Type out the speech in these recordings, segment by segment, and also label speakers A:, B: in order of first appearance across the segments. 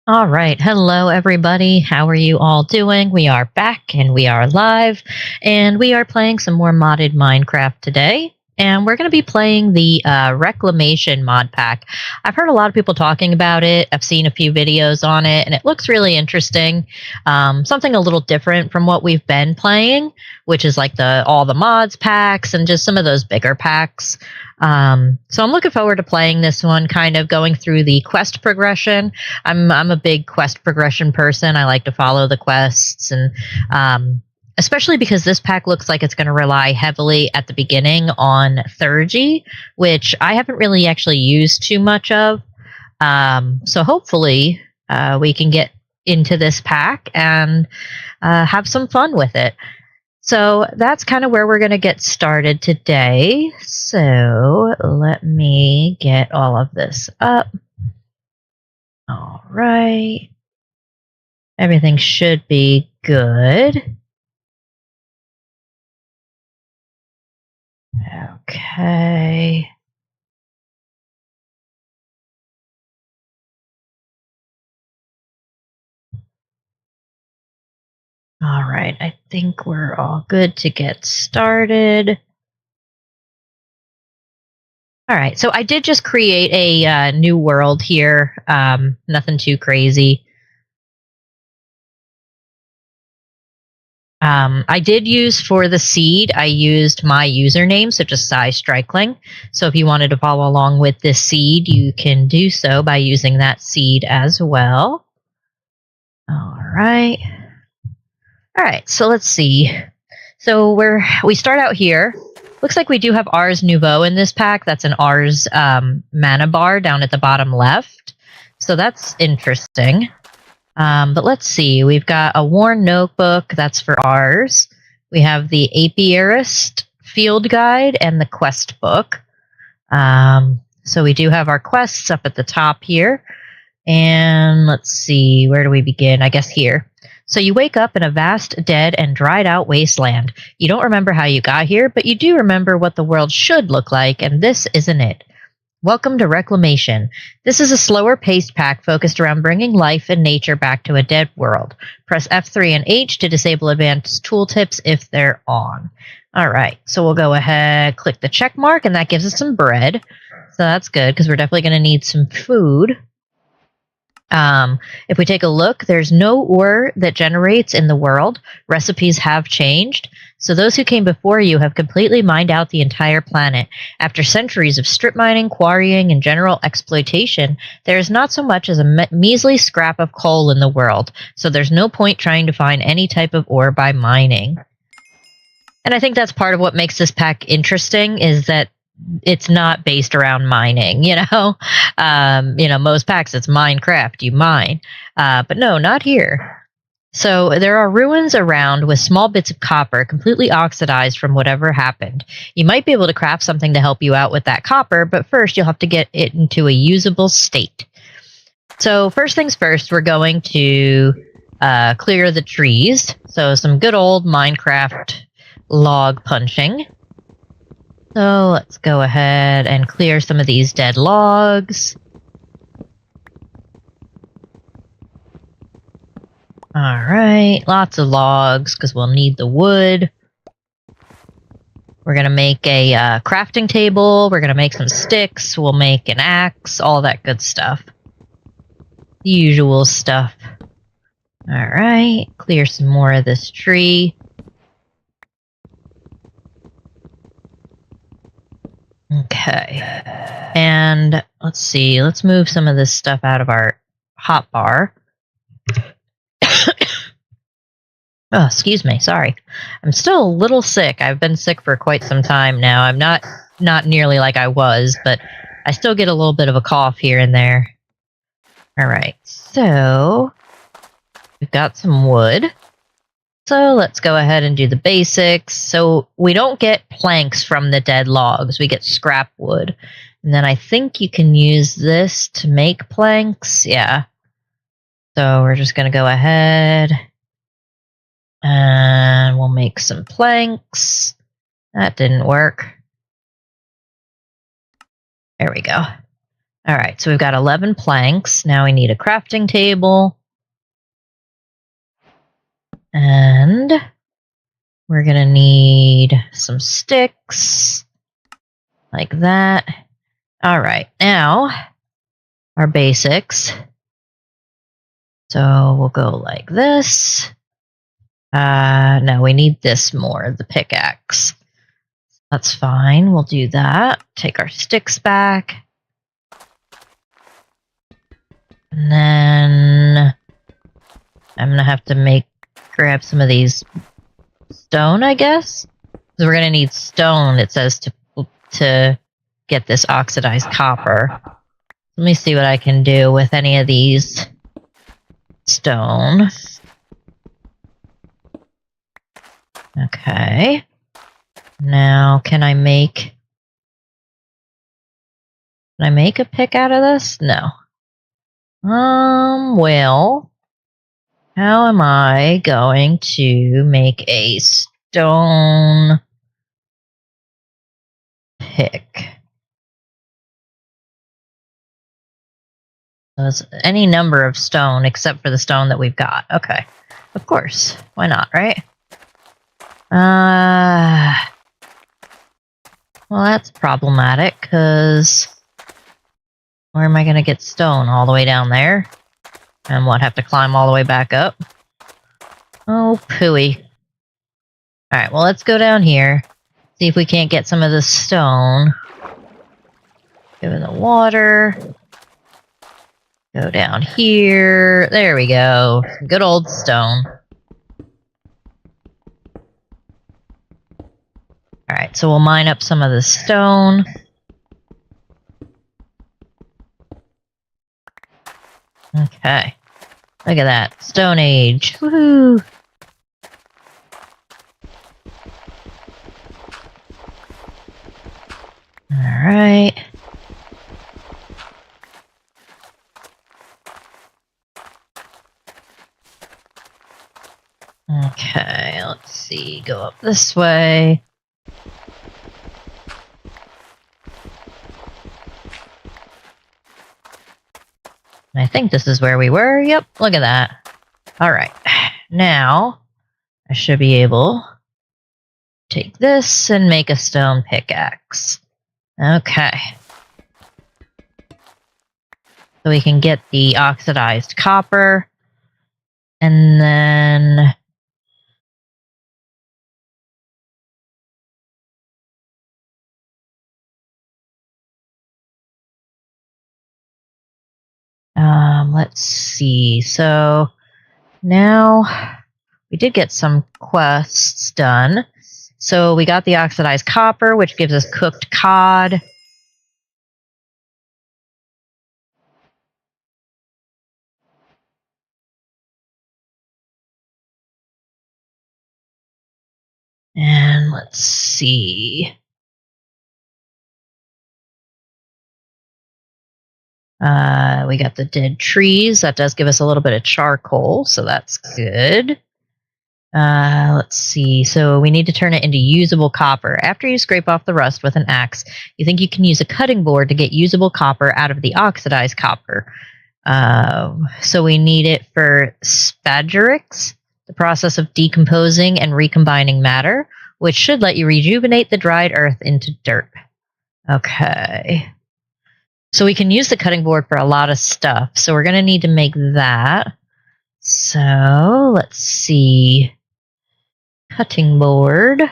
A: All right. Hello, everybody. How are you all doing? We are back and we are live, and we are playing some more modded Minecraft today. And we're going to be playing the Reclamation mod pack. I've heard a lot of people talking about it. I've seen a few videos on it, and it looks really interesting. Something a little different from what we've been playing, which is like all the mods packs and just some of those bigger packs. So I'm looking forward to playing this one, kind of going through the quest progression. I'm a big quest progression person. I like to follow the quests, and especially because this pack looks like it's going to rely heavily at the beginning on Thurgy, which I haven't really actually used too much of. So hopefully we can get into this pack and have some fun with it. So that's kind of where we're going to get started today. So let me get all of this up. All right. Everything should be good. Okay. All right. I think we're all good to get started. All right. So I did just create a new world here. Nothing too crazy. I did use for the seed, I used my username, so just Strikeling. So if you wanted to follow along with this seed, you can do so by using that seed as well. All right. All right, so let's see. So we start out here. Looks like we do have Ars Nouveau in this pack. That's an Ars mana bar down at the bottom left. So that's interesting. But let's see. We've got a worn notebook. That's for ours. We have the Apiarist field guide and the quest book. So we do have our quests up at the top here. And let's see. Where do we begin? I guess here. So you wake up in a vast, dead, and dried out wasteland. You don't remember how you got here, but you do remember what the world should look like, and this isn't it. Welcome to Reclamation. This is a slower paced pack focused around bringing life and nature back to a dead world. Press F3 and H to disable advanced tooltips if they're on. All right, so we'll go ahead, click the check mark, and that gives us some bread. So that's good because we're definitely going to need some food. If we take a look, there's no ore that generates in the world. Recipes have changed. So those who came before you have completely mined out the entire planet. After centuries of strip mining, quarrying, and general exploitation, there is not so much as a measly scrap of coal in the world. So there's no point trying to find any type of ore by mining. And I think that's part of what makes this pack interesting is that it's not based around mining, most packs it's Minecraft, you mine, but no, not here. So there are ruins around with small bits of copper completely oxidized from whatever happened. You might be able to craft something to help you out with that copper, but first you'll have to get it into a usable state. So first things first, we're going to clear the trees. So some good old Minecraft log punching. So let's go ahead and clear some of these dead logs. Alright, lots of logs because we'll need the wood. We're going to make a crafting table. We're going to make some sticks. We'll make an axe, all that good stuff. The usual stuff. Alright, clear some more of this tree. Okay, and let's see, let's move some of this stuff out of our hotbar. Oh, excuse me, sorry. I'm still a little sick. I've been sick for quite some time now. I'm not nearly like I was, but I still get a little bit of a cough here and there. Alright, so we've got some wood. So let's go ahead and do the basics. So we don't get planks from the dead logs. We get scrap wood. And then I think you can use this to make planks. Yeah. So we're just going to go ahead and we'll make some planks. That didn't work. There we go. Alright, so we've got 11 planks. Now we need a crafting table. And we're going to need some sticks. Like that. Alright, now our basics. So we'll go like this. No, we need this more, the pickaxe. That's fine, we'll do that. Take our sticks back. And then I'm gonna have to grab some of these stone, I guess? Because we're gonna need stone, it says, to get this oxidized copper. Let me see what I can do with any of these stone. Okay. Now, can I make a pick out of this? No. Well, how am I going to make a stone pick? There's any number of stone except for the stone that we've got. Okay. Of course. Why not, right? Well, that's problematic, because where am I going to get stone? All the way down there? And what, have to climb all the way back up? Oh, pooey. Alright, well, let's go down here. See if we can't get some of the stone. Go in the water. Go down here. There we go. Good old stone. Alright, so we'll mine up some of the stone. Okay. Look at that. Stone Age. Woohoo! Alright. Okay, let's see. Go up this way. I think this is where we were. Yep, look at that. Alright, now I should be able to take this and make a stone pickaxe. Okay. So we can get the oxidized copper, and then let's see. So now we did get some quests done. So we got the oxidized copper, which gives us cooked cod. And let's see. We got the dead trees. That does give us a little bit of charcoal, so that's good. Let's see. So we need to turn it into usable copper. After you scrape off the rust with an axe, you think you can use a cutting board to get usable copper out of the oxidized copper. So we need it for spagyrics, the process of decomposing and recombining matter, which should let you rejuvenate the dried earth into dirt. Okay. So we can use the cutting board for a lot of stuff. So we're going to need to make that. So let's see. Cutting board.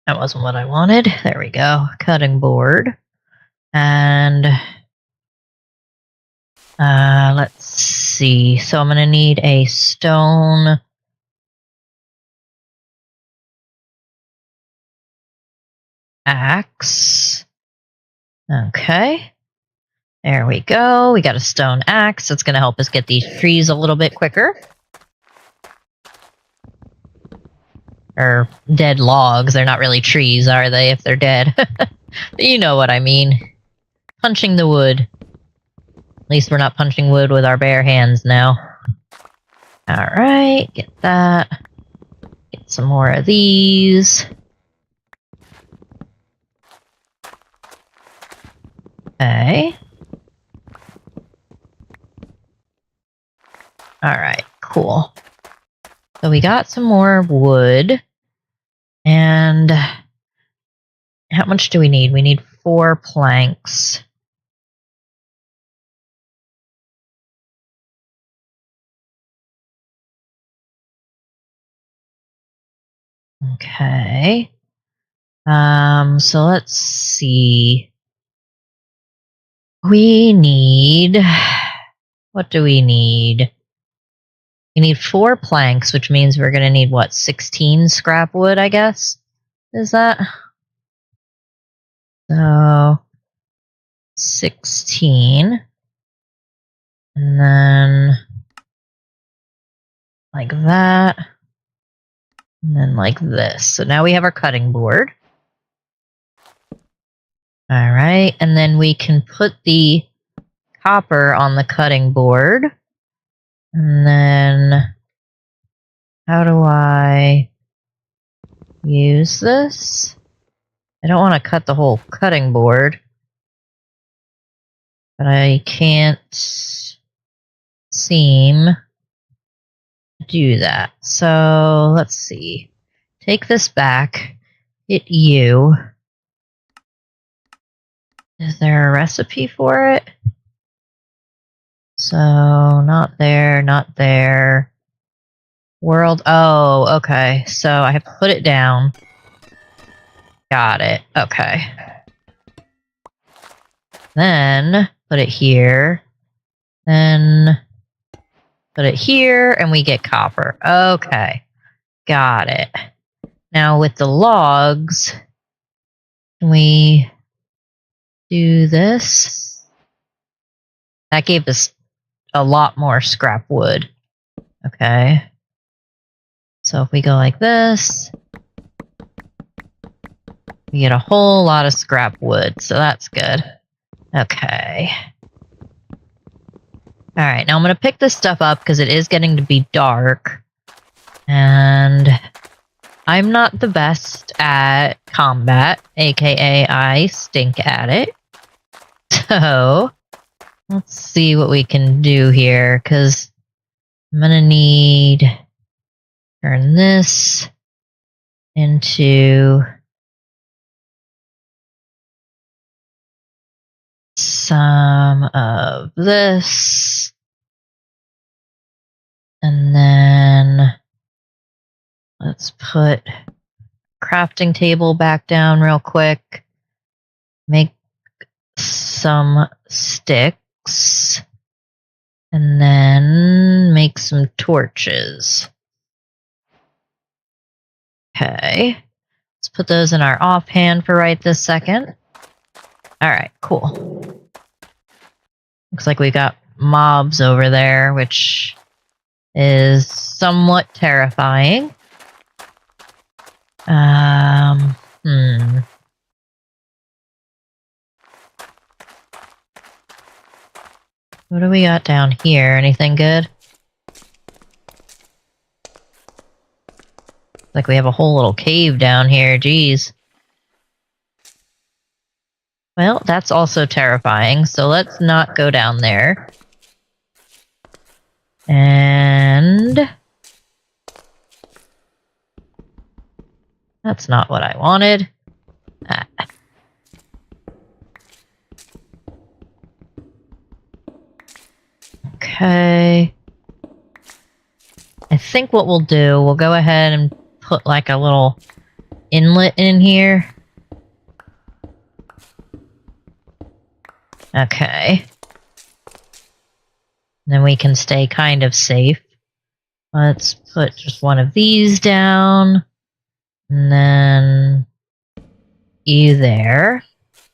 A: That wasn't what I wanted. There we go. Cutting board. And let's see. So I'm going to need a stone axe. Okay. There we go. We got a stone axe. It's going to help us get these trees a little bit quicker. Or dead logs. They're not really trees, are they, if they're dead? But you know what I mean. Punching the wood. At least we're not punching wood with our bare hands now. Alright, get that. Get some more of these. we got some more wood. And how much do we need? We need 4 planks. Okay. So let's see. We need... What do we need? We need 4 planks, which means we're going to need, what, 16 scrap wood, I guess? Is that? So, 16. And then, like that. And then like this. So now we have our cutting board. Alright, and then we can put the copper on the cutting board. And then, how do I use this? I don't want to cut the whole cutting board, but I can't seem to do that. So let's see. Take this back, hit U. Is there a recipe for it? So, not there, not there. World, oh, okay. So I have to put it down. Got it, okay. Then, put it here. Then, put it here, and we get copper. Okay, got it. Now with the logs, can we do this? That gave us a lot more scrap wood. Okay. So if we go like this, we get a whole lot of scrap wood, so that's good. Okay. Alright, now I'm going to pick this stuff up because it is getting to be dark. And I'm not the best at combat, aka I stink at it. So, let's see what we can do here, because I'm going to need... turn this into some of this. And then let's put crafting table back down real quick. Make some sticks. And then make some torches. Okay. Let's put those in our offhand for right this second. Alright, cool. Looks like we got mobs over there, which is somewhat terrifying. What do we got down here? Anything good? Like we have a whole little cave down here, geez. Well, that's also terrifying, so let's not go down there. And... that's not what I wanted. Ah. Okay. I think what we'll do, we'll go ahead and put like a little inlet in here. Okay. Then we can stay kind of safe. Let's put just one of these down. And then you there.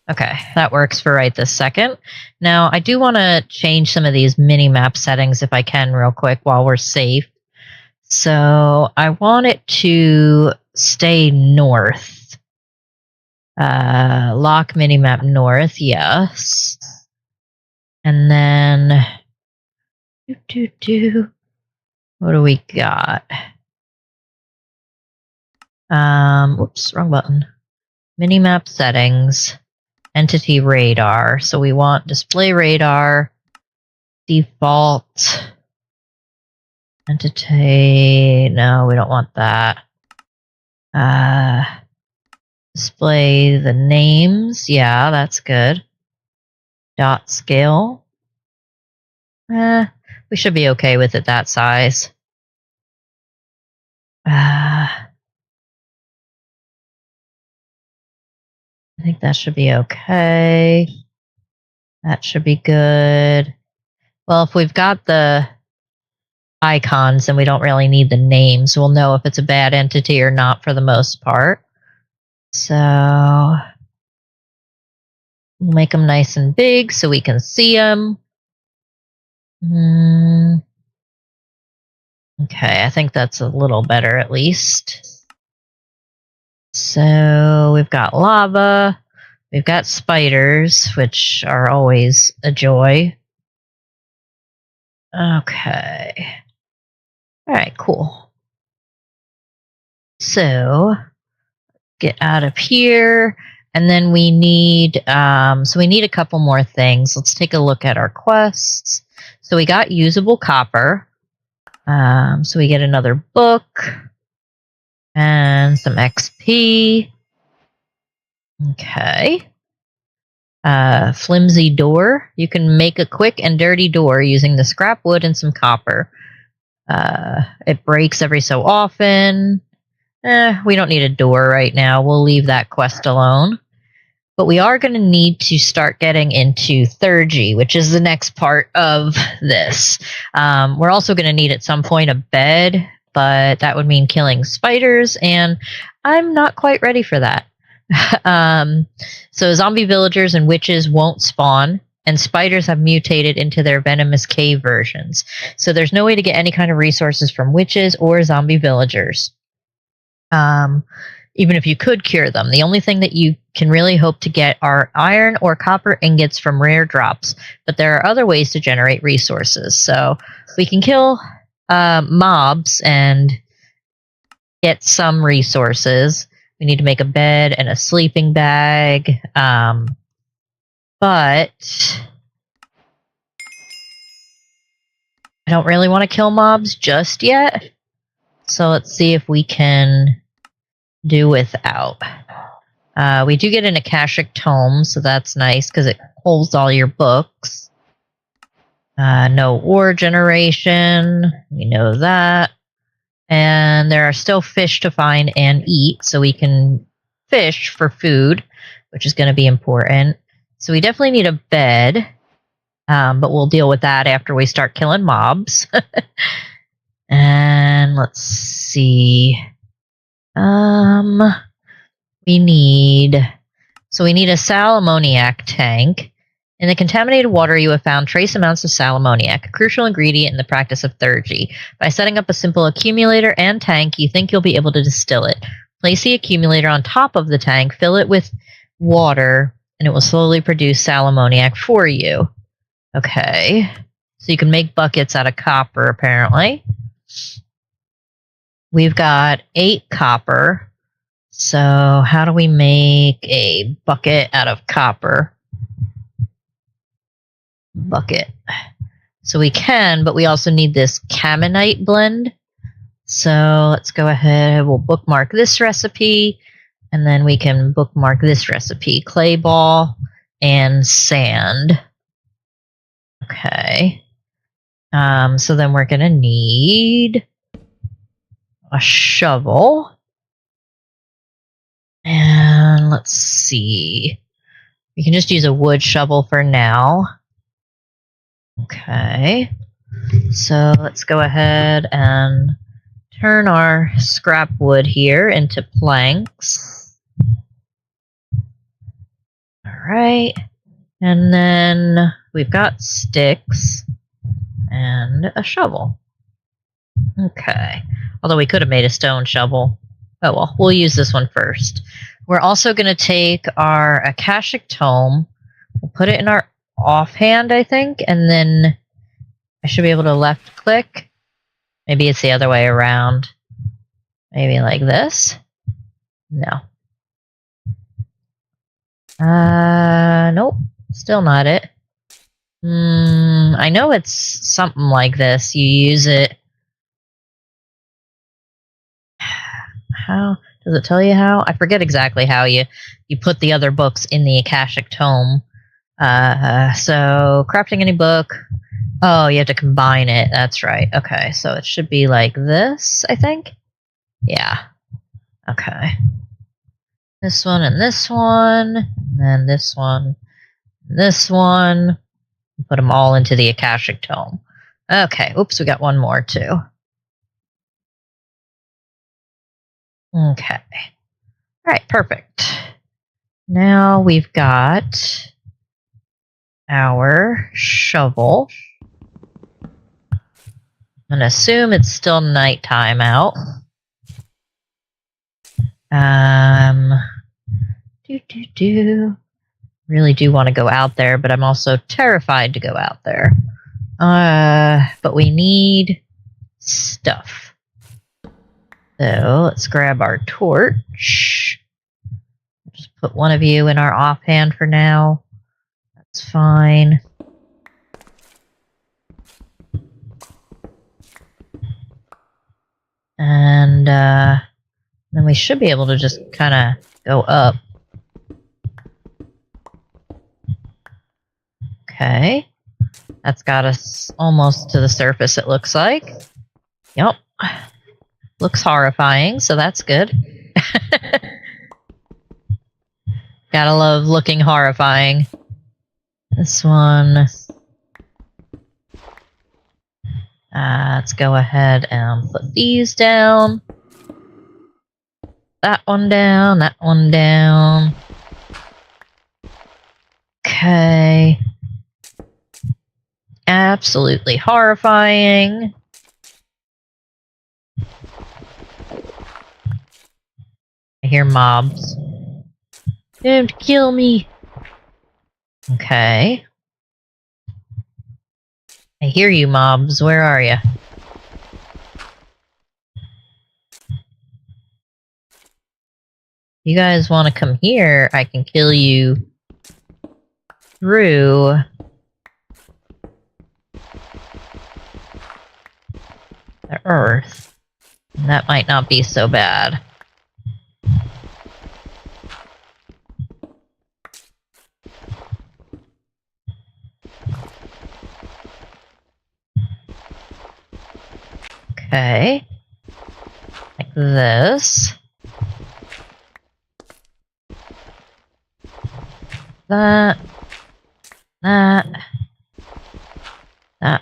A: Okay, that works for right this second. Now, I do want to change some of these mini-map settings if I can real quick while we're safe. So, I want it to stay north. Lock minimap north, yes. And then... what do we got? Whoops, wrong button. Minimap settings. Entity radar. So we want display radar, default, Entity. No, we don't want that. Display the names. Yeah, that's good. Dot scale. We should be okay with it that size. I think that should be okay. That should be good. Well, if we've got the icons, then we don't really need the names. We'll know if it's a bad entity or not for the most part. So we'll make them nice and big so we can see them. Okay, I think that's a little better at least. So we've got lava. We've got spiders, which are always a joy. Okay. Alright, cool. So, get out of here. And then we need, we need a couple more things. Let's take a look at our quests. So we got usable copper. So we get another book. And some XP. Okay. Flimsy door. You can make a quick and dirty door using the scrap wood and some copper. It breaks every so often. We don't need a door right now. We'll leave that quest alone. But we are going to need to start getting into Thurgy, which is the next part of this. We're also going to need at some point a bed, but that would mean killing spiders, and I'm not quite ready for that. So zombie villagers and witches won't spawn, and spiders have mutated into their venomous cave versions. So there's no way to get any kind of resources from witches or zombie villagers. Even if you could cure them, the only thing that you can really hope to get are iron or copper ingots from rare drops. But there are other ways to generate resources. So we can kill mobs and get some resources. We need to make a bed and a sleeping bag. But I don't really want to kill mobs just yet. So let's see if we can do without. We do get an Akashic Tome, so that's nice because it holds all your books. No ore generation. We know that. And there are still fish to find and eat, so we can fish for food, which is going to be important. So we definitely need a bed, but we'll deal with that after we start killing mobs. And let's see. We need a sal ammoniac tank. In the contaminated water, you have found trace amounts of sal ammoniac, a crucial ingredient in the practice of Thurgy. By setting up a simple accumulator and tank, you think you'll be able to distill it. Place the accumulator on top of the tank, fill it with water, and it will slowly produce sal ammoniac for you. Okay. So you can make buckets out of copper, apparently. We've got 8 copper. So how do we make a bucket out of copper? Bucket. So we can, but we also need this caminite blend. So let's go ahead. We'll bookmark this recipe, and then we can bookmark this recipe. Clay ball and sand. Okay. So then we're going to need a shovel. And let's see. We can just use a wood shovel for now. Okay. So let's go ahead and turn our scrap wood here into planks. Alright. And then we've got sticks and a shovel. Okay. Although we could have made a stone shovel. Oh well, we'll use this one first. We're also going to take our Akashic Tome. We'll put it in our offhand, I think, and then I should be able to left click. Maybe it's the other way around. Maybe like this. No. Nope. Still not it. I know it's something like this. You use it how? Does it tell you how? I forget exactly how you put the other books in the Akashic Tome. So, crafting any book. Oh, you have to combine it. That's right. Okay, so it should be like this, I think? Yeah. Okay. This one and this one, and then this one, and this one. Put them all into the Akashic Tome. Okay, oops, we got one more too. Okay. All right, perfect. Now we've got our shovel. I'm going to assume it's still nighttime out. Really do want to go out there, but I'm also terrified to go out there. But we need stuff. So let's grab our torch. Just put one of you in our offhand for now. That's fine. And then we should be able to just kind of go up. Okay. That's got us almost to the surface, it looks like. Yep. Looks horrifying, so that's good. Gotta love looking horrifying. This one. Let's go ahead and put these down. That one down, that one down. Okay. Absolutely horrifying. I hear mobs. Don't kill me. Okay. I hear you, mobs. Where are you? You guys want to come here, I can kill you through the earth. And that might not be so bad. Okay. Like this. That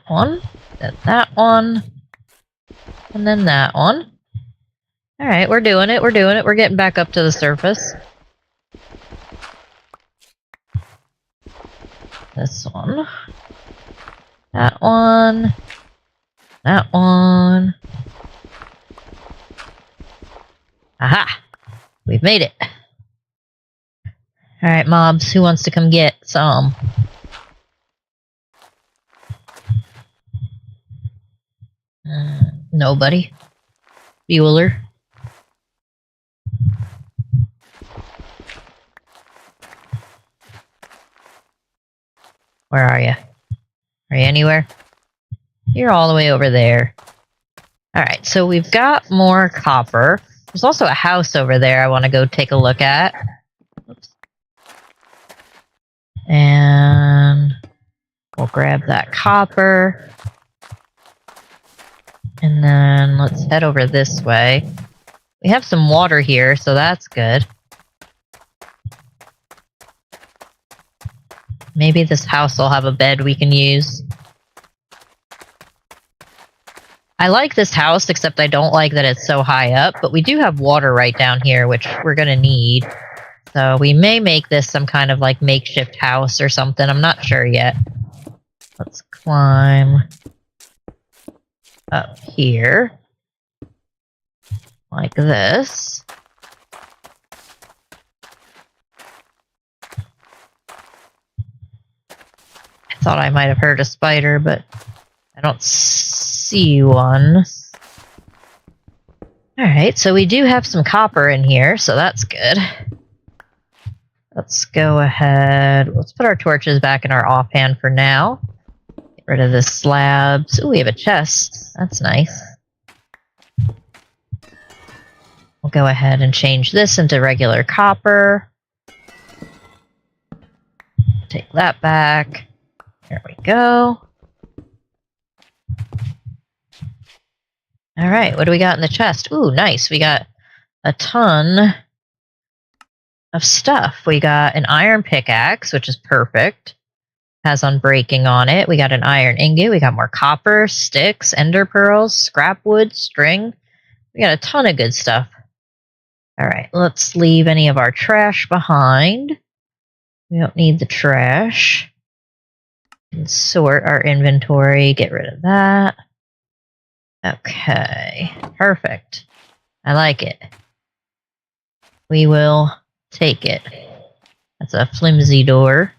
A: one, then that one, and then that one. Alright, we're doing it, we're getting back up to the surface. This one. That one. That one. Aha! We've made it. Alright, mobs, who wants to come get some? Nobody. Bueller. Where are you? Are you anywhere? You're all the way over there. Alright, so we've got more copper. There's also a house over there I want to go take a look at. Oops. And we'll grab that copper. And then let's head over this way. We have some water here, so that's good. Maybe this house will have a bed we can use. I like this house, except I don't like that it's so high up, but we do have water right down here, which we're gonna need. So we may make this some kind of like makeshift house or something. I'm not sure yet. Let's climb up here. Like this. I thought I might have heard a spider, but I don't see one. Alright, so we do have some copper in here, so that's good. Let's go ahead. Let's put our torches back in our offhand for now. Get rid of the slabs. Ooh, we have a chest. That's nice. We'll go ahead and change this into regular copper. Take that back. There we go. All right, what do we got in the chest? Ooh, nice. We got a ton of stuff. We got an iron pickaxe, which is perfect. Has unbreaking on it. We got an iron ingot. We got more copper, sticks, ender pearls, scrap wood, string. We got a ton of good stuff. All right, let's leave any of our trash behind. We don't need the trash. And sort our inventory, get rid of that. Okay, perfect. I like it. We will take it. That's a flimsy door.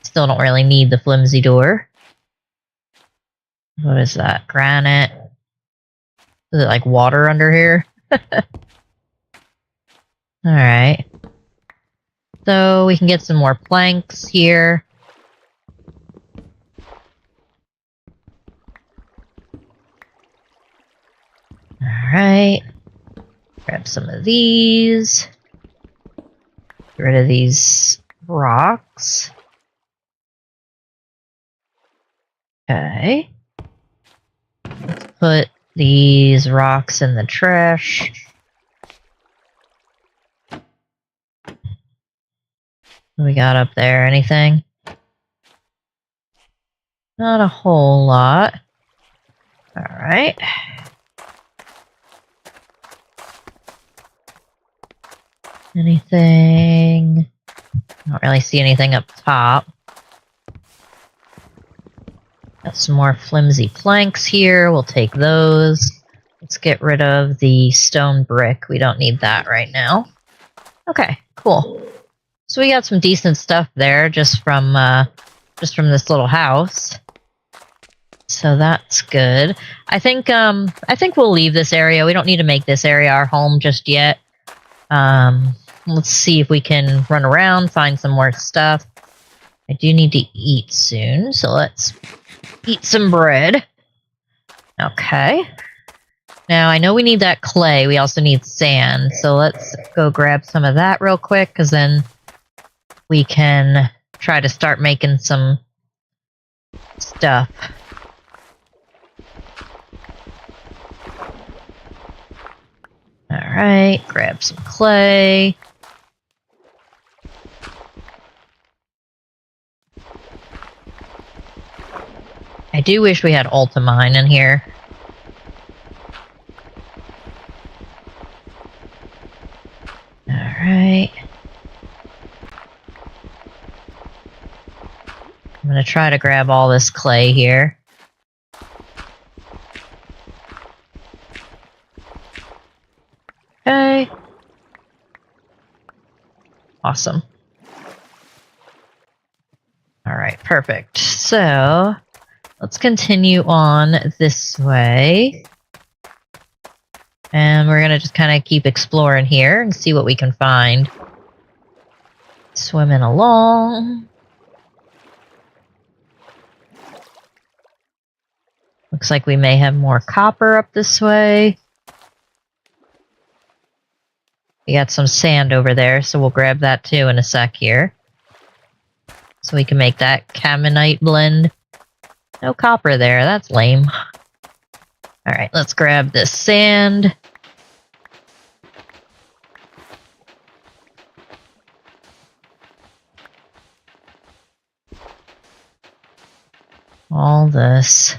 A: Still don't really need the flimsy door. What is that? Granite. Is it like water under here? Alright. So we can get some more planks here. Alright. Grab some of these. Get rid of these rocks. Okay. Let's put these rocks in the trash. What we got up there? Anything? Not a whole lot. Alright. Anything? I don't really see anything up top. Got some more flimsy planks here. We'll take those. Let's get rid of the stone brick. We don't need that right now. Okay, cool. So we got some decent stuff there just from this little house. So that's good. I think we'll leave this area. We don't need to make this area our home just yet. Let's see if we can run around, find some more stuff. I do need to eat soon, so let's eat some bread. Okay. Now, I know we need that clay. We also need sand. So let's go grab some of that real quick, because then we can try to start making some stuff. Alright, grab some clay. I do wish we had Ultimine in here. Alright. I'm gonna try to grab all this clay here. Okay. Awesome. Alright, perfect. So, let's continue on this way. And we're gonna just kind of keep exploring here and see what we can find. Swimming along. Looks like we may have more copper up this way. We got some sand over there, so we'll grab that too in a sec here. So we can make that caminite blend. No copper there, that's lame. Alright, let's grab this sand. All this.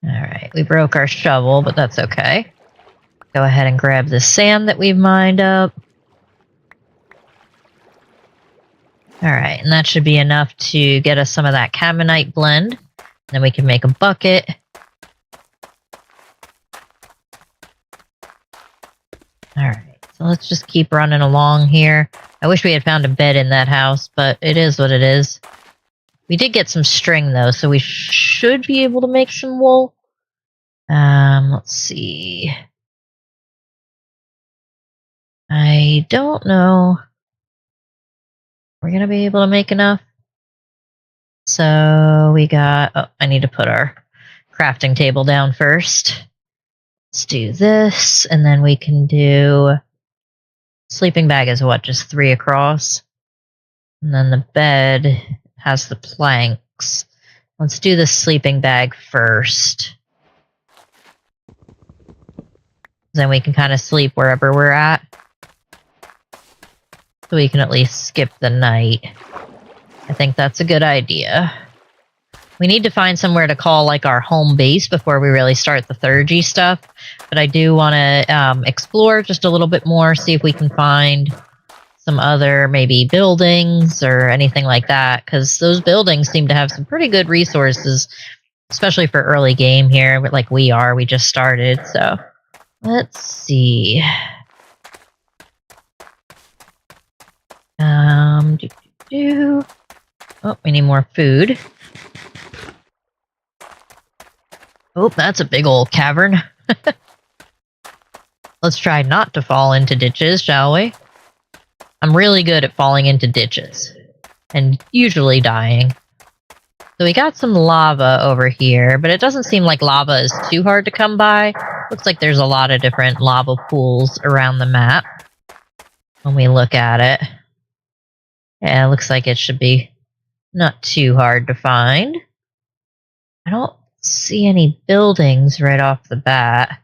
A: Alright, we broke our shovel, but that's okay. Go ahead and grab the sand that we've mined up. Alright, and that should be enough to get us some of that caminite blend. Then we can make a bucket. Alright, so let's just keep running along here. I wish we had found a bed in that house, but it is what it is. We did get some string, though, so we should be able to make some wool. Let's see. I don't know we're going to be able to make enough. So we got... Oh, I need to put our crafting table down first. Let's do this, and then we can do... Sleeping bag is what, just 3 across? And then the bed has the planks. Let's do the sleeping bag first. Then we can kind of sleep wherever we're at. So we can at least skip the night. I think that's a good idea. We need to find somewhere to call like our home base before we really start the 3rd stuff. But I do want to explore just a little bit more, see if we can find some other maybe buildings or anything like that. Because those buildings seem to have some pretty good resources, especially for early game here, like we are. We just started, so let's see. Oh, we need more food. Oh, that's a big old cavern. Let's try not to fall into ditches, shall we? I'm really good at falling into ditches. And usually dying. So we got some lava over here, but it doesn't seem like lava is too hard to come by. Looks like there's a lot of different lava pools around the map when we look at it. Yeah, it looks like it should be not too hard to find. I don't see any buildings right off the bat.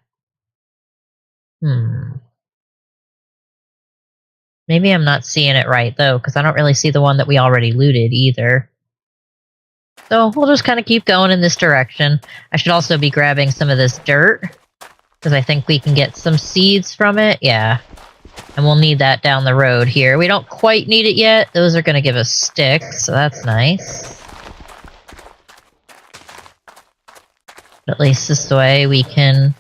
A: Maybe I'm not seeing it right, though, because I don't really see the one that we already looted either. So we'll just kind of keep going in this direction. I should also be grabbing some of this dirt, because I think we can get some seeds from it. Yeah. And we'll need that down the road here. We don't quite need it yet. Those are going to give us sticks, so that's nice. But at least this way we can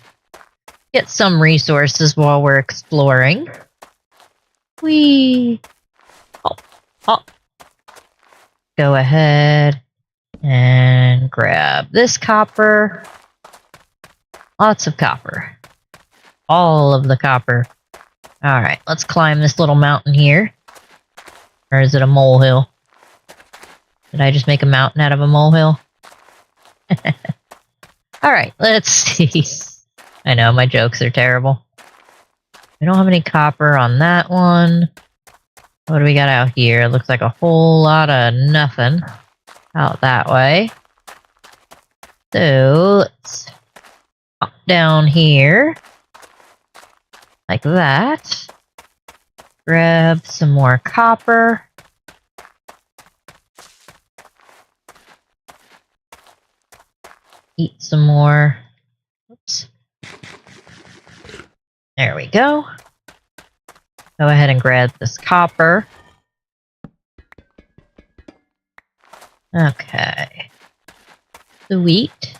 A: get some resources while we're exploring. Whee! Oh. Go ahead and grab this copper. Lots of copper. All of the copper. Alright, let's climb this little mountain here. Or is it a molehill? Did I just make a mountain out of a molehill? Alright, let's see. I know, my jokes are terrible. We don't have any copper on that one. What do we got out here? It looks like a whole lot of nothing out that way. So, let's hop down here. Like that. Grab some more copper. Eat some more. Oops. There we go. Go ahead and grab this copper. Okay. Sweet.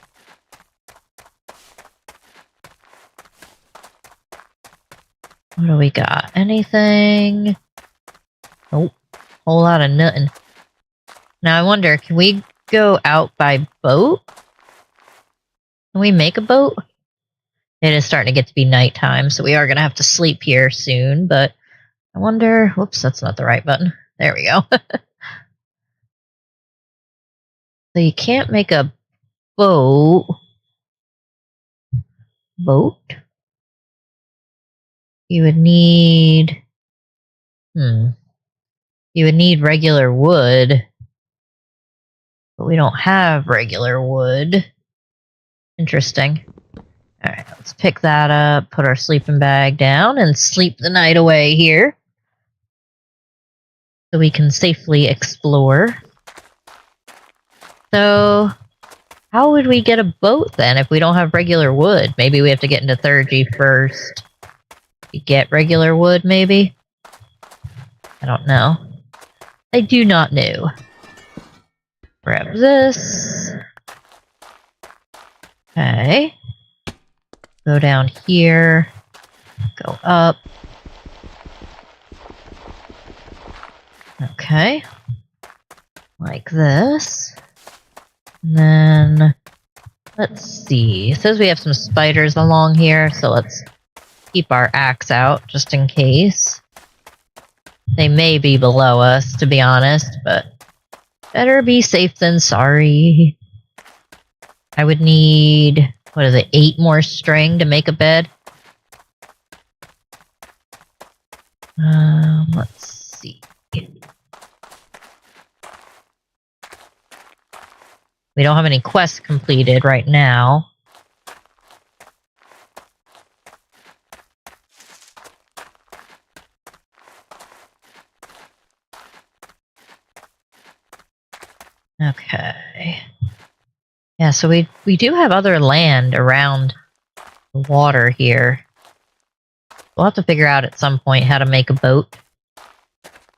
A: What do we got? Anything? Nope. Whole lot of nothing. Now I wonder, can we go out by boat? Can we make a boat? It is starting to get to be nighttime, so we are going to have to sleep here soon, but I wonder... Whoops, that's not the right button. There we go. So you can't make a boat. Boat? You would need... You would need regular wood. But we don't have regular wood. Interesting. Alright, let's pick that up, put our sleeping bag down, and sleep the night away here. So we can safely explore. So, how would we get a boat then if we don't have regular wood? Maybe we have to get into 3rd first. To get regular wood, maybe? I don't know. I do not know. Grab this. Okay. Go down here. Go up. Okay. Like this. And then, let's see. It says we have some spiders along here, so let's keep our axe out just in case. They may be below us, to be honest, but better be safe than sorry. I would need, what is it, 8 more string to make a bed? Let's see. We don't have any quests completed right now. Okay. Yeah, so we do have other land around the water here. We'll have to figure out at some point how to make a boat.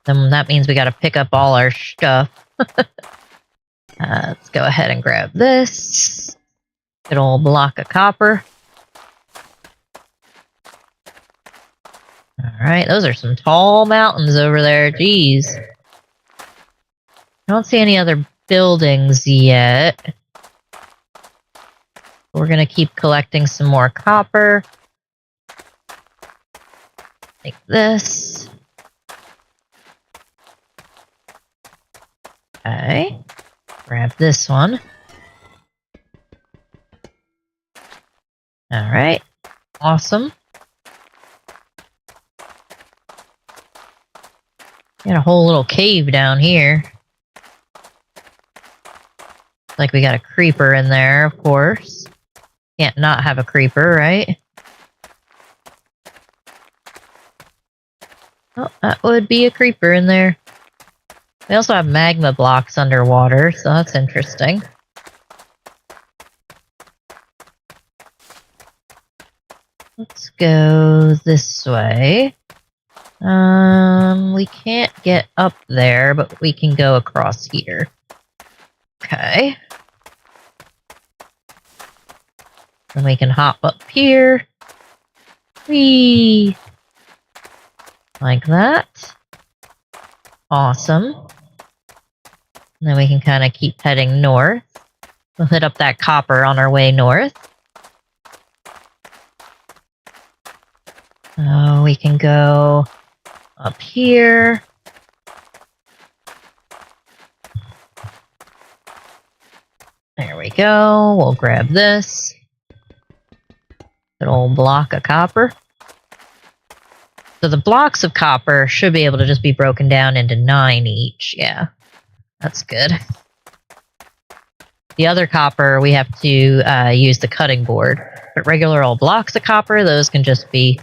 A: Then that means we gotta pick up all our stuff. Let's go ahead and grab this. Good old block of copper. Alright, those are some tall mountains over there. Jeez. I don't see any other buildings yet. We're gonna keep collecting some more copper. Like this. Okay. Grab this one. Alright. Awesome. Got a whole little cave down here. Like we got a creeper in there, of course. Can't not have a creeper, right? Oh, that would be a creeper in there. We also have magma blocks underwater, so that's interesting. Let's go this way. We can't get up there, but we can go across here. Okay. Then we can hop up here. Whee! Like that. Awesome. And then we can kind of keep heading north. We'll hit up that copper on our way north. Oh, we can go up here. There we go. We'll grab this. Good old block of copper. So the blocks of copper should be able to just be broken down into 9 each. Yeah, that's good. The other copper, we have to use the cutting board. But regular old blocks of copper, those can just be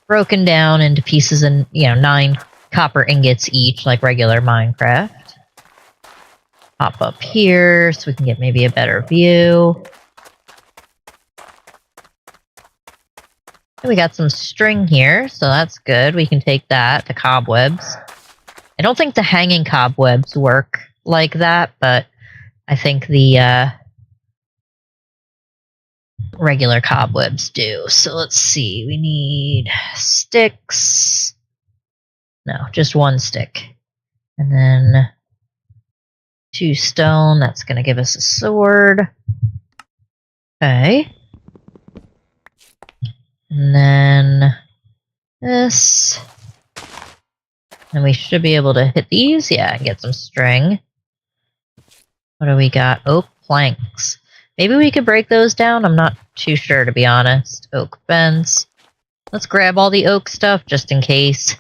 A: broken down into pieces and, 9 copper ingots each, like regular Minecraft. Hop up here so we can get maybe a better view. And we got some string here, so that's good. We can take that to cobwebs. I don't think the hanging cobwebs work like that, but I think the regular cobwebs do. So let's see. We need sticks. No, just 1 stick. And then 2 stone. That's going to give us a sword. Okay. And then this. And we should be able to hit these. Yeah, and get some string. What do we got? Oak planks. Maybe we could break those down. I'm not too sure, to be honest. Oak fence. Let's grab all the oak stuff just in case.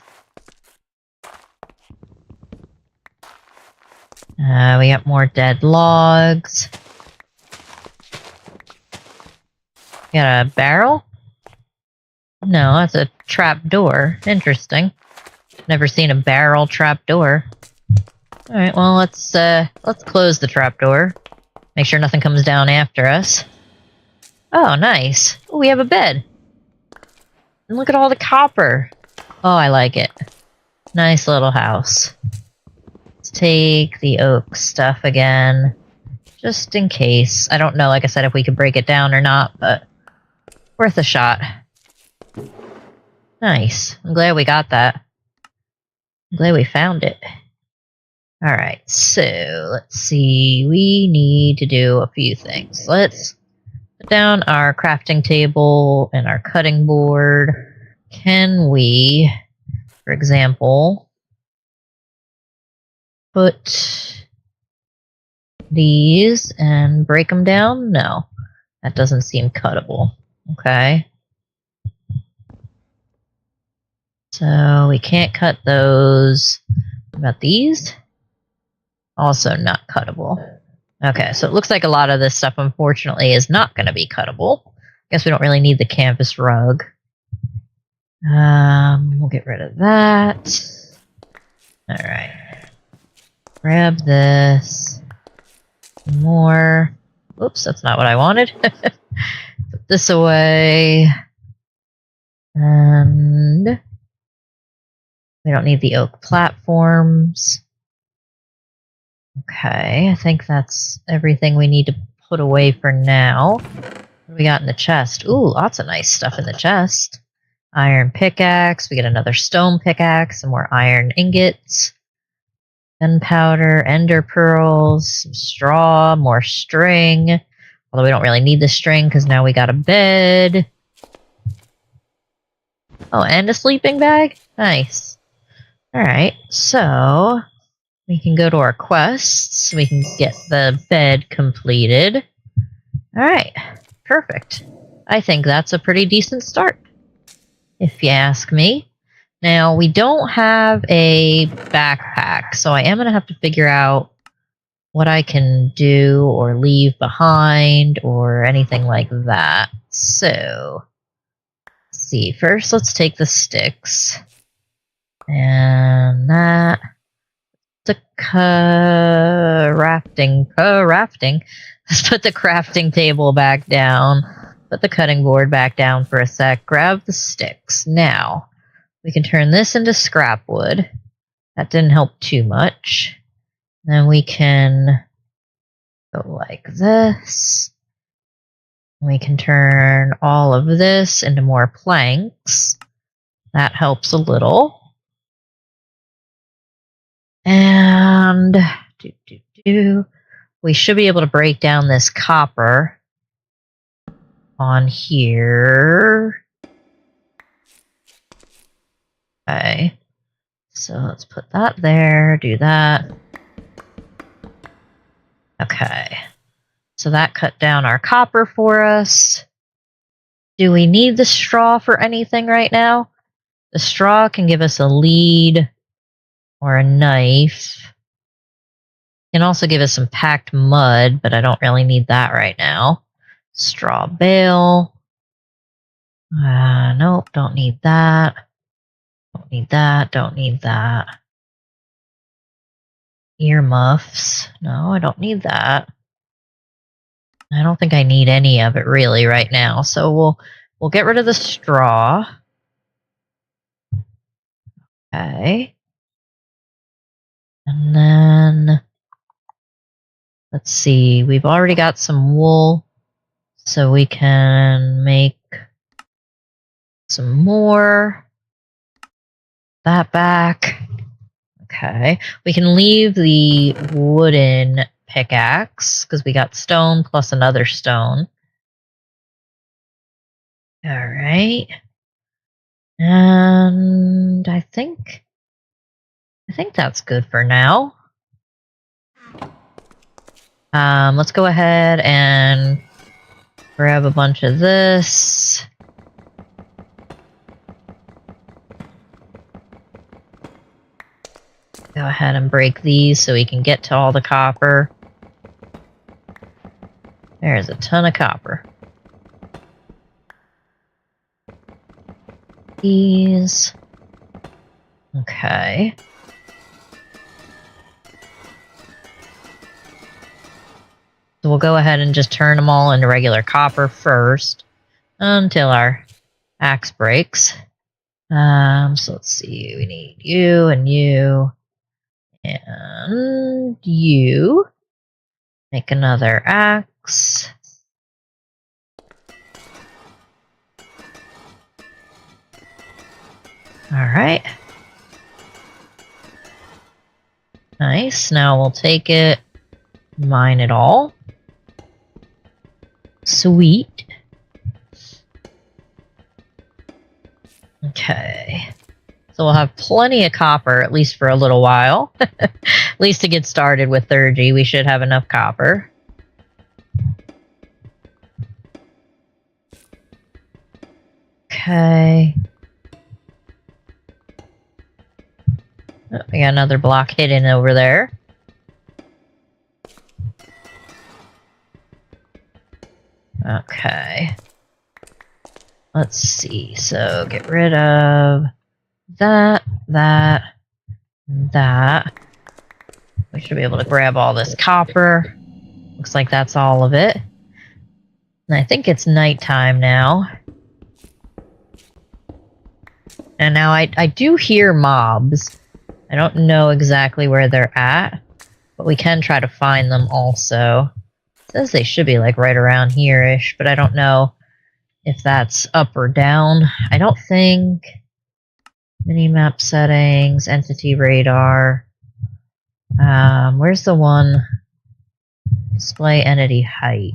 A: We got more dead logs. Got a barrel? No, that's a trap door. Interesting. Never seen a barrel trap door. Alright, well, let's close the trap door. Make sure nothing comes down after us. Oh, nice. Ooh, we have a bed. And look at all the copper. Oh, I like it. Nice little house. Let's take the oak stuff again. Just in case. I don't know, like I said, if we could break it down or not, but worth a shot. Nice. I'm glad we got that. I'm glad we found it. Alright, so let's see. We need to do a few things. Let's put down our crafting table and our cutting board. Can we, for example, put these and break them down? No, that doesn't seem cuttable. Okay. So we can't cut those. What about these? Also not cuttable. Okay, so it looks like a lot of this stuff, unfortunately, is not going to be cuttable. Guess we don't really need the canvas rug. We'll get rid of that. Alright. Grab this. More. Oops, that's not what I wanted. Put this away. And we don't need the oak platforms. Okay, I think that's everything we need to put away for now. What do we got in the chest? Ooh, lots of nice stuff in the chest. Iron pickaxe. We get another stone pickaxe. Some more iron ingots. Gunpowder, ender pearls, some straw, more string. Although we don't really need the string because now we got a bed. Oh, and a sleeping bag? Nice. Alright, so we can go to our quests. We can get the bed completed. Alright, perfect. I think that's a pretty decent start, if you ask me. Now, we don't have a backpack, so I am going to have to figure out what I can do or leave behind or anything like that. So, let's see. First, let's take the sticks. And that. The crafting. Let's put the crafting table back down. Put the cutting board back down for a sec. Grab the sticks. Now, we can turn this into scrap wood. That didn't help too much. Then we can go like this. We can turn all of this into more planks. That helps a little. And we should be able to break down this copper on here. Okay. So let's put that there, do that. Okay. So that cut down our copper for us. Do we need the straw for anything right now? The straw can give us a lead or a knife. It can also give us some packed mud, but I don't really need that right now. Straw bale. Nope, don't need that. Don't need that, don't need that. Earmuffs. No, I don't need that. I don't think I need any of it really right now. So we'll get rid of the straw. Okay. And then let's see. We've already got some wool, so we can make some more. That back. Okay. We can leave the wooden pickaxe because we got stone plus another stone. All right. And I think that's good for now. Let's go ahead and grab a bunch of this. Go ahead and break these so we can get to all the copper. There's a ton of copper. These. Okay. So we'll go ahead and just turn them all into regular copper first until our axe breaks. So let's see. We need you and you. And you. Make another axe. Alright. Nice. Now we'll take it, mine it all. Sweet. Okay. So we'll have plenty of copper, at least for a little while. least to get started with 30, we should have enough copper. Okay. Oh, we got another block hidden over there. Okay. Let's see. So get rid of that. We should be able to grab all this copper. Looks like that's all of it. And I think it's nighttime now. And now I do hear mobs. I don't know exactly where they're at, but we can try to find them also. It says they should be like right around here-ish, but I don't know if that's up or down. I don't think. Minimap settings, entity radar. Where's the one? Display entity height.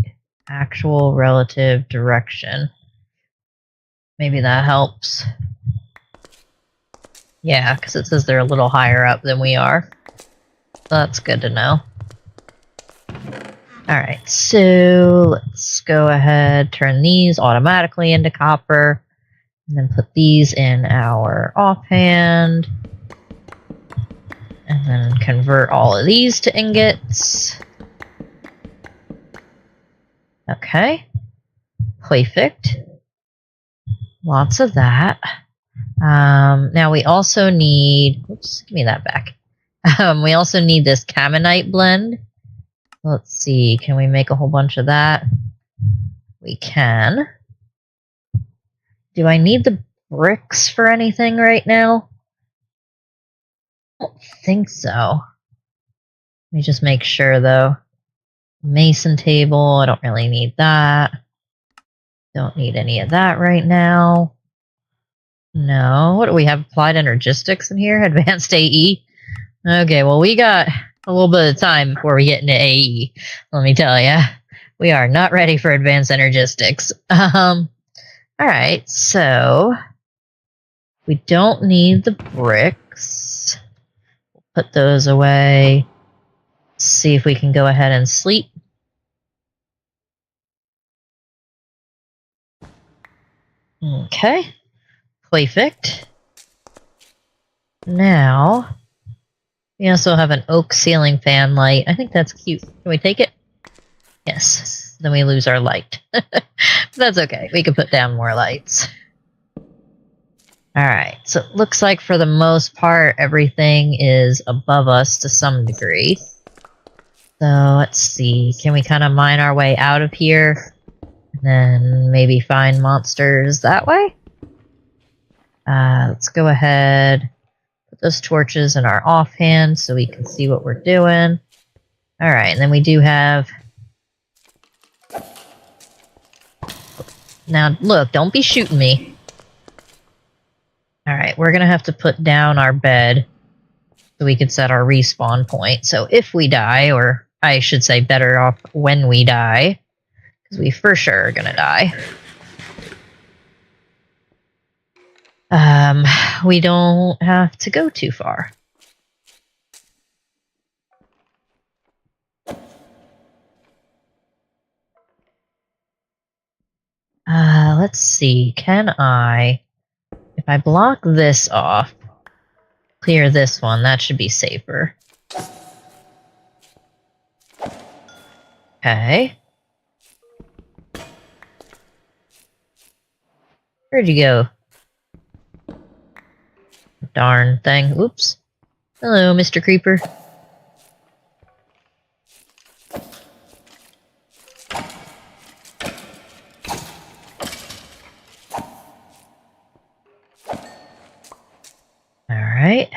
A: Actual relative direction. Maybe that helps. Yeah, because it says they're a little higher up than we are. That's good to know. Alright, so let's go ahead, turn these automatically into copper, and then put these in our offhand, and then convert all of these to ingots. Okay, perfect. Lots of that. Now we also need, oops, give me that back. We also need this Caminite blend. Let's see, can we make a whole bunch of that? We can. Do I need the bricks for anything right now? I don't think so. Let me just make sure though. Mason table, I don't really need that. Don't need any of that right now. No, what do we have? Applied energistics in here? Advanced AE? Okay, well we got a little bit of time before we get into AE. Let me tell ya. We are not ready for advanced energistics. Alright, so we don't need the bricks. Put those away. See if we can go ahead and sleep. Okay. Perfect. Now, we also have an oak ceiling fan light. I think that's cute. Can we take it? Yes. Then we lose our light. That's okay. We can put down more lights. Alright, so it looks like for the most part, everything is above us to some degree. So let's see. Can we kind of mine our way out of here? And then maybe find monsters that way? Let's go ahead. Put those torches in our offhand so we can see what we're doing. Alright, and then we do have... Now, look, don't be shooting me. Alright, we're gonna have to put down our bed so we could set our respawn point. So if we die, or I should say better off when we die, because we for sure are gonna die. We don't have to go too far. Let's see, can I, if I block this off, clear this one, that should be safer. Okay. Where'd you go? Darn thing. Oops. Hello, Mr. Creeper. Alright.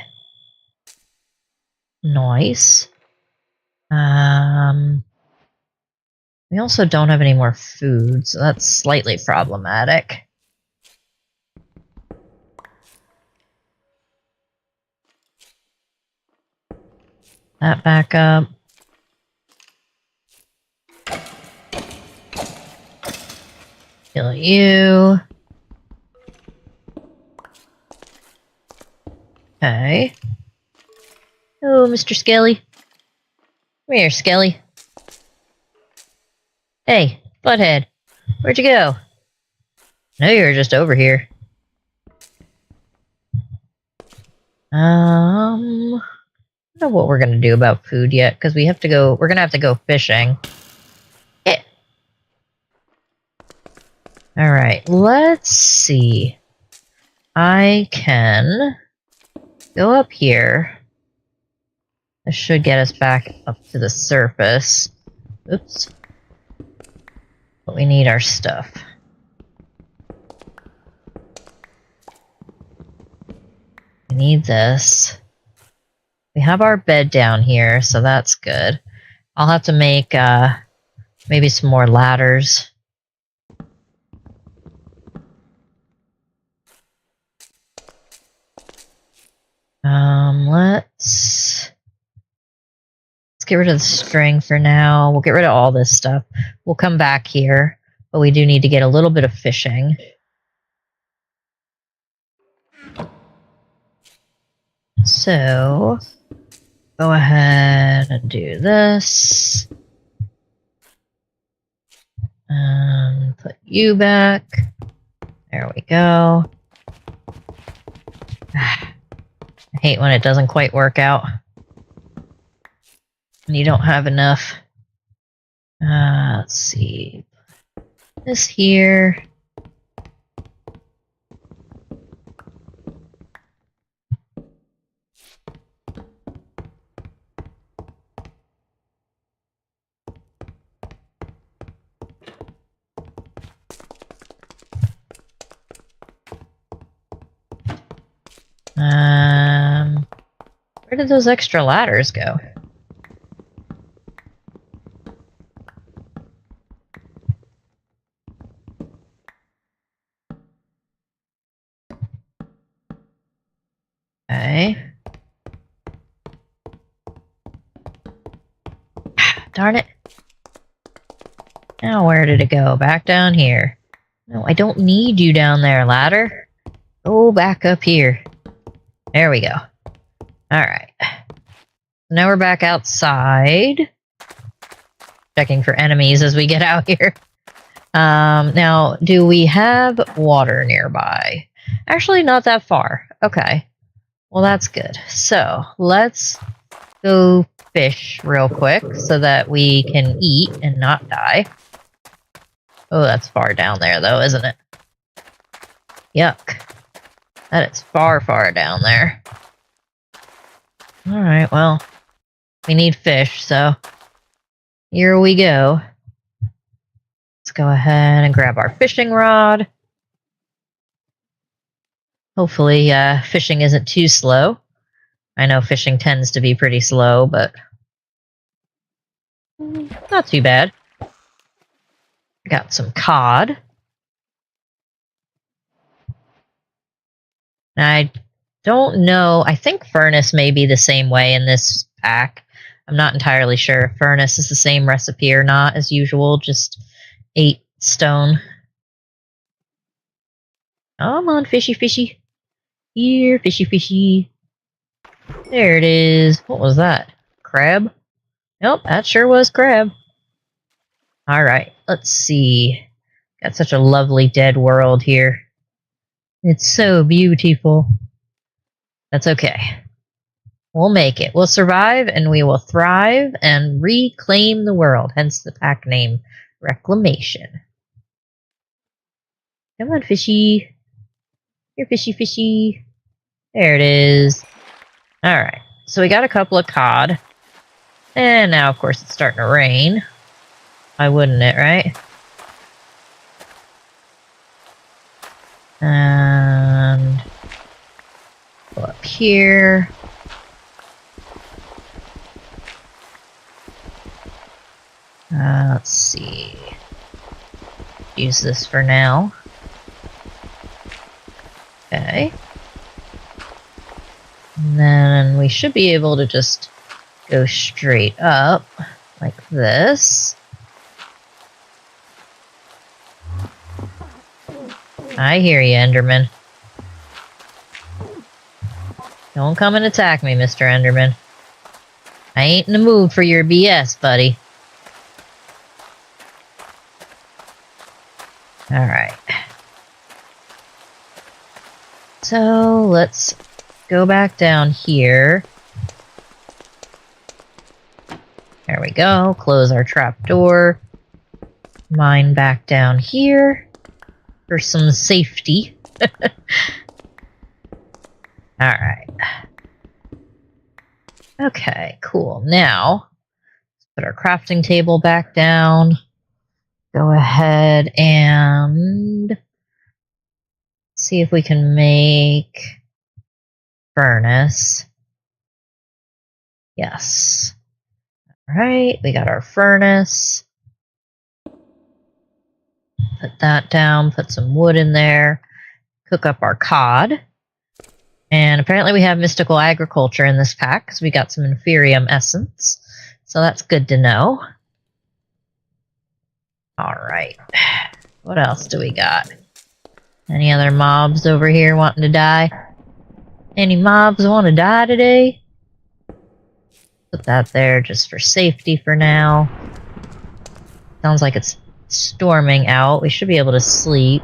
A: Nice. We also don't have any more food, so that's slightly problematic. That back up. Kill you. Okay. Oh, Mr. Skelly. Come here, Skelly. Hey, butthead. Where'd you go? I know you were just over here. I don't know what we're gonna do about food yet, because we're gonna have to go fishing. Yeah. Alright, let's see. I can go up here. This should get us back up to the surface. Oops. But we need our stuff. We need this. We have our bed down here, so that's good. I'll have to make maybe some more ladders. Let's get rid of the string for now. We'll get rid of all this stuff. We'll come back here, but we do need to get a little bit of fishing. So, go ahead and do this. Put you back. There we go. I hate when it doesn't quite work out. And you don't have enough. Let's see. This here. Where did those extra ladders go? Okay. Darn it. Now where did it go? Back down here. No, I don't need you down there, ladder. Go back up here. There we go. Alright. Now we're back outside. Checking for enemies as we get out here. Now, do we have water nearby? Actually, not that far. Okay. Well, that's good. So, let's go fish real quick so that we can eat and not die. Oh, that's far down there, though, isn't it? Yuck. That is far, far down there. Alright, well, we need fish, so here we go. Let's go ahead and grab our fishing rod. Hopefully, fishing isn't too slow. I know fishing tends to be pretty slow, but not too bad. Got some cod. I don't know. I think furnace may be the same way in this pack. I'm not entirely sure if furnace is the same recipe or not as usual, just 8 stone. Come on, fishy, fishy. Here, fishy, fishy. There it is. What was that? Crab? Nope, that sure was crab. Alright, let's see. Got such a lovely dead world here. It's so beautiful. That's okay. We'll make it. We'll survive and we will thrive and reclaim the world. Hence the pack name, Reclamation. Come on, fishy. Here, fishy, fishy. There it is. Alright, so we got a couple of cod. And now, of course, it's starting to rain. Why wouldn't it, right? And go up here. Let's see. Use this for now. Okay. And then we should be able to just go straight up like this. I hear you, Enderman. Don't come and attack me, Mr. Enderman. I ain't in the mood for your BS, buddy. Alright. So, let's go back down here. There we go. Close our trap door. Mine back down here for some safety. Alright. Okay, cool. Now, let's put our crafting table back down. Go ahead and see if we can make furnace. Yes. Alright, we got our furnace. Put that down, put some wood in there, cook up our cod. And apparently we have mystical agriculture in this pack because we got some inferium essence. So that's good to know. Alright. What else do we got? Any other mobs over here wanting to die? Any mobs want to die today? Put that there just for safety for now. Sounds like it's storming out. We should be able to sleep.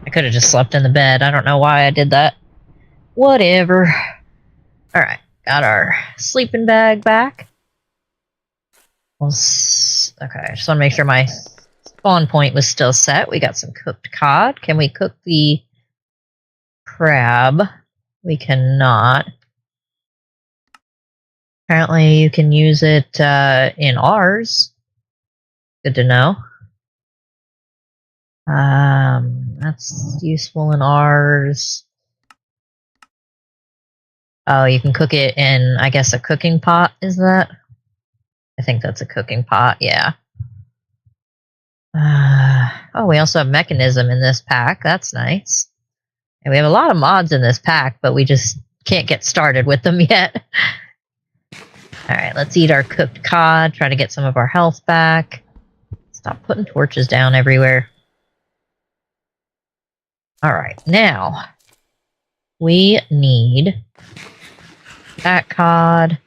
A: I could have just slept in the bed. I don't know why I did that. Whatever. Alright, got our sleeping bag back. Okay, I just want to make sure my spawn point was still set. We got some cooked cod. Can we cook the crab? We cannot. Apparently you can use it in ours. Good to know. That's useful in ours. Oh, you can cook it in, I guess, a cooking pot, is that? I think that's a cooking pot, yeah. Oh, we also have mechanism in this pack. That's nice. And we have a lot of mods in this pack, but we just can't get started with them yet. Alright, let's eat our cooked cod, try to get some of our health back. Stop putting torches down everywhere. Alright, now we need that cod.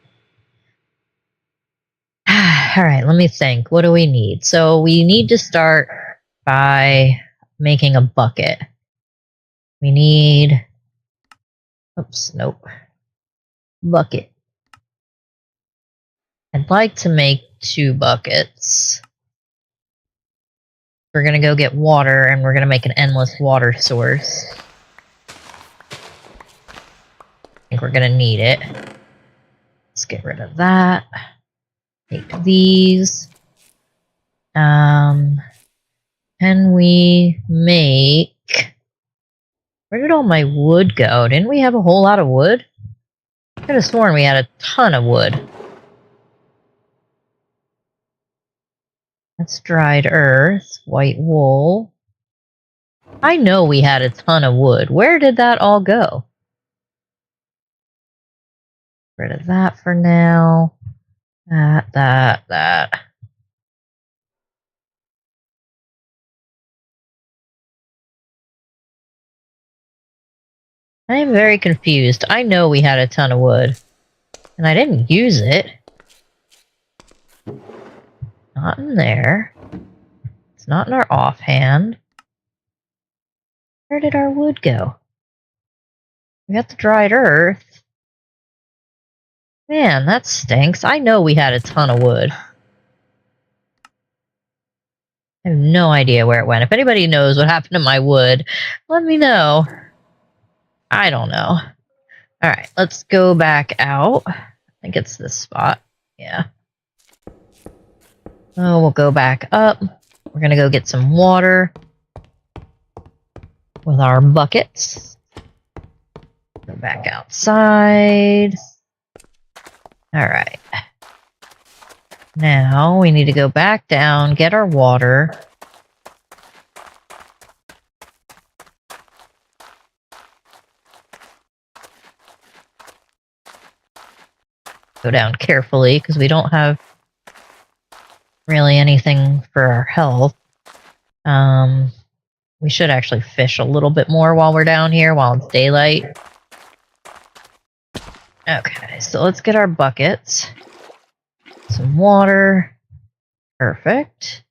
A: Alright, let me think. What do we need? So we need to start by making a bucket. We need... Oops, nope. Bucket. I'd like to make 2 buckets. We're going to go get water, and we're going to make an endless water source. I think we're going to need it. Let's get rid of that. Take these. Can we make... Where did all my wood go? Didn't we have a whole lot of wood? I could have sworn we had a ton of wood. That's dried earth, white wool. I know we had a ton of wood. Where did that all go? Rid of that for now. That. I am very confused. I know we had a ton of wood. And I didn't use it. Not in there. It's not in our offhand. Where did our wood go? We got the dried earth. Man, that stinks. I know we had a ton of wood. I have no idea where it went. If anybody knows what happened to my wood, let me know. I don't know. Alright, let's go back out. I think it's this spot. Yeah. Oh, we'll go back up. We're gonna go get some water with our buckets. Go back outside. Alright. Now we need to go back down, get our water. Go down carefully because we don't have really anything for our health. We should actually fish a little bit more while we're down here, while it's daylight. Okay, so let's get our buckets. Some water. Perfect.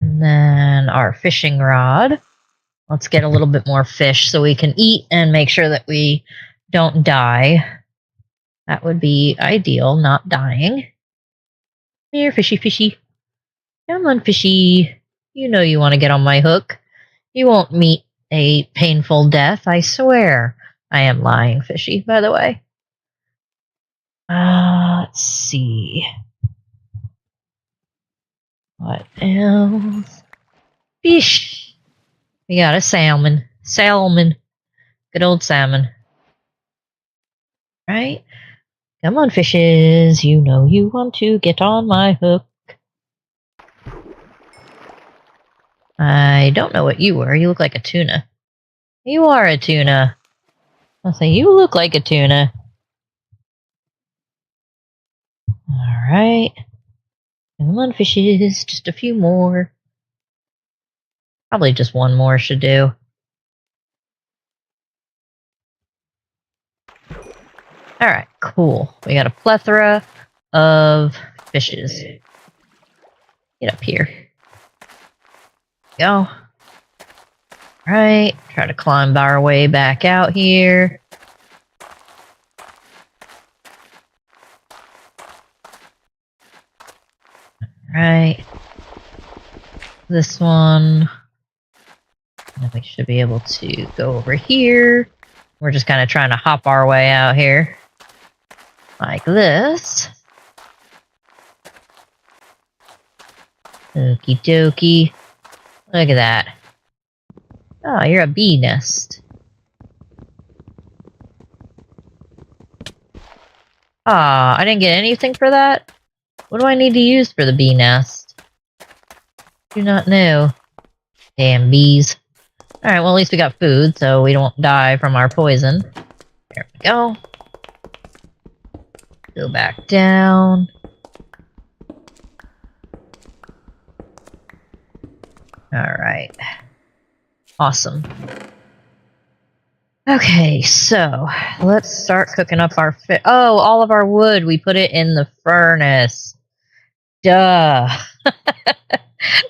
A: And then our fishing rod. Let's get a little bit more fish so we can eat and make sure that we don't die. That would be ideal, not dying. Here, fishy, fishy. Come on, fishy. You know you want to get on my hook. You won't meet a painful death, I swear. I am lying, fishy, by the way. Let's see. What else? Fish. We got a salmon. Salmon. Good old salmon. Right? Come on, fishes. You know you want to get on my hook. I don't know what you were. You look like a tuna. You are a tuna. I'll say you look like a tuna. Alright. Come on, fishes. Just a few more. Probably just one more should do. Alright, cool. We got a plethora of fishes. Get up here. Go. Alright, try to climb our way back out here. Alright. This one. And we should be able to go over here. We're just kind of trying to hop our way out here. Like this. Okie dokie. Look at that. Oh, you're a bee nest. Ah, I didn't get anything for that? What do I need to use for the bee nest? Do not know. Damn bees. Alright, well at least we got food, so we don't die from our poison. There we go. Go back down. Alright. Awesome. Okay, so let's start cooking up our fish. Oh, all of our wood, we put it in the furnace. Duh.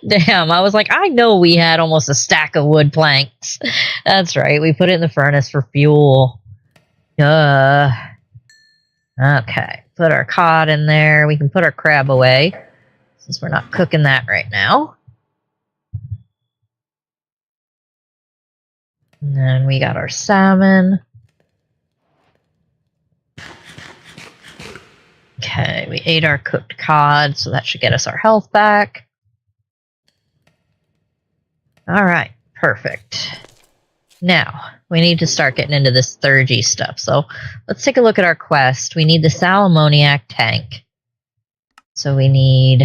A: Damn, I was like, I know we had almost a stack of wood planks. That's right, we put it in the furnace for fuel. Duh. Okay, put our cod in there. We can put our crab away, since we're not cooking that right now. And then we got our salmon. Okay, we ate our cooked cod, so that should get us our health back. Alright, perfect. Now, we need to start getting into this Thurgy stuff. So, let's take a look at our quest. We need the Salamoniac tank. So we need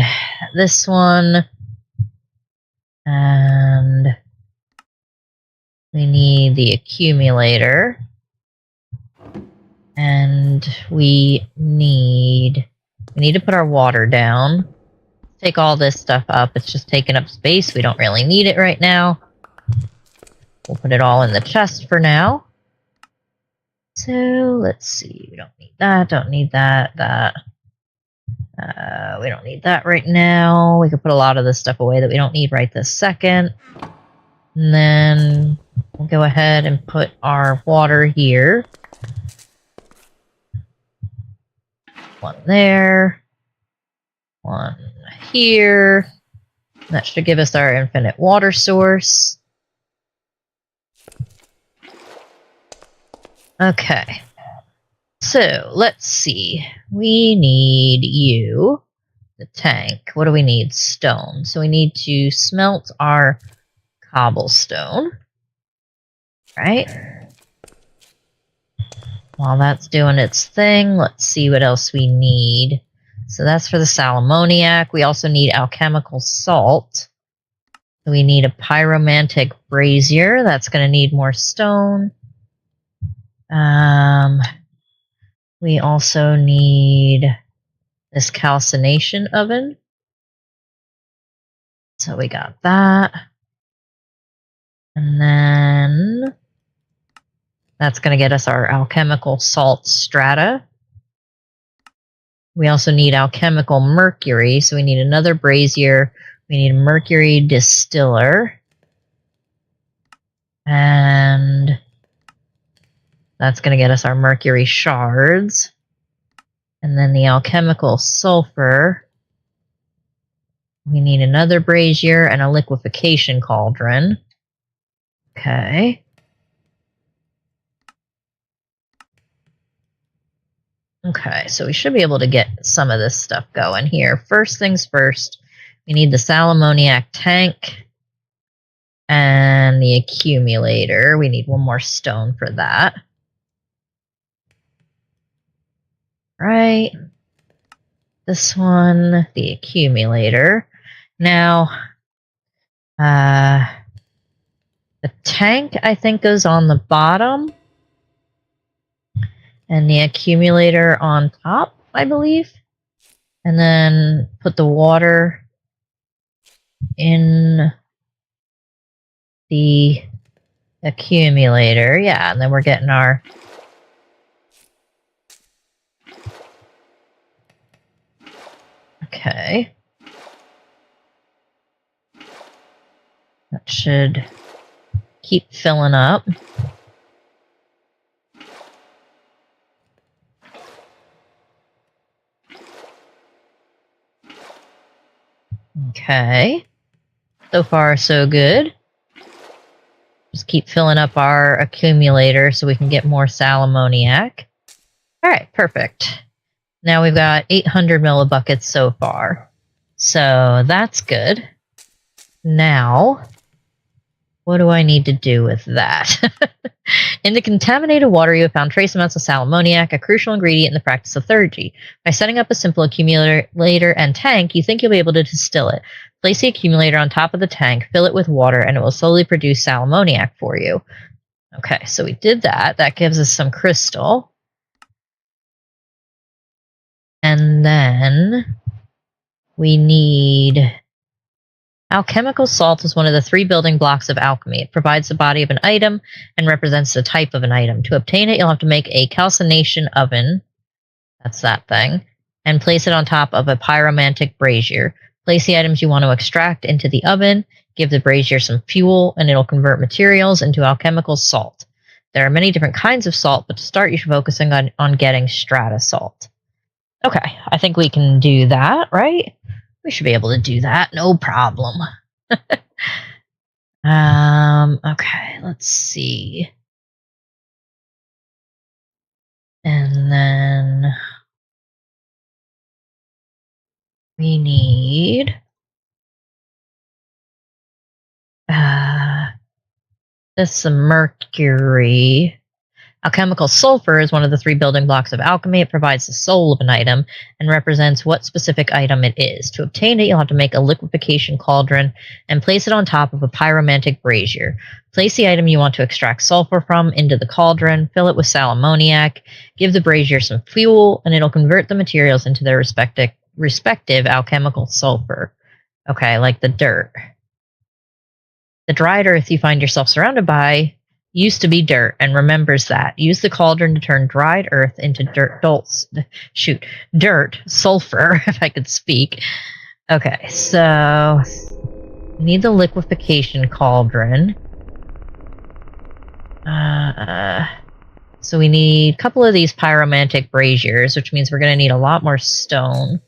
A: this one. And we need the accumulator. And we need to put our water down. Take all this stuff up. It's just taking up space. We don't really need it right now. We'll put it all in the chest for now. So, let's see. We don't need that. Don't need that. We don't need that right now. We could put a lot of this stuff away that we don't need right this second. And then we'll go ahead and put our water here. One there. One here. That should give us our infinite water source. Okay. So, let's see. We need you, the tank. What do we need? Stone. So we need to smelt our cobblestone. Right? While that's doing its thing, let's see what else we need. So that's for the Salamoniac. We also need alchemical salt. So we need a pyromantic brazier. That's going to need more stone. We also need this calcination oven. So we got that. And then that's going to get us our alchemical salt strata. We also need alchemical mercury, so we need another brazier. We need a mercury distiller. And that's going to get us our mercury shards. And then the alchemical sulfur. We need another brazier and a liquefaction cauldron. Okay. Okay, so we should be able to get some of this stuff going here. First things first, we need the salammoniac tank and the accumulator. We need one more stone for that. Right. This one, the accumulator. Now, the tank, I think, goes on the bottom. And the accumulator on top, I believe. And then put the water in the accumulator. Yeah, and then we're getting our... Okay. That should keep filling up. Okay. So far, so good. Just keep filling up our accumulator so we can get more salammoniac. Alright, perfect. Now we've got 800 millibuckets so far. So that's good. Now, what do I need to do with that? In the contaminated water, you have found trace amounts of salammoniac, a crucial ingredient in the practice of theurgy. By setting up a simple accumulator and tank, you think you'll be able to distill it. Place the accumulator on top of the tank, fill it with water, and it will slowly produce salammoniac for you. Okay, so we did that. That gives us some crystal. And then we need... Alchemical salt is one of the 3 building blocks of alchemy. It provides the body of an item and represents the type of an item. To obtain it, you'll have to make a calcination oven, that's that thing, and place it on top of a pyromantic brazier. Place the items you want to extract into the oven, give the brazier some fuel, and it'll convert materials into alchemical salt. There are many different kinds of salt, but to start, you should focus on getting strata salt. Okay, I think we can do that, right? We should be able to do that, no problem. Okay, let's see. And then we need this mercury. Alchemical sulfur is one of the 3 building blocks of alchemy. It provides the soul of an item and represents what specific item it is. To obtain it, you'll have to make a liquefaction cauldron and place it on top of a pyromantic brazier. Place the item you want to extract sulfur from into the cauldron, fill it with salammoniac, give the brazier some fuel, and it'll convert the materials into their respective alchemical sulfur. Okay, like the dirt. The dried earth you find yourself surrounded by used to be dirt and remembers that. Use the cauldron to turn dried earth into dirt sulfur, if I could speak. Okay, so we need the liquefaction cauldron. So we need a couple of these pyromantic braziers, which means we're going to need a lot more stone.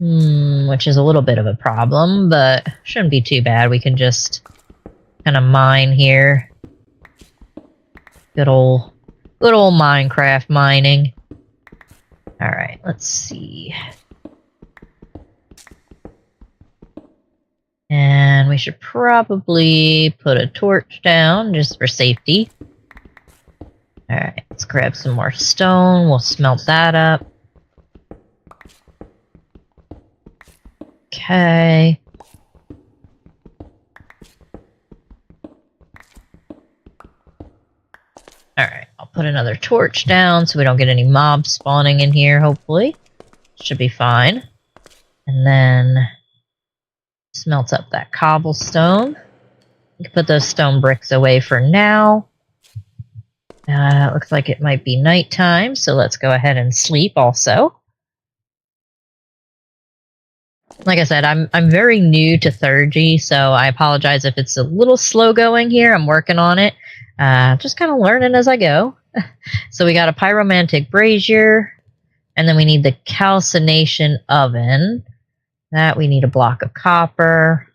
A: Which is a little bit of a problem, but shouldn't be too bad. We can just kind of mine here. Good old Minecraft mining. Alright, let's see. And we should probably put a torch down just for safety. Alright, let's grab some more stone. We'll smelt that up. Okay. Alright, I'll put another torch down so we don't get any mobs spawning in here, hopefully. Should be fine. And then smelt up that cobblestone. We can put those stone bricks away for now. Looks like it might be nighttime, so let's go ahead and sleep also. Like I said, I'm very new to 3rd so I apologize if it's a little slow going here. I'm working on it. Just kind of learning as I go. So we got a pyromantic brazier, and then we need the calcination oven. That we need a block of copper.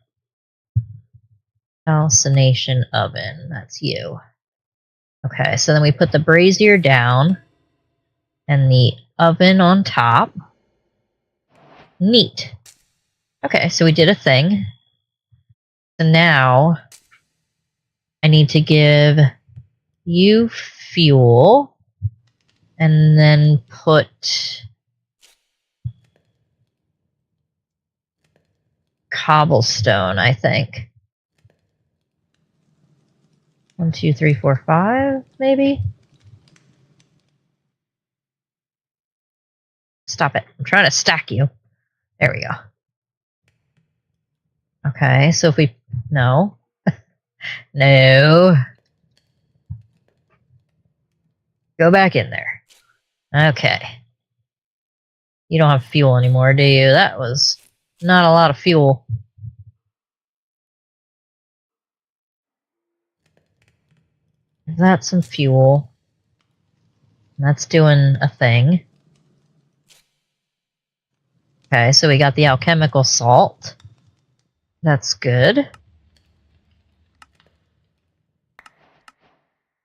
A: Calcination oven, that's you. Okay, so then we put the brazier down and the oven on top. Neat. Okay, so we did a thing. So now I need to give you fuel and then put cobblestone, I think. 1, 2, 3, 4, 5, maybe? Stop it. I'm trying to stack you. There we go. Okay, so if we... No. No. Go back in there. Okay. You don't have fuel anymore, do you? That was not a lot of fuel. That's some fuel. That's doing a thing. Okay, so we got the alchemical salt. That's good.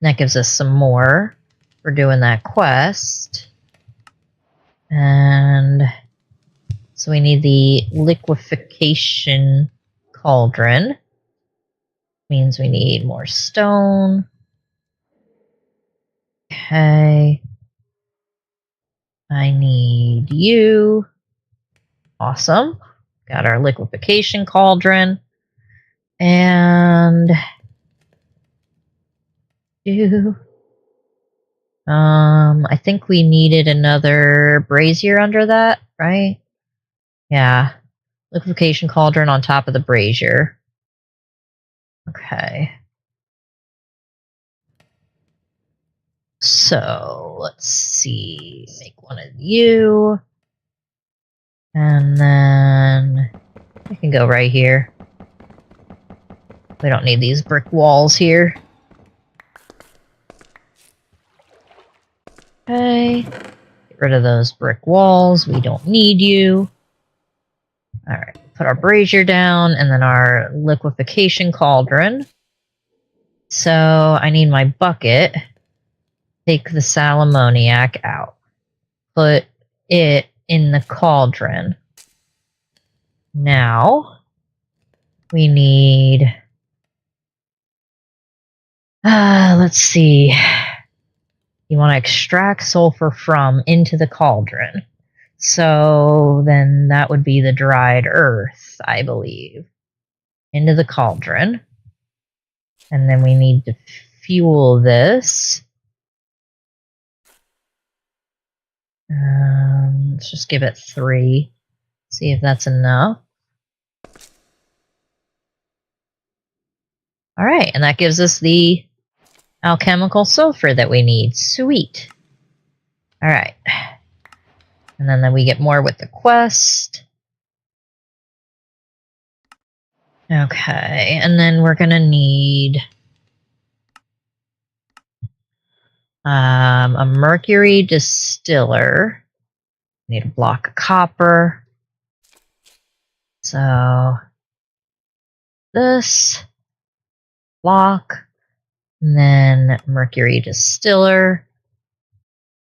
A: That gives us some more for doing that quest. And so we need the liquefaction cauldron. Means we need more stone. Okay. I need you. Awesome. Got our liquefaction cauldron. And you. I think we needed another brazier under that, right? Yeah. Liquefaction cauldron on top of the brazier. Okay. So, let's see. Make one of you. And then we can go right here. We don't need these brick walls here. Okay. Get rid of those brick walls. We don't need you. Alright. Put our brazier down and then our liquefaction cauldron. So I need my bucket. Take the salamoniac out. Put it in the cauldron. Now we need... let's see. You want to extract sulfur from into the cauldron. So then that would be the dried earth, I believe. Into the cauldron. And then we need to fuel this. Let's just give it 3. See if that's enough. Alright, and that gives us the alchemical sulfur that we need. Sweet. Alright. And then we get more with the quest. Okay, and then we're gonna need a mercury distiller. Need a block of copper. So this block, and then mercury distiller.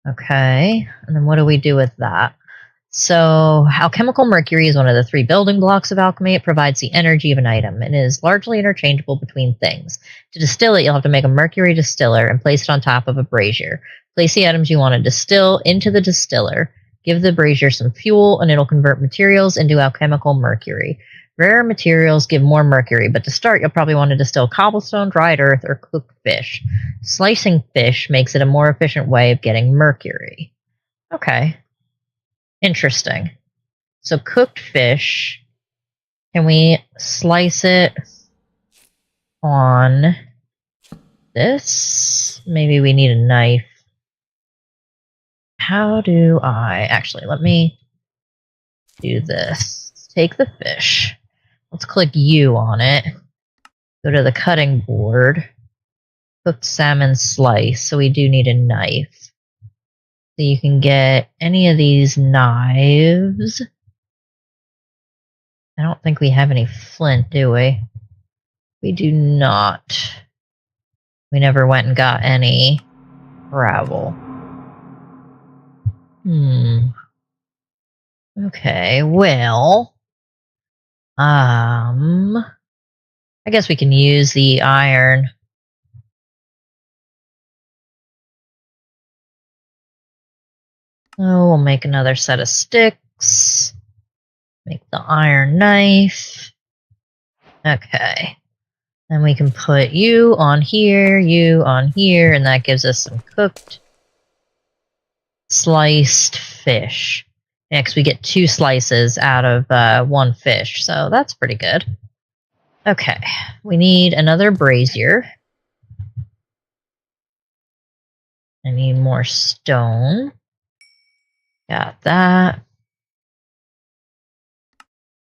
A: Okay, and then what do we do with that? So, alchemical mercury is one of the 3 building blocks of alchemy. It provides the energy of an item and is largely interchangeable between things. To distill it, you'll have to make a mercury distiller and place it on top of a brazier. Place the items you want to distill into the distiller. Give the brazier some fuel, and it'll convert materials into alchemical mercury. Rare materials give more mercury, but to start, you'll probably want to distill cobblestone, dried earth, or cooked fish. Slicing fish makes it a more efficient way of getting mercury. Okay. Interesting. So cooked fish, can we slice it on this? Maybe we need a knife. How do I... Actually, let me do this. take the fish. Let's click U on it. Go to the cutting board. Cooked salmon slice. So we do need a knife. So you can get any of these knives. I don't think we have any flint, do we? We do not. We never went and got any gravel. Okay, well, I guess we can use the iron. Oh, we'll make another set of sticks. Make the iron knife. Okay. And we can put you on here, and that gives us some cooked sliced fish. Next, we get 2 slices out of 1 fish, so that's pretty good. Okay, we need another brazier. I need more stone. Got that.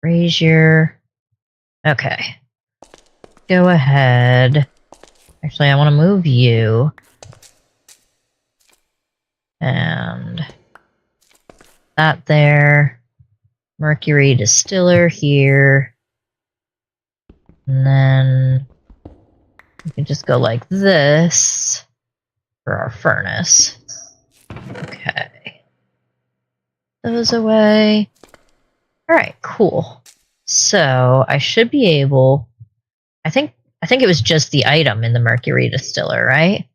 A: Brazier. Okay. Go ahead. Actually, I want to move you. And that there. Mercury distiller here. And then we can just go like this for our furnace. Okay. Those away. Alright, cool. So I should be able... I think it was just the item in the mercury distiller, right?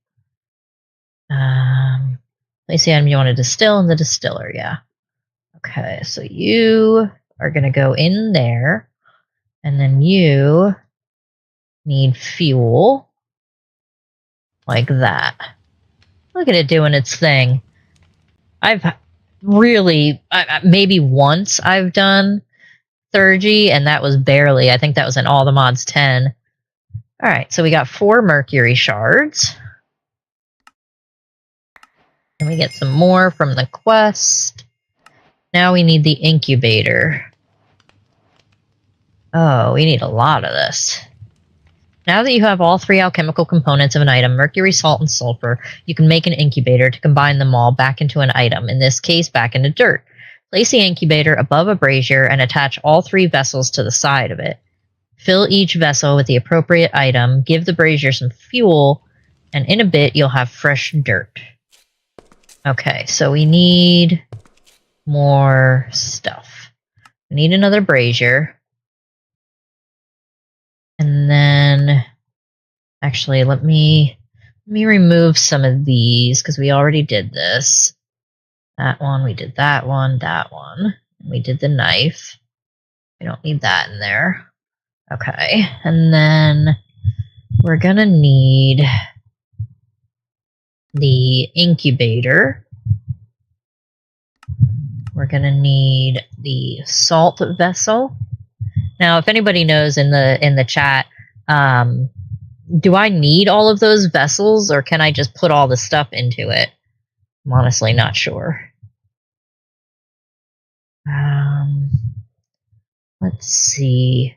A: Place the item you want to distill in the distiller, yeah. Okay, so you are going to go in there, and then you need fuel, like that. Look at it doing its thing. I've really, maybe once I've done Thurgy, and that was barely. I think that was in all the mods 10. Alright, so we got 4 mercury shards. And we get some more from the quest. Now we need the incubator. Oh, we need a lot of this. Now that you have all 3 alchemical components of an item, mercury, salt, and sulfur, you can make an incubator to combine them all back into an item, in this case back into dirt. Place the incubator above a brazier and attach all 3 vessels to the side of it. Fill each vessel with the appropriate item, give the brazier some fuel, and in a bit you'll have fresh dirt. Okay, so we need more stuff. We need another brazier. And then, actually, let me remove some of these, because we already did this. That one, we did that one, we did the knife. We don't need that in there. Okay, and then we're gonna need the incubator. We're gonna need the salt vessel. Now, if anybody knows in the chat, do I need all of those vessels, or can I just put all the stuff into it? I'm honestly not sure. Let's see.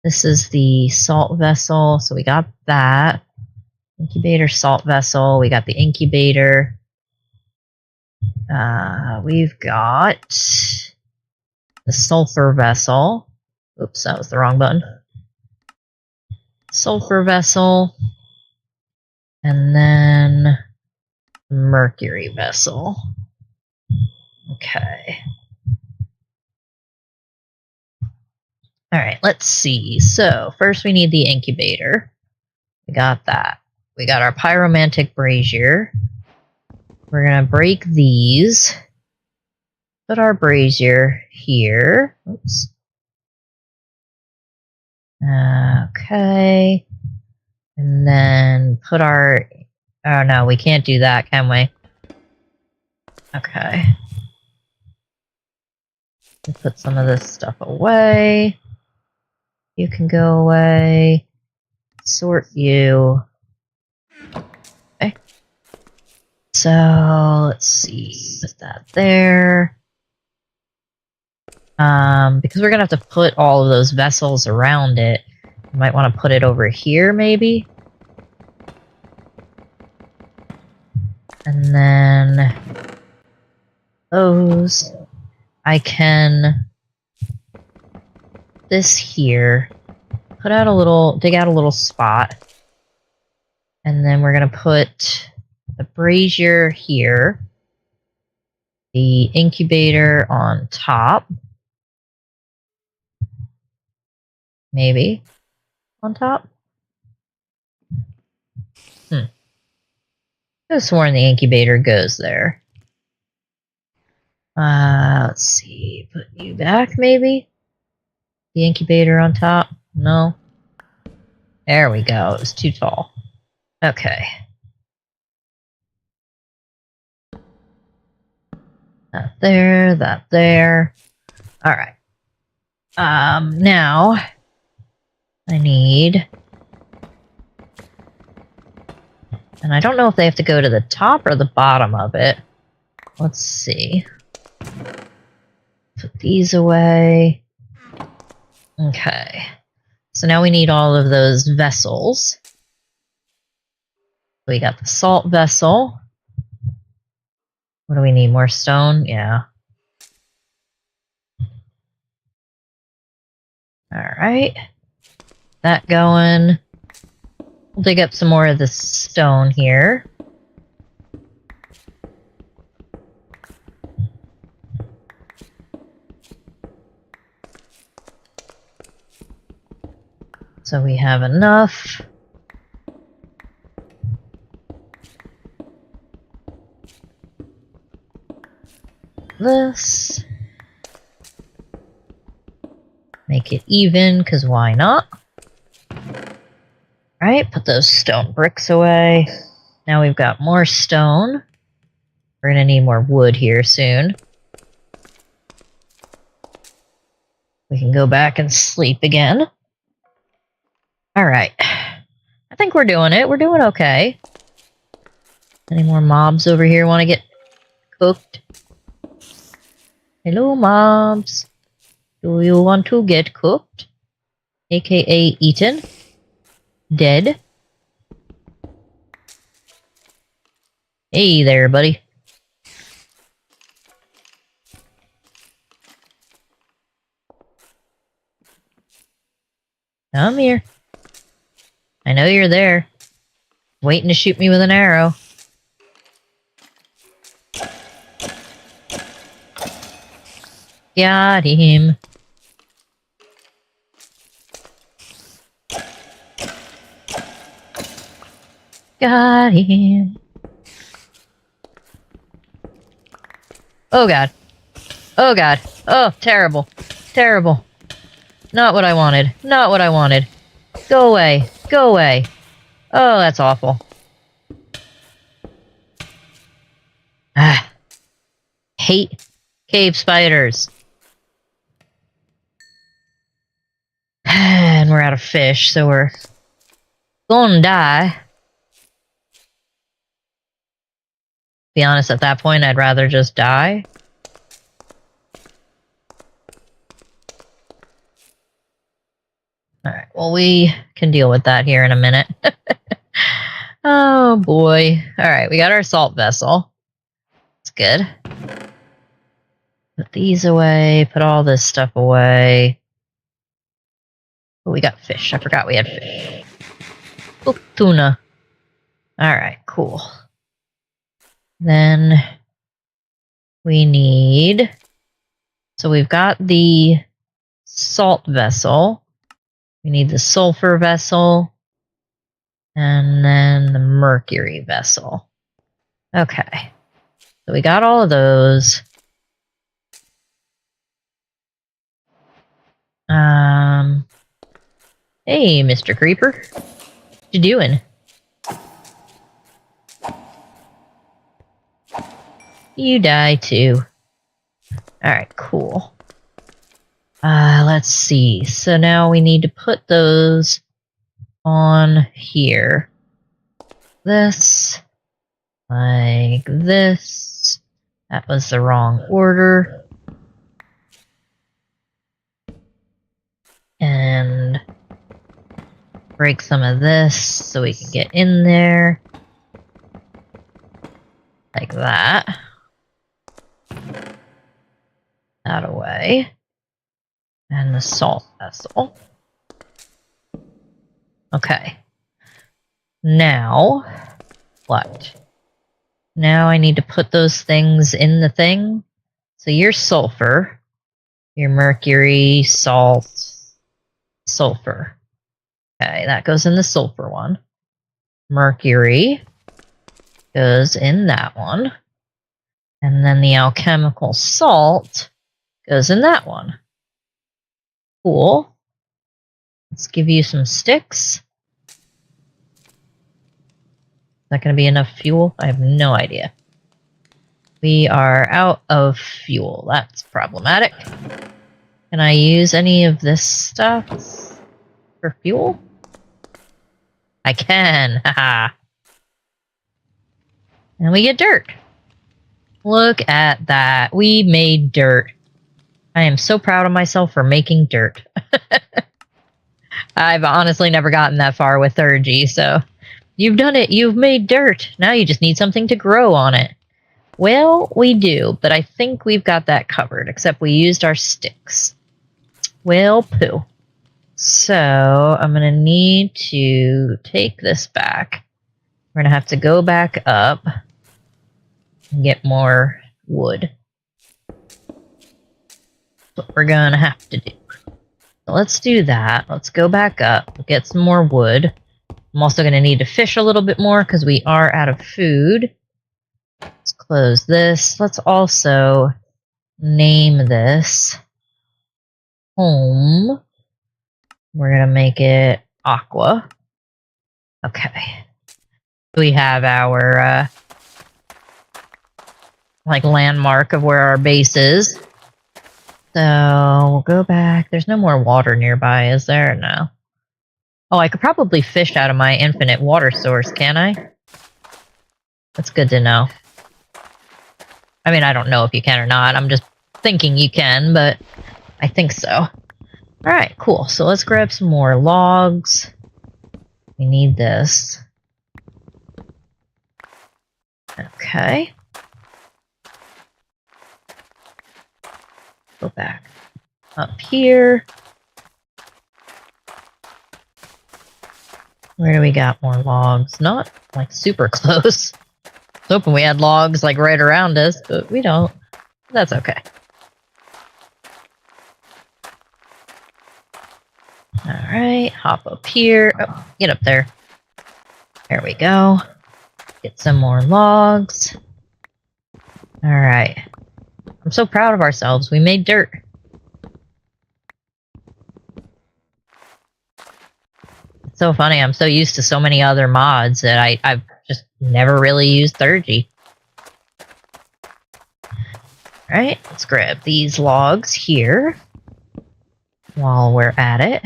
A: This is the salt vessel, so we got that. Incubator, salt vessel, we got the incubator. We've got the sulfur vessel. Oops, that was the wrong button. Sulfur vessel. And then mercury vessel. Okay. Alright, let's see. So, first we need the incubator. We got that. We got our pyromantic brazier. We're going to break these. Put our brazier here. Oops. Okay. And then put our... Oh no, we can't do that, can we? Okay. Put some of this stuff away. You can go away. Sort you. Okay. So, let's see. Put that there. Because we're going to have to put all of those vessels around it. You might want to put it over here, maybe. And then those, I can, this here, dig out a little spot. And then we're going to put the brazier here, the incubator on top, maybe on top. I could have sworn the incubator goes there. Let's see, put you back maybe? The incubator on top? No. There we go, it was too tall. Okay. That there, that there. Alright. Now I need, and I don't know if they have to go to the top or the bottom of it. Let's see. Put these away. Okay. So now we need all of those vessels. We got the salt vessel. What do we need? More stone? Yeah. Alright. That going. We'll dig up some more of the stone here. So we have enough. This. Make it even, because why not? Alright, put those stone bricks away. Now we've got more stone. We're going to need more wood here soon. We can go back and sleep again. Alright. I think we're doing it. We're doing okay. Any more mobs over here want to get cooked? Hello, mobs. Do you want to get cooked? AKA eaten? Dead? Hey there, buddy. Come here. I know you're there. Waiting to shoot me with an arrow. Got him. Got him. Oh god. Oh god. Oh, terrible. Terrible. Not what I wanted. Not what I wanted. Go away. Go away. Oh, that's awful. Ah. Hate cave spiders. And we're out of fish, so we're gonna die. Be honest, at that point, I'd rather just die. Alright, well, we can deal with that here in a minute. Oh, boy. Alright, we got our salt vessel. It's good. Put these away, put all this stuff away. Oh, we got fish. I forgot we had fish. Oh, tuna. Alright, cool. Then we need, so we've got the salt vessel, we need the sulfur vessel, and then the mercury vessel. Okay, so we got all of those. Hey, Mr. Creeper, what you doing? You die too. Alright, cool. Let's see. So now we need to put those on here. This. Like this. That was the wrong order. And break some of this so we can get in there. Like that. That away. And the salt vessel. Okay. Now, what? Now I need to put those things in the thing. So your sulfur, your mercury, salt, sulfur. Okay, that goes in the sulfur one. Mercury goes in that one. And then the alchemical salt goes in that one. Cool. Let's give you some sticks. Is that going to be enough fuel? I have no idea. We are out of fuel. That's problematic. Can I use any of this stuff for fuel? I can. Haha. And we get dirt. Look at that. We made dirt. I am so proud of myself for making dirt. I've honestly never gotten that far with Thurgy, so you've done it. You've made dirt. Now you just need something to grow on it. Well, we do, but I think we've got that covered, except we used our sticks. Well, poo. So I'm going to need to take this back. We're going to have to go back up and get more wood. That's what we're going to have to do. So let's do that. Let's go back up, get some more wood. I'm also going to need to fish a little bit more because we are out of food. Let's close this. Let's also name this home. We're going to make it aqua. Okay. We have our like landmark of where our base is. So we'll go back. There's no more water nearby, is there? No. Oh, I could probably fish out of my infinite water source, can I? That's good to know. I mean, I don't know if you can or not. I'm just thinking you can, but I think so. Alright, cool. So let's grab some more logs. We need this. Okay. Go back up here. Where do we got more logs? Not like super close. I was hoping we had logs like right around us, but we don't. That's okay. Alright, hop up here. Oh, get up there. There we go. Get some more logs. Alright. I'm so proud of ourselves. We made dirt. It's so funny. I'm so used to so many other mods that I've just never really used Thurgy. Alright, let's grab these logs here while we're at it.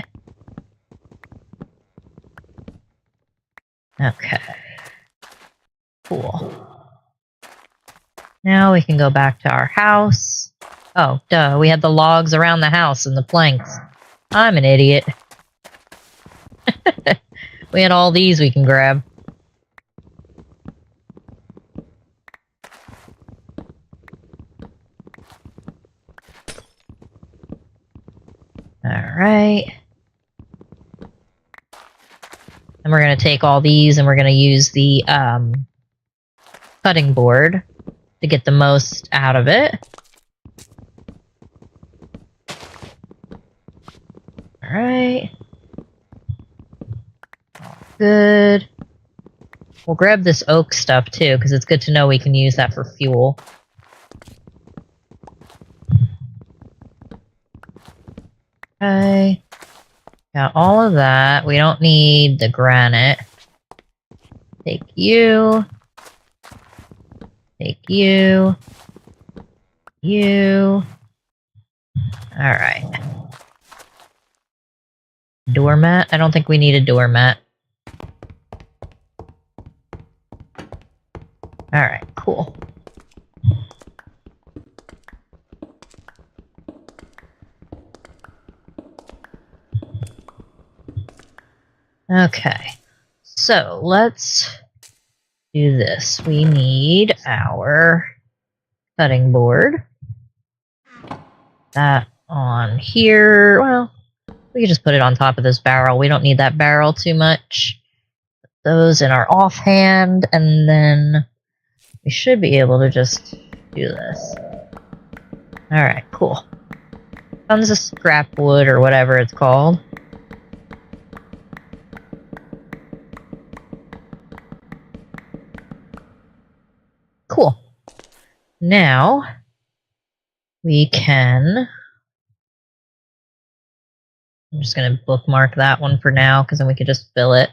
A: Okay. Cool. Now we can go back to our house. Oh, duh, we had the logs around the house and the planks. I'm an idiot. We had all these we can grab. Alright. And we're going to take all these and we're going to use the cutting board to get the most out of it. Alright. Good. We'll grab this oak stuff too, because it's good to know we can use that for fuel. Okay. Got all of that. We don't need the granite. Take you. Take you. You. Alright. Doormat? I don't think we need a doormat. Alright, cool. Okay, so let's do this. We need our cutting board. That on here. Well, we can just put it on top of this barrel. We don't need that barrel too much. Put those in our offhand, and then we should be able to just do this. Alright, cool. Tons of scrap wood, or whatever it's called. Cool. Now, we can... I'm just going to bookmark that one for now, because then we can just fill it.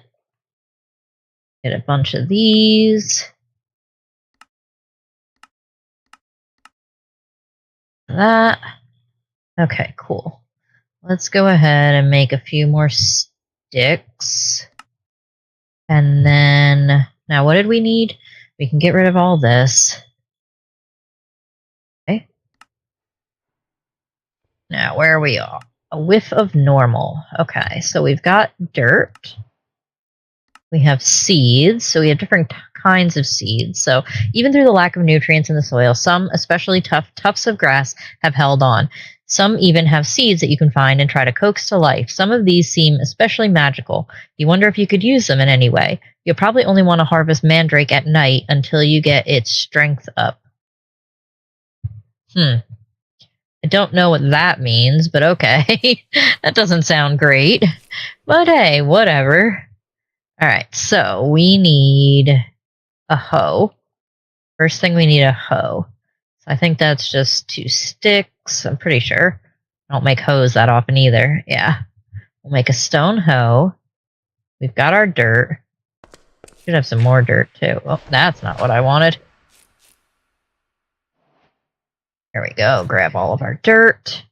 A: Get a bunch of these. That. Okay, cool. Let's go ahead and make a few more sticks. And then, now what did we need? We can get rid of all this. Okay. Now, where are we? A whiff of normal. Okay, so we've got dirt. We have seeds, so we have different kinds of seeds. So even through the lack of nutrients in the soil, some, especially tufts of grass, have held on. Some even have seeds that you can find and try to coax to life. Some of these seem especially magical. You wonder if you could use them in any way. You'll probably only want to harvest mandrake at night until you get its strength up. I don't know what that means, but okay. That doesn't sound great. But hey, whatever. Alright, so we need a hoe. First thing we need a hoe. So I think that's just 2 sticks, I'm pretty sure. I don't make hoes that often either. Yeah. We'll make a stone hoe. We've got our dirt. Should have some more dirt too. Oh, that's not what I wanted. There we go. Grab all of our dirt.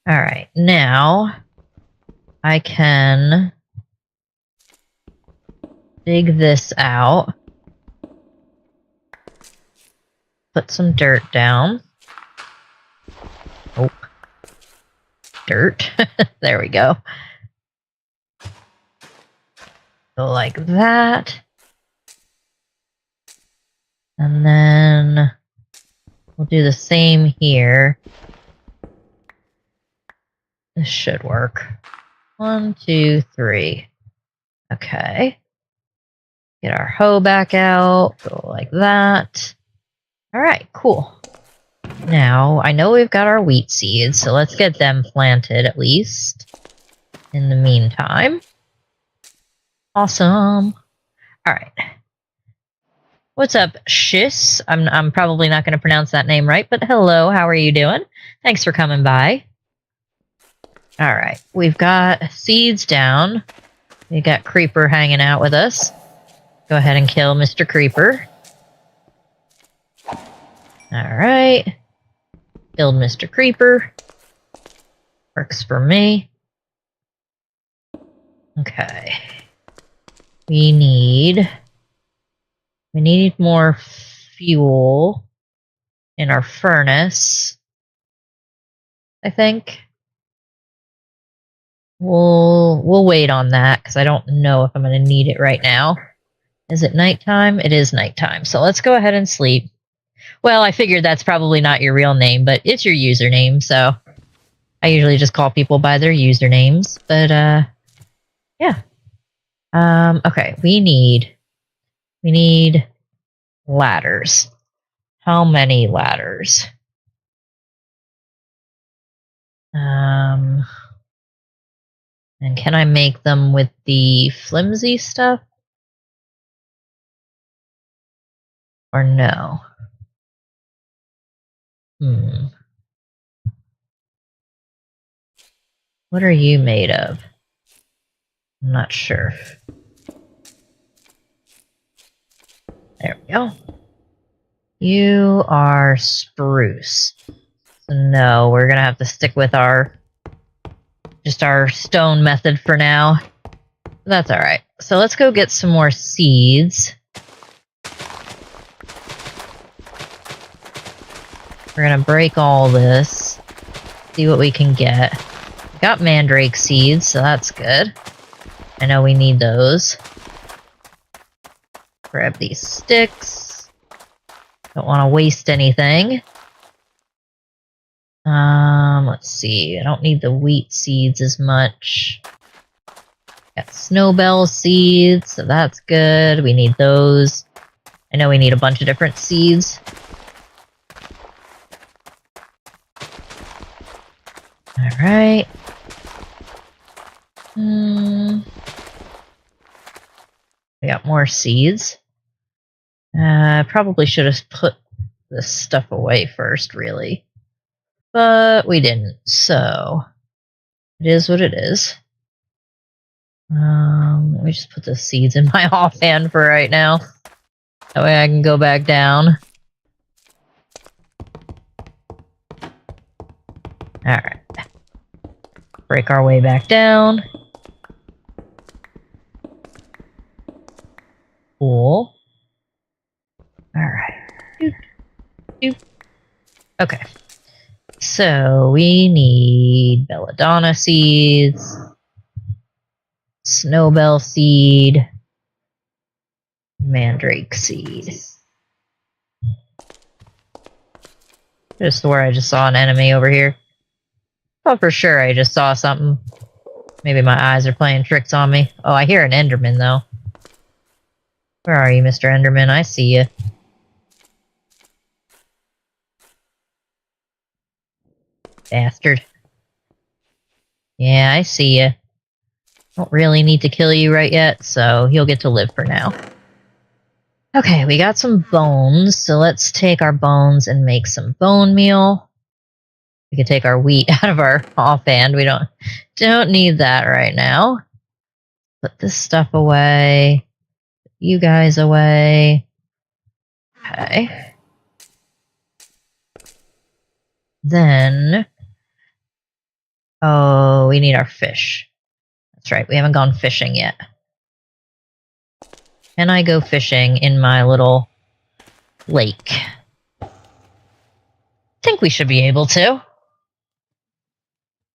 A: Alright, now I can dig this out. Put some dirt down. Oh. Dirt. There we go. Go like that. And then we'll do the same here. This should work. 1, 2, 3. Okay. Get our hoe back out. Go like that. Alright, cool. Now, I know we've got our wheat seeds, so let's get them planted at least. In the meantime. Awesome. Alright. What's up, Shiz? I'm probably not going to pronounce that name right, but hello, how are you doing? Thanks for coming by. Alright, we've got seeds down. We got Creeper hanging out with us. Go ahead and kill Mr. Creeper. Alright. Killed Mr. Creeper. Works for me. Okay. We need more fuel in our furnace, I think. We'll wait on that, because I don't know if I'm going to need it right now. Is it nighttime? It is nighttime, so let's go ahead and sleep. Well, I figured that's probably not your real name, but it's your username, so I usually just call people by their usernames, but, yeah. Okay, we need ladders. How many ladders? And can I make them with the flimsy stuff? Or no? What are you made of? I'm not sure. There we go. You are spruce. So no, we're gonna have to stick with just our stone method for now. That's alright. So let's go get some more seeds. We're gonna break all this. See what we can get. Got mandrake seeds, so that's good. I know we need those. Grab these sticks. Don't want to waste anything. Let's see. I don't need the wheat seeds as much. Got snowbell seeds, so that's good. We need those. I know we need a bunch of different seeds. Alright. We got more seeds. Probably should have put this stuff away first, really. But we didn't, so it is what it is. Let me just put the seeds in my offhand for right now. That way I can go back down. Alright. Break our way back down. Cool. Alright. Okay. So we need belladonna seeds, snowbell seed, mandrake seed. Just where I just saw an enemy over here. Oh, for sure I just saw something. Maybe my eyes are playing tricks on me. Oh, I hear an Enderman, though. Where are you, Mr. Enderman? I see you. Bastard. Yeah, I see you. Don't really need to kill you right yet, so you'll get to live for now. Okay, we got some bones, so let's take our bones and make some bone meal. We could take our wheat out of our offhand. We don't need that right now. Put this stuff away. Put you guys away. Okay. Then, oh, we need our fish. That's right, we haven't gone fishing yet. Can I go fishing in my little lake? I think we should be able to.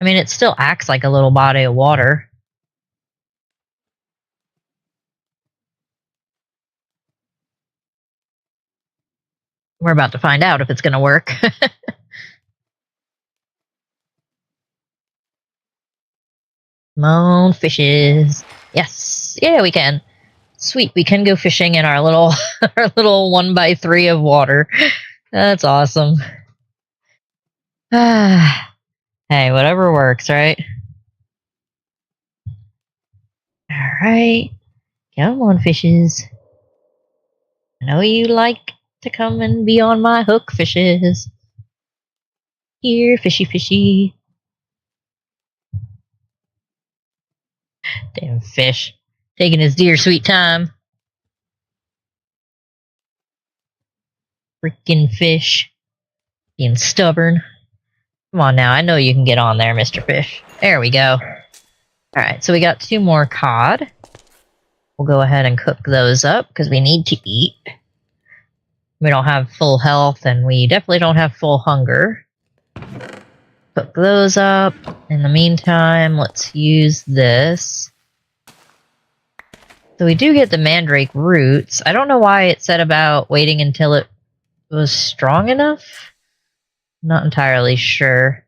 A: I mean, it still acts like a little body of water. We're about to find out if it's going to work. Come on, fishes. Yes. Yeah, we can. Sweet, we can go fishing in our little our little 1x3 of water. That's awesome. Hey, whatever works, right? Alright. Come on, fishes. I know you like to come and be on my hook, fishes. Here, fishy, fishy. Damn fish. Taking his dear sweet time. Freaking fish. Being stubborn. Come on now, I know you can get on there, Mr. Fish. There we go. Alright, so we got 2 more cod. We'll go ahead and cook those up, because we need to eat. We don't have full health, and we definitely don't have full hunger. Cook those up. In the meantime, let's use this. So we do get the mandrake roots. I don't know why it said about waiting until it was strong enough. Not entirely sure.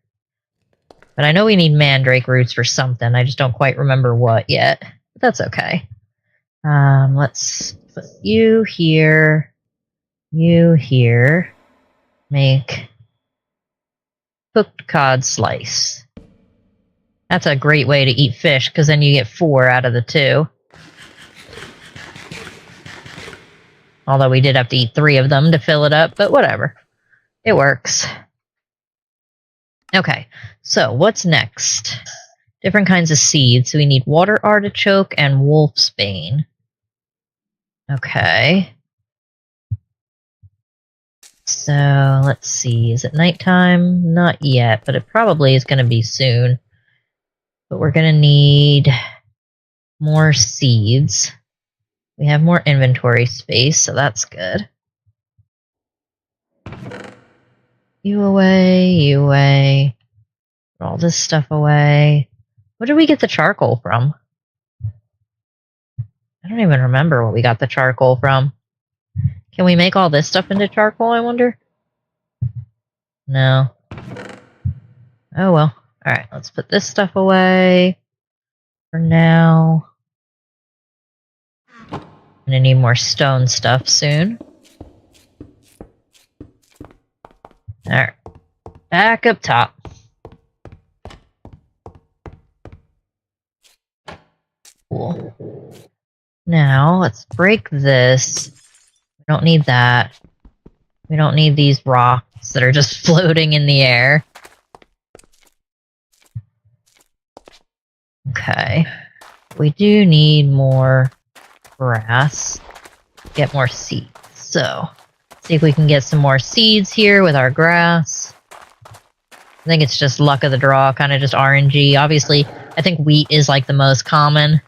A: But I know we need mandrake roots for something. I just don't quite remember what yet. But that's okay. Let's put you here. You here. Make cooked cod slice. That's a great way to eat fish, because then you get 4 out of the 2. Although we did have to eat 3 of them to fill it up, but whatever. It works. Okay, so what's next? Different kinds of seeds. So we need water artichoke and wolfsbane. Okay. So let's see. Is it nighttime? Not yet, but it probably is going to be soon. But we're going to need more seeds. We have more inventory space, so that's good. You away, you away. Put all this stuff away. Where did we get the charcoal from? I don't even remember what we got the charcoal from. Can we make all this stuff into charcoal, I wonder? No. Oh well. Alright, let's put this stuff away for now. I'm gonna need more stone stuff soon. Alright. Back up top. Cool. Now, let's break this. We don't need that. We don't need these rocks that are just floating in the air. Okay. We do need more grass. Get more seeds. So, see if we can get some more seeds here with our grass. I think it's just luck of the draw, kind of just RNG. Obviously, I think wheat is like the most common.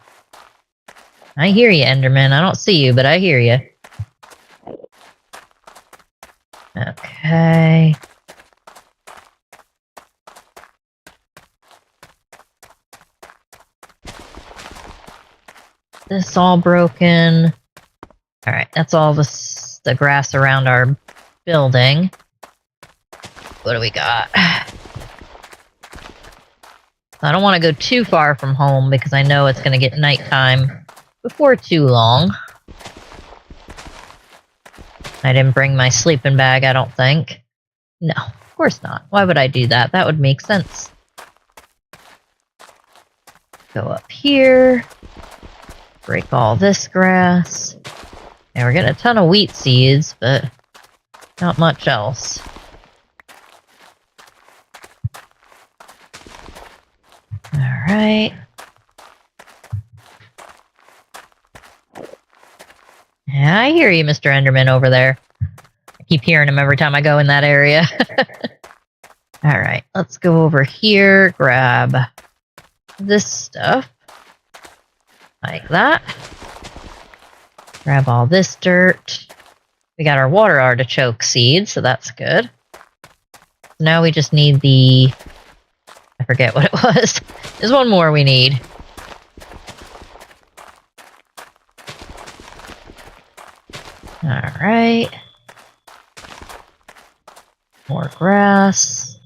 A: I hear you, Enderman. I don't see you, but I hear you. Okay. This all broken. Alright, that's all the grass around our building. What do we got? I don't want to go too far from home because I know it's going to get nighttime before too long. I didn't bring my sleeping bag, I don't think. No, of course not. Why would I do that? That would make sense. Go up here. Break all this grass. And we're getting a ton of wheat seeds, but not much else. Alright. Yeah, I hear you, Mr. Enderman over there. I keep hearing him every time I go in that area. Alright, let's go over here, grab this stuff. Like that. Grab all this dirt. We got our water artichoke seeds, so that's good. Now we just need the... I forget what it was. There's one more we need. Alright. More grass.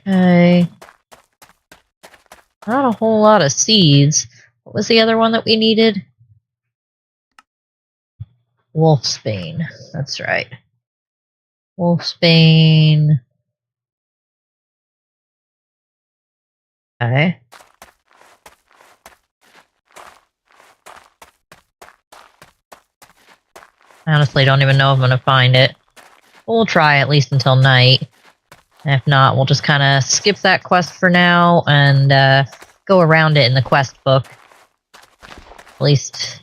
A: Okay. Not a whole lot of seeds. What was the other one that we needed? Wolfsbane. That's right. Wolfsbane. Okay. I honestly don't even know if I'm going to find it. We'll try at least until night. And if not, we'll just kind of skip that quest for now and go around it in the quest book. At least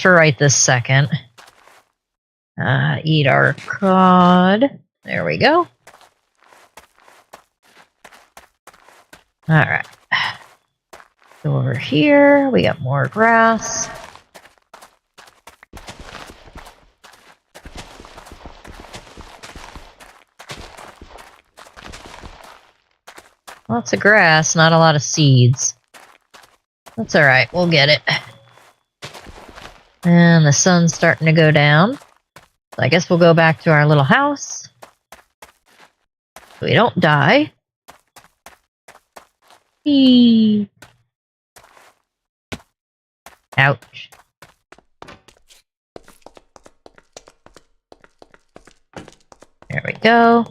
A: for right this second. Eat our cod. There we go. Alright. Go over here. We got more grass. Lots of grass, not a lot of seeds. That's alright, we'll get it. And the sun's starting to go down. So I guess we'll go back to our little house. So we don't die. Eee. Ouch. There we go.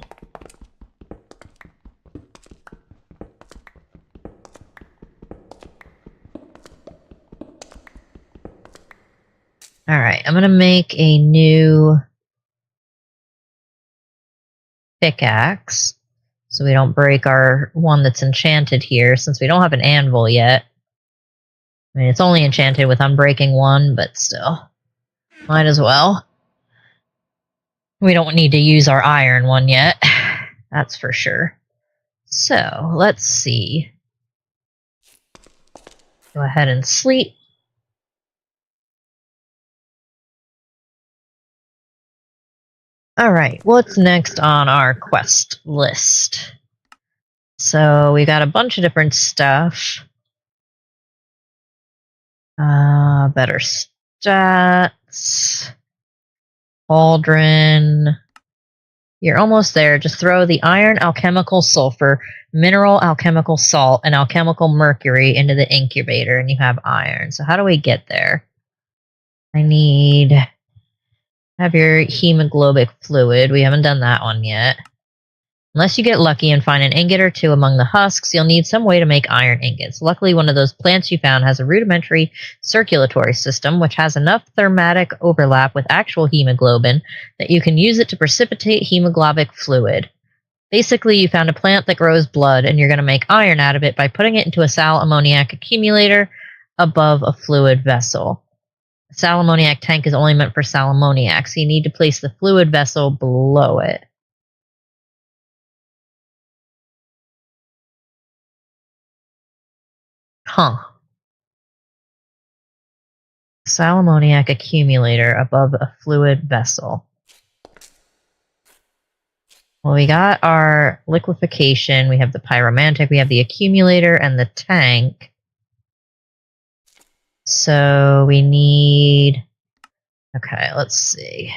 A: Alright, I'm gonna make a new pickaxe so we don't break our one that's enchanted here since we don't have an anvil yet. I mean, it's only enchanted with unbreaking one, but still. Might as well. We don't need to use our iron one yet. That's for sure. So, let's see. Go ahead and sleep. Alright, what's next on our quest list? So we got a bunch of different stuff. Better stats. Cauldron. You're almost there. Just throw the iron alchemical sulfur, mineral alchemical salt, and alchemical mercury into the incubator, and you have iron. So how do we get there? I need... Have your hemoglobic fluid. We haven't done that one yet. Unless you get lucky and find an ingot or two among the husks, you'll need some way to make iron ingots. Luckily, one of those plants you found has a rudimentary circulatory system, which has enough thermatic overlap with actual hemoglobin that you can use it to precipitate hemoglobic fluid. Basically, you found a plant that grows blood, and you're going to make iron out of it by putting it into a sal ammoniac accumulator above a fluid vessel. A sal ammoniac tank is only meant for sal ammoniac, so you need to place the fluid vessel below it. Huh. Sal ammoniac accumulator above a fluid vessel. Well, we got our liquefaction, we have the pyromantic, we have the accumulator and the tank. So we need... Okay, let's see.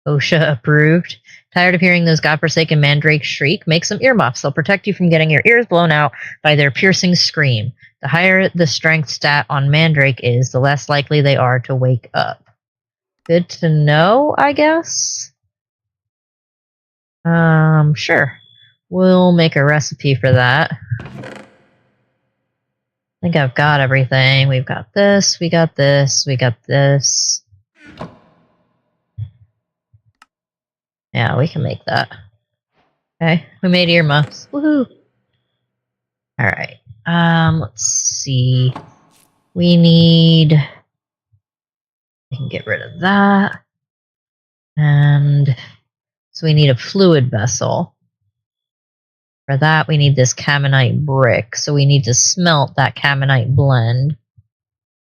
A: OSHA approved. Tired of hearing those godforsaken mandrakes shriek? Make some earmuffs. They'll protect you from getting your ears blown out by their piercing scream. The higher the strength stat on mandrake is, the less likely they are to wake up. Good to know, I guess? Sure. We'll make a recipe for that. I think I've got everything. We've got this, we got this, we got this. Yeah, we can make that. Okay, we made earmuffs. Woohoo! Alright, let's see. We need... We can get rid of that. And so we need a fluid vessel. For that, we need this caminite brick. So we need to smelt that caminite blend.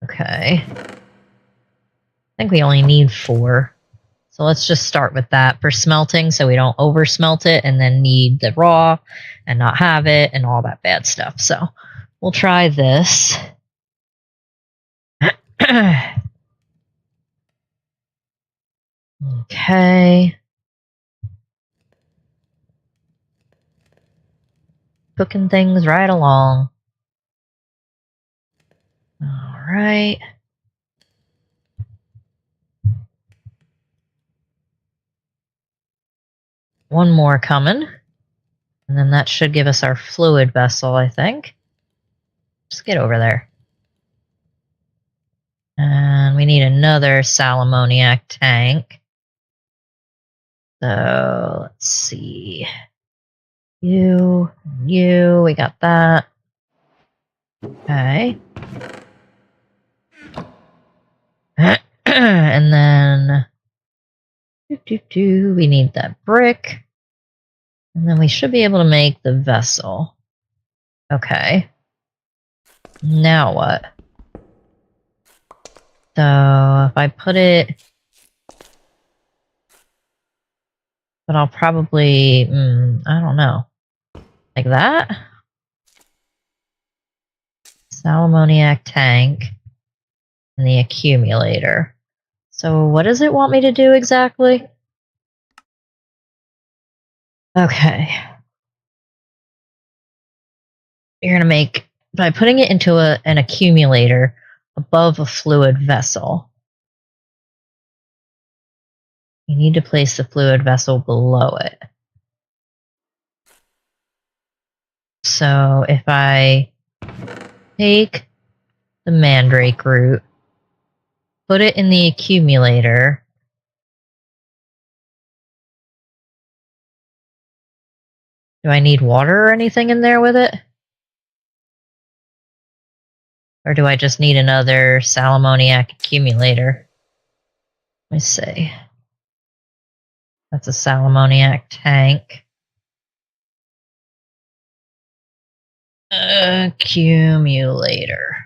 A: Okay. I think we only need 4. So let's just start with that for smelting so we don't over smelt it and then need the raw and not have it and all that bad stuff. So we'll try this. Okay. Cooking things right along. All right. One more coming. And then that should give us our fluid vessel, I think. Just get over there. And we need another sal ammoniac tank. So let's see. You, we got that. Okay. And then we need that brick. And then we should be able to make the vessel. Okay. Now what? So if I put it... But I'll probably... I don't know. Like that? Sal ammoniac tank. And the accumulator. So what does it want me to do exactly? Okay. You're going to make, by putting it into an accumulator above a fluid vessel, you need to place the fluid vessel below it. So if I take the mandrake root, put it in the accumulator, do I need water or anything in there with it? Or do I just need another sal ammoniac accumulator? Let me see. That's a sal ammoniac tank. Accumulator.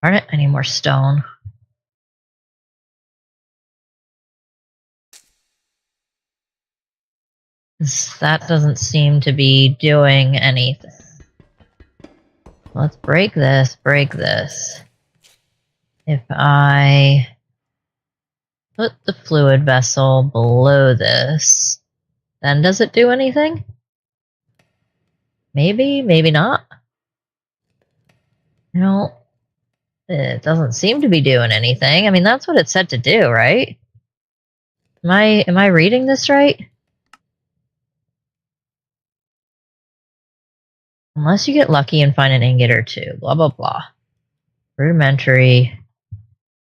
A: Darn it, I need more stone. That doesn't seem to be doing anything. Let's break this, break this. If I put the fluid vessel below this, then does it do anything? Maybe, maybe not. No, it doesn't seem to be doing anything. I mean, that's what it said to do, right? Am I reading this right? Unless you get lucky and find an ingot or two, blah, blah, blah. Rudimentary.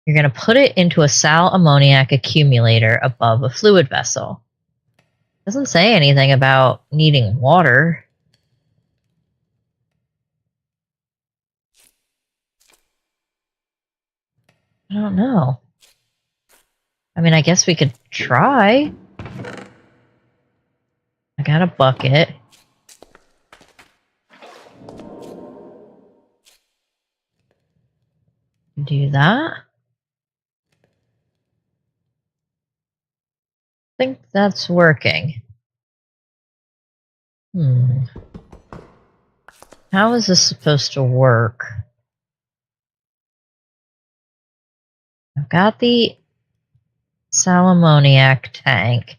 A: You're going to put it into a sal ammoniac accumulator above a fluid vessel. Doesn't say anything about needing water. I don't know. I mean, I guess we could try. I got a bucket. Do that. I think that's working. How is this supposed to work? I've got the sal ammoniac tank.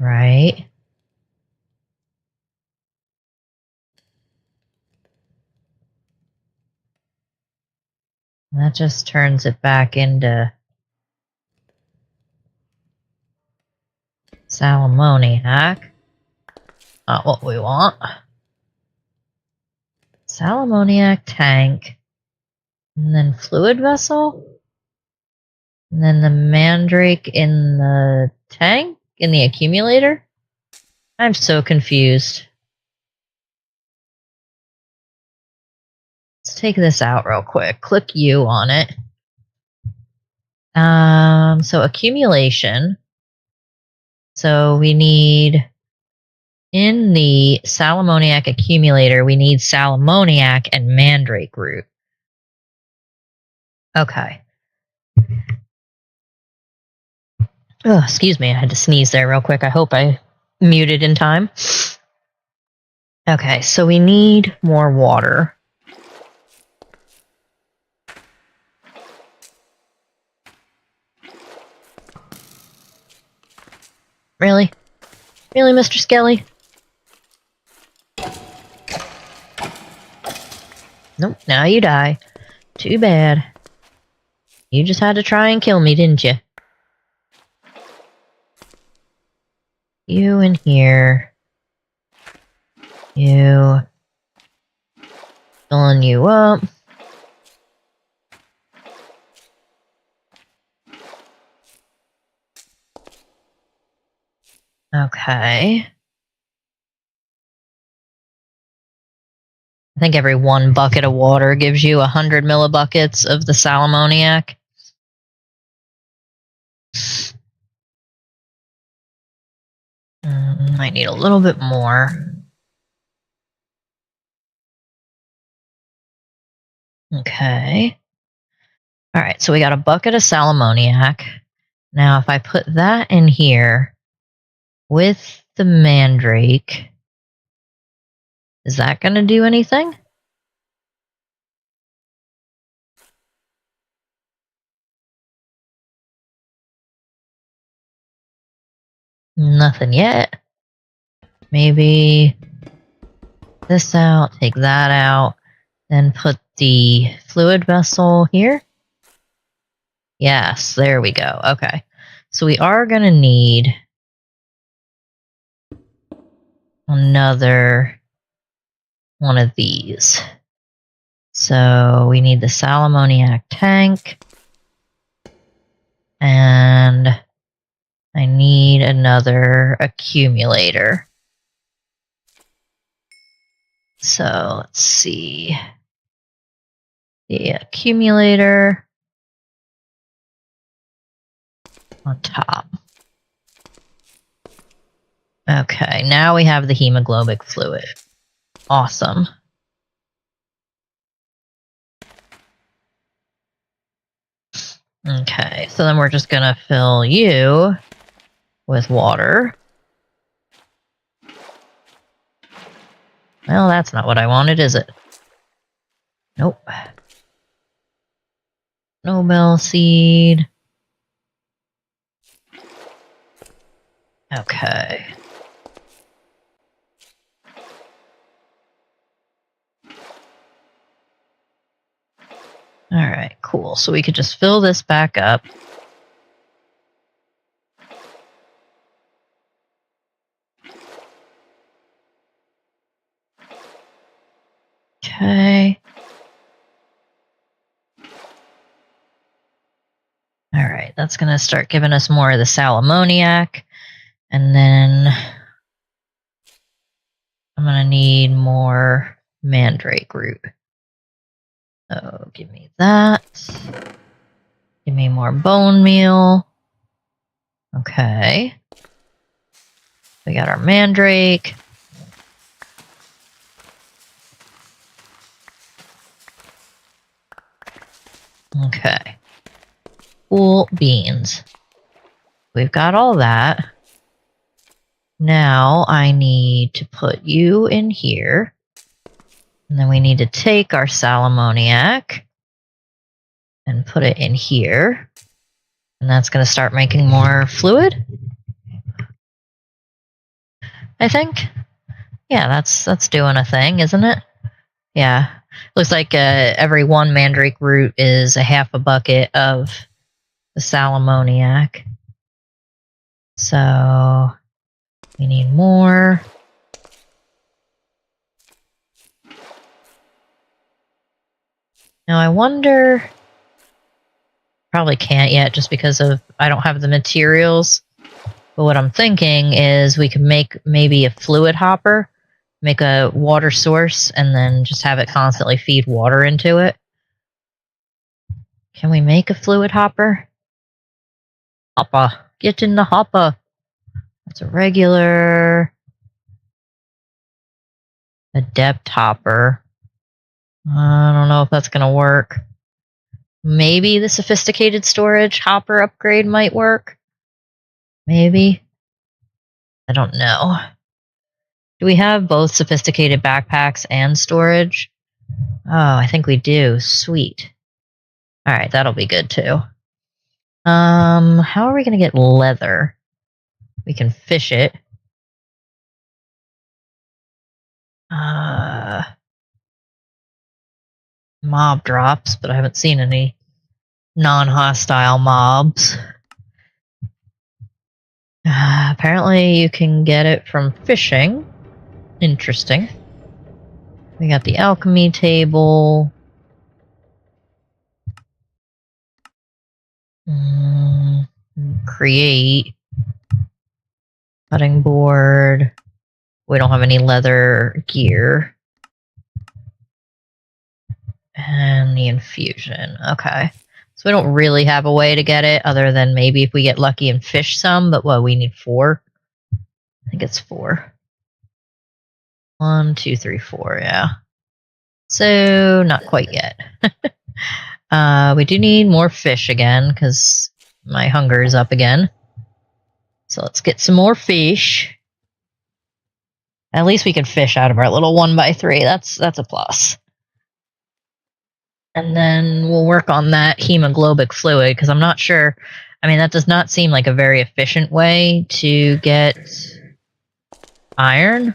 A: Right. That just turns it back into sal ammoniac. Not what we want. Sal ammoniac tank. And then fluid vessel. And then the mandrake in the tank? In the accumulator? I'm so confused. Let's take this out real quick. Click U on it. So accumulation. So we need, in the sal ammoniac accumulator, we need sal ammoniac and mandrake root. Okay. Oh, excuse me, I had to sneeze there real quick. I hope I muted in time. Okay, so we need more water. Really? Really, Mr. Skelly? Nope, now you die. Too bad. You just had to try and kill me, didn't you? You in here. You. Filling you up. Okay. I think every 1 bucket of water gives you 100 millibuckets of the sal ammoniac. Might need a little bit more. Okay. Alright, so we got a bucket of sal ammoniac. Now, if I put that in here with the mandrake, is that going to do anything? Nothing yet. Maybe this out, take that out, then put the fluid vessel here. Yes, there we go. Okay. So we are going to need another one of these. So we need the sal ammoniac tank. And I need another accumulator. So let's see. The accumulator on top. Okay, now we have the hemoglobic fluid. Awesome. Okay, so then we're just gonna fill you with water. Well, that's not what I wanted, is it? Nope. Nobel seed. Okay. Alright, cool. So we could just fill this back up. Okay. Alright, that's going to start giving us more of the sal ammoniac. And then I'm going to need more mandrake root. So give me that. Give me more bone meal. Okay. We got our mandrake. Okay. Cool beans. We've got all that. Now I need to put you in here. And then we need to take our sal ammoniac and put it in here. And that's going to start making more fluid, I think. Yeah, that's doing a thing, isn't it? Yeah. Looks like every one mandrake root is a half a bucket of the sal ammoniac. So we need more. Now I wonder, probably can't yet just because of I don't have the materials. But what I'm thinking is we could make maybe a fluid hopper, make a water source, and then just have it constantly feed water into it. Can we make a fluid hopper? Hopper. Get in the hopper. That's a regular adept hopper. I don't know if that's going to work. Maybe the sophisticated storage hopper upgrade might work. Maybe. I don't know. Do we have both sophisticated backpacks and storage? Oh, I think we do. Sweet. Alright, that'll be good too. How are we going to get leather? We can fish it. Mob drops, but I haven't seen any non-hostile mobs. Apparently you can get it from fishing. Interesting. We got the alchemy table. Create. Cutting board. We don't have any leather gear. And the infusion. Okay. So we don't really have a way to get it other than maybe if we get lucky and fish some, but what, we need 4? I think it's 4. 1, 2, 3, 4, yeah. So, not quite yet. We do need more fish again, because my hunger is up again. So let's get some more fish. At least we can fish out of our little 1x3. That's a plus. And then we'll work on that hemoglobic fluid, because I'm not sure. I mean, that does not seem like a very efficient way to get iron.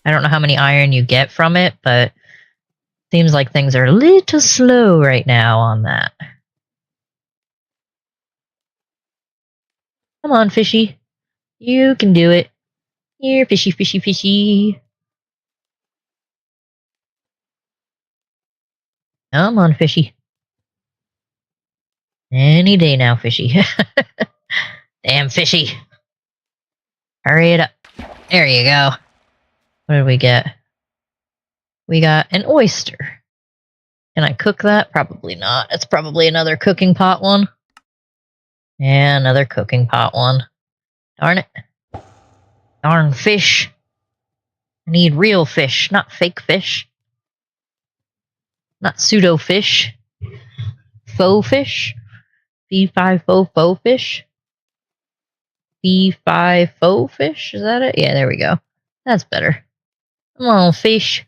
A: I don't know how many iron you get from it, but seems like things are a little slow right now on that. Come on, fishy. You can do it. Here, fishy, fishy, fishy. Come on, fishy. Any day now, fishy. Damn fishy. Hurry it up. There you go. What did we get? We got an oyster. Can I cook that? Probably not. It's probably another cooking pot one. Yeah, another cooking pot one. Darn it. Darn fish. I need real fish, not fake fish. Not pseudo fish. Faux fish. B5FO fish. B5FO fish. Is that it? Yeah, there we go. That's better. Come on, fish.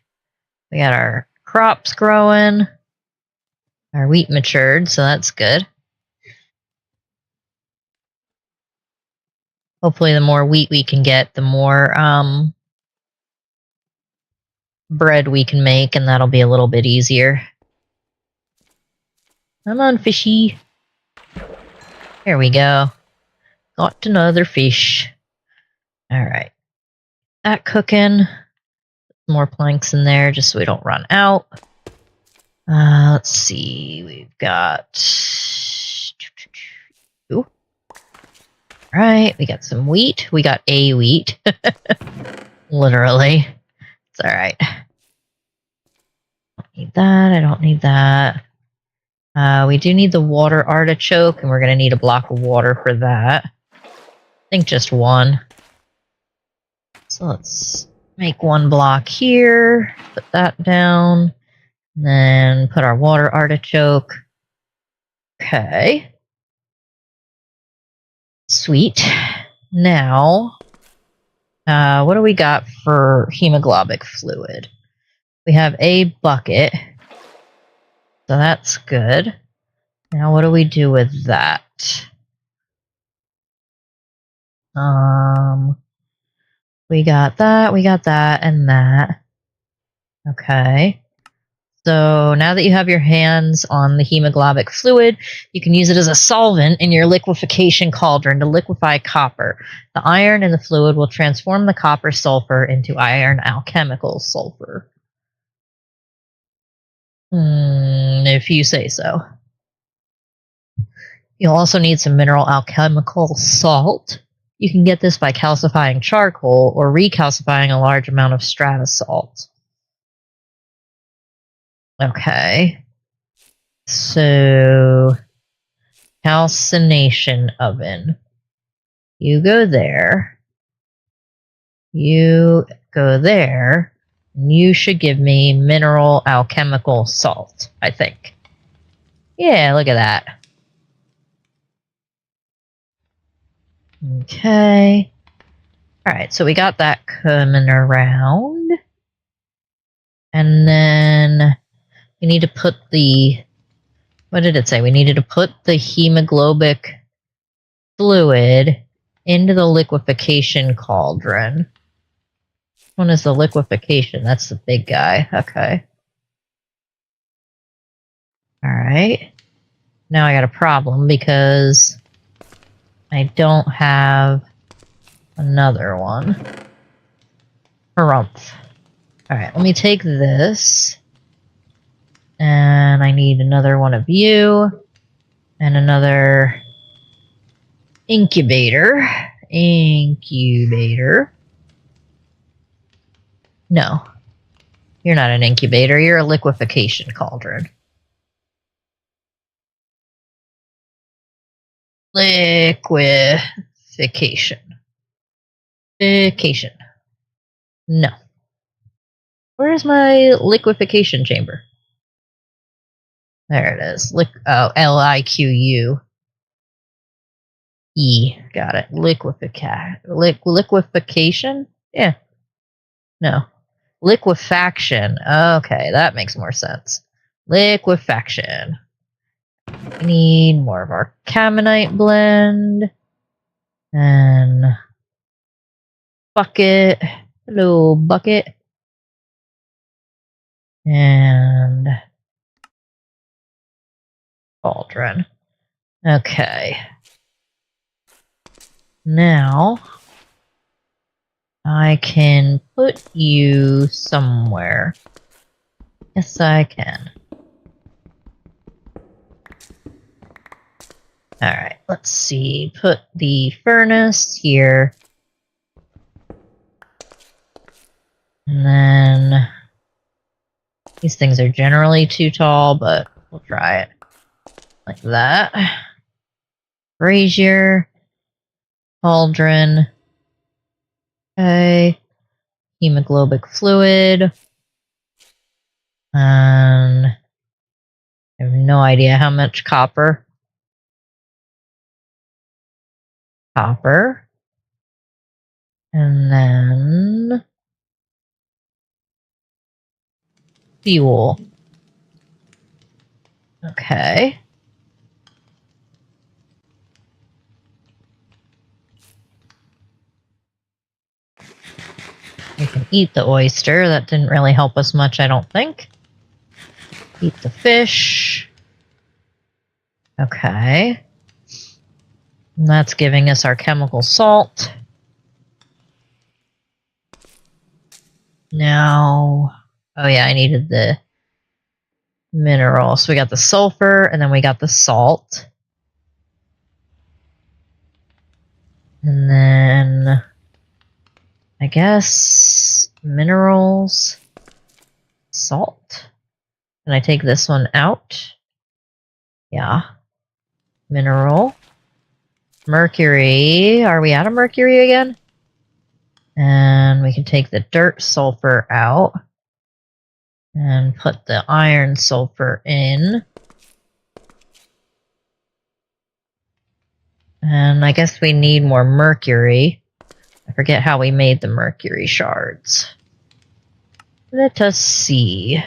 A: We got our crops growing. Our wheat matured, so that's good. Hopefully the more wheat we can get, the more bread we can make, and that'll be a little bit easier. Come on, fishy. Here we go. Got another fish. Alright. That cooking. More planks in there just so we don't run out. Let's see. We've got... Ooh. Alright, we got some wheat. We got a wheat. Literally. It's alright. Don't need that. I don't need that. We do need the water artichoke, and we're going to need a block of water for that. I think just one. So let's make one block here, put that down, and then put our water artichoke. Okay. Sweet. Now, what do we got for hemoglobin fluid? We have a bucket. So that's good. Now what do we do with that? We got that, and that. Okay. So now that you have your hands on the hemoglobin fluid, you can use it as a solvent in your liquefaction cauldron to liquefy copper. The iron in the fluid will transform the copper sulfur into iron alchemical sulfur. If you say so. You'll also need some mineral alchemical salt. You can get this by calcifying charcoal or recalcifying a large amount of strata salt. Okay. So, calcination oven. You go there. You go there. And you should give me mineral alchemical salt, I think. Yeah, look at that. Okay. Alright, so we got that coming around. And then we need to put the... What did it say? We needed to put the hemoglobin fluid into the liquefaction cauldron. Which one is the liquefaction? That's the big guy. Okay. Alright. Now I got a problem because I don't have another one. Harumph. Alright, let me take this. And I need another one of you. And another incubator. Incubator. No. You're not an incubator. You're a liquefaction cauldron. Liquefaction. Vacation. No. Where's my liquefaction chamber? There it is. Liquue. Got it. Liquefaction? Yeah. No. Liquefaction. Okay, that makes more sense. Liquefaction. We need more of our Caminite blend. And bucket. Hello, bucket. And cauldron. Okay. Now I can put you somewhere. Yes, I can. Alright, let's see. Put the furnace here. And then these things are generally too tall, but we'll try it. Like that. Brazier. Cauldron. Okay. Hemoglobin fluid. And I have no idea how much copper. copper, and then fuel. Okay. We can eat the oyster. That didn't really help us much, I don't think. Eat the fish. Okay. And that's giving us our chemical salt. Now, oh yeah, I needed the mineral. So we got the sulfur, and then we got the salt. And then, I guess, minerals, salt. Can I take this one out? Yeah. Mineral. Mercury. Are we out of mercury again? And we can take the dirt sulfur out and put the iron sulfur in. And I guess we need more mercury. I forget how we made the mercury shards. Let us see.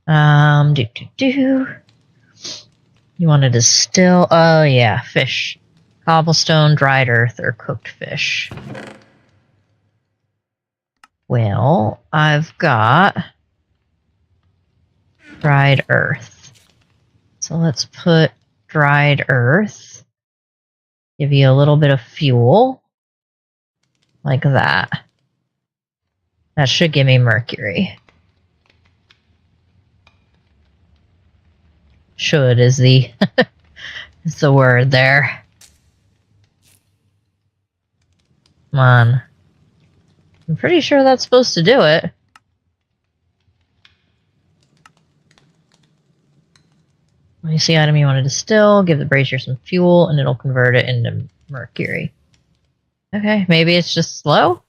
A: You want to distill? Oh yeah, fish. Cobblestone, dried earth, or cooked fish. Well, I've got dried earth. So let's put dried earth. Give you a little bit of fuel. Like that. That should give me mercury. Should is the is the word there. Come on. I'm pretty sure that's supposed to do it. When you see item you want to distill, give the brazier some fuel, and it'll convert it into mercury. Okay, maybe it's just slow?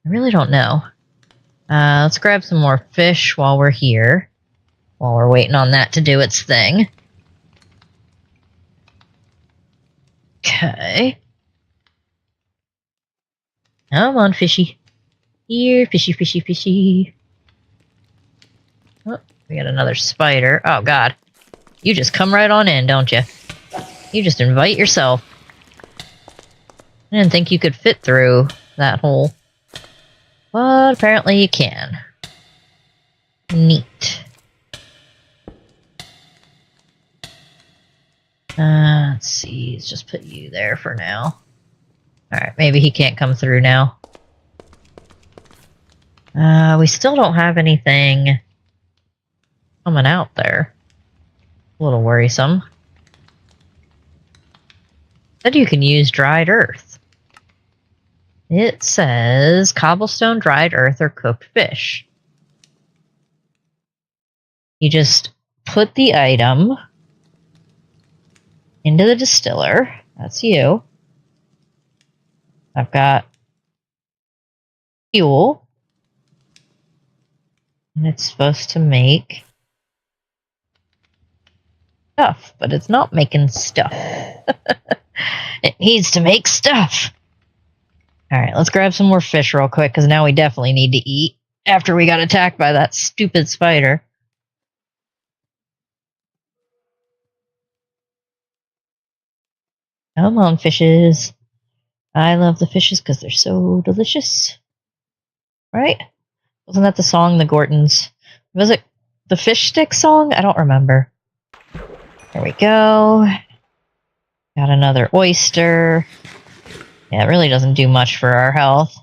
A: I really don't know. Let's grab some more fish while we're here. While we're waiting on that to do its thing. Okay. Come on, fishy. Here, fishy, fishy, fishy. Oh, we got another spider. Oh, God. You just come right on in, don't you? You just invite yourself. I didn't think you could fit through that hole. But apparently you can. Neat. Let's see. Let's just put you there for now. Alright, maybe he can't come through now. We still don't have anything coming out there. A little worrisome. Said you can use dried earth. It says cobblestone, dried earth, or cooked fish. You just put the item into the distiller. That's you. I've got fuel. And it's supposed to make stuff, but it's not making stuff. It needs to make stuff. Alright, let's grab some more fish real quick, because now we definitely need to eat after we got attacked by that stupid spider. Come on, fishes. I love the fishes because they're so delicious. Right? Wasn't that the song, the Gortons? Was it the fish stick song? I don't remember. There we go. Got another oyster. Yeah, it really doesn't do much for our health.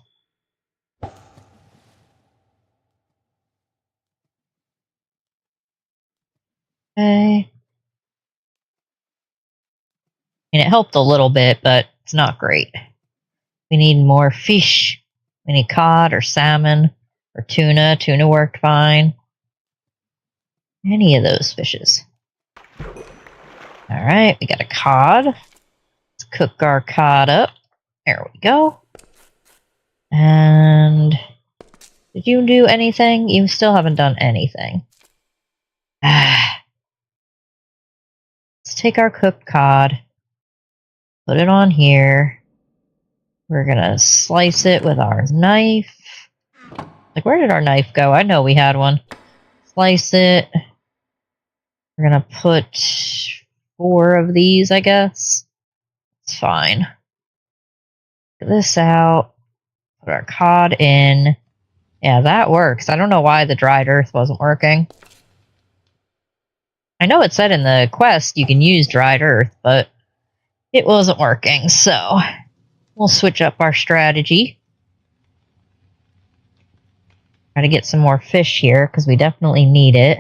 A: Okay. And it helped a little bit, but it's not great. We need more fish. We need cod or salmon or tuna. Tuna worked fine. Any of those fishes. Alright, we got a cod. Let's cook our cod up. There we go. And did you do anything? You still haven't done anything. Let's take our cooked cod. Put it on here. We're gonna slice it with our knife. Like, where did our knife go? I know we had one. Slice it. We're gonna put 4 of these, I guess. It's fine. Get this out. Put our cod in. Yeah, that works. I don't know why the dried earth wasn't working. I know it said in the quest you can use dried earth, but it wasn't working, so we'll switch up our strategy. Try to get some more fish here, because we definitely need it.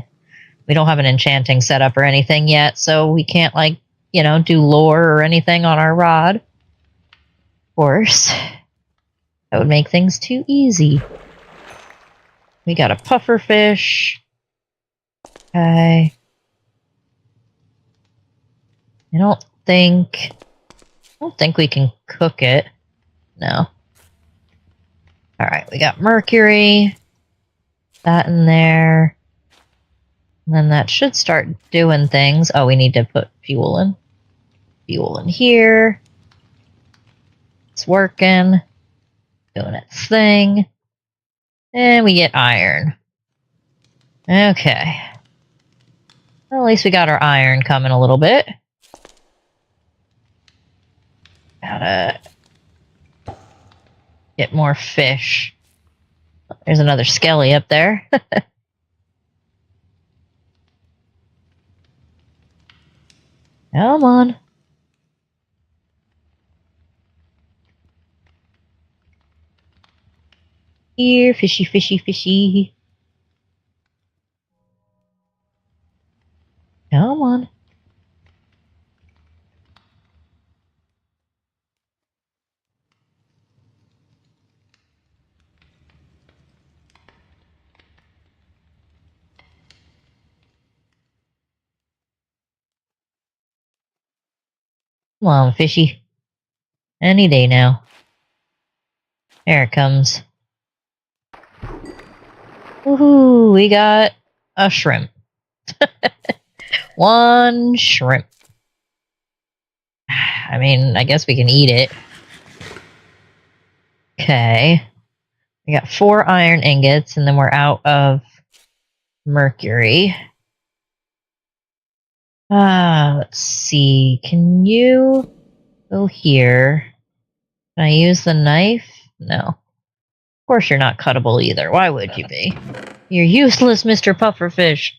A: We don't have an enchanting setup or anything yet, so we can't, like, you know, do lore or anything on our rod. Of course. That would make things too easy. We got a puffer fish. Okay. I don't think we can cook it. No. Alright, we got mercury. That in there. And then that should start doing things. Oh, we need to put fuel in. Fuel in here. It's working. Doing its thing. And we get iron. Okay. Well, at least we got our iron coming a little bit. Gotta get more fish. There's another skelly up there. Come on. Here, fishy, fishy, fishy. Come on. Come on, fishy. Any day now. There it comes. Woohoo! We got a shrimp. 1 shrimp. I mean, I guess we can eat it. Okay. We got 4 iron ingots, and then we're out of mercury. Let's see. Can you go here? Can I use the knife? No. Of course you're not cuttable either. Why would you be? You're useless, Mr. Pufferfish.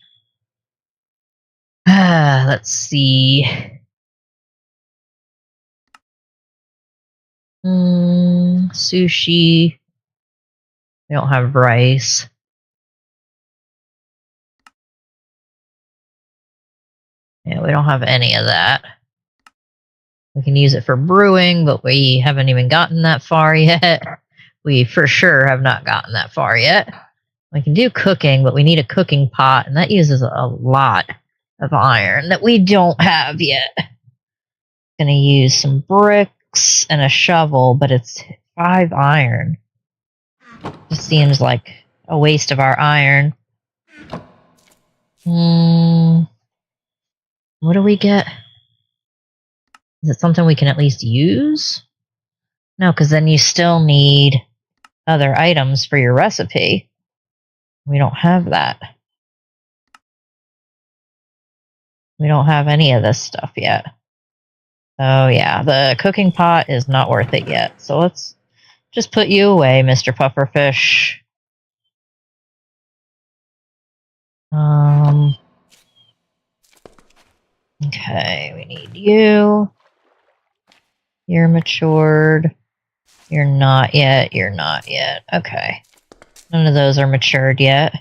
A: Let's see. Sushi. We don't have rice. Yeah, we don't have any of that. We can use it for brewing, but we haven't even gotten that far yet. We for sure have not gotten that far yet. We can do cooking, but we need a cooking pot, and that uses a lot of iron that we don't have yet. Gonna use some bricks and a shovel, but it's 5 iron. Just seems like a waste of our iron. What do we get? Is it something we can at least use? No, because then you still need other items for your recipe. We don't have that. We don't have any of this stuff yet. Oh yeah, the cooking pot is not worth it yet. So let's just put you away, Mr. Pufferfish. Okay, we need you. You're matured. You're not yet. You're not yet. Okay. None of those are matured yet.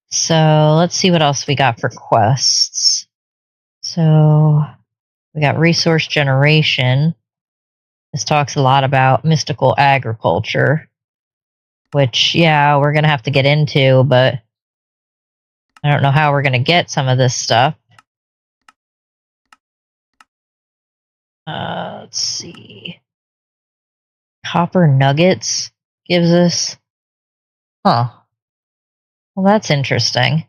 A: So let's see what else we got for quests. So we got resource generation. This talks a lot about mystical agriculture, which, yeah, we're going to have to get into, but I don't know how we're going to get some of this stuff. Let's see. Copper nuggets gives us. Huh. Well, that's interesting.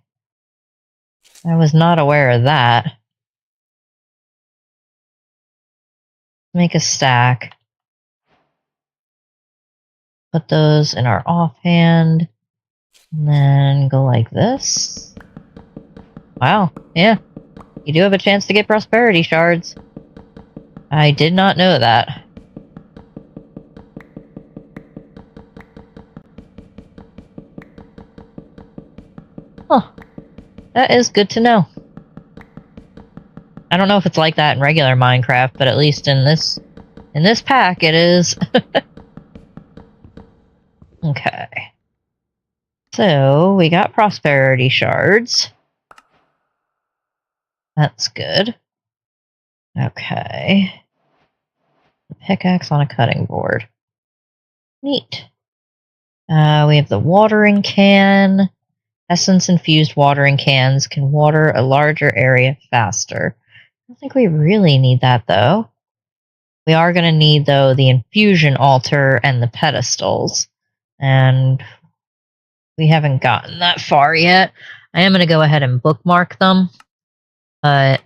A: I was not aware of that. make a stack. Put those in our offhand. And then go like this. Wow, yeah. You do have a chance to get prosperity shards. I did not know that. Huh. That is good to know. I don't know if it's like that in regular Minecraft, but at least in this pack it is. Okay. So, we got prosperity shards. That's good. Okay. The pickaxe on a cutting board. Neat. We have the watering can. Essence-infused watering cans can water a larger area faster. I don't think we really need that, though. We are going to need, though, the infusion altar and the pedestals. And we haven't gotten that far yet. I am going to go ahead and bookmark them. But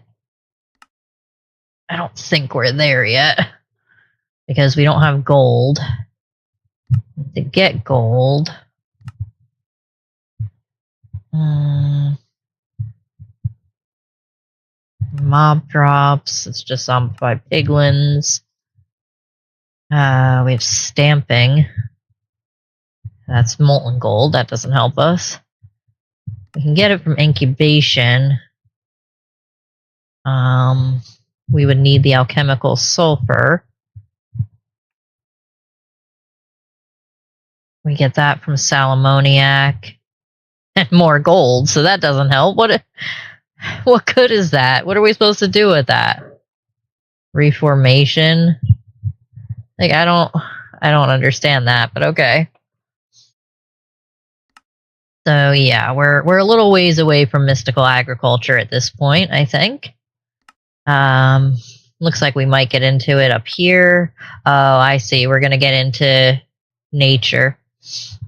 A: I don't think we're there yet. Because we don't have gold. To get gold... mob drops. It's just by piglins. We have stamping. That's molten gold. That doesn't help us. We can get it from incubation. We would need the alchemical sulfur. We get that from Salamoniac. And more gold, so that doesn't help. What good is that? What are we supposed to do with that? Reformation? Like, I don't understand that, but okay. So yeah, we're a little ways away from mystical agriculture at this point, I think. Looks like we might get into it up here. Oh, I see. We're gonna get into nature.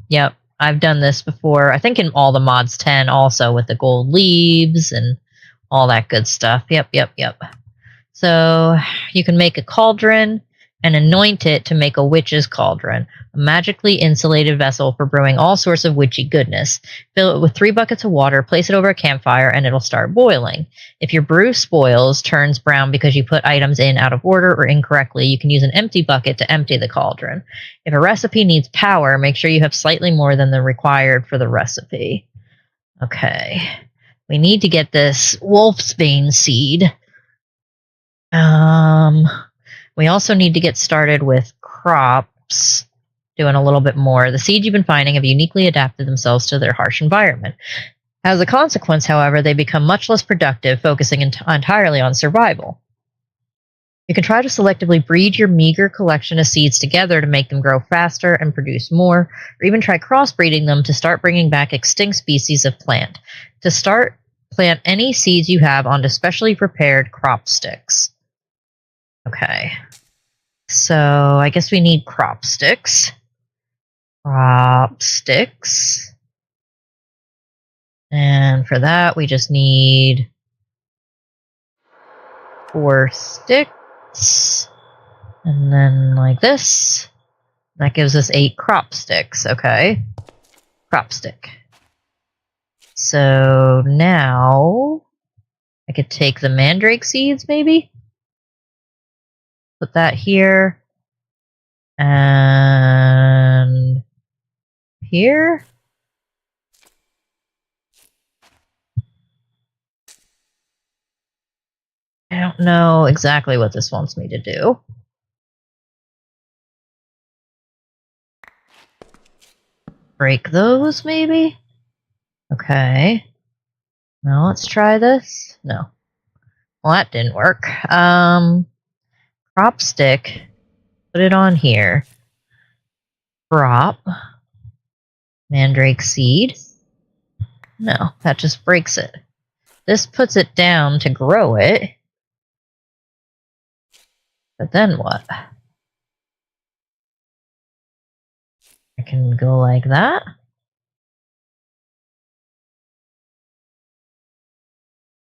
A: Yep, I've done this before. I think in all the mods 10 also with the gold leaves and all that good stuff. Yep. So you can make a cauldron and anoint it to make a witch's cauldron, a magically insulated vessel for brewing all sorts of witchy goodness. Fill it with 3 buckets of water, place it over a campfire, and it'll start boiling. If your brew spoils, turns brown because you put items in out of order or incorrectly, you can use an empty bucket to empty the cauldron. If a recipe needs power, make sure you have slightly more than the required for the recipe. Okay. We need to get this wolfsbane seed. We also need to get started with crops, doing a little bit more. The seeds you've been finding have uniquely adapted themselves to their harsh environment. As a consequence, however, they become much less productive, focusing entirely on survival. You can try to selectively breed your meager collection of seeds together to make them grow faster and produce more, or even try crossbreeding them to start bringing back extinct species of plant. To start, plant any seeds you have onto specially prepared crop sticks. Okay, so I guess we need crop sticks. And for that, we just need 4 sticks. And then like this. That gives us 8 crop sticks. Okay. Crop stick. So now I could take the mandrake seeds, maybe? Put that here. And here. I don't know exactly what this wants me to do. Break those, maybe? Okay. Now let's try this. No. Well, that didn't work. Crop stick. Put it on here. Crop. Mandrake seed. No, that just breaks it. This puts it down to grow it. But then what? I can go like that.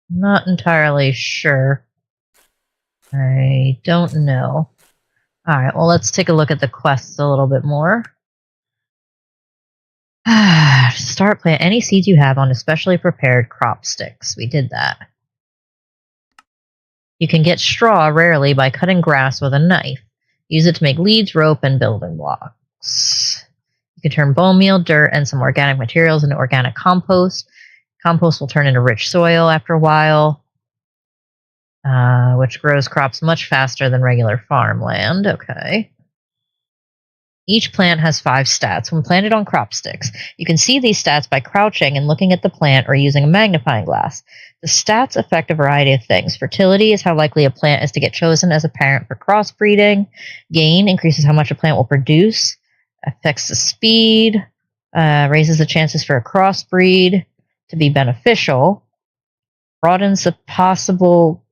A: Not entirely sure. I don't know. Alright, well, let's take a look at the quests a little bit more. Start plant any seeds you have on especially prepared crop sticks. We did that. You can get straw rarely by cutting grass with a knife. Use it to make leads, rope, and building blocks. You can turn bone meal, dirt, and some organic materials into organic compost. Compost will turn into rich soil after a while, which grows crops much faster than regular farmland. Okay. Each plant has 5 stats when planted on crop sticks. You can see these stats by crouching and looking at the plant or using a magnifying glass. The stats affect a variety of things. Fertility is how likely a plant is to get chosen as a parent for crossbreeding. Gain increases how much a plant will produce. Affects the speed. Raises the chances for a crossbreed to be beneficial. Broadens the possible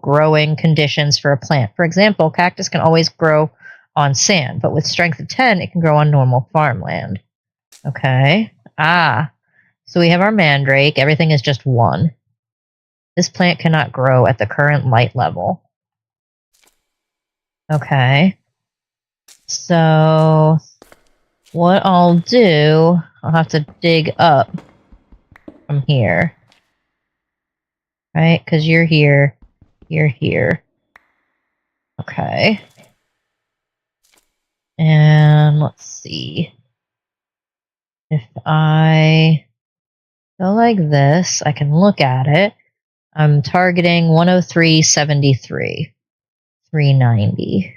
A: growing conditions for a plant. For example, cactus can always grow on sand, but with strength of 10, it can grow on normal farmland. Okay. So we have our mandrake. Everything is just 1. This plant cannot grow at the current light level. Okay. So what I'll do, I'll have to dig up from here. Right? Because you're here. You're here. Okay. And let's see. If I go like this, I can look at it. I'm targeting 103.73. 390.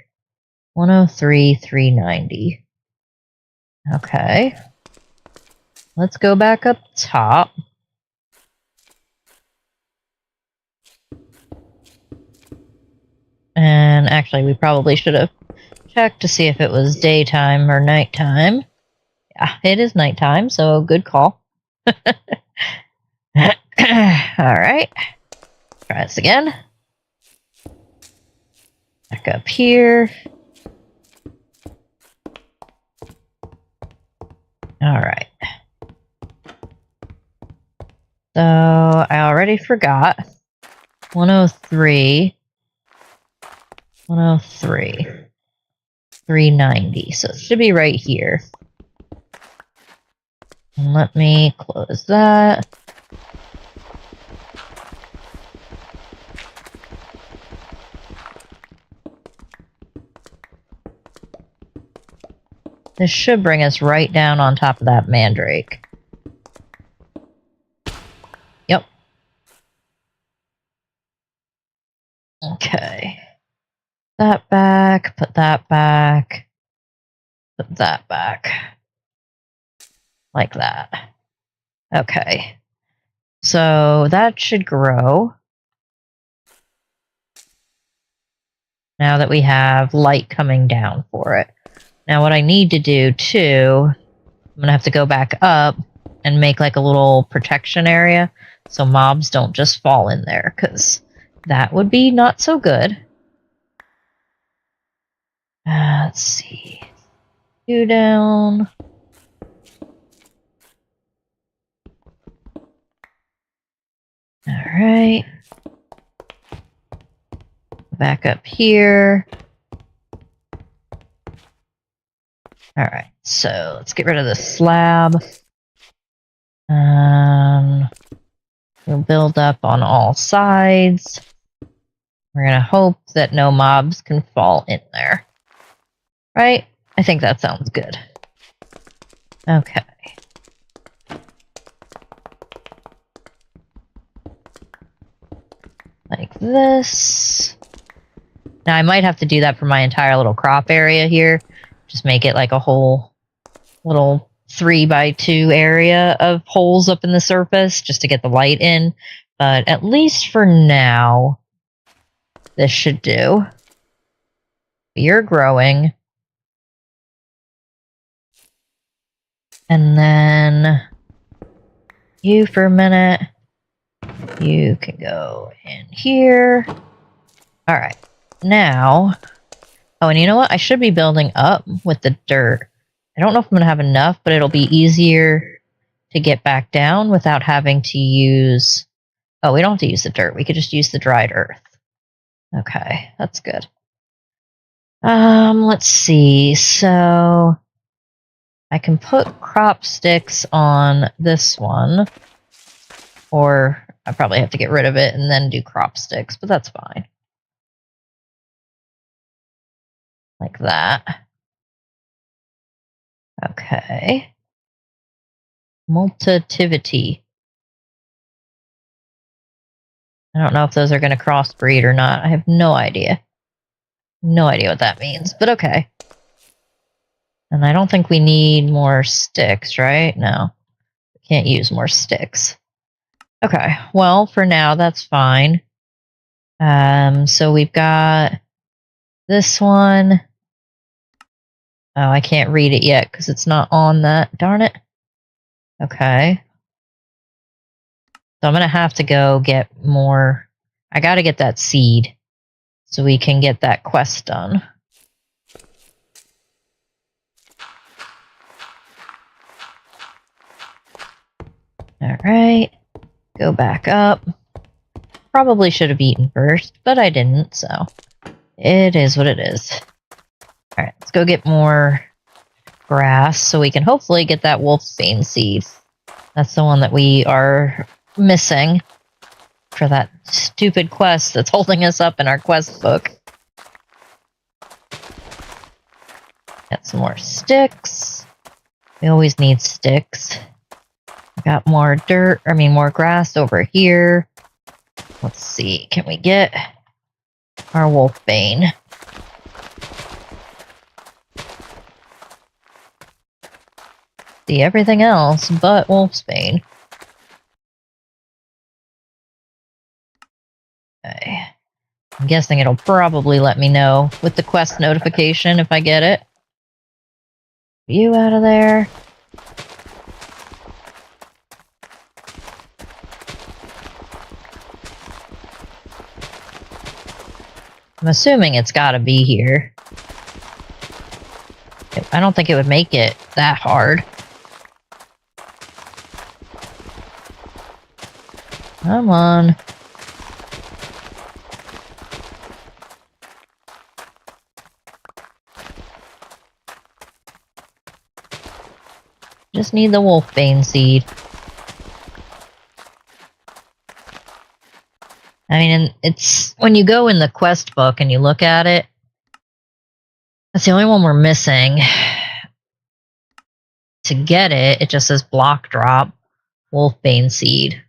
A: 103.390. Okay. Let's go back up top. And actually, we probably should have checked to see if it was daytime or nighttime. Yeah, it is nighttime, so good call. Alright. Try this again. Back up here. Alright. So, I already forgot. 103. 103. 390. So it should be right here. And let me close that. This should bring us right down on top of that mandrake. Yep. Okay. That back, put that back, put that back. Like that. Okay. So that should grow. Now that we have light coming down for it. Now what I need to do too, I'm going to have to go back up and make like a little protection area so mobs don't just fall in there, because that would be not so good. Let's see. 2 down. Alright. Back up here. Alright, so let's get rid of the slab. We'll build up on all sides. We're going to hope that no mobs can fall in there. Right? I think that sounds good. Okay. Like this. Now I might have to do that for my entire little crop area here. Just make it like a whole little 3x2 area of holes up in the surface just to get the light in. But at least for now, this should do. You're growing. And then you for a minute. You can go in here. Alright. Now, oh, and you know what? I should be building up with the dirt. I don't know if I'm going to have enough, but it'll be easier to get back down without having to use... Oh, we don't have to use the dirt. We could just use the dried earth. Okay, that's good. Let's see. So I can put crop sticks on this one, or I probably have to get rid of it and then do crop sticks, but that's fine. Like that. Okay. Multitivity. I don't know if those are going to crossbreed or not. I have no idea. No idea what that means, but okay. And I don't think we need more sticks, right? No. We can't use more sticks. Okay, well, for now, that's fine. So we've got this one. Oh, I can't read it yet because it's not on that. Darn it. Okay. So I'm going to have to go get more. I got to get that seed so we can get that quest done. All right. Go back up. Probably should have eaten first, but I didn't, so it is what it is. All right, let's go get more grass so we can hopefully get that wolfsbane seed. That's the one that we are missing for that stupid quest that's holding us up in our quest book. Get some more sticks. We always need sticks. I got more more grass over here. Let's see, can we get our wolfbane? See everything else but wolfsbane. Okay. I'm guessing it'll probably let me know with the quest notification if I get it. You out of there. I'm assuming it's gotta be here. I don't think it would make it that hard. Come on. Just need the wolfbane seed. I mean, it's when you go in the quest book and you look at it, that's the only one we're missing. To get it, it just says block drop, wolfbane seed.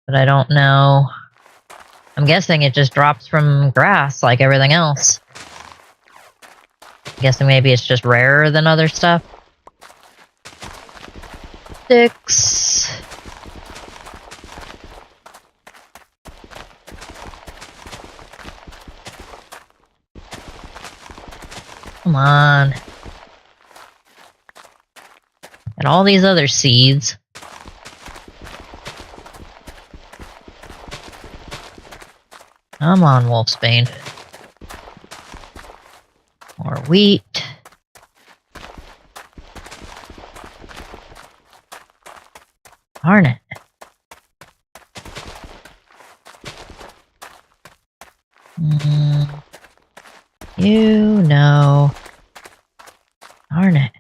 A: But I don't know. I'm guessing it just drops from grass like everything else. I'm guessing maybe it's just rarer than other stuff. Sticks. Come on. And all these other seeds. Come on, wolfsbane. More wheat. Darn it. You know. Darn it.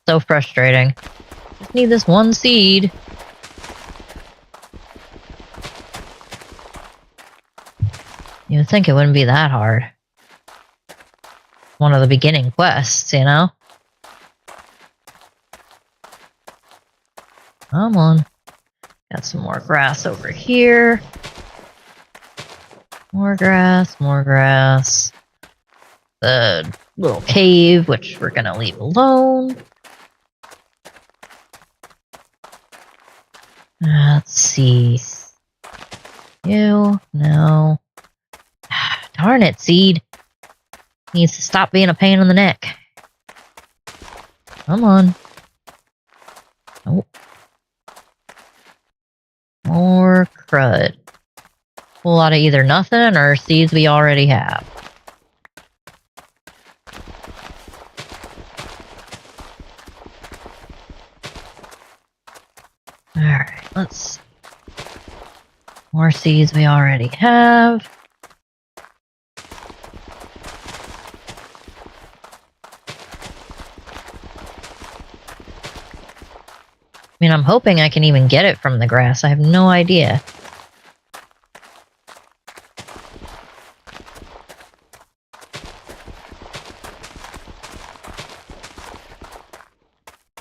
A: So frustrating. Just need this one seed. You would think it wouldn't be that hard. One of the beginning quests, you know? Come on. Got some more grass over here. More grass, more grass. The little cave, which we're gonna leave alone. Let's see. You, no. Darn it, seed. Needs to stop being a pain in the neck. Come on. Nope. More crud. A whole lot of either nothing or seeds we already have. Alright, let's see. More seeds we already have. mean, I'm hoping I can even get it from the grass. I have no idea.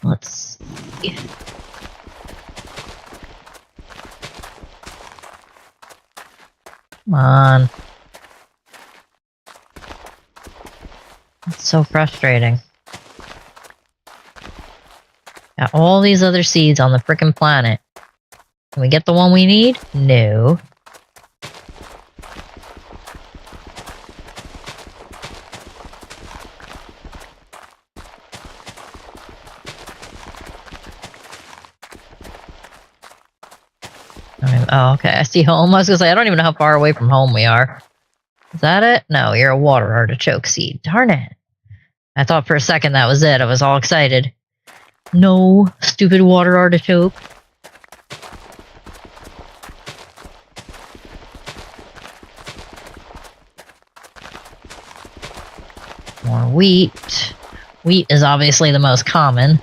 A: Let's see. Come on. It's so frustrating. Got all these other seeds on the frickin' planet. Can we get the one we need? No. Oh, okay. I see home. I was gonna say, I don't even know how far away from home we are. Is that it? No, you're a water artichoke seed. Darn it. I thought for a second that was it. I was all excited. No, stupid water artichoke. More wheat. Wheat is obviously the most common.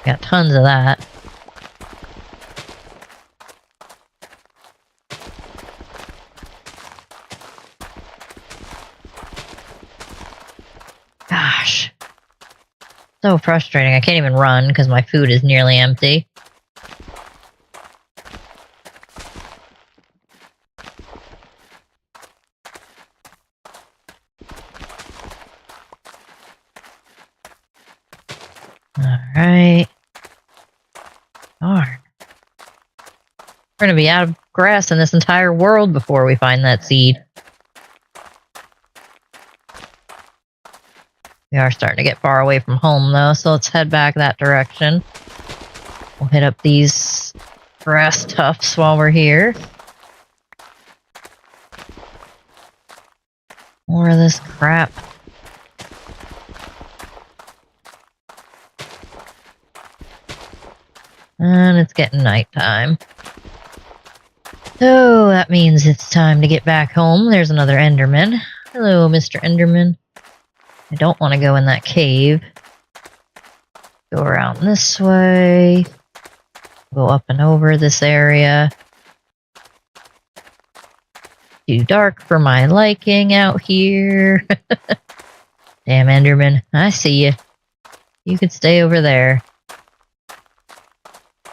A: Got tons of that. Gosh. So frustrating. I can't even run because my food is nearly empty. Alright. Darn. We're gonna be out of grass in this entire world before we find that seed. We are starting to get far away from home, though, so let's head back that direction. We'll hit up these grass tufts while we're here. More of this crap. And it's getting nighttime. So that means it's time to get back home. There's another Enderman. Hello, Mr. Enderman. I don't want to go in that cave. Go around this way. Go up and over this area. Too dark for my liking out here. Damn, Enderman. I see you. You could stay over there.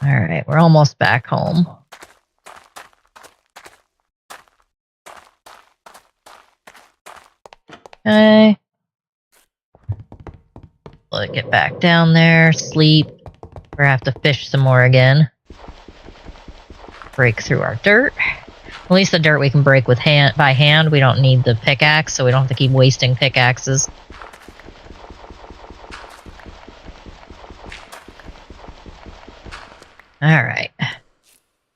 A: Alright, we're almost back home. Okay. Let it get back down there, sleep. We're gonna have to fish some more again. Break through our dirt. At least the dirt we can break with by hand. We don't need the pickaxe, so we don't have to keep wasting pickaxes. Alright.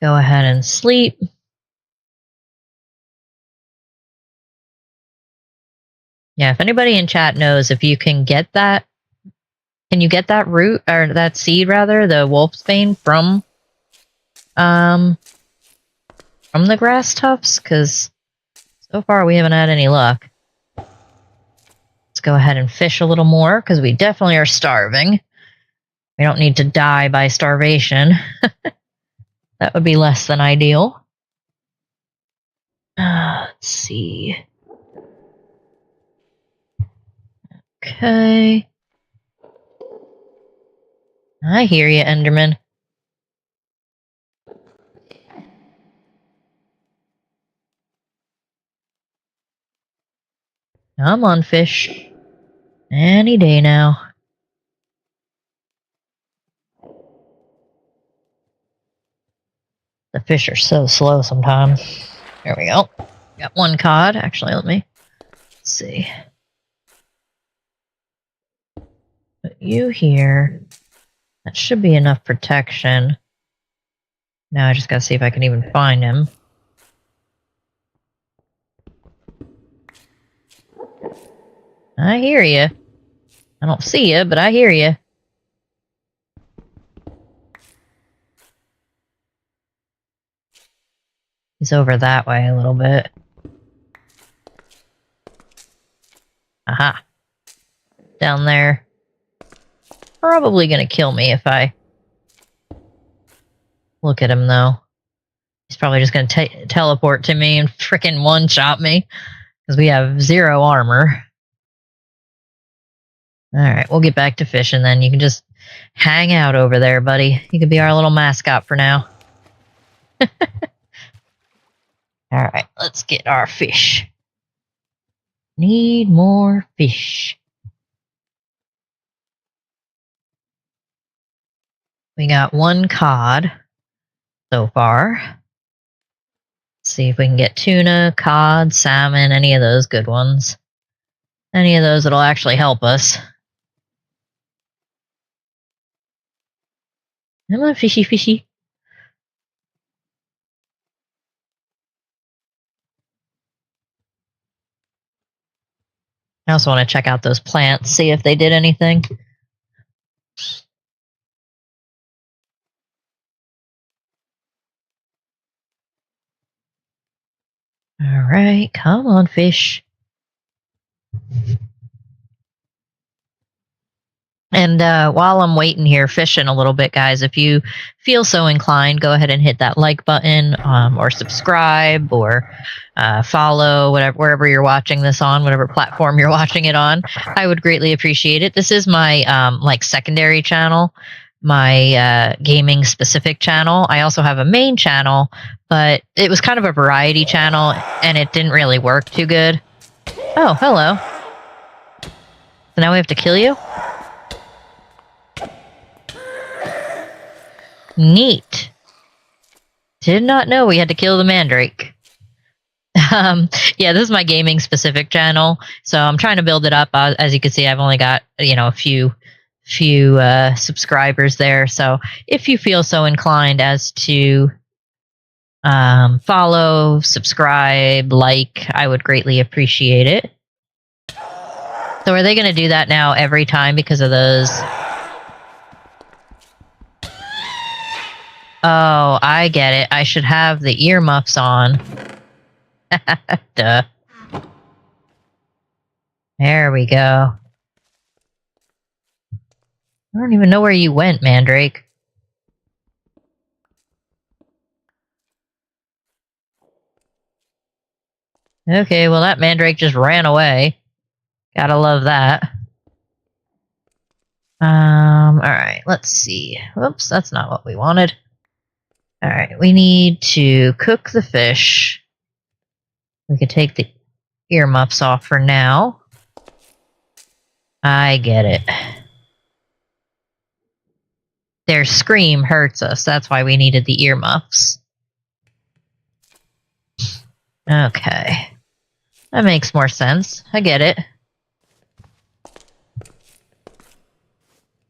A: Go ahead and sleep. Yeah, if anybody in chat knows if you can get that, can you get that root, or that seed rather, the wolfsbane from the grass tufts? Because so far we haven't had any luck. Let's go ahead and fish a little more, because we definitely are starving. We don't need to die by starvation. That would be less than ideal. Let's see. Okay. I hear you, Enderman. I'm on fish. Any day now. The fish are so slow sometimes. There we go. Got one cod. Actually, let's see. Put you here. That should be enough protection. Now I just gotta see if I can even find him. I hear you. I don't see you, but I hear you. He's over that way a little bit. Aha. Down there. Probably gonna kill me if I Look at him, though. He's probably just going to teleport to me and frickin' one-shot me. Because we have 0 armor. Alright, we'll get back to fishing then. You can just hang out over there, buddy. You can be our little mascot for now. Alright, let's get our fish. Need more fish. We got 1 cod so far. Let's see if we can get tuna, cod, salmon, any of those good ones. Any of those that'll actually help us. Come on, fishy, fishy. I also want to check out those plants, see if they did anything. Alright, come on, fish. And while I'm waiting here, fishing a little bit, guys, if you feel so inclined, go ahead and hit that like button, or subscribe, or follow, wherever you're watching this on, whatever platform you're watching it on. I would greatly appreciate it. This is my secondary channel, my gaming specific channel. I also have a main channel, but it was kind of a variety channel, and it didn't really work too good. Oh, hello. So now we have to kill you? Neat. Did not know we had to kill the mandrake. Yeah, this is my gaming specific channel, so I'm trying to build it up. As you can see, I've only got a few subscribers there. So if you feel so inclined as to follow, subscribe, like, I would greatly appreciate it. So are they going to do that now every time because of those? Oh, I get it. I should have the earmuffs on. Duh. There we go. I don't even know where you went, Mandrake. Okay, well that Mandrake just ran away. Gotta love that. Alright, let's see. Whoops, that's not what we wanted. Alright, we need to cook the fish. We could take the earmuffs off for now. I get it. Their scream hurts us. That's why we needed the earmuffs. Okay. That makes more sense. I get it.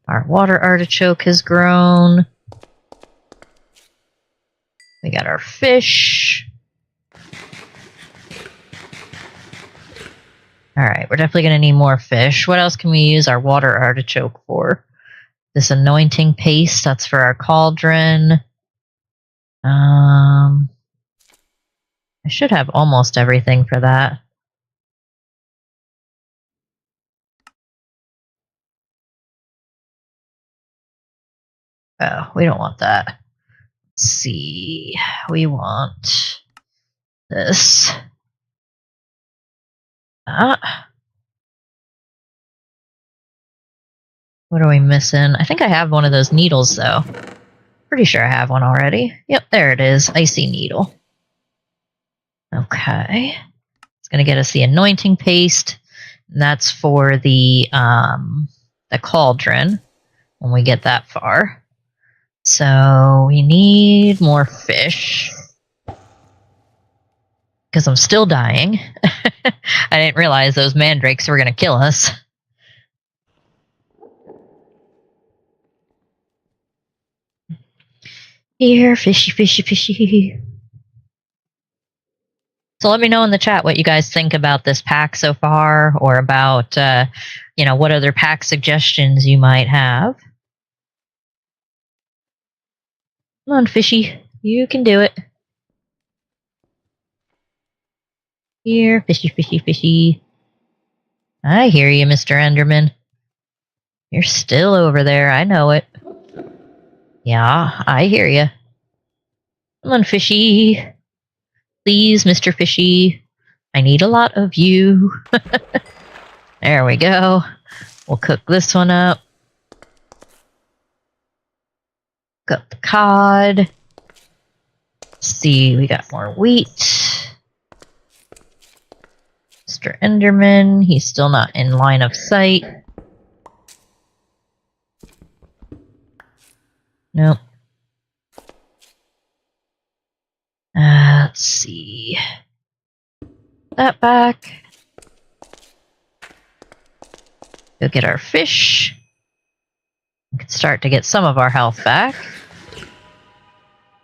A: Our water artichoke has grown. We got our fish. Alright, we're definitely going to need more fish. What else can we use our water artichoke for? This anointing paste, that's for our cauldron. I should have almost everything for that. Oh, we don't want that. Let's see. We want this. What are we missing? I think I have one of those needles, though. Pretty sure I have one already. Yep, there it is. Icy needle. Okay. It's going to get us the anointing paste. And that's for the cauldron when we get that far. So we need more fish. Because I'm still dying. I didn't realize those mandrakes were going to kill us. Here, fishy, fishy, fishy. So let me know in the chat what you guys think about this pack so far, or about, what other pack suggestions you might have. Come on, fishy. You can do it. Here, fishy, fishy, fishy. I hear you, Mr. Enderman. You're still over there. I know it. Yeah, I hear you. Come on, fishy. Please, Mr. Fishy. I need a lot of you. There we go. We'll cook this one up. Cook the cod. Let's see, we got more wheat. Mr. Enderman, he's still not in line of sight. Nope. Let's see. That back. Go get our fish. We can start to get some of our health back.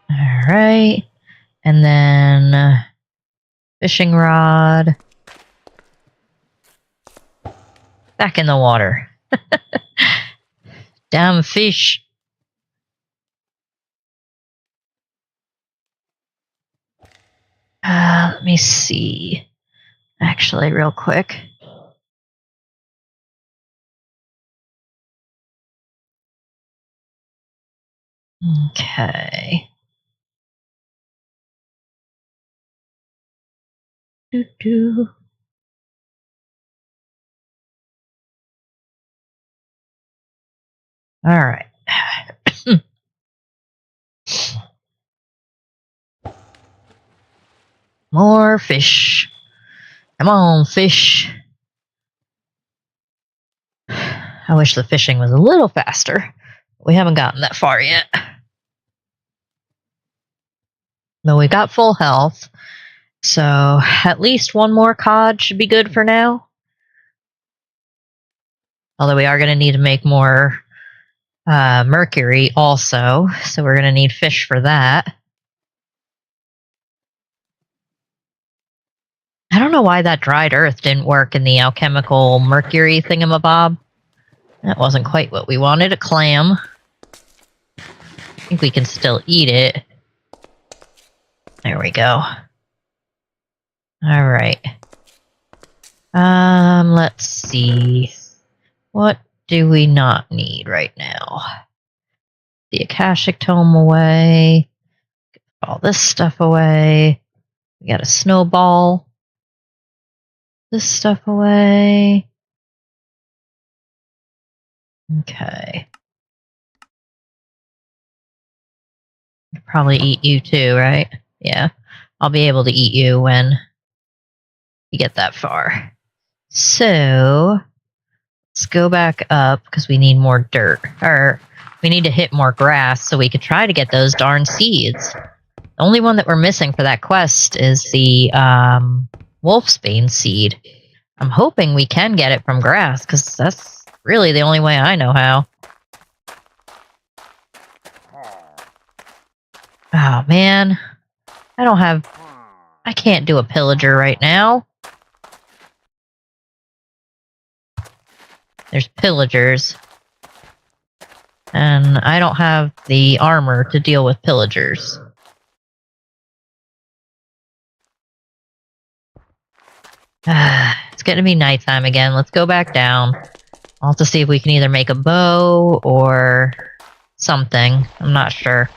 A: Alright. And then fishing rod. Back in the water. Damn fish. Let me see. Actually, real quick. Okay. Doo-doo. All right. More fish. Come on, fish. I wish the fishing was a little faster. We haven't gotten that far yet. But we got full health. So at least one more cod should be good for now. Although we are going to need to make more mercury also. So we're going to need fish for that. I don't know why that dried earth didn't work in the alchemical mercury thingamabob. That wasn't quite what we wanted. A clam. I think we can still eat it. There we go. Alright. Let's see. What do we not need right now? The Akashic Tome away. Get all this stuff away. We got a snowball. This stuff away. Okay. I'll probably eat you too, right? Yeah. I'll be able to eat you when you get that far. So, let's go back up because we need more dirt. Or, we need to hit more grass so we could try to get those darn seeds. The only one that we're missing for that quest is the wolfsbane seed. I'm hoping we can get it from grass because that's really the only way I know how. Oh man, I can't do a pillager right now. There's pillagers. And I don't have the armor to deal with pillagers. It's getting to be nighttime again. Let's go back down. I'll have to see if we can either make a bow or something. I'm not sure.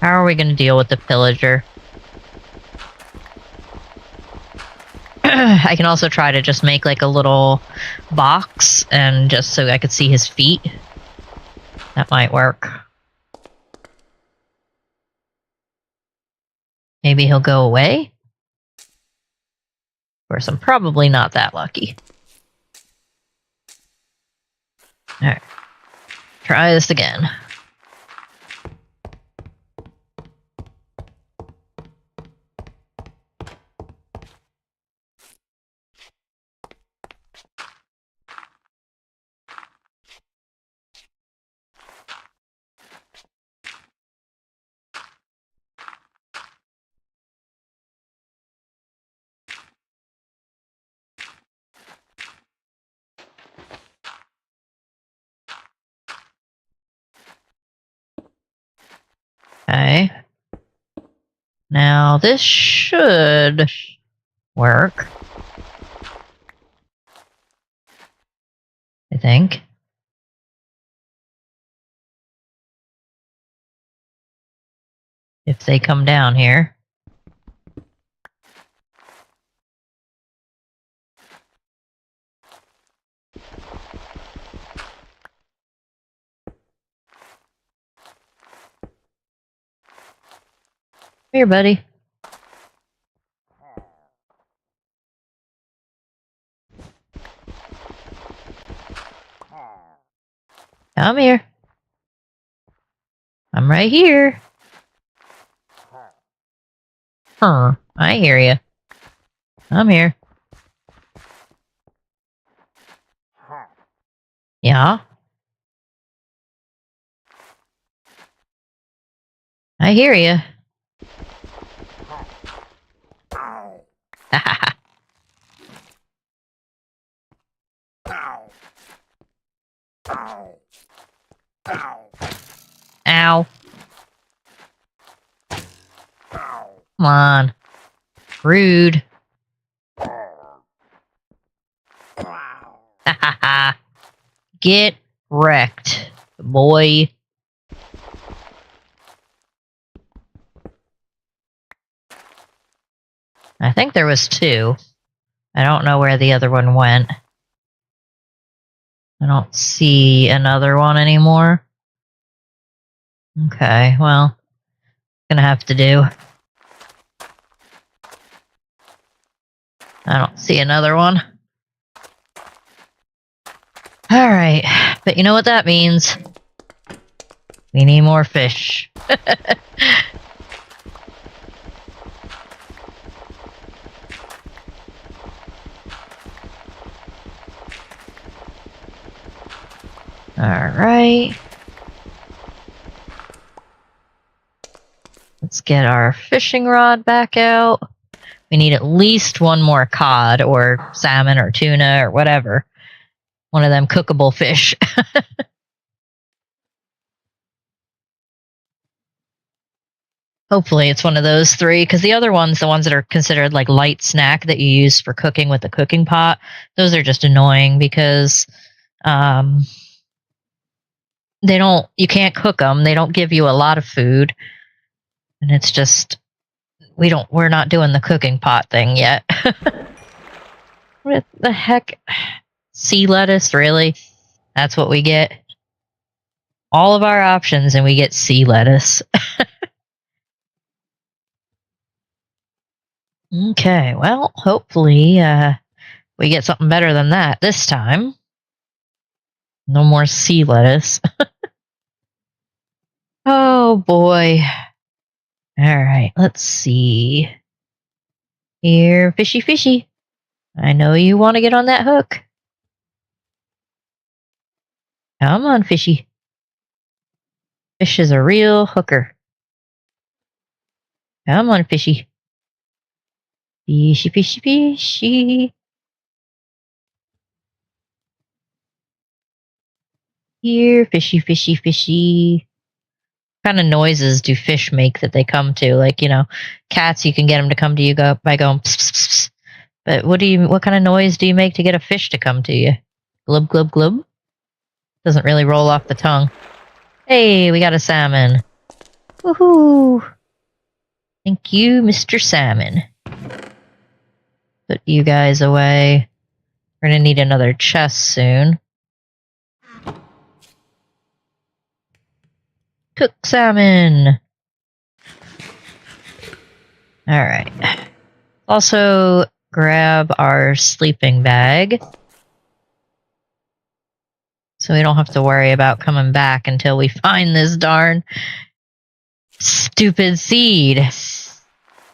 A: How are we going to deal with the pillager? I can also try to just make like a little box and just so I could see his feet. That might work. Maybe he'll go away? Of course, I'm probably not that lucky. Alright. Try this again. Okay. Now, this should work. I think. if they come down here. Here, buddy. Come here. I'm right here. Huh. I hear you. I'm here. Yeah? I hear you. Ow. Come on. Rude. Get wrecked, boy. I think there was 2. I don't know where the other one went. I don't see another one anymore. Okay, well, gonna have to do. I don't see another one. Alright, but you know what that means? We need more fish. Alright. Let's get our fishing rod back out. We need at least one more cod or salmon or tuna or whatever. One of them cookable fish. Hopefully it's one of those 3, because the other ones, the ones that are considered like light snack that you use for cooking with a cooking pot, those are just annoying because you can't cook them. They don't give you a lot of food. And it's just, we're not doing the cooking pot thing yet. What the heck? Sea lettuce, really? That's what we get? All of our options and we get sea lettuce. Okay, well, hopefully we get something better than that this time. No more sea lettuce. Oh boy. Alright, let's see. Here, fishy fishy. I know you want to get on that hook. Come on, fishy. Fish is a real hooker. Come on, fishy. Fishy, fishy, fishy. Here, fishy, fishy, fishy. What kind of noises do fish make that they come to? Like, cats, you can get them to come to you by going pss, pss, pss, pss. But what kind of noise do you make to get a fish to come to you? Glub, glub, glub? Doesn't really roll off the tongue. Hey, we got a salmon. Woohoo! Thank you, Mr. Salmon. Put you guys away. We're gonna need another chest soon. Cook salmon! Alright. Also, grab our sleeping bag. So we don't have to worry about coming back until we find this darn stupid seed.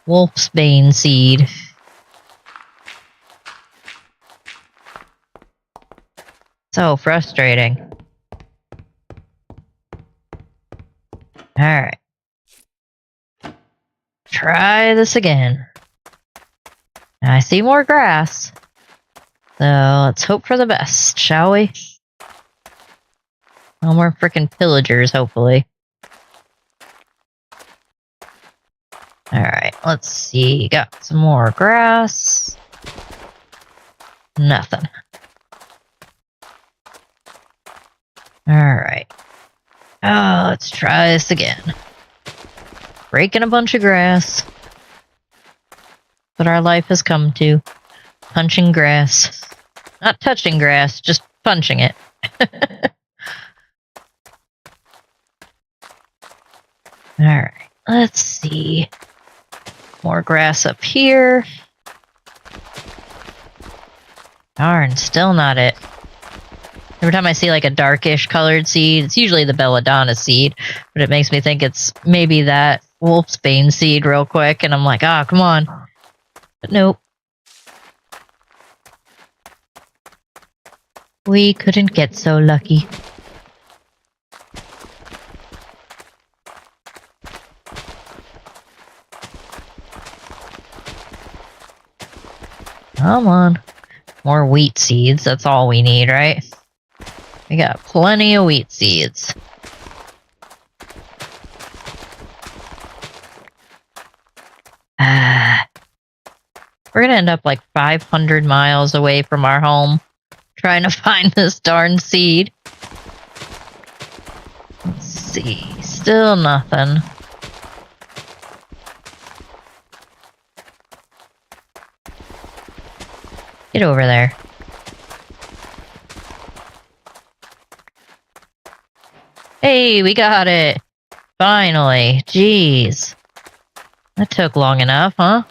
A: Wolf's Bane seed. So frustrating. Alright. Try this again. I see more grass. So let's hope for the best, shall we? No more frickin' pillagers, hopefully. Alright, let's see. Got some more grass. Nothing. Alright. Oh, let's try this again. breaking a bunch of grass. But our life has come to punching grass. Not touching grass, just punching it. Alright, let's see. More grass up here. Darn, still not it. Every time I see like a darkish colored seed, it's usually the belladonna seed, but it makes me think it's maybe that wolfsbane seed real quick, and I'm like, ah, come on. But nope. We couldn't get so lucky. Come on. More wheat seeds, that's all we need, right? We got plenty of wheat seeds. We're gonna end up like 500 miles away from our home trying to find this darn seed. Let's see. Still nothing. Get over there. Hey, we got it! Finally. Jeez. That took long enough, huh?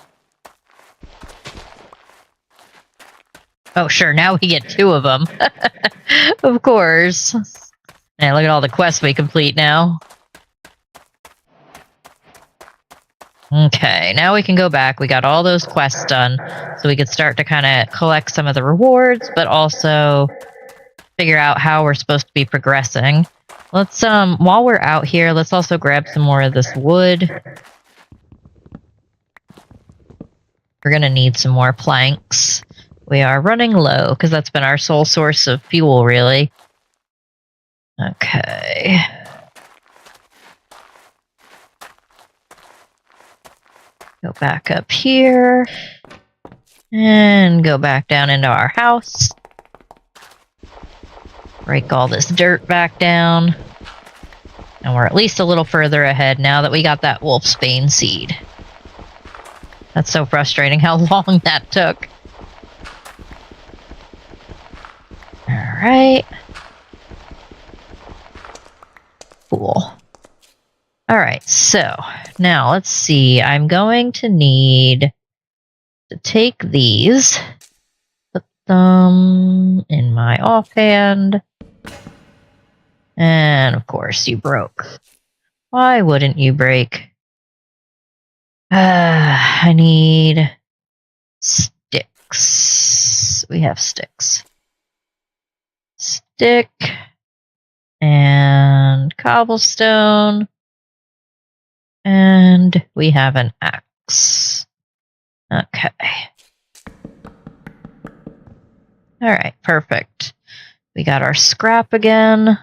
A: Oh, sure, now we get 2 of them. Of course. And look at all the quests we complete now. Okay, now we can go back. We got all those quests done, so we could start to kind of collect some of the rewards, but also figure out how we're supposed to be progressing. Let's, while we're out here, let's also grab some more of this wood. We're gonna need some more planks. We are running low, because that's been our sole source of fuel, really. Okay. Go back up here. And go back down into our house. Break all this dirt back down. And we're at least a little further ahead now that we got that wolfsbane seed. That's so frustrating how long that took. Alright. Cool. Alright, so now let's see. I'm going to need to take these, put them in my offhand, and of course you broke. Why wouldn't you break? I need sticks. We have sticks. Stick and cobblestone, and we have an axe. Okay. Alright, perfect. We got our scrap again. Do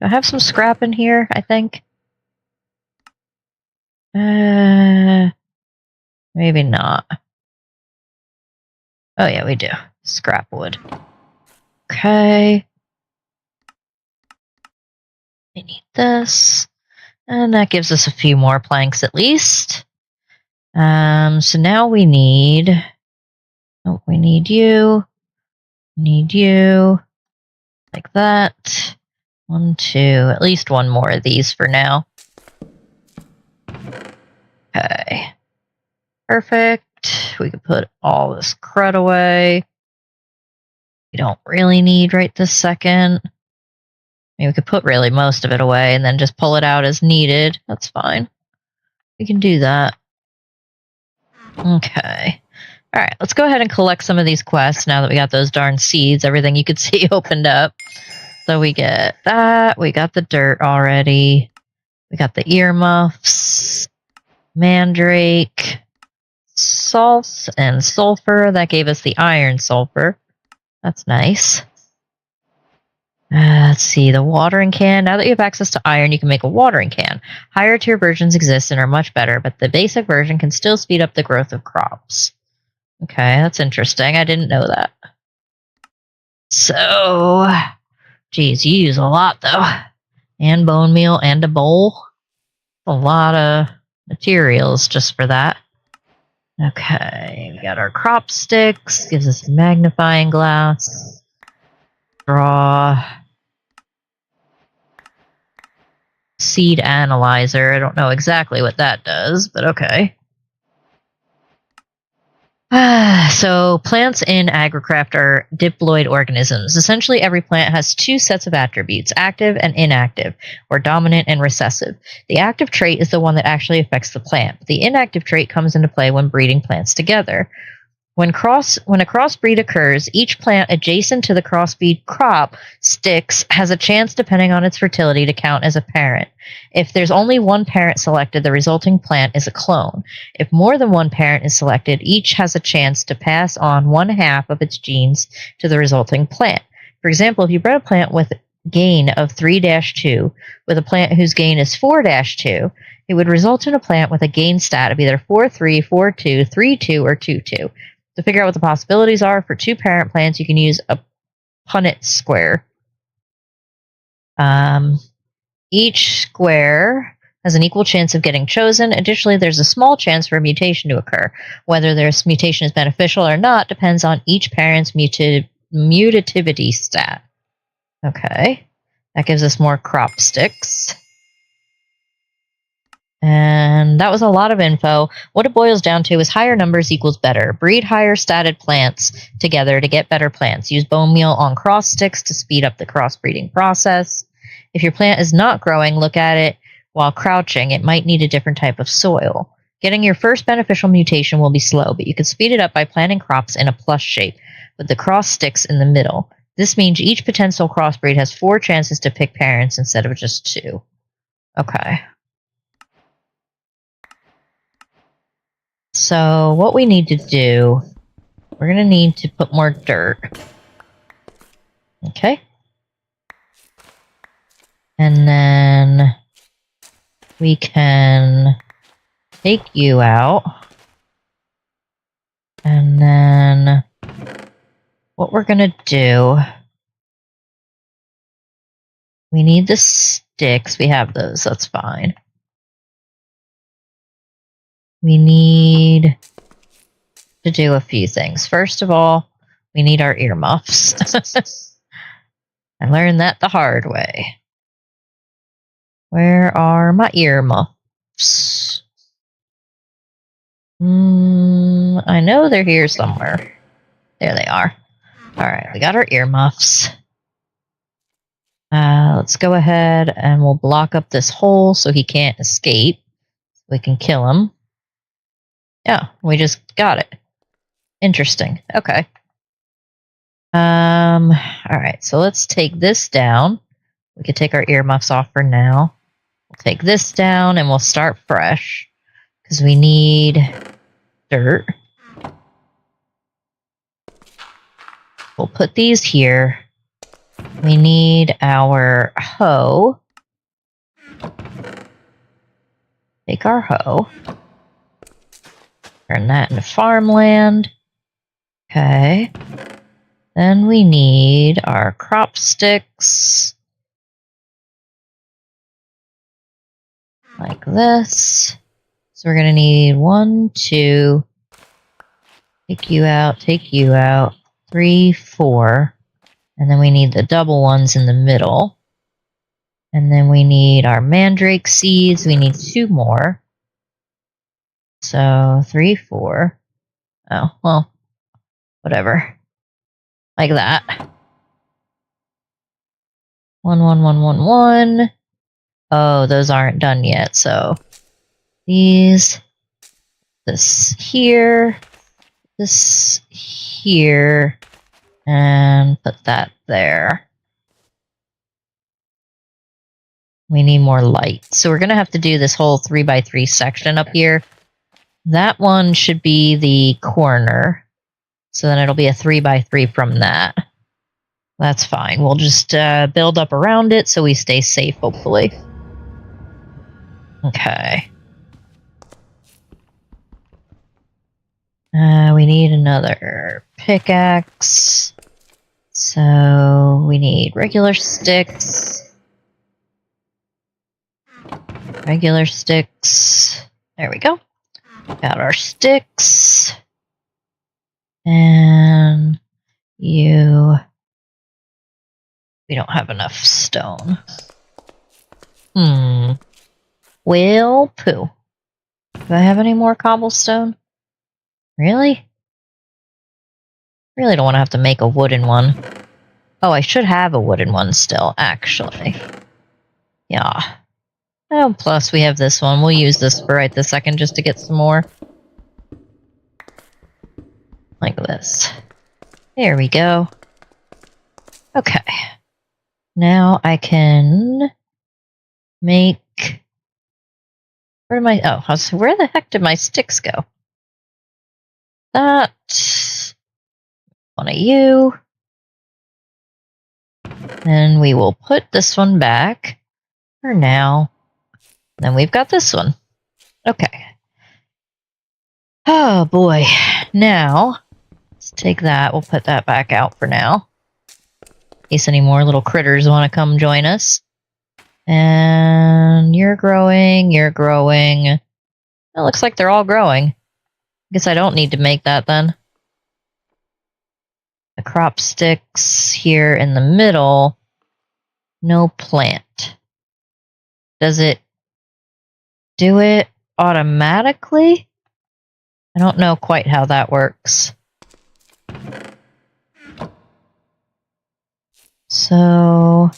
A: I have some scrap in here, I think? Maybe not. Oh yeah, we do. Scrap wood. Okay. We need this. And that gives us a few more planks at least. So now we need... Oh, we need you. Need you. Like that. 1, 2. At least one more of these for now. Okay. Perfect. We can put all this crud away. We don't really need right this second. I mean, we could put really most of it away and then just pull it out as needed. That's fine. We can do that. Okay. Alright, let's go ahead and collect some of these quests now that we got those darn seeds. Everything you could see opened up. So we get that. We got the dirt already. We got the earmuffs. Mandrake. Salt and sulfur. That gave us the iron sulfur. That's nice. Let's see, the watering can. Now that you have access to iron, you can make a watering can. Higher tier versions exist and are much better, but the basic version can still speed up the growth of crops. Okay, that's interesting. I didn't know that. So, geez, you use a lot though. And bone meal and a bowl. A lot of materials just for that. Okay, we got our crop sticks, gives us a magnifying glass. Draw. Seed analyzer. I don't know exactly what that does, but okay. So plants in AgriCraft are diploid organisms. Essentially, every plant has two sets of attributes, active and inactive, or dominant and recessive. The active trait is the one that actually affects the plant. The inactive trait comes into play when breeding plants together. When a crossbreed occurs, each plant adjacent to the crossbreed crop sticks has a chance, depending on its fertility, to count as a parent. If there's only one parent selected, the resulting plant is a clone. If more than one parent is selected, each has a chance to pass on one half of its genes to the resulting plant. For example, if you bred a plant with gain of 3-2 with a plant whose gain is 4-2, it would result in a plant with a gain stat of either 4-3, 4-2, 3-2, or 2-2. To figure out what the possibilities are for two parent plants, you can use a Punnett square. Each square has an equal chance of getting chosen. Additionally, there's a small chance for a mutation to occur. Whether this mutation is beneficial or not depends on each parent's mutativity stat. Okay, that gives us more crop sticks. And that was a lot of info. What it boils down to is higher numbers equals better. Breed higher statted plants together to get better plants. Use bone meal on cross sticks to speed up the crossbreeding process. If your plant is not growing, look at it while crouching. It might need a different type of soil. Getting your first beneficial mutation will be slow, but you can speed it up by planting crops in a plus shape with the cross sticks in the middle. This means each potential crossbreed has 4 chances to pick parents instead of just 2. Okay. So what we need to do, we're going to need to put more dirt. Okay. And then we can take you out. And then what we're going to do, we need the sticks. We have those. That's fine. We need to do a few things. First of all, we need our earmuffs. I learned that the hard way. Where are my earmuffs? I know they're here somewhere. There they are. Alright, we got our earmuffs. Let's go ahead and we'll block up this hole so he can't escape. We can kill him. Yeah, we just got it. Interesting. Okay. Alright, so let's take this down. We can take our earmuffs off for now. We'll take this down and we'll start fresh. Because we need dirt. We'll put these here. We need our hoe. Take our hoe. Turn that into farmland. Okay. Then we need our crop sticks. Like this. So we're going to need 1, 2. Take you out. 3, 4. And then we need the double ones in the middle. And then we need our mandrake seeds. We need 2 more. So 3, 4. Oh, well, whatever. Like that. 1, 1, 1, 1, 1. Oh, those aren't done yet. So these, this here, and put that there. We need more light. So we're going to have to do this whole 3x3 section up here. That one should be the corner. So then it'll be a 3x3 from that. That's fine. We'll just build up around it so we stay safe, hopefully. Okay. We need another pickaxe. So we need regular sticks. Regular sticks. There we go. Got our sticks. And you... We don't have enough stone. Well, poo. Do I have any more cobblestone? Really? Really don't want to have to make a wooden one. Oh, I should have a wooden one still, actually. Yeah. Oh, plus we have this one. We'll use this for right this second just to get some more. Like this. There we go. Okay. Now I can make... Where am I? Oh, where the heck did my sticks go? That... One of you. Then we will put this one back for now. Then we've got this one. Okay. Oh boy. Now, let's take that. We'll put that back out for now. In case any more little critters want to come join us. And you're growing, you're growing. It looks like they're all growing. I guess I don't need to make that then. The crop sticks here in the middle. No plant. Does it do it automatically? I don't know quite how that works. So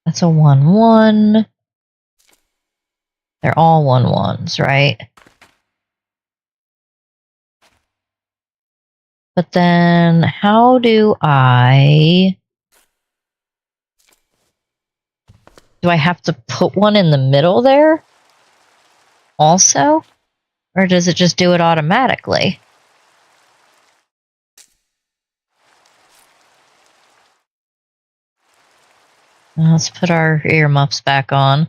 A: that's a 1-1. They're all 1-1s, right? But then how do I have to put one in the middle there also? Or does it just do it automatically? Let's put our earmuffs back on.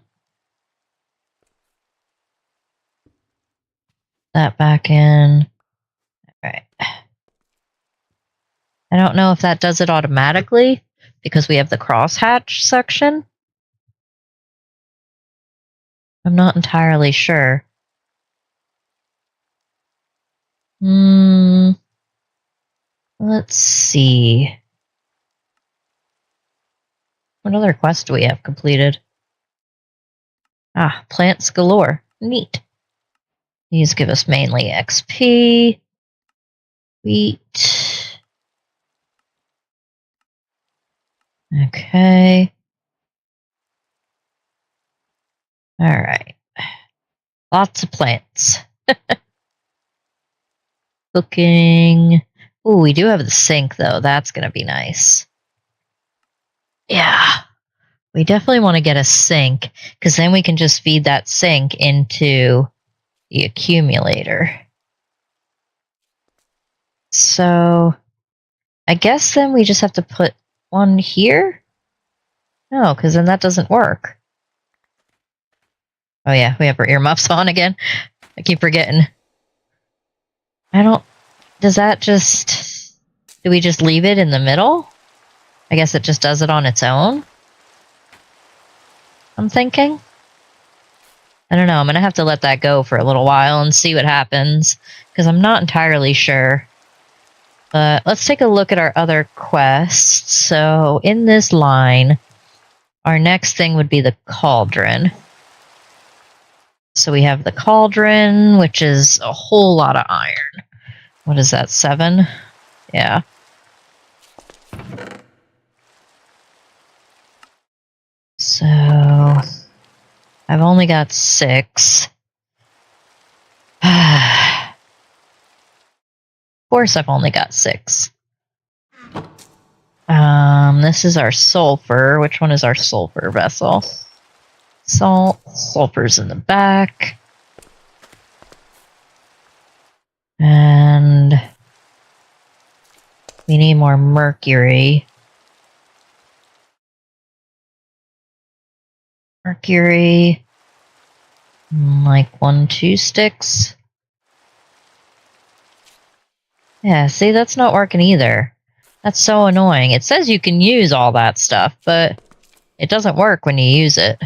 A: That back in. Alright. I don't know if that does it automatically because we have the crosshatch section. I'm not entirely sure. Let's see. What other quest do we have completed? Ah, plants galore. Neat. These give us mainly XP. Wheat. Okay. Alright. Lots of plants. Cooking. Ooh, we do have the sink, though. That's going to be nice. Yeah. We definitely want to get a sink, because then we can just feed that sink into the accumulator. So, I guess then we just have to put one here? No, because then that doesn't work. Oh yeah, we have our earmuffs on again. I keep forgetting. Does that just... Do we just leave it in the middle? I guess it just does it on its own? I'm thinking. I don't know, I'm going to have to let that go for a little while and see what happens, because I'm not entirely sure. But let's take a look at our other quests. So, in this line, our next thing would be the cauldron. So we have the cauldron, which is a whole lot of iron. What is that, 7? Yeah. So, I've only got 6. Of course I've only got 6. This is our sulfur. Which one is our sulfur vessel? Sulfur's in the back. And we need more mercury. Mercury, like 1-2 sticks. Yeah, see, that's not working either. That's so annoying. It says you can use all that stuff, but it doesn't work when you use it.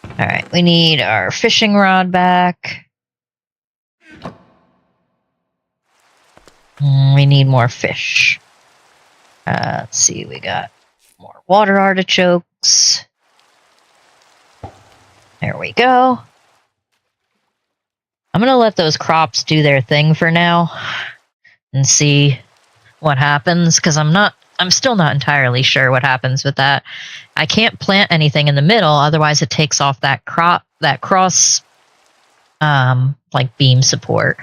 A: Alright, we need our fishing rod back. We need more fish. Let's see, we got more water artichokes. There we go. I'm gonna let those crops do their thing for now and see what happens, because I'm still not entirely sure what happens with that. I can't plant anything in the middle, otherwise it takes off that cross like beam support.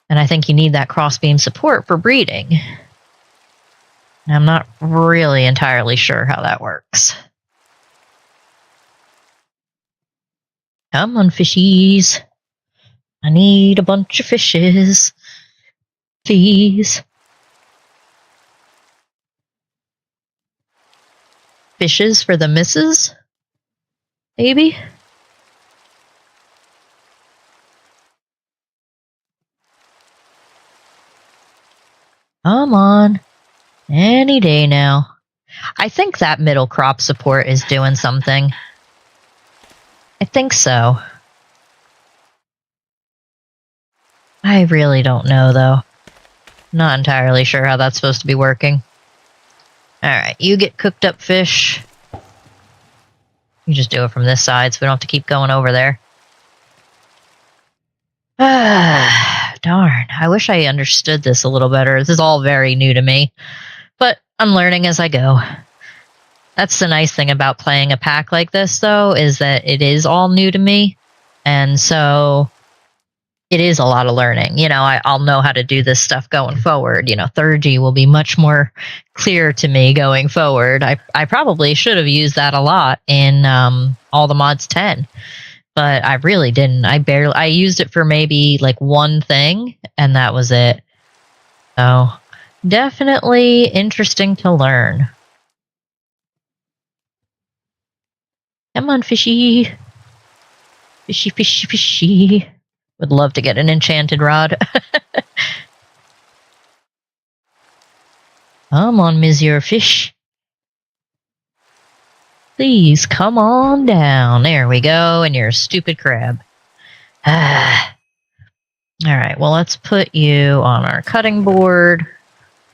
A: And I think you need that cross beam support for breeding. And I'm not really entirely sure how that works. Come on, fishies. I need a bunch of fishes. Please. Fishes for the missus? Maybe? Come on. Any day now. I think that middle crop support is doing something. I think so. I really don't know, though. Not entirely sure how that's supposed to be working. Alright, you get cooked up fish. You just do it from this side so we don't have to keep going over there. Ah, darn. I wish I understood this a little better. This is all very new to me. But I'm learning as I go. That's the nice thing about playing a pack like this, though, is that it is all new to me. And so it is a lot of learning. You know, I'll know how to do this stuff going forward. You know, 3G will be much more clear to me going forward. I probably should have used that a lot in All the Mods 10. But I really didn't. I used it for maybe like one thing, and that was it. So, definitely interesting to learn. Come on, fishy. Fishy, fishy, fishy. Would love to get an enchanted rod. Come on, Monsieur Fish. Please, come on down. There we go, and you're a stupid crab. Ah. Alright, well, let's put you on our cutting board.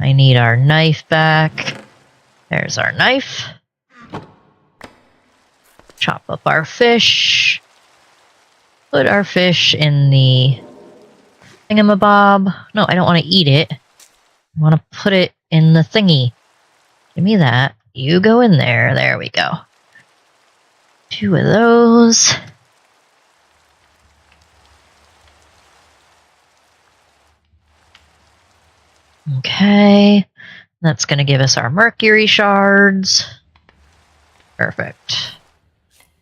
A: I need our knife back. There's our knife. Chop up our fish. Put our fish in the thingamabob. No, I don't want to eat it. I want to put it in the thingy. Give me that. You go in there. There we go. 2 of those. Okay. That's going to give us our mercury shards. Perfect.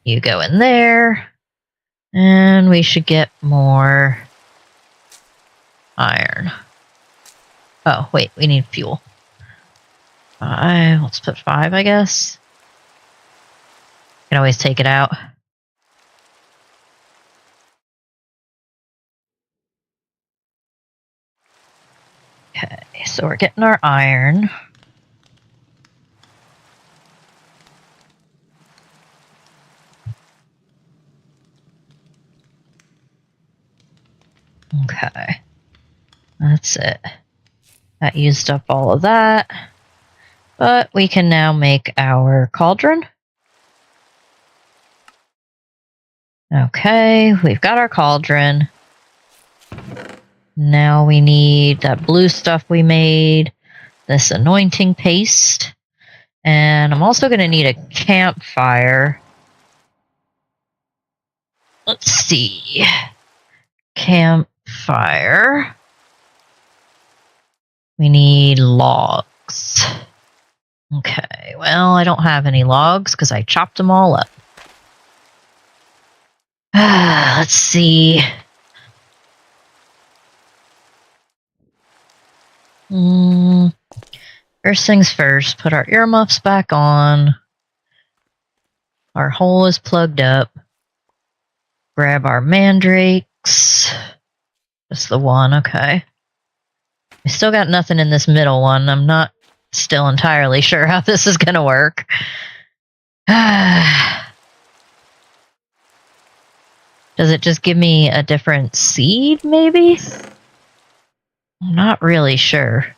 A: You go in there. And we should get more iron. Oh, wait, we need fuel. 5, let's put 5, I guess. Can always take it out. Okay, so we're getting our iron. Okay. That's it. That used up all of that. But we can now make our cauldron. Okay, we've got our cauldron. Now we need that blue stuff we made, this anointing paste, and I'm also going to need a campfire. Let's see. Campfire. We need logs. Okay, well, I don't have any logs because I chopped them all up. Let's see. First things first, put our earmuffs back on. Our hole is plugged up. Grab our mandrakes. Just the one, okay. We still got nothing in this middle one. I'm not still entirely sure how this is going to work. Does it just give me a different seed, maybe? I'm not really sure.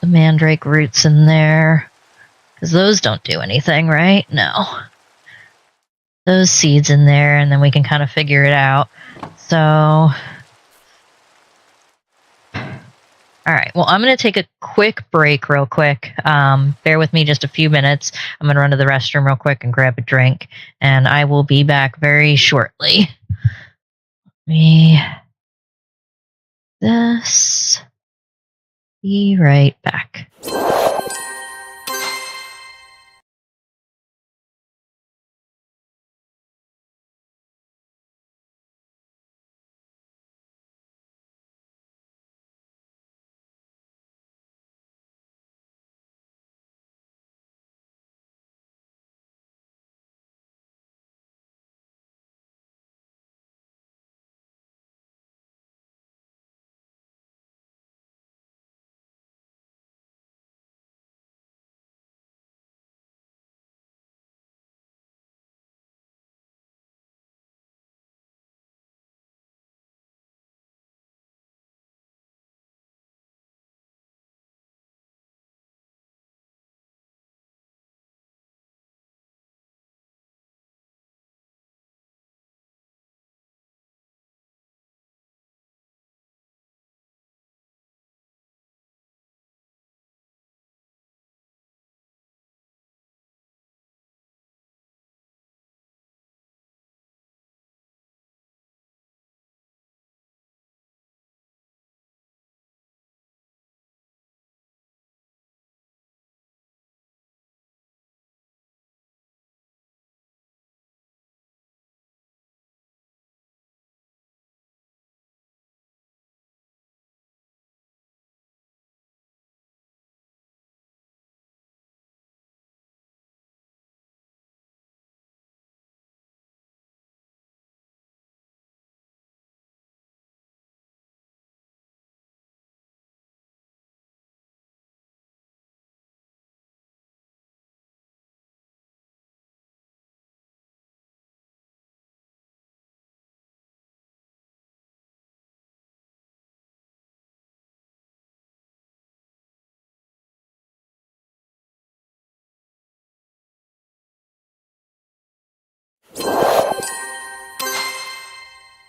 A: The mandrake roots in there. Because those don't do anything, right? No. Those seeds in there, and then we can kind of figure it out. So... Alright, well, I'm going to take a quick break real quick. Bear with me just a few minutes. I'm going to run to the restroom real quick and grab a drink, and I will be back very shortly. This. Be right back.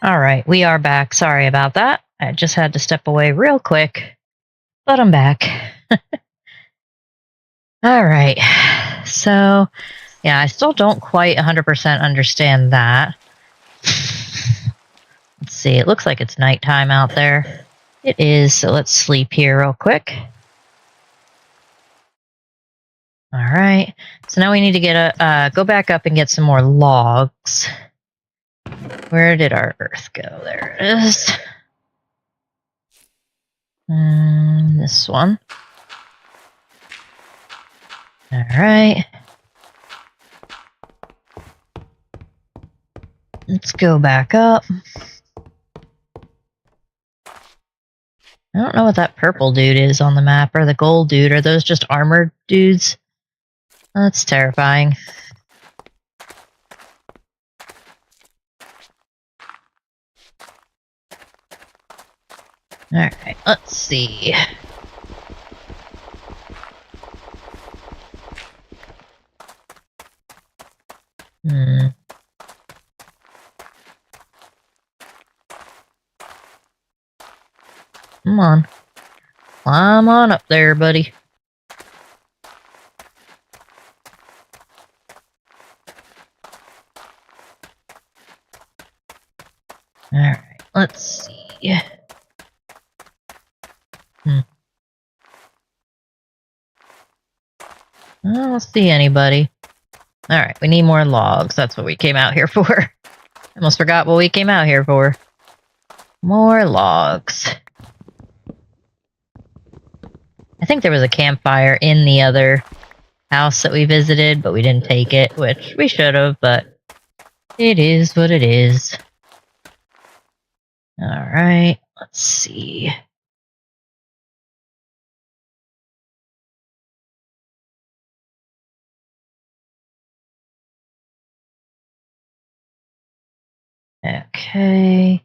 A: All right, we are back. Sorry about that. I just had to step away real quick, but I'm back. All right. So, yeah, I still don't quite 100% understand that. Let's see. It looks like it's nighttime out there. It is, so let's sleep here real quick. All right. So now we need to get go back up and get some more logs. Where did our earth go? There it is. This one. All right. Let's go back up. I don't know what that purple dude is on the map, or the gold dude. Are those just armored dudes? That's terrifying. Alright, let's see. Come on. Climb on up there, buddy. Alright, let's see. I don't see anybody. Alright, we need more logs. That's what we came out here for. Almost forgot what we came out here for. More logs. I think there was a campfire in the other house that we visited, but we didn't take it, which we should have, but it is what it is. Alright, let's see. Okay.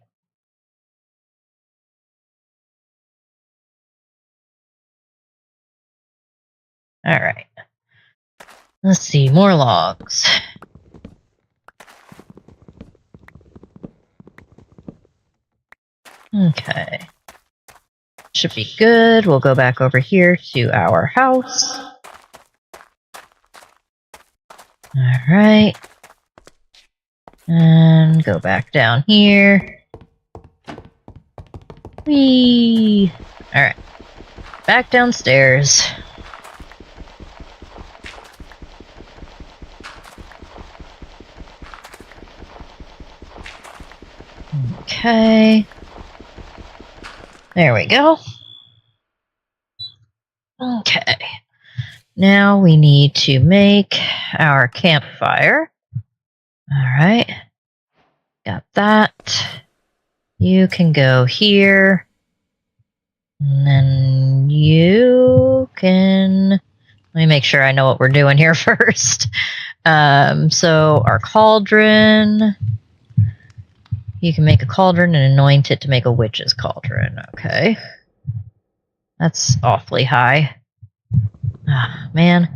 A: Alright. Let's see, more logs. Okay. Should be good. We'll go back over here to our house. Alright. And go back down here. Whee! Alright. Back downstairs. Okay. There we go. Okay. Now we need to make our campfire. Alright. Got that. You can go here. And then you can... Let me make sure I know what we're doing here first. So our cauldron... You can make a cauldron and anoint it to make a witch's cauldron. Okay. That's awfully high. Ah, man.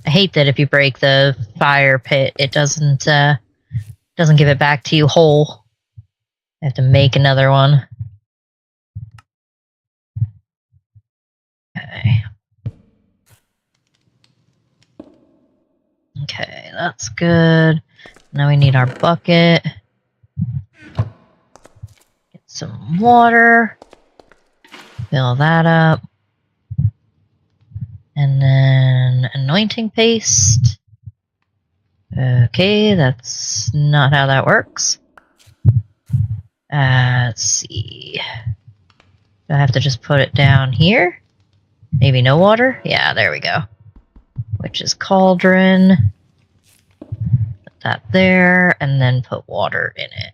A: I hate that if you break the fire pit, it doesn't give it back to you whole. I have to make another one. Okay. Okay, that's good. Now we need our bucket. Get some water. Fill that up. And then anointing paste. Okay, that's not how that works. Let's see. Do I have to just put it down here? Maybe no water? Yeah, there we go. Witch's cauldron. Put that there, and then put water in it.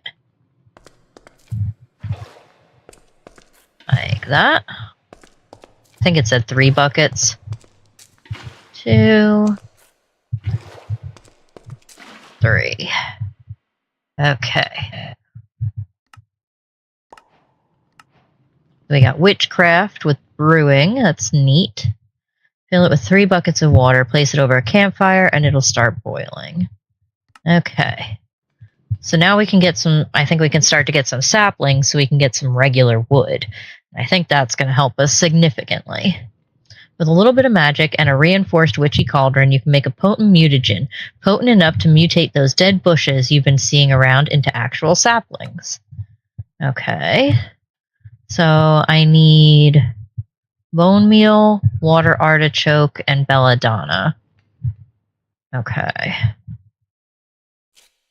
A: Like that. I think it said 3 buckets. 2, 3. Okay. We got witchcraft with brewing. That's neat. Fill it with 3 buckets of water. Place it over a campfire, and it'll start boiling. Okay. So now we can get some... I think we can start to get some saplings so we can get some regular wood. I think that's going to help us significantly. With a little bit of magic and a reinforced witchy cauldron, you can make a potent mutagen, potent enough to mutate those dead bushes you've been seeing around into actual saplings. Okay. So I need bone meal, water artichoke, and belladonna. Okay.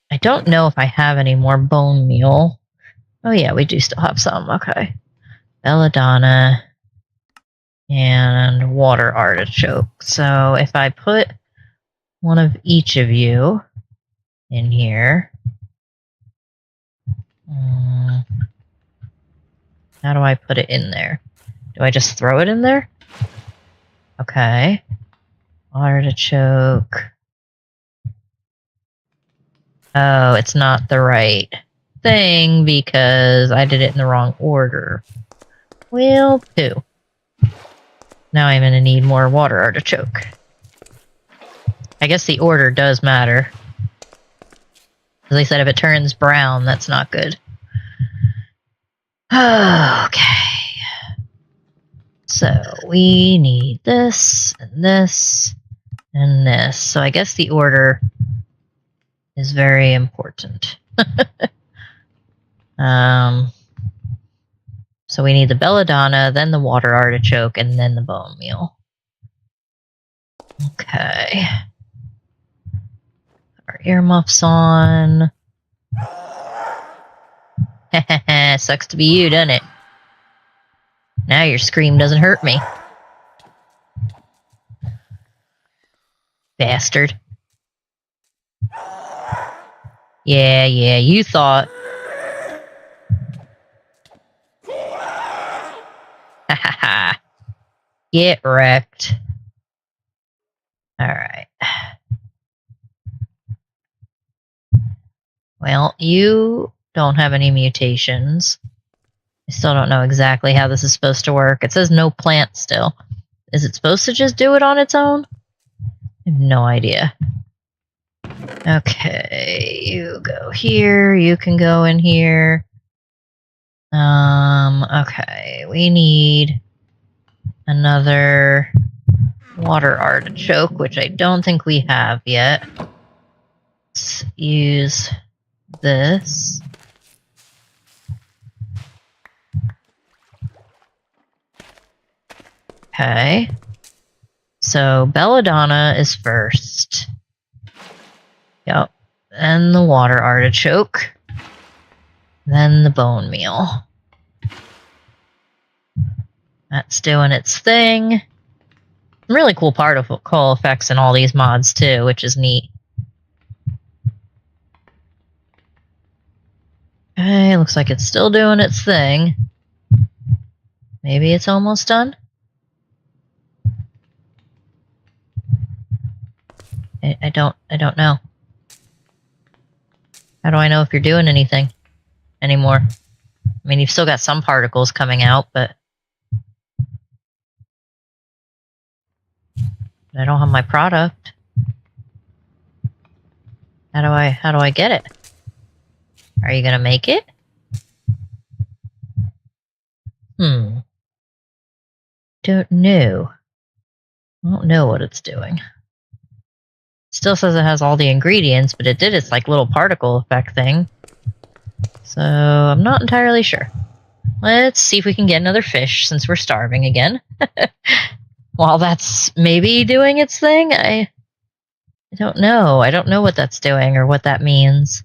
A: I don't know if I have any more bone meal. Oh yeah, we do still have some. Okay. Belladonna and water artichoke. So if I put one of each of you in here, how do I put it in there? Do I just throw it in there? Okay. Artichoke. Oh, it's not the right thing because I did it in the wrong order. Well, poo. Now I'm going to need more water artichoke. I guess the order does matter. As I said, if it turns brown, that's not good. Okay. So we need this, and this, and this. So I guess the order is very important. So we need the belladonna, then the water artichoke, and then the bone meal. Okay. Our earmuffs on. Sucks to be you, doesn't it? Now your scream doesn't hurt me. Bastard. Yeah, you thought. Ha ha ha. Get wrecked. Alright. Well, you don't have any mutations. I still don't know exactly how this is supposed to work. It says no plant still. Is it supposed to just do it on its own? I have no idea. Okay, you go here. You can go in here. Okay, we need another water artichoke, which I don't think we have yet. Let's use this. Okay. So belladonna is first. Yep. Then the water artichoke. Then the bone meal. That's doing its thing. Really cool particle effects in all these mods too, which is neat. Okay, looks like it's still doing its thing. Maybe it's almost done? I don't know. How do I know if you're doing anything anymore? I mean, you've still got some particles coming out, but I don't have my product. How do I get it? Are you gonna make it? Don't know. I don't know what it's doing. Still says it has all the ingredients, but it did its like little particle effect thing. So I'm not entirely sure. Let's see if we can get another fish since we're starving again. While that's maybe doing its thing, I don't know. I don't know what that's doing or what that means.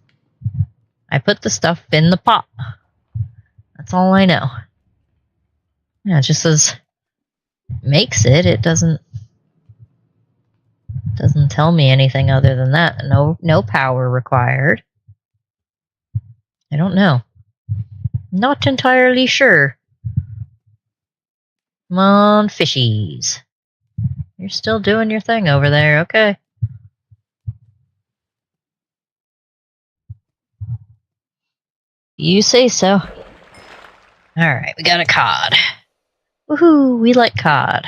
A: I put the stuff in the pot. That's all I know. Yeah, it just says makes it. It doesn't tell me anything other than that. No power required. I don't know. Not entirely sure. Come on, fishies. You're still doing your thing over there, okay. You say so. Alright, we got a cod. Woohoo, we like cod.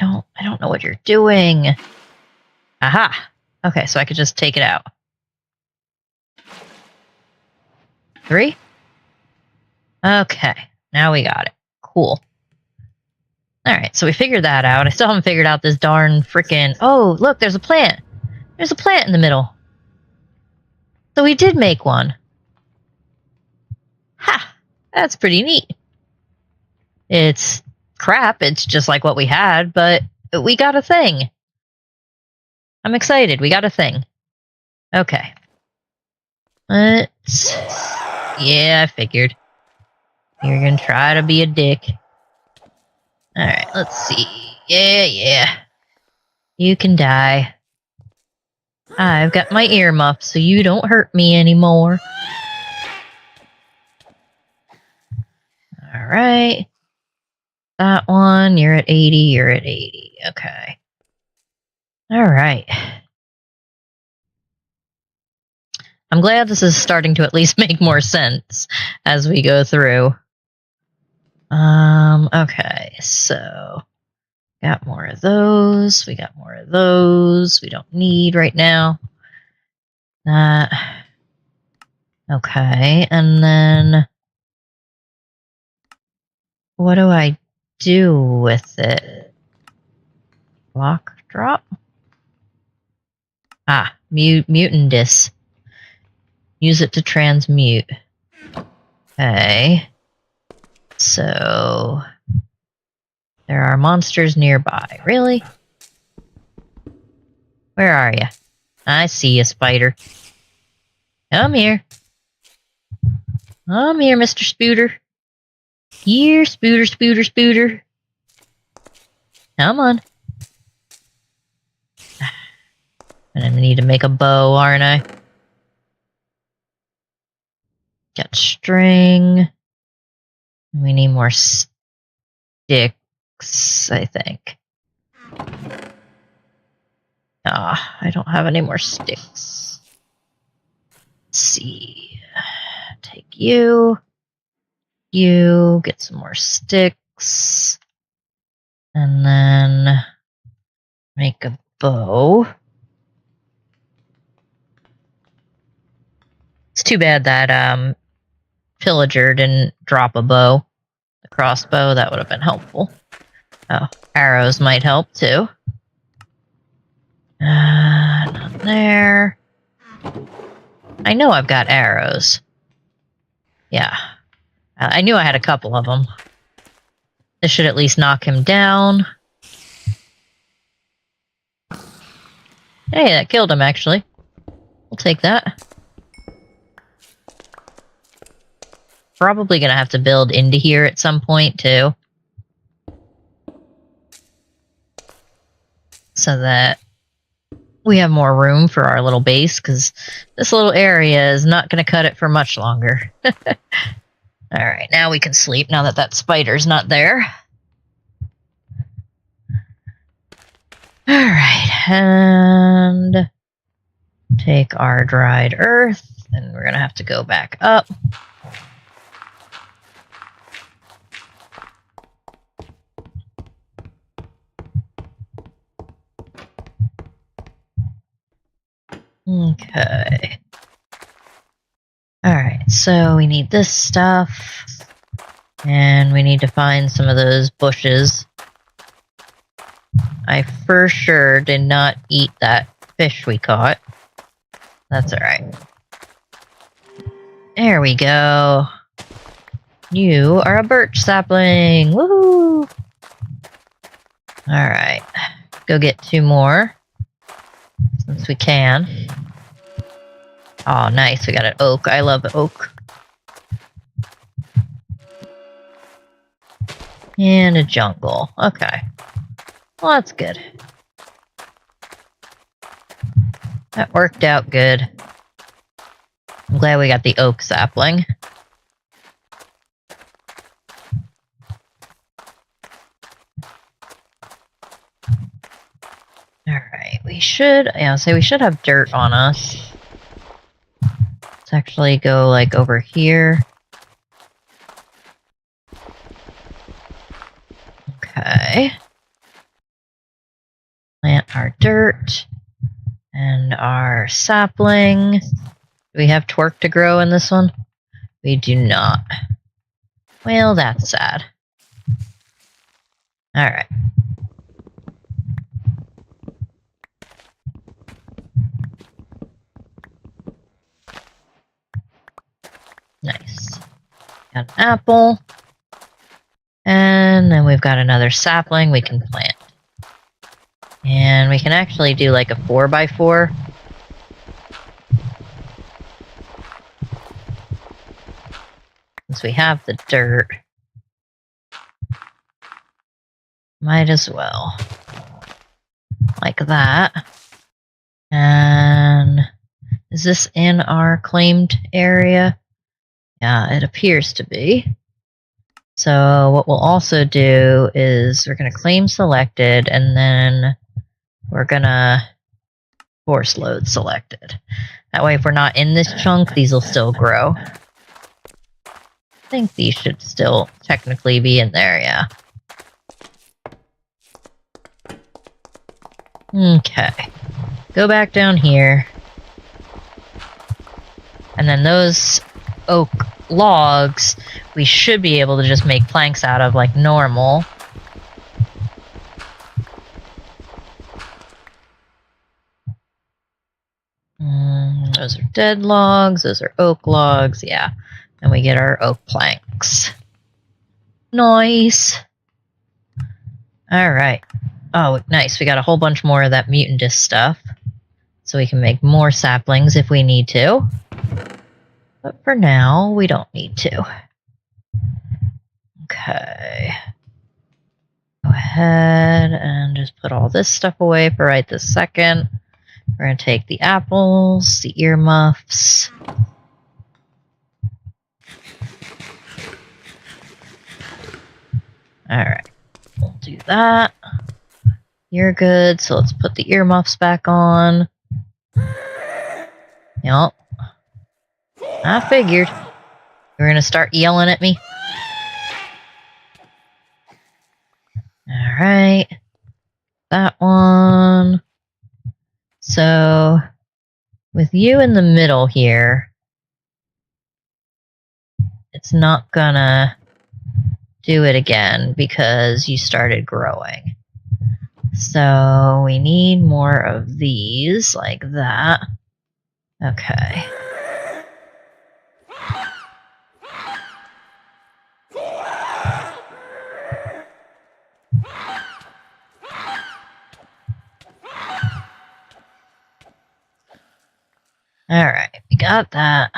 A: I don't know what you're doing. Aha! Okay, so I could just take it out. 3? Okay, now we got it. Cool. Alright, so we figured that out. I still haven't figured out this darn frickin'... Oh, look, there's a plant! There's a plant in the middle. So we did make one. Ha! That's pretty neat. It's crap, it's just like what we had, but we got a thing. I'm excited, we got a thing. Okay. Let's... Yeah, I figured. You're gonna try to be a dick. Alright, let's see. Yeah. You can die. I've got my earmuff, so you don't hurt me anymore. Alright. That one, you're at 80, you're at 80. Okay. Alright. I'm glad this is starting to at least make more sense as we go through. Okay, so got more of those. We got more of those. We don't need right now. Okay, and then what do I do with it? Block drop? Ah, mutant dis. Use it to transmute. Okay. So there are monsters nearby. Really? Where are you? I see you, spider. Come here. Come here, Mr. Spooter. Here, Spooter. Come on. And I need to make a bow, aren't I? Got string. We need more sticks, I think. Ah, I don't have any more sticks. Let's see. Take you. You get some more sticks. And then make a bow. It's too bad that pillager didn't drop a bow. The crossbow, that would have been helpful. Oh, arrows might help too. Not there. I know I've got arrows. Yeah. I knew I had a couple of them. This should at least knock him down. Hey, that killed him, actually. We'll take that. Probably gonna have to build into here at some point, too. So that we have more room for our little base, because this little area is not gonna cut it for much longer. Alright, now we can sleep, now that that spider's not there. Alright, and take our dried earth, and we're gonna have to go back up. Okay. Alright, so we need this stuff, and we need to find some of those bushes. I for sure did not eat that fish we caught. That's alright. There we go. You are a birch sapling! Woohoo! Alright. Go get 2 more. Since we can. Oh, nice. We got an oak. I love oak. And a jungle. Okay. Well, that's good. That worked out good. I'm glad we got the oak sapling. Alright, we should have dirt on us. Let's actually go, like, over here. Okay. Plant our dirt. And our sapling. Do we have twerk to grow in this one? We do not. Well, that's sad. Alright. Nice. Got an apple. And then we've got another sapling we can plant. And we can actually do like a 4x4. Since we have the dirt. Might as well. Like that. And is this in our claimed area? Yeah, it appears to be. So what we'll also do is we're going to claim selected, and then we're going to force load selected. That way if we're not in this chunk, these will still grow. I think these should still technically be in there, yeah. Okay. Go back down here. And then those oak logs, we should be able to just make planks out of like normal. Those are dead logs, those are oak logs, yeah. And we get our oak planks. Nice. Alright. Oh, nice. We got a whole bunch more of that mutandis stuff. So we can make more saplings if we need to. But for now, we don't need to. Okay. Go ahead and just put all this stuff away for right this second. We're going to take the apples, the earmuffs. Alright. We'll do that. You're good, so let's put the earmuffs back on. Yep. I figured. You're gonna start yelling at me. Alright. That one. So, with you in the middle here, it's not gonna do it again because you started growing. So, we need more of these, like that. Okay. Alright, we got that.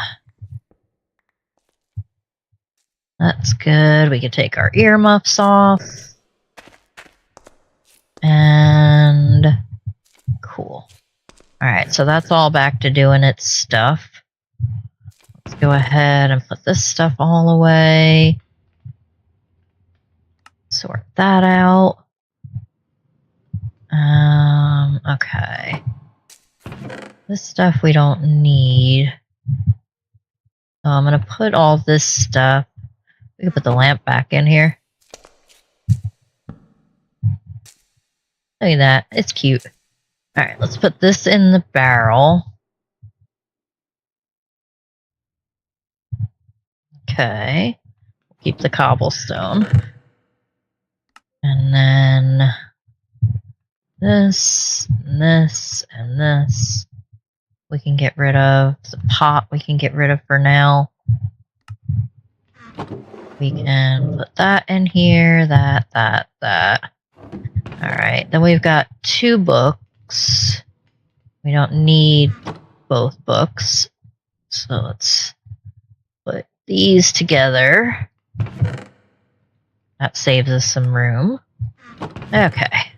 A: That's good. We can take our earmuffs off. And cool. Alright, so that's all back to doing its stuff. Let's go ahead and put this stuff all away. Sort that out. Okay. This stuff we don't need. So I'm gonna put all this stuff. We can put the lamp back in here. Look at that. It's cute. Alright, let's put this in the barrel. Okay. Keep the cobblestone. And then this, and this, and this. We can get rid of. The pot we can get rid of for now. We can put that in here, that. Alright, then we've got 2 books. We don't need both books. So let's put these together. That saves us some room. Okay.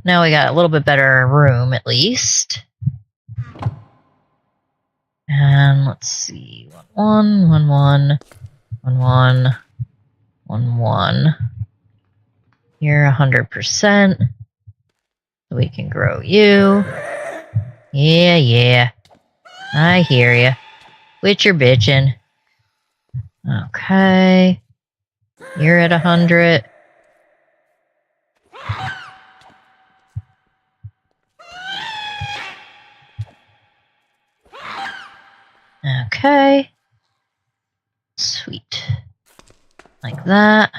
A: Now we got a little bit better room, at least. And let's see. 1, 1, 1, 1, 1, 1, 1. You're 100%. So we can grow you. Yeah. I hear ya. Quit your bitching. Okay. You're at 100. Okay. Sweet. Like that.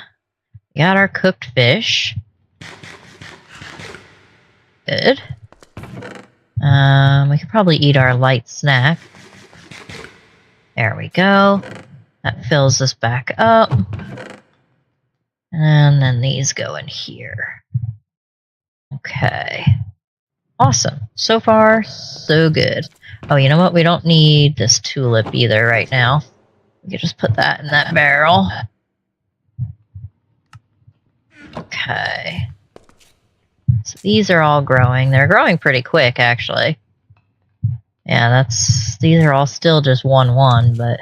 A: We got our cooked fish. Good. We could probably eat our light snack. There we go. That fills us back up. And then these go in here. Okay. Awesome. So far, so good. Oh, you know what? We don't need this tulip either right now. We can just put that in that barrel. Okay. So these are all growing. They're growing pretty quick, actually. Yeah, these are all still just 1-1, but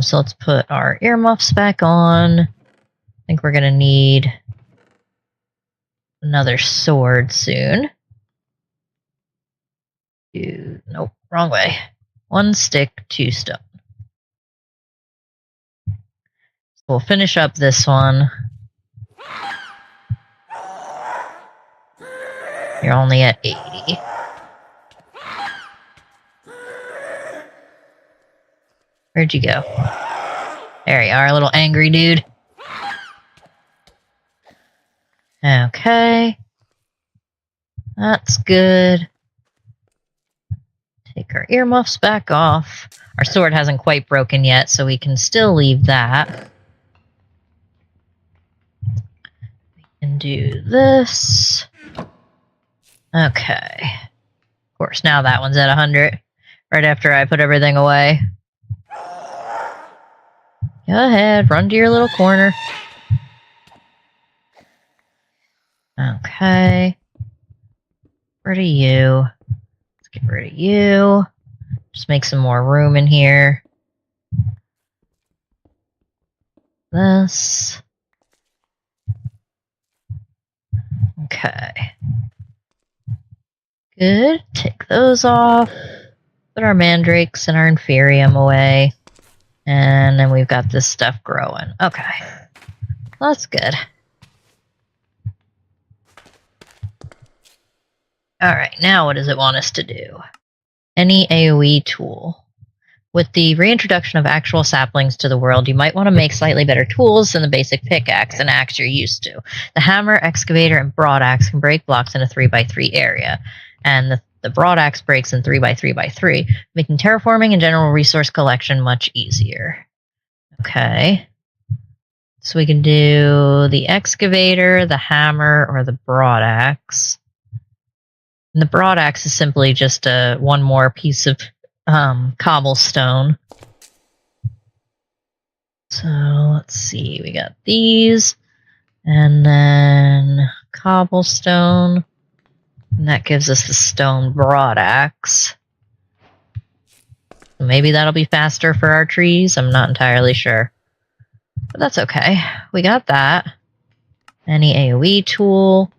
A: so let's put our earmuffs back on. I think we're gonna need another sword soon. Nope, wrong way. 1 stick, 2 stone. We'll finish up this one. You're only at 80. Where'd you go? There you are, little angry dude. Okay. That's good. Take our earmuffs back off. Our sword hasn't quite broken yet, so we can still leave that. We can do this. Okay. Of course, now that one's at 100. Right after I put everything away. Go ahead, run to your little corner. Okay. Rid of you. Let's get rid of you. Just make some more room in here. This. Okay. Good. Take those off. Put our mandrakes and our inferium away. And then we've got this stuff growing. Okay. Well, that's good. Alright, now what does it want us to do? Any AoE tool. With the reintroduction of actual saplings to the world, you might want to make slightly better tools than the basic pickaxe and axe you're used to. The hammer, excavator, and broadaxe can break blocks in a 3x3 area, and the broadaxe breaks in 3x3x3, making terraforming and general resource collection much easier. Okay. So we can do the excavator, the hammer, or the broadaxe. And the broadaxe is simply just one more piece of cobblestone. So let's see, we got these, and then cobblestone, and that gives us the stone broadaxe. Maybe that'll be faster for our trees, I'm not entirely sure. But that's okay, we got that. Any AoE tool.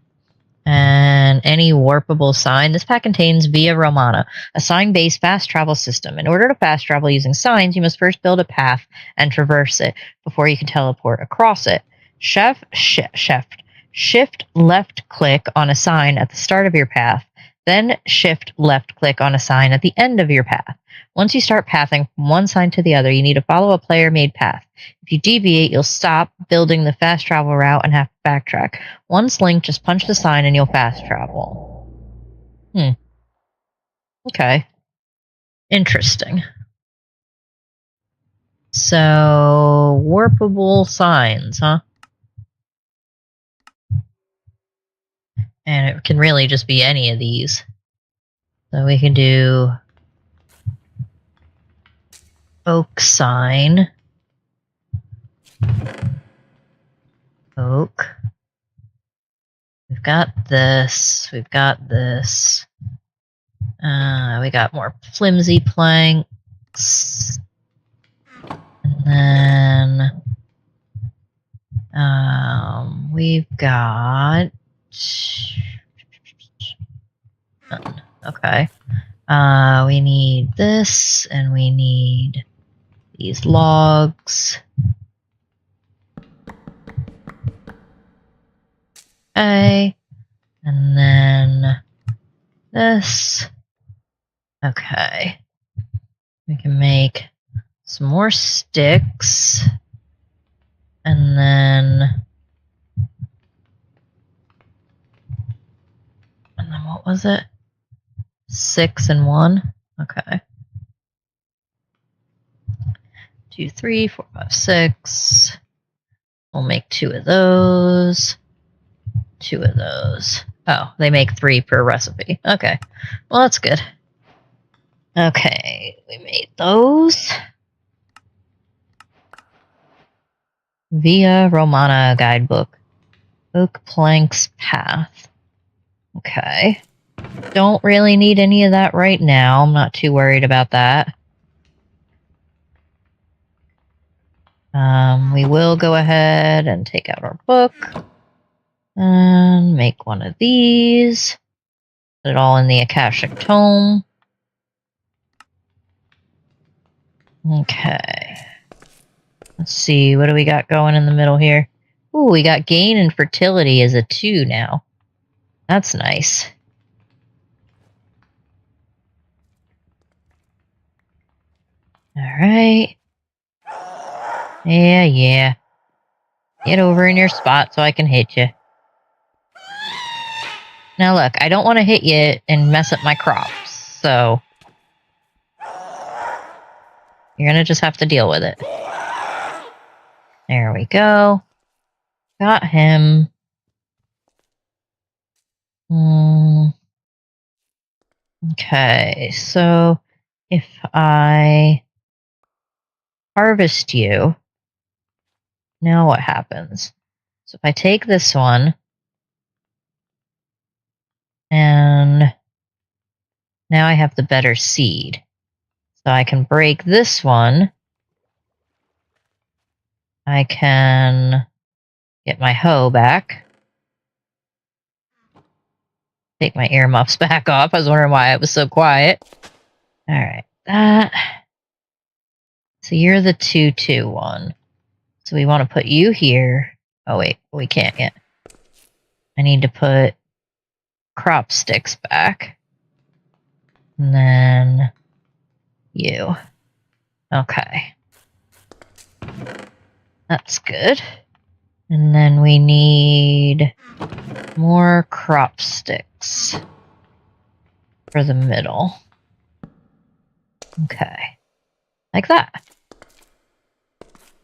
A: And any warpable sign. This pack contains Via Romana, a sign-based fast travel system. In order to fast travel using signs, you must first build a path and traverse it before you can teleport across it. Shift left click on a sign at the start of your path, then shift left click on a sign at the end of your path. Once you start pathing from one sign to the other, you need to follow a player-made path. If you deviate, you'll stop building the fast travel route and have to backtrack. Once linked, just punch the sign and you'll fast travel. Okay. Interesting. So, warpable signs, huh? And it can really just be any of these. So we can do oak sign. Oak. We've got this. We've got this. We got more flimsy planks. And then we've got okay. We need this, and we need these logs. Okay. And then this. Okay. We can make some more sticks. And then what was it? 6 and 1. Okay. 2, 3, 4, 5, 6. We'll make 2 of those. 2 of those. Oh, they make 3 per recipe. Okay. Well, that's good. Okay, we made those. Via Romana guidebook. Oak planks path. Okay. Don't really need any of that right now. I'm not too worried about that. We will go ahead and take out our book and make one of these. Put it all in the Akashic Tome. Okay. Let's see, what do we got going in the middle here? Ooh, we got gain and fertility as a 2 now. That's nice. Alright. Yeah. Get over in your spot so I can hit you. Now look, I don't want to hit you and mess up my crops, so you're gonna just have to deal with it. There we go. Got him. Okay, so if I harvest you, now what happens? So if I take this one, and now I have the better seed. So I can break this one. I can get my hoe back. Take my earmuffs back off. I was wondering why it was so quiet. Alright. So you're the 2-2 one. So we want to put you here. Oh wait, we can't yet. I need to put crop sticks back. And then you. Okay. That's good. And then we need more crop sticks for the middle. Okay. Like that.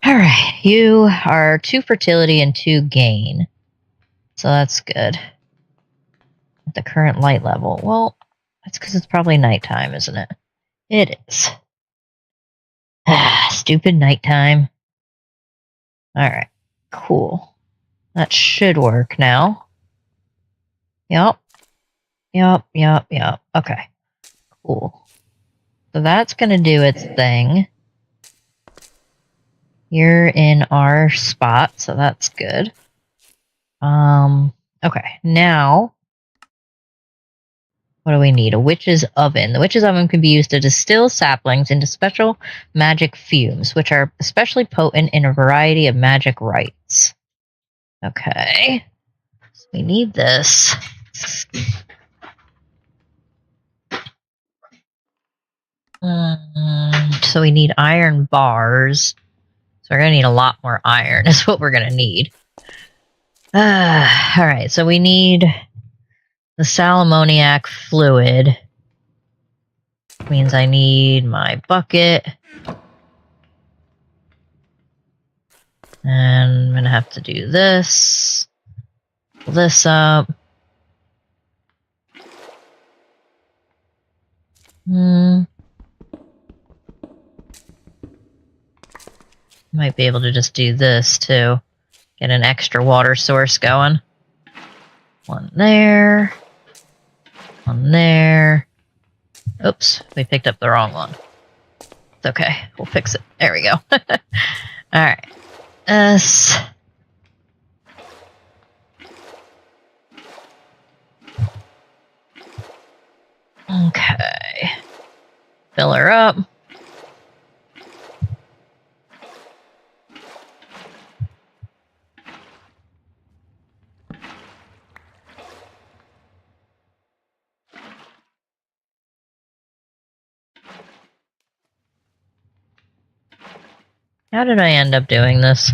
A: Alright, you are 2 fertility and 2 gain. So that's good. At the current light level. Well, that's because it's probably nighttime, isn't it? It is. Ah, stupid nighttime. Alright, cool. That should work now. Yep. Okay, cool. So that's going to do its thing. You're in our spot, so that's good. Okay, now, what do we need? A witch's oven. The witch's oven can be used to distill saplings into special magic fumes, which are especially potent in a variety of magic rites. Okay, so we need this. So we need iron bars. So we're going to need a lot more iron is what we're going to need. Alright, so we need the sal ammoniac fluid. Which means I need my bucket. And I'm going to have to do this. Pull this up. Might be able to just do this too. Get an extra water source going. One there. One there. Oops, we picked up the wrong one. It's okay. We'll fix it. There we go. Alright. S. Okay. Fill her up. How did I end up doing this?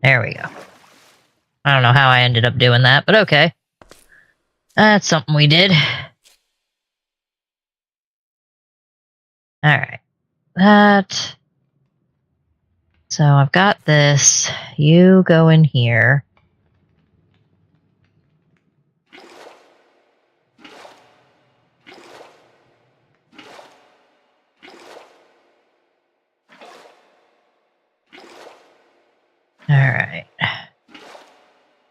A: There we go. I don't know how I ended up doing that, but okay. That's something we did. Alright. That. So I've got this. You go in here. Alright.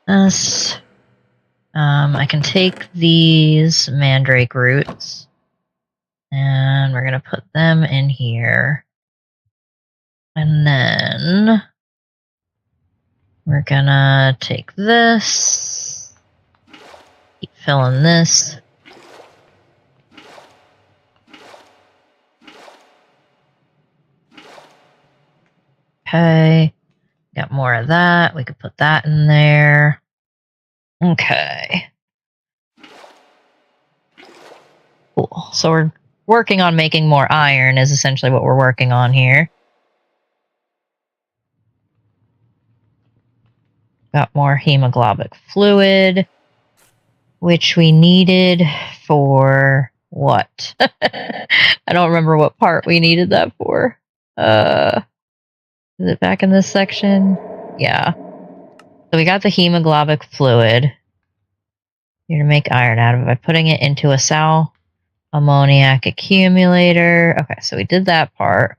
A: This. I can take these mandrake roots. And we're going to put them in here. And then we're going to take this. Keep filling this. Okay. Got more of that. We could put that in there. Okay. Cool. So we're working on making more iron is essentially what we're working on here. Got more hemoglobin fluid, which we needed for what? I don't remember what part we needed that for. Is it back in this section? Yeah. So we got the hemoglobin fluid. You're going to make iron out of it by putting it into a sal ammoniac accumulator. Okay, so we did that part.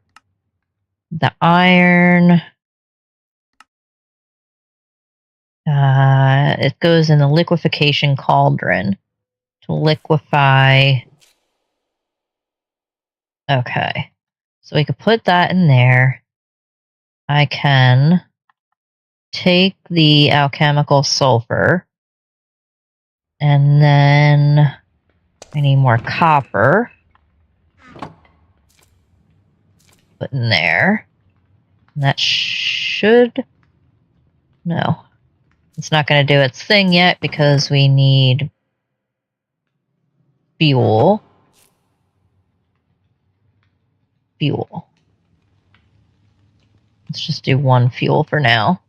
A: The iron. It goes in the liquefaction cauldron to liquefy. Okay, so we could put that in there. I can take the alchemical sulfur, and then I need more copper. Put in there. And that should... No. It's not going to do its thing yet because we need fuel. Fuel. Let's just do one fuel for now.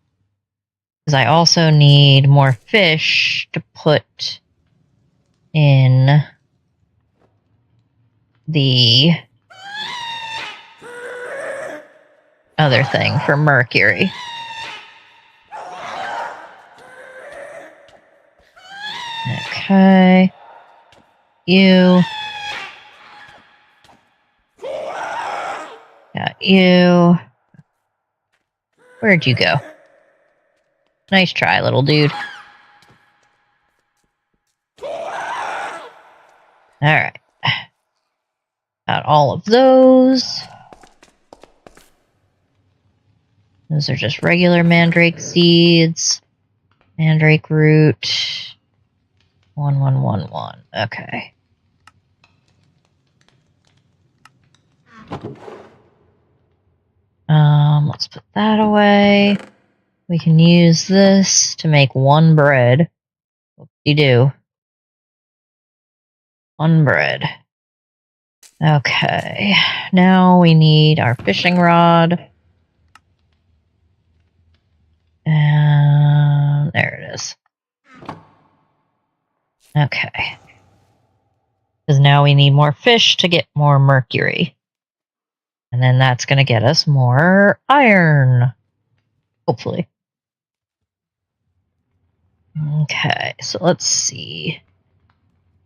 A: Because I also need more fish to put in the other thing for mercury. Okay. You. Got you. Where'd you go? Nice try, little dude. Alright. Got all of those. Those are just regular mandrake seeds. Mandrake root. 1111. Okay. Let's put that away. We can use this to make one bread. What do you do? One bread. Okay. Now we need our fishing rod. And there it is. Okay. Because now we need more fish to get more mercury. And then that's going to get us more iron. Hopefully. Okay, so let's see.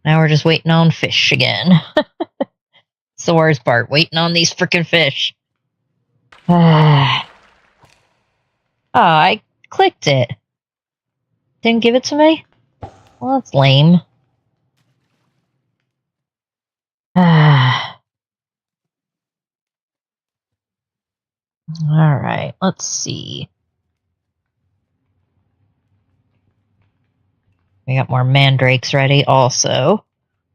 A: Now we're just waiting on fish again. It's the worst part, waiting on these frickin' fish. Oh, I clicked it. Didn't give it to me? Well, that's lame. Alright, let's see. We got more mandrakes ready also.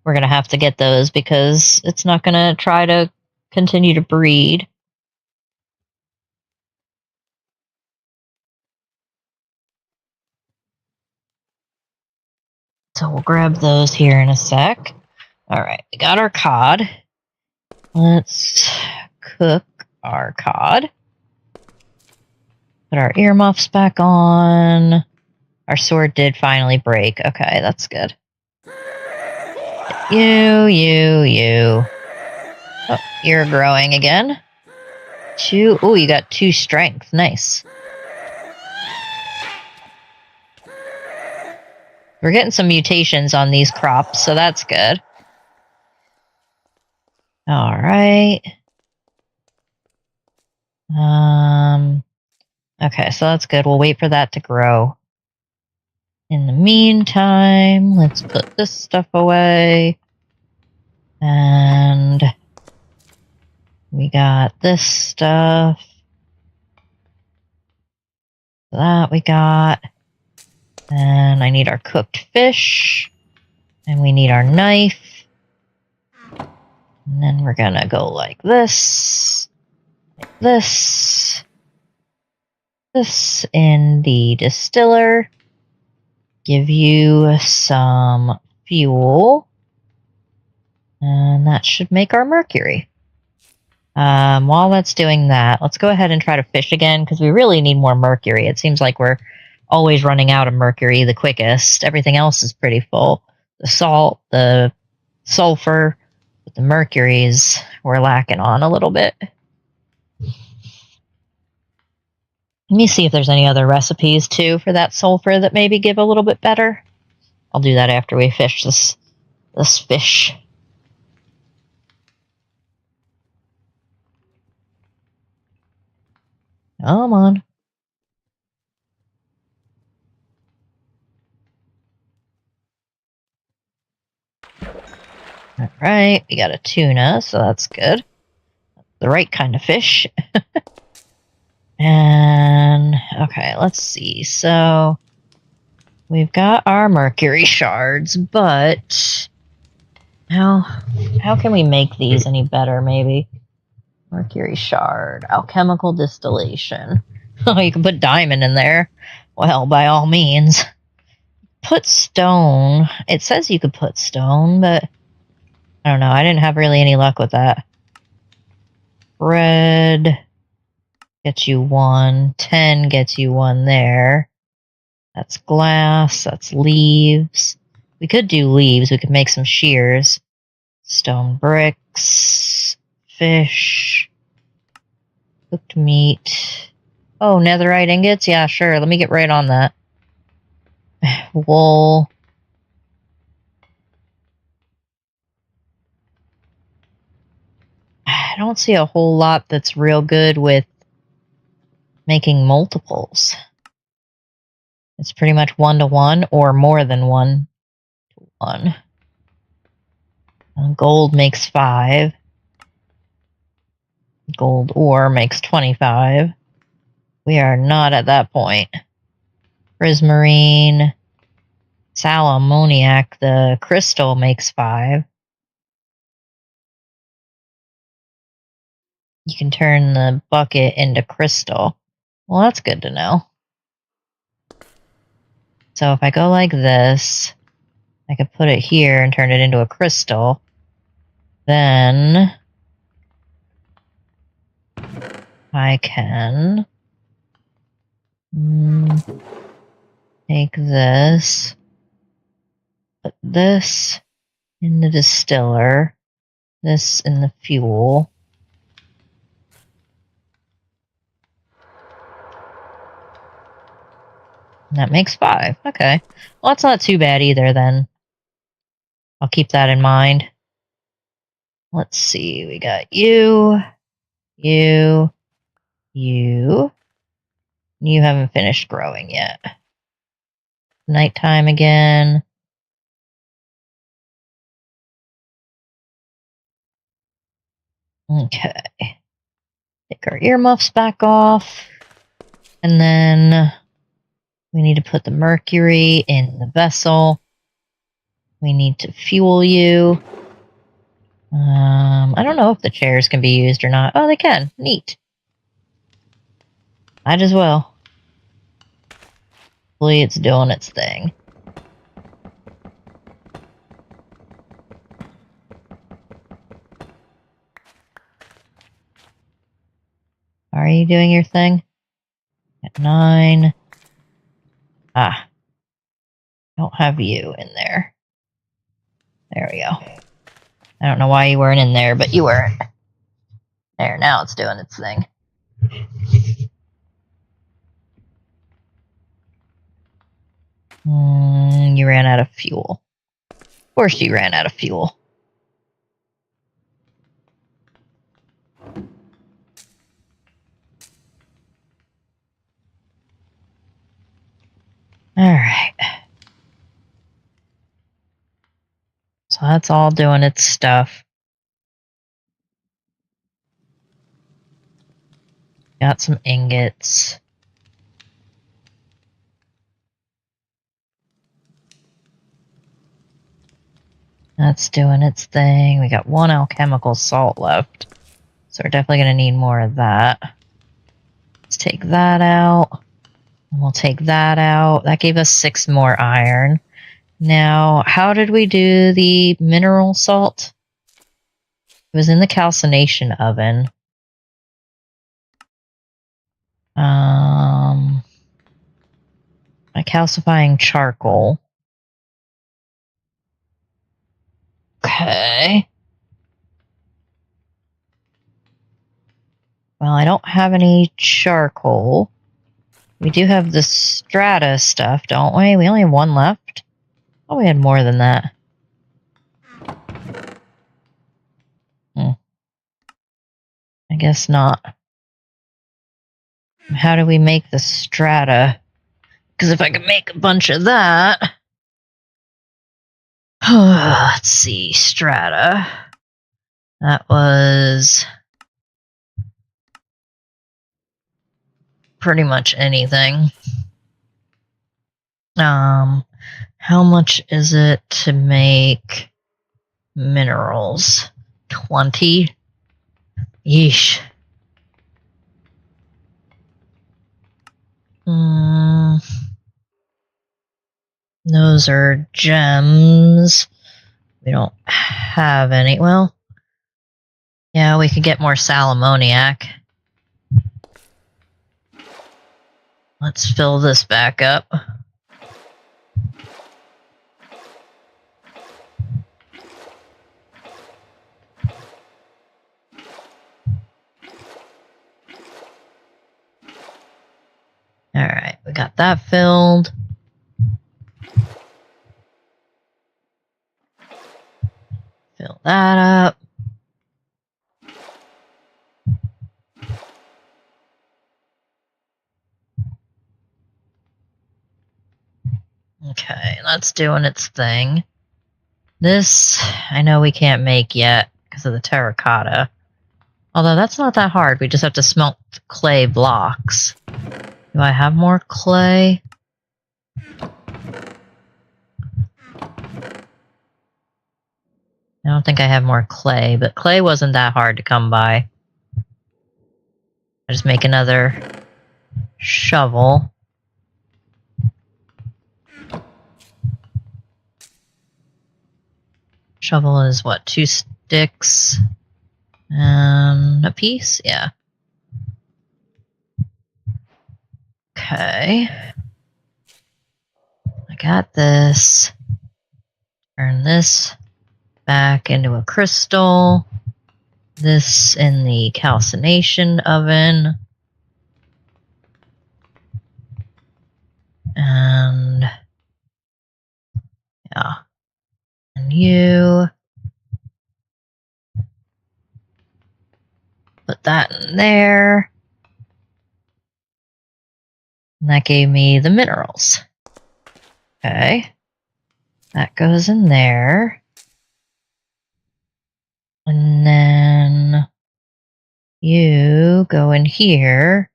A: We're going to have to get those because it's not going to try to continue to breed. So we'll grab those here in a sec. Alright, we got our cod. Let's cook our cod. Put our earmuffs back on. Our sword did finally break. Okay, that's good. You. Oh, you're growing again. 2. Oh, you got 2 strength. Nice. We're getting some mutations on these crops, so that's good. Alright. Okay, so that's good. We'll wait for that to grow. In the meantime, let's put this stuff away. And we got this stuff. That we got. And I need our cooked fish. And we need our knife. And then we're gonna go like this. Like this. This in the distiller. Give you some fuel. And that should make our mercury. While that's doing that, let's go ahead and try to fish again, because we really need more mercury. It seems like we're always running out of mercury the quickest. Everything else is pretty full. The salt, the sulfur, but the mercuries we're lacking on a little bit. Let me see if there's any other recipes, too, for that sulfur that maybe give a little bit better. I'll do that after we fish this fish. Come on. Alright, we got a tuna, so that's good. The right kind of fish. And, okay, let's see. So, we've got our mercury shards, but how can we make these any better, maybe? Mercury shard, alchemical distillation. Oh, you can put diamond in there. Well, by all means. Put stone. It says you could put stone, but I don't know. I didn't have really any luck with that. Red gets you 1. 10 gets you 1 there. That's glass. That's leaves. We could do leaves. We could make some shears. Stone bricks. Fish. Cooked meat. Oh, netherite ingots? Yeah, sure. Let me get right on that. Wool. I don't see a whole lot that's real good with making multiples. It's pretty much 1-to-1 or more than 1-to-1. Gold makes 5. Gold ore makes 25. We are not at that point. Prismarine. Sal ammoniac, the crystal makes 5. You can turn the bucket into crystal. Well, that's good to know. So if I go like this, I could put it here and turn it into a crystal. Then I can take this, put this in the distiller, this in the fuel. And that makes 5. Okay. Well, that's not too bad either, then. I'll keep that in mind. Let's see. We got you. You haven't finished growing yet. Nighttime again. Okay. Take our earmuffs back off. And then we need to put the mercury in the vessel. We need to fuel you. I don't know if the chairs can be used or not. Oh, they can. Neat. Might as well. Hopefully it's doing its thing. Are you doing your thing? At 9. Ah. Don't have you in there. There we go. I don't know why you weren't in there, but you weren't. There, now it's doing its thing. You ran out of fuel. Of course you ran out of fuel. Alright. So that's all doing its stuff. Got some ingots. That's doing its thing. We got 1 alchemical salt left. So we're definitely going to need more of that. Let's take that out. And we'll take that out. That gave us 6 more iron. Now, how did we do the mineral salt? It was in the calcination oven. My calcifying charcoal. Okay. Well, I don't have any charcoal. We do have the strata stuff, don't we? We only have 1 left. Oh, we had more than that. I guess not. How do we make the strata? Because if I could make a bunch of that... Let's see, strata. That was... pretty much anything. How much is it to make minerals? 20? Yeesh. Those are gems. We don't have any. Well, yeah, we could get more salamoniac. Let's fill this back up. Alright, we got that filled. Fill that up. Okay, that's doing its thing. This, I know we can't make yet because of the terracotta. Although that's not that hard, we just have to smelt clay blocks. Do I have more clay? I don't think I have more clay, but clay wasn't that hard to come by. I just make another shovel. Shovel is what, 2 sticks and a piece? Yeah. Okay. I got this. Turn this back into a crystal. This in the calcination oven. And yeah. And you put that in there. And that gave me the minerals. Okay. That goes in there. And then you go in here.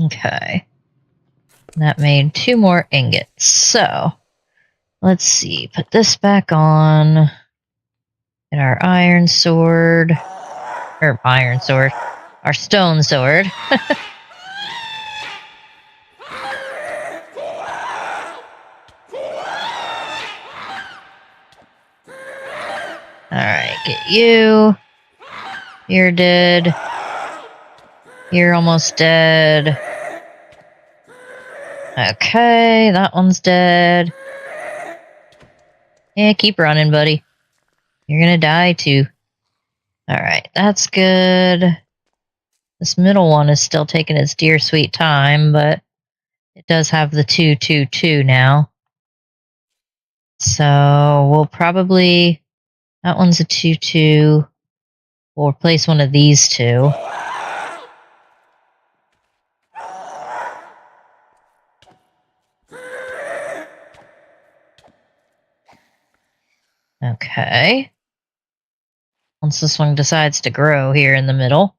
A: Okay. That made 2 more ingots. So, let's see. Put this back on. Get our iron sword. Or iron sword. Our stone sword. Alright, get you. You're dead. You're almost dead. Okay, that one's dead. Yeah, keep running, buddy. You're gonna die too. Alright, that's good. This middle one is still taking its dear sweet time, but it does have the 222 now. So we'll probably... That one's a 2-2. We'll replace one of these 2. Okay. Once this one decides to grow here in the middle.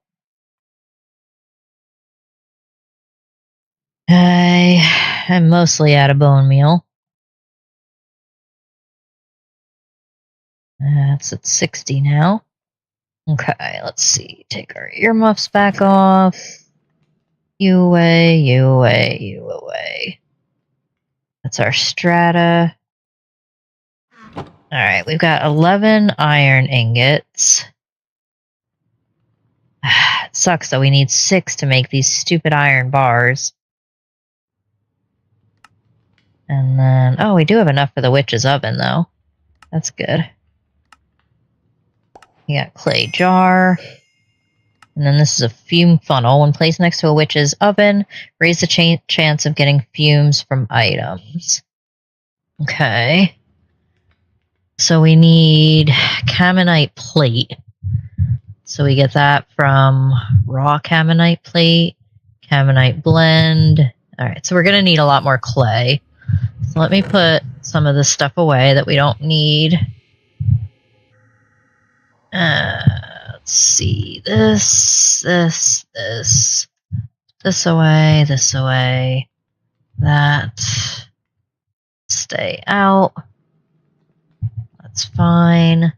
A: I'm mostly out of bone meal. That's at 60 now. Okay, let's see. Take our earmuffs back off. You away, you away, you away. That's our strata. Alright, we've got 11 iron ingots. It sucks though, we need 6 to make these stupid iron bars. And then, oh, we do have enough for the witch's oven though. That's good. We got clay jar. And then this is a fume funnel. When placed next to a witch's oven, raise the chance of getting fumes from items. Okay. So we need Caminite plate. So we get that from raw Caminite plate, Caminite blend. Alright, so we're going to need a lot more clay. So let me put some of this stuff away that we don't need. Let's see. This away. That. Stay out. That's fine.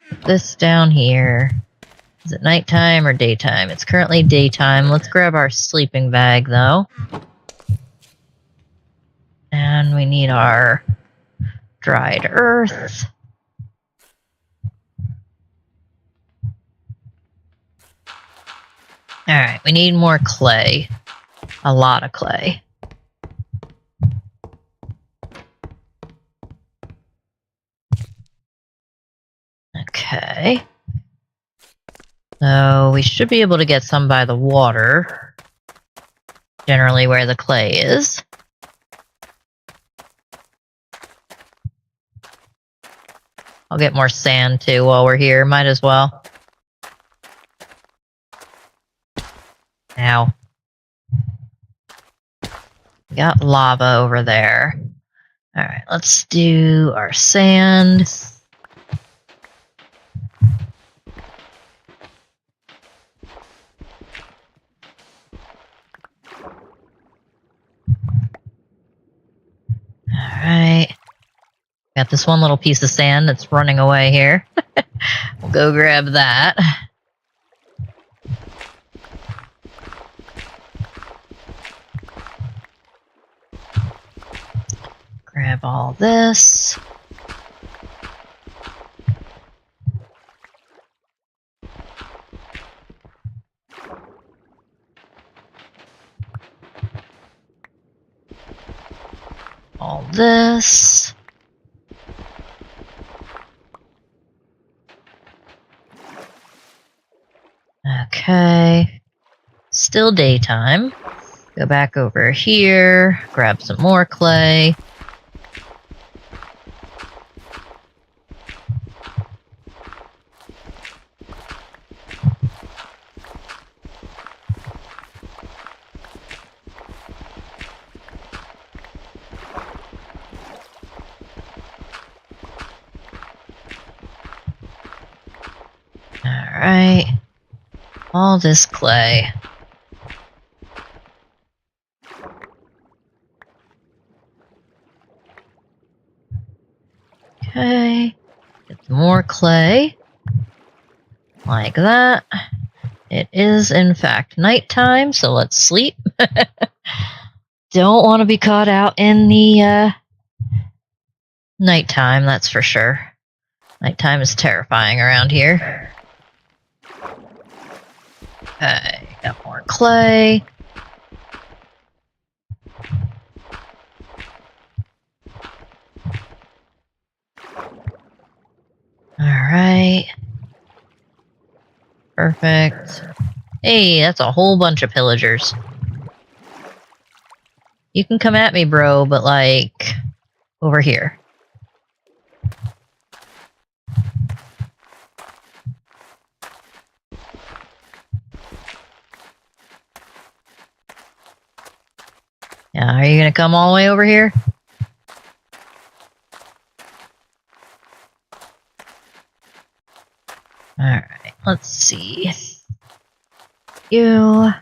A: Put this down here. Is it nighttime or daytime? It's currently daytime. Let's grab our sleeping bag, though. And we need our dried earth. Alright, we need more clay. A lot of clay. Okay. So we should be able to get some by the water. Generally where the clay is. I'll get more sand too while we're here. Might as well. Ow. We got lava over there. Alright, let's do our sand. Alright. Got this one little piece of sand that's running away here. We'll go grab that. Grab all this. All this. Okay. Still daytime. Go back over here. Grab some more clay. Alright. All this clay. Okay. Get some more clay. Like that. It is, in fact, nighttime, so let's sleep. Don't want to be caught out in the nighttime, that's for sure. Nighttime is terrifying around here. Okay, got more clay. Alright. Perfect. Hey, that's a whole bunch of pillagers. You can come at me, bro, but like, over here. Yeah, are you gonna come all the way over here? Alright, let's see. You.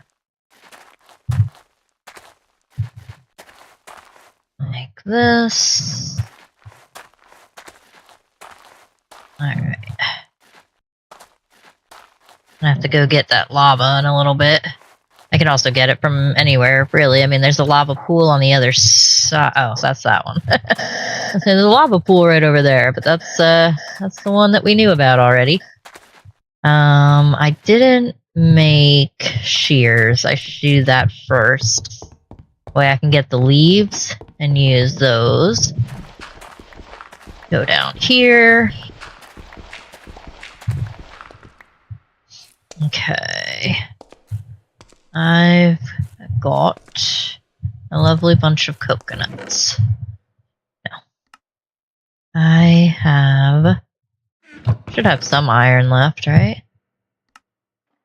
A: Like this. Alright. I have to go get that lava in a little bit. I can also get it from anywhere, really. I mean, there's a lava pool on the other side. Oh, that's that one. There's a lava pool right over there, but that's the one that we knew about already. I didn't make shears. I should do that first. Way I can get the leaves and use those. Go down here. Okay. I've got a lovely bunch of coconuts. No. Should have some iron left, right?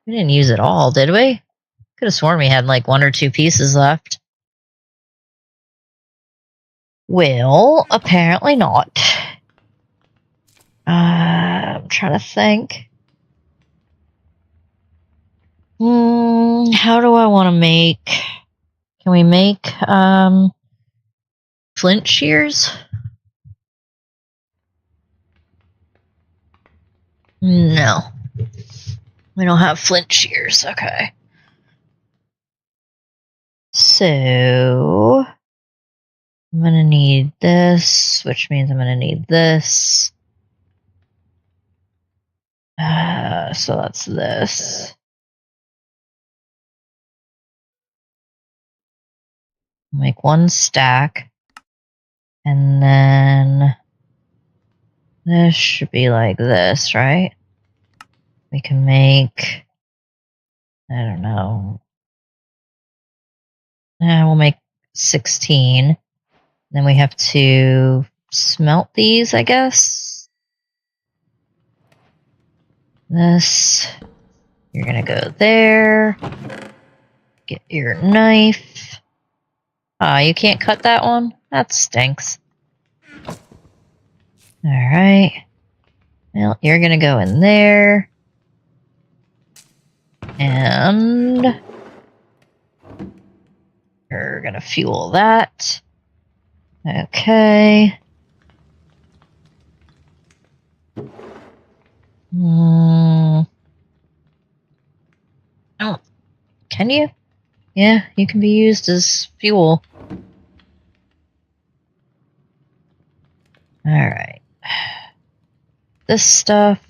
A: We didn't use it all, did we? Could have sworn we had like 1 or 2 pieces left. Well, apparently not. I'm trying to think. How do I want to make... Can we make flint shears? No. We don't have flint shears. Okay. So... I'm going to need this, which means I'm going to need this. So that's this. Make one stack. And then this should be like this, right? We can make, I don't know. We'll make 16. Then we have to smelt these, I guess. This, you're gonna go there. Get your knife. Ah, you can't cut that one? That stinks. Alright. Well, you're gonna go in there. And we're gonna fuel that. Okay. Oh, can you? Yeah, you can be used as fuel. Alright. This stuff.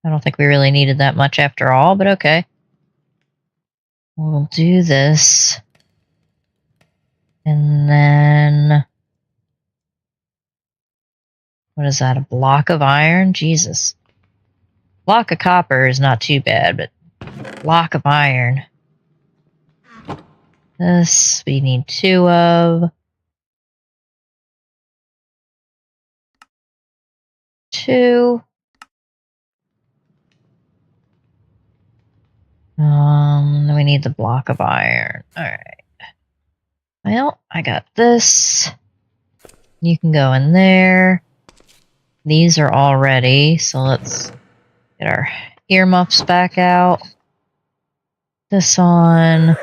A: I don't think we really needed that much after all, but okay. We'll do this. And then... What is that, a block of iron? Jesus. Block of copper is not too bad, but block of iron. This we need 2 of. 2. Then we need the block of iron. Alright. Well, I got this. You can go in there. These are all ready, so let's get our earmuffs back out. This on.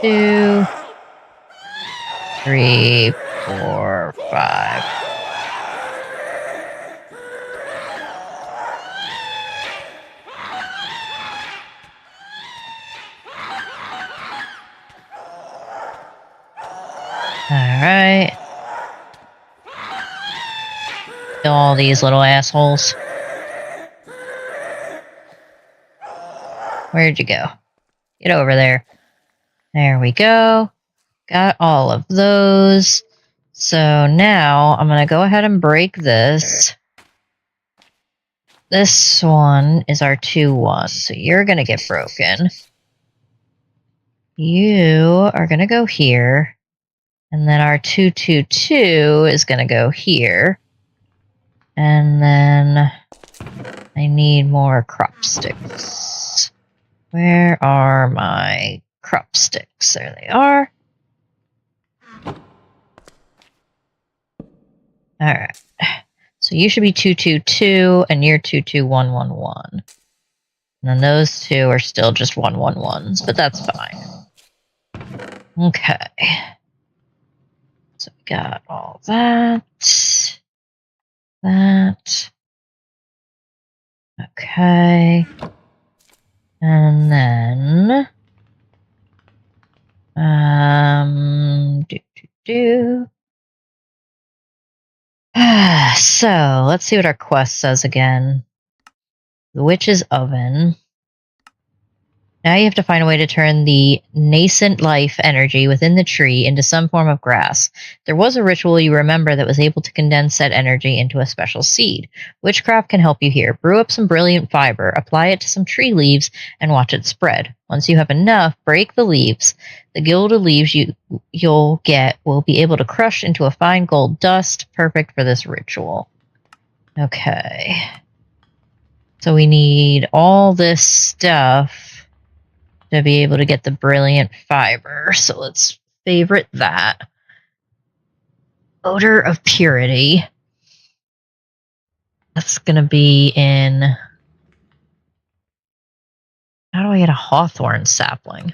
A: 2, 3, 4, 5. Alright. All these little assholes. Where'd you go? Get over there. There we go. Got all of those. So now I'm going to go ahead and break this. This one is our 2-1. So you're going to get broken. You are going to go here. And then our 2-2-2 is going to go here. And then I need more crop sticks. Where are my crop sticks? There they are. Alright. So you should be 2-2-2 and you're 2-2-1-1-1. And then those two are still just 1-1-1s, but that's fine. Okay. So we got all that. That. Okay. And then so let's see what our quest says again. The witch's oven. Now you have to find a way to turn the nascent life energy within the tree into some form of grass. There was a ritual you remember that was able to condense said energy into a special seed. Witchcraft can help you here. Brew up some brilliant fiber, apply it to some tree leaves, and watch it spread. Once you have enough, break the leaves. The gilded leaves you'll get will be able to crush into a fine gold dust, perfect for this ritual. Okay. So we need all this stuff to be able to get the brilliant fiber. So let's favorite that. Odor of purity. That's going to be in... How do I get a hawthorn sapling?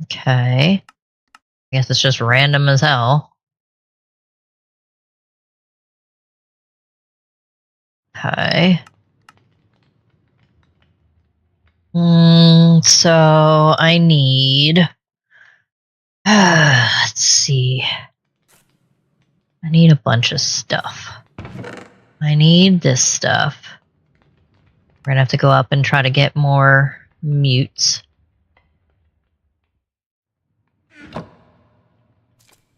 A: Okay. I guess it's just random as hell. Okay. So I need... let's see. I need a bunch of stuff. I need this stuff. We're gonna have to go up and try to get more mutes.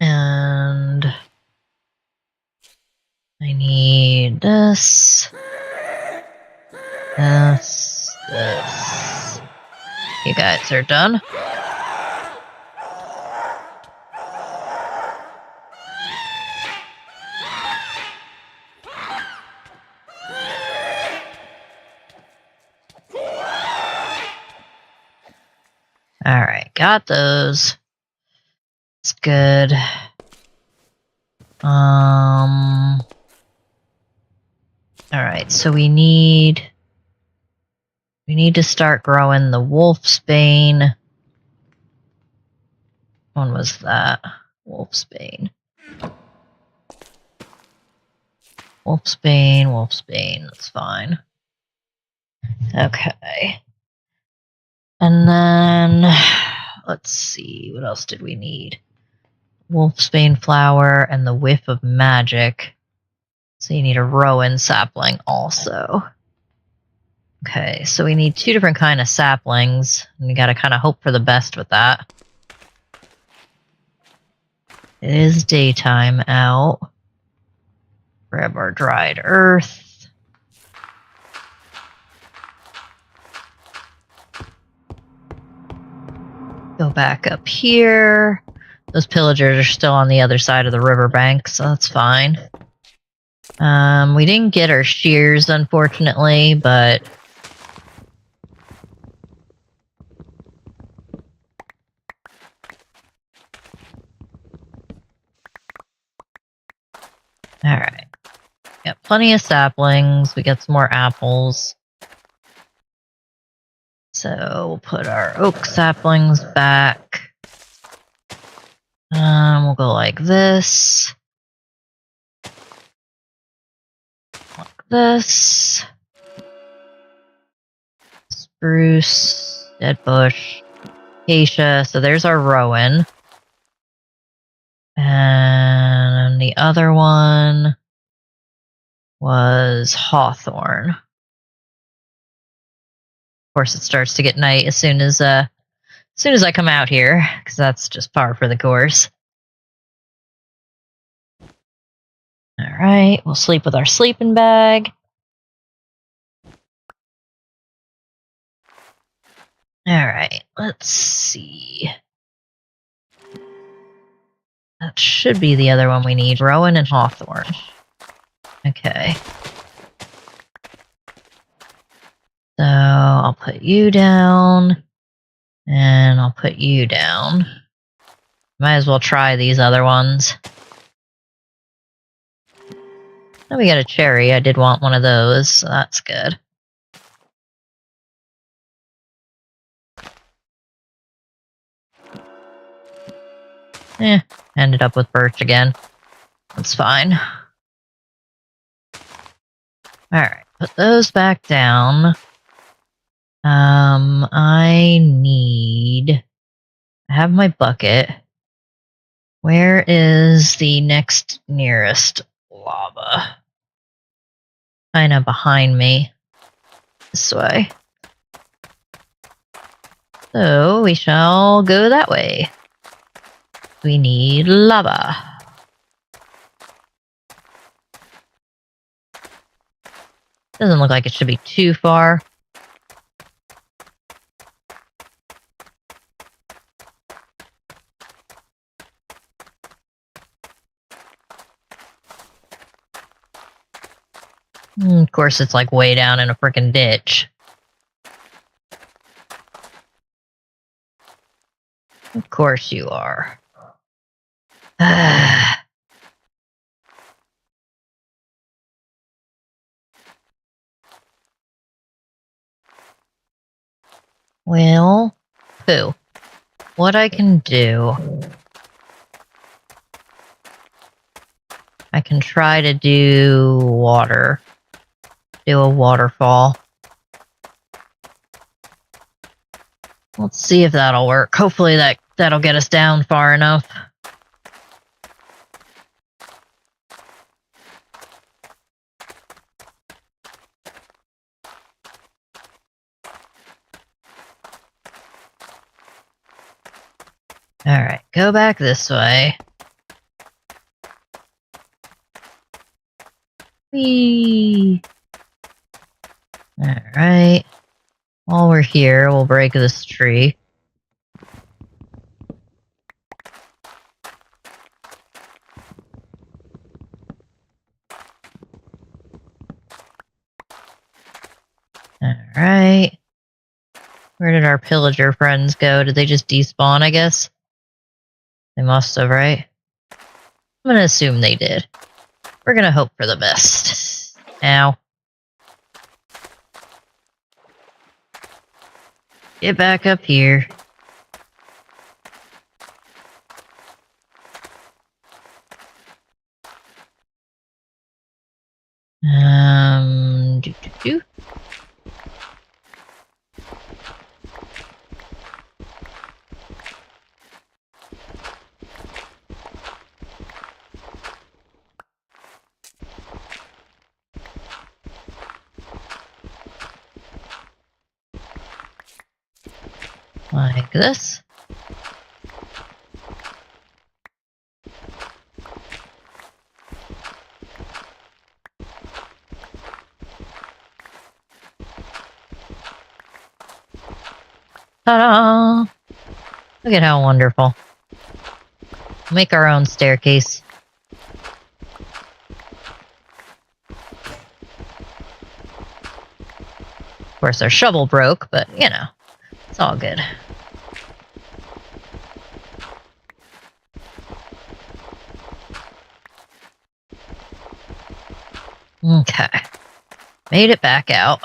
A: And I need this. This. You guys are done. Alright, got those. It's good. Alright, so we need to start growing the wolfsbane. When was that? Wolfsbane. Wolfsbane, that's fine. Okay. And then, let's see, what else did we need? Wolfsbane flower and the whiff of magic. So you need a rowan sapling also. Okay, so we need 2 different kind of saplings, and we gotta kind of hope for the best with that. It is daytime out. Grab our dried earth. Go back up here. Those pillagers are still on the other side of the riverbank, so that's fine. We didn't get our shears, unfortunately, but... Alright. Got plenty of saplings. We got some more apples. So we'll put our oak saplings back. We'll go like this. Like this. Spruce, dead bush, acacia. So there's our rowan. And the other one was hawthorn. Of course, it starts to get night as soon as I come out here, because that's just par for the course. All right, we'll sleep with our sleeping bag. All right, let's see. That should be the other one we need, rowan and hawthorn. Okay. So I'll put you down, and I'll put you down. Might as well try these other ones. Oh, we got a cherry. I did want one of those, so that's good. Ended up with birch again. That's fine. Alright, put those back down. I have my bucket. Where is the next nearest lava? Kinda behind me. This way. So we shall go that way. We need lava. Doesn't look like it should be too far. Of course, it's like way down in a frickin' ditch. Of course you are. Well, poo. What I can do... I can try to do water. Do a waterfall. Let's see if that'll work. Hopefully that'll get us down far enough. Alright, go back this way. Whee! Alright. While we're here, we'll break this tree. Alright. Where did our pillager friends go? Did they just despawn, I guess? They must have, right? I'm gonna assume they did. We're gonna hope for the best. Ow. Get back up here. Do. Like this. Ta-da! Look at how wonderful. Make our own staircase. Of course, our shovel broke, but, you know, it's all good. Okay. Made it back out.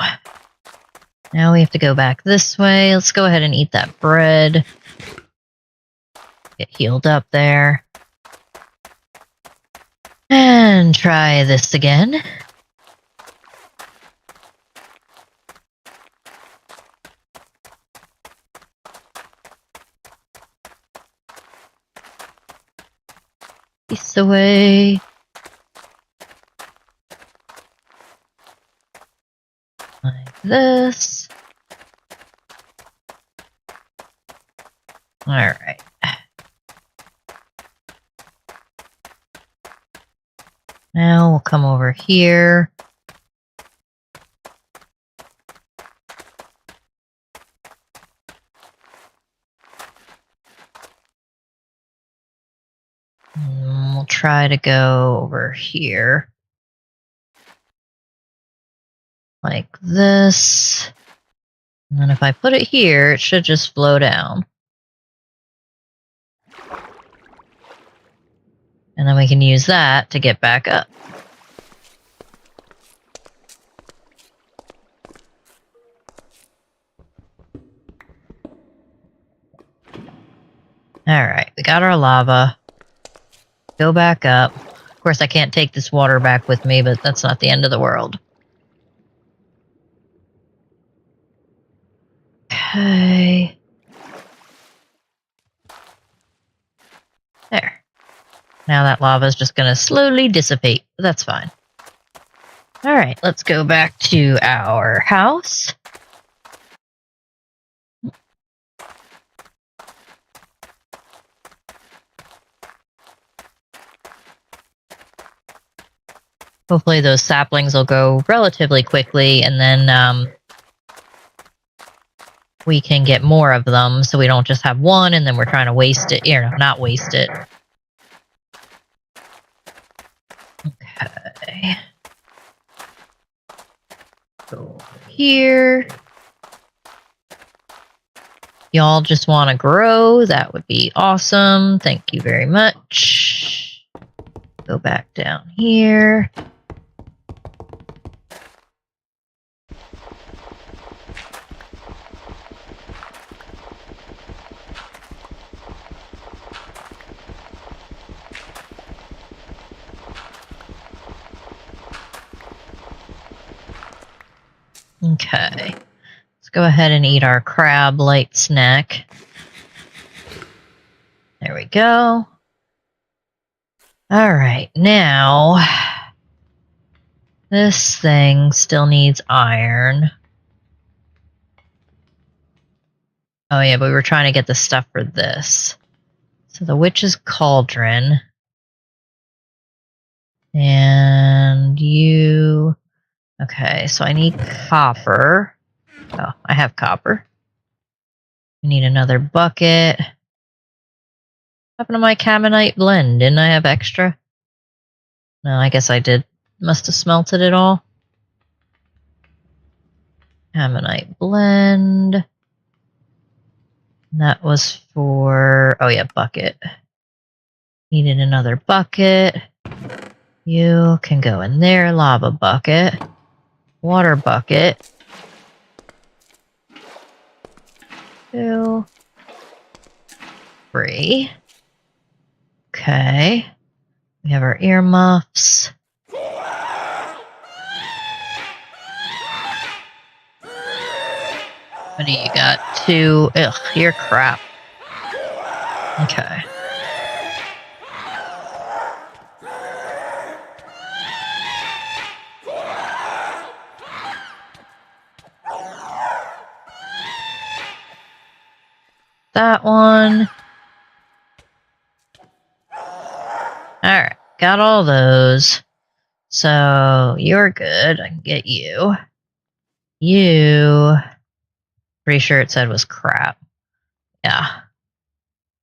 A: Now we have to go back this way. Let's go ahead and eat that bread. Get healed up there. And try this again. Piece away. Like this. Alright. Now we'll come over here. And we'll try to go over here. Like this. And then if I put it here, it should just flow down. And then we can use that to get back up. Alright, we got our lava. Go back up. Of course, I can't take this water back with me, but that's not the end of the world. Okay. There. Now that lava is just going to slowly dissipate. But that's fine. Alright, let's go back to our house. Hopefully those saplings will go relatively quickly, and then we can get more of them, so we don't just have one and then we're trying to waste it. You know, not waste it. Okay. here. Y'all just want to grow, that would be awesome. Thank you very much. Go back down here. Okay. Let's go ahead and eat our crab light snack. There we go. Alright, now this thing still needs iron. Oh yeah, but we were trying to get the stuff for this. So the witch's cauldron. And you... Okay, so I need copper. Oh, I have copper. I need another bucket. What happened to my Caminite blend? Didn't I have extra? No, I guess I did. Must have smelted it all. Caminite blend. That was for... Oh yeah, bucket. Needed another bucket. You can go in there. Lava bucket. Water bucket. 2, 3. Okay. We have our earmuffs. What do you got? 2. Ugh, you're crap. Okay. That one. Alright, got all those. So, you're good. I can get you. You... Pretty sure it said was crap. Yeah.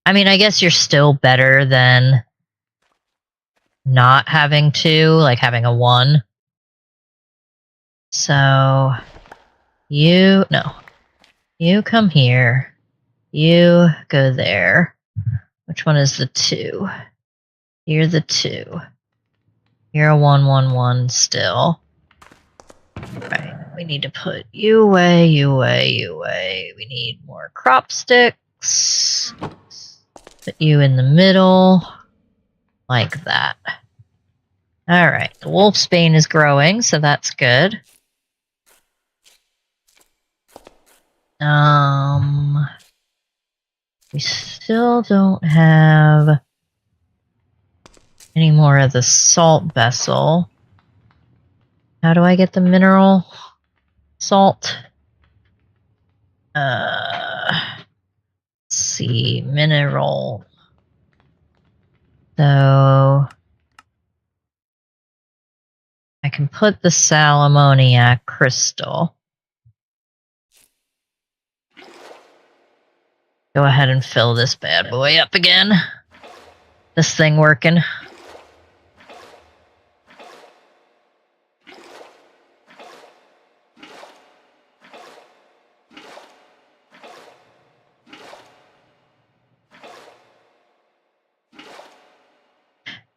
A: I mean, I guess you're still better than not having 2, like having a 1. So, you... No. You come here. You go there. Which one is the 2? You're the 2. You're a 1, 1, 1 still. Right. We need to put you away, you away, you away. We need more crop sticks. Put you in the middle. Like that. Alright. The wolfsbane is growing, so that's good. We still don't have any more of the salt vessel. How do I get the mineral salt? Let's see, mineral. So I can put the salamoniac crystal. Go ahead and fill this bad boy up again. This thing working.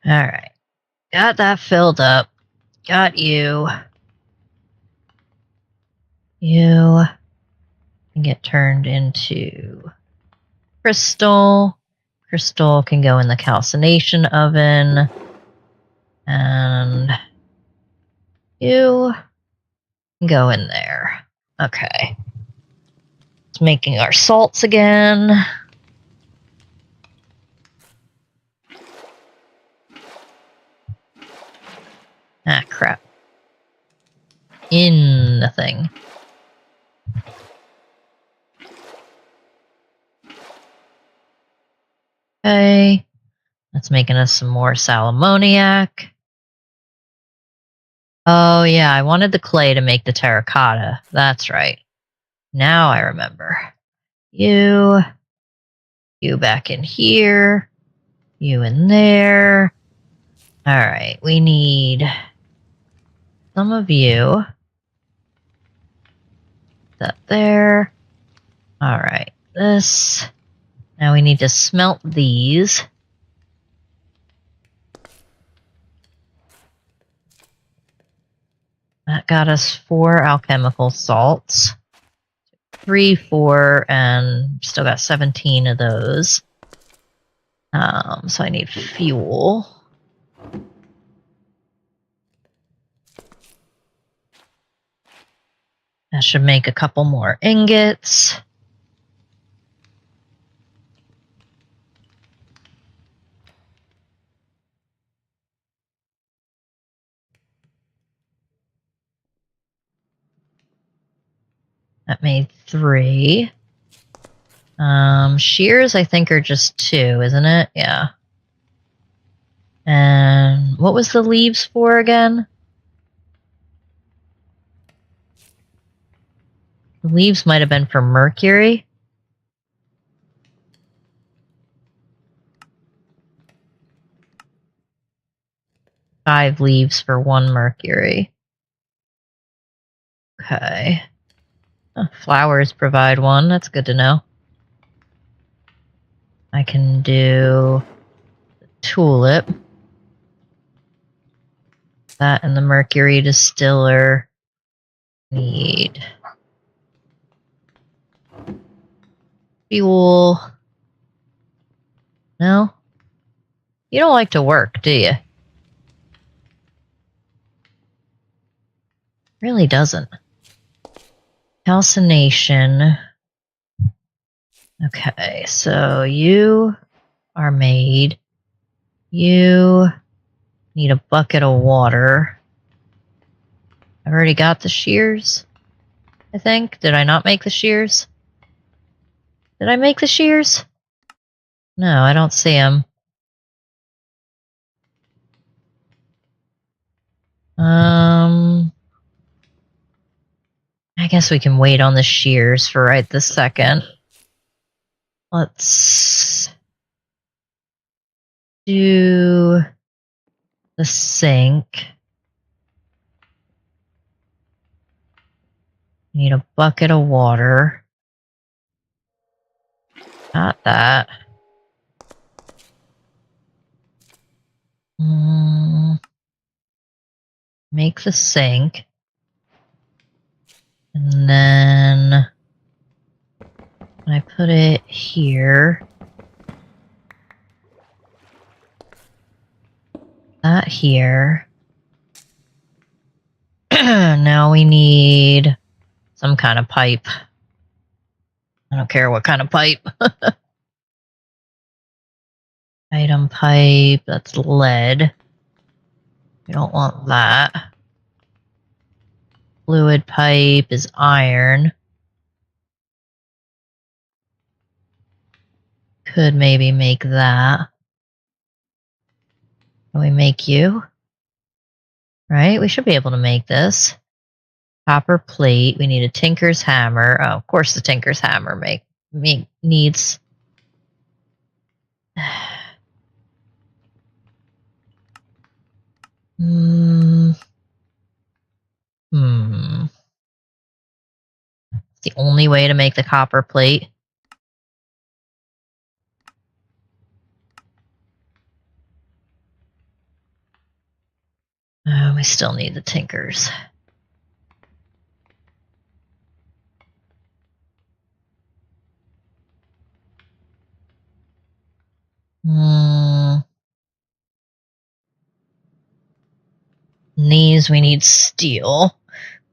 A: Alright. Got that filled up. Got you. You can get turned into crystal. Crystal can go in the calcination oven. And you can go in there. Okay. It's making our salts again. Ah, crap. In the thing. Okay. That's making us some more salamoniac. Oh, yeah, I wanted the clay to make the terracotta. That's right. Now I remember. You back in here. You in there. Alright, we need some of you. that there. Alright, this. Now we need to smelt these. That got us 4 alchemical salts. 3, 4, and still got 17 of those. So I need fuel. That should make a couple more ingots. That made 3. Shears, I think, are just 2, isn't it? Yeah. And what was the leaves for again? The leaves might have been for mercury. Five leaves for 1 mercury. Okay. Oh, flowers provide 1. That's good to know. I can do the tulip. That and the mercury distiller need fuel. No? You don't like to work, do you? Really doesn't. Calcination. Okay, so you are made. You need a bucket of water. I've already got the shears, I think. Did I not make the shears? Did I make the shears? No, I don't see them. I guess we can wait on the shears for right this second. Let's do the sink. Need a bucket of water. Not that. Make the sink. And then when I put it here, that here. Now we need some kind of pipe. I don't care what kind of pipe. Item pipe, that's lead. We don't want that. Fluid pipe is iron. Could maybe make that. Can we make you? Right? We should be able to make this. Copper plate. We need a tinker's hammer. Oh, of course the tinker's hammer needs... It's the only way to make the copper plate. We still need the tinkers. These we need steel.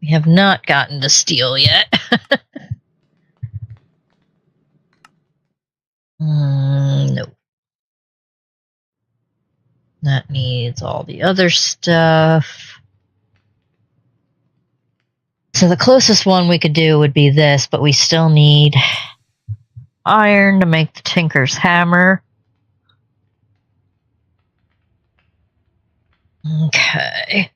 A: We have not gotten to steel yet. No. That needs all the other stuff. So the closest one we could do would be this, but we still need iron to make the tinker's hammer. Okay.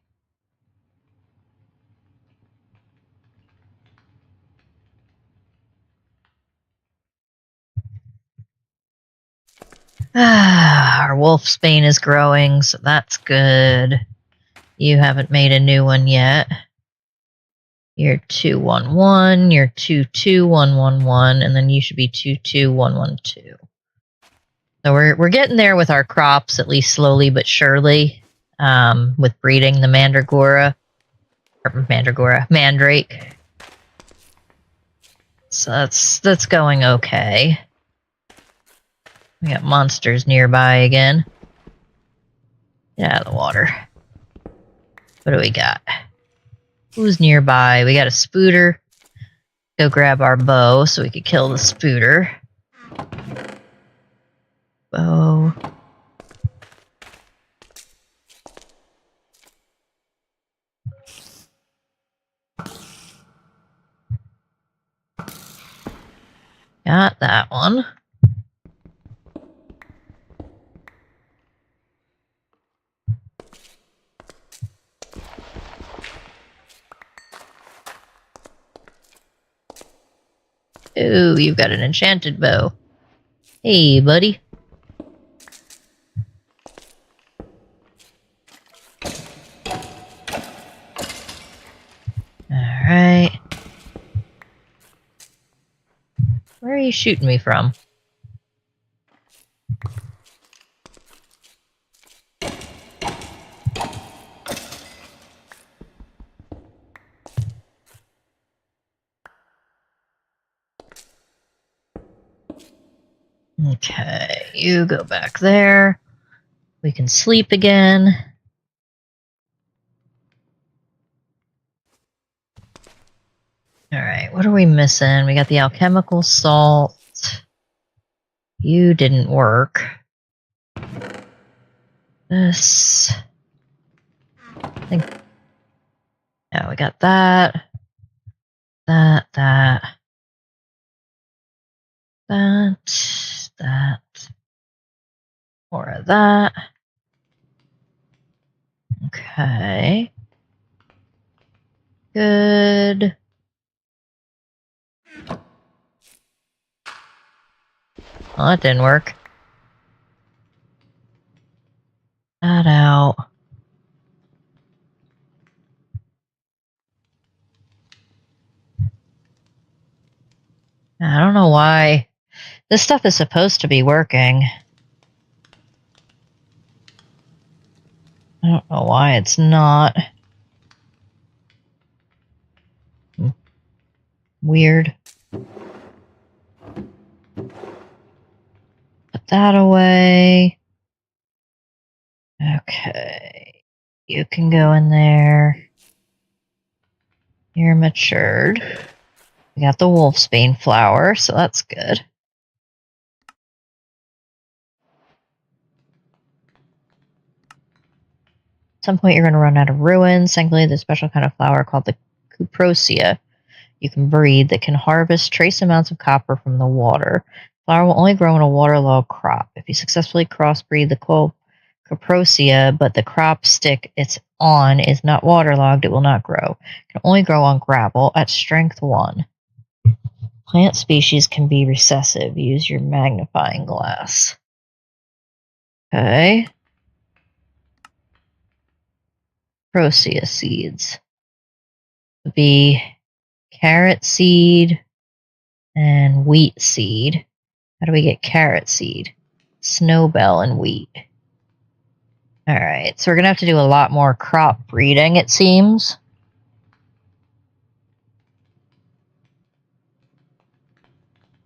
A: Our wolfsbane is growing, so that's good. You haven't made a new one yet. You're 211, you're 22111, and then you should be 22112. So we're getting there with our crops, at least slowly but surely, with breeding the mandrake. So that's going okay. We got monsters nearby again. Get out of the water. What do we got? Who's nearby? We got a spooter. Go grab our bow so we could kill the spooter. Bow. Got that one. Ooh, you've got an enchanted bow. Hey, buddy. Alright. Where are you shooting me from? Okay, you go back there. We can sleep again. Alright, what are we missing? We got the alchemical salt. You didn't work. This. I think. Yeah, we got that. That. More of that. Okay. Good. Well, that didn't work. That out. I don't know why. This stuff is supposed to be working. I don't know why it's not. Weird. Put that away. Okay. You can go in there. You're matured. We got the wolfsbane flower, so that's good. At some point you're going to run out of ruins. Thankfully, the special kind of flower called the cuprosia you can breed that can harvest trace amounts of copper from the water. Flower will only grow in a waterlogged crop. If you successfully crossbreed the cuprosia, but the crop stick it's on is not waterlogged, it will not grow. It can only grow on gravel at strength 1. Plant species can be recessive. Use your magnifying glass. Okay. Cuprosia seeds. Would be carrot seed and wheat seed. How do we get carrot seed? Snowbell and wheat. Alright, so we're going to have to do a lot more crop breeding, it seems.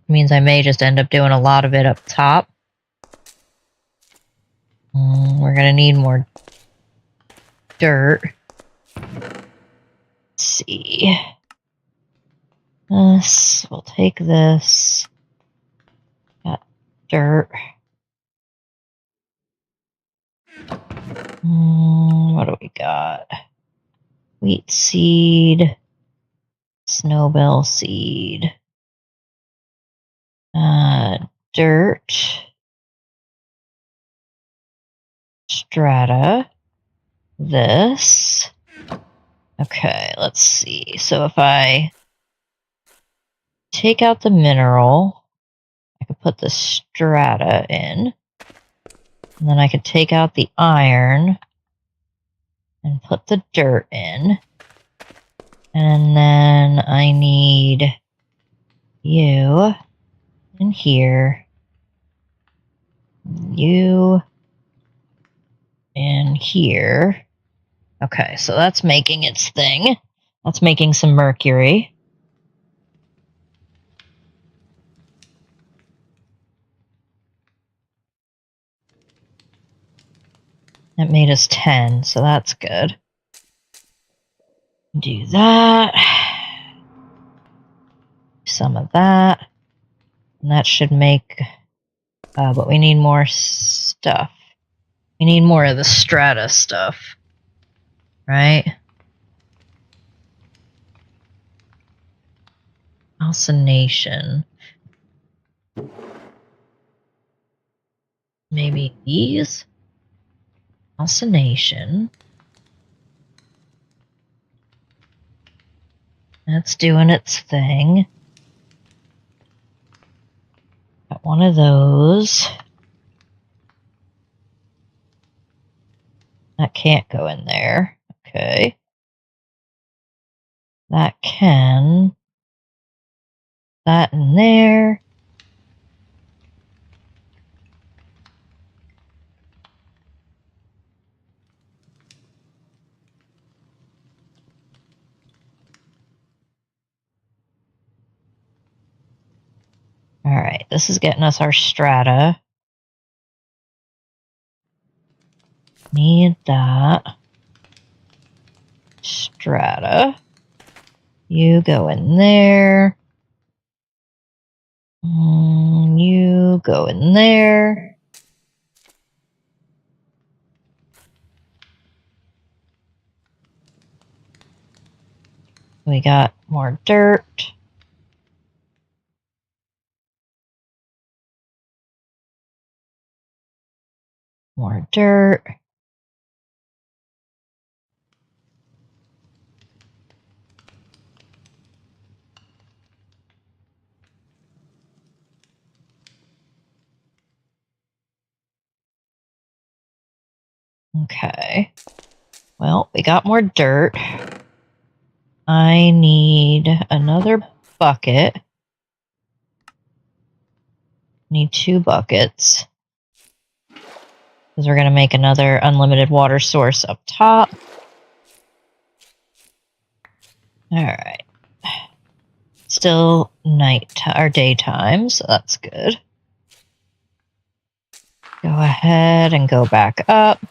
A: Means I may just end up doing a lot of it up top. We're going to need more dirt. Let's see. We'll take this. Got dirt. What do we got? Wheat seed. Snowbell seed. Dirt. Strata. This. Okay, let's see. So if I take out the mineral, I could put the strata in. And then I could take out the iron and put the dirt in. And then I need you in here. You in here. Okay, so that's making its thing. That's making some mercury. It made us 10, so that's good. Do that. Some of that. And that should make... but we need more stuff. We need more of the strata stuff. Right? Calcination. Maybe these? Calcination. That's doing its thing. Got one of those. That can't go in there. Okay. That can. That in there. Alright, this is getting us our strata. Need that. Strata. You go in there. You go in there. We got more dirt. More dirt. Okay. Well, we got more dirt. I need another bucket. Need 2 buckets. Because we're going to make another unlimited water source up top. Alright. Still or daytime, so that's good. Go ahead and go back up.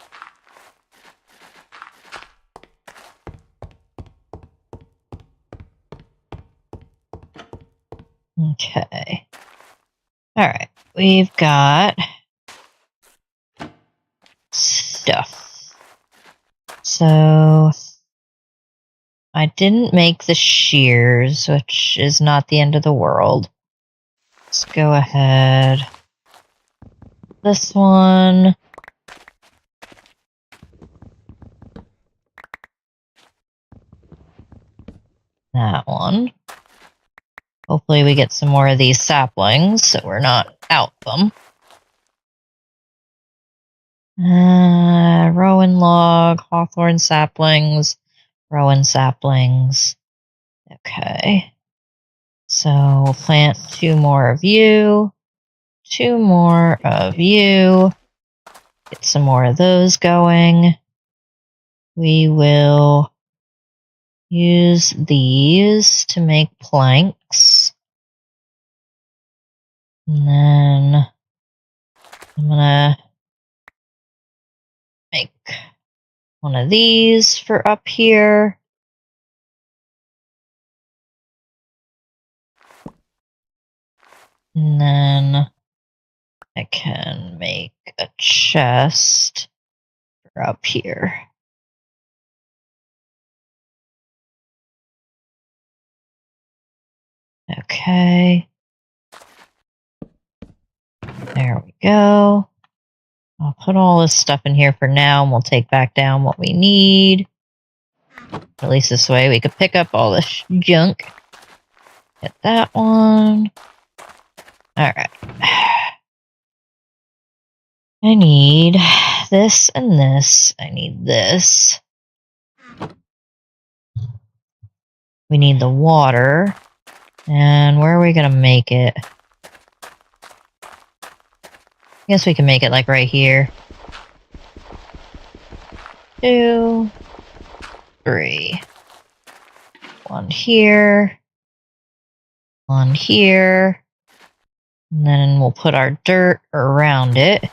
A: Okay. Alright, we've got stuff. So I didn't make the shears, which is not the end of the world. Let's go ahead. This one. That one. Hopefully we get some more of these saplings so we're not out them. Rowan log, hawthorn saplings, rowan saplings. Okay. So we'll plant 2 more of you. 2 more of you. Get some more of those going. We will use these to make planks. And then I'm gonna make one of these for up here. And then I can make a chest for up here. Okay. There we go. I'll put all this stuff in here for now, and we'll take back down what we need. At least this way we could pick up all this junk. Get that one. Alright. I need this and this. I need this. We need the water. And where are we gonna make it? I guess we can make it like right here. 2, 3. 1 here. 1 here. And then we'll put our dirt around it.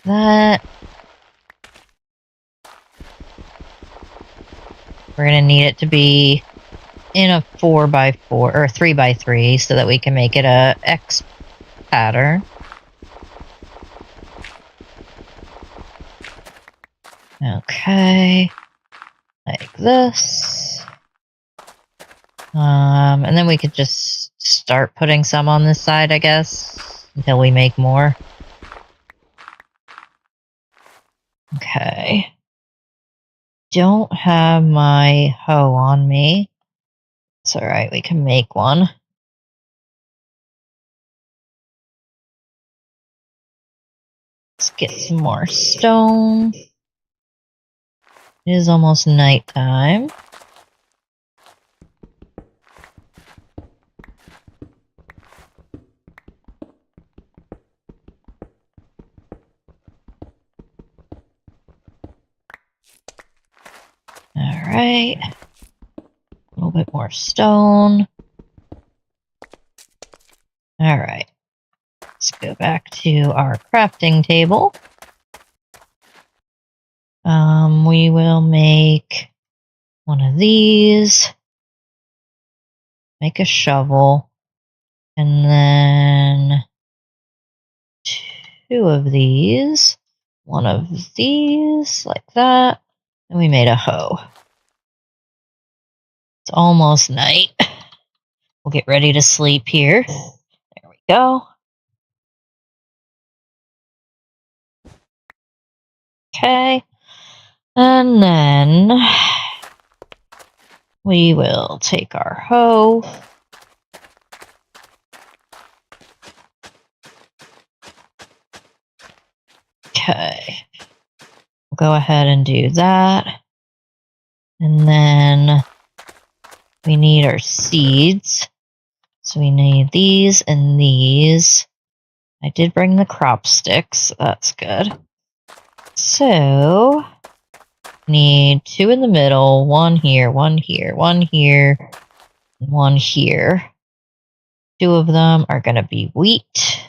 A: That. We're going to need it to be in a 4x4 or 3x3 so that we can make it a X pattern. Okay. Like this. And then we could just start putting some on this side, I guess, until we make more. Okay. Don't have my hoe on me. It's alright, we can make one. Let's get some more stone. It is almost nighttime. Alright. A little bit more stone. Alright. Let's go back to our crafting table. We will make one of these. Make a shovel. And then 2 of these. 1 of these, like that. And we made a hoe. It's almost night. We'll get ready to sleep here. There we go. Okay. And then we will take our hoe. Okay. We'll go ahead and do that. And then we need our seeds. So we need these and these. I did bring the crop sticks. That's good. So, need 2 in the middle, 1 here, 1 here, 1 here, 1 here. 2 of them are going to be wheat.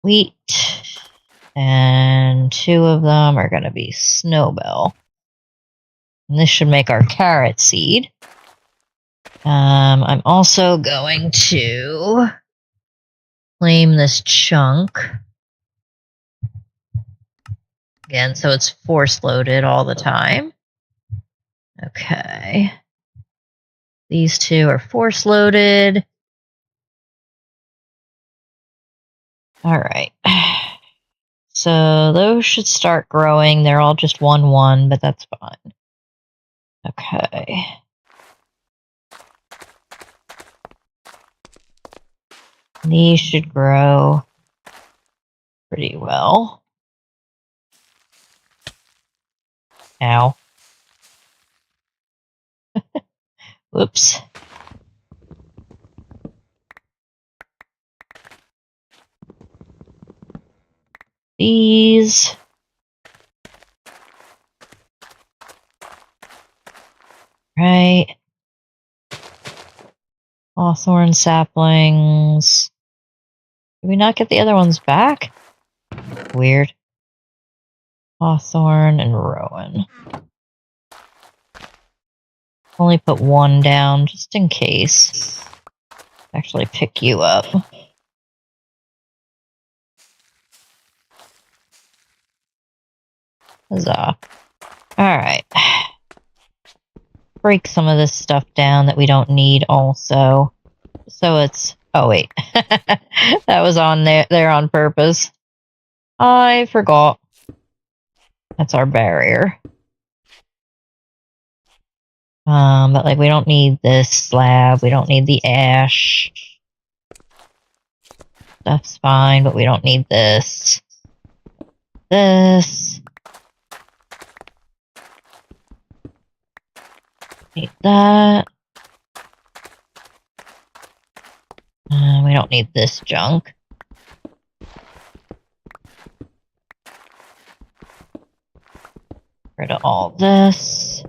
A: Wheat. And 2 of them are going to be snowbell. And this should make our carrot seed. I'm also going to claim this chunk. Again, so it's force loaded all the time. Okay. These 2 are force loaded. Alright. So those should start growing. They're all just 1-1, but that's fine. Okay. These should grow pretty well. Ow. Whoops. These. Right. Hawthorn saplings. Did we not get the other ones back? Weird. Hawthorn and rowan. Only put 1 down just in case. Actually pick you up. Huzzah. Alright. Break some of this stuff down that we don't need also. So it's... Oh, wait. That was on there on purpose. I forgot. That's our barrier. But like we don't need this slab. We don't need the ash. That's fine, but we don't need this. this. Need that. We don't need this junk. Get rid of all this.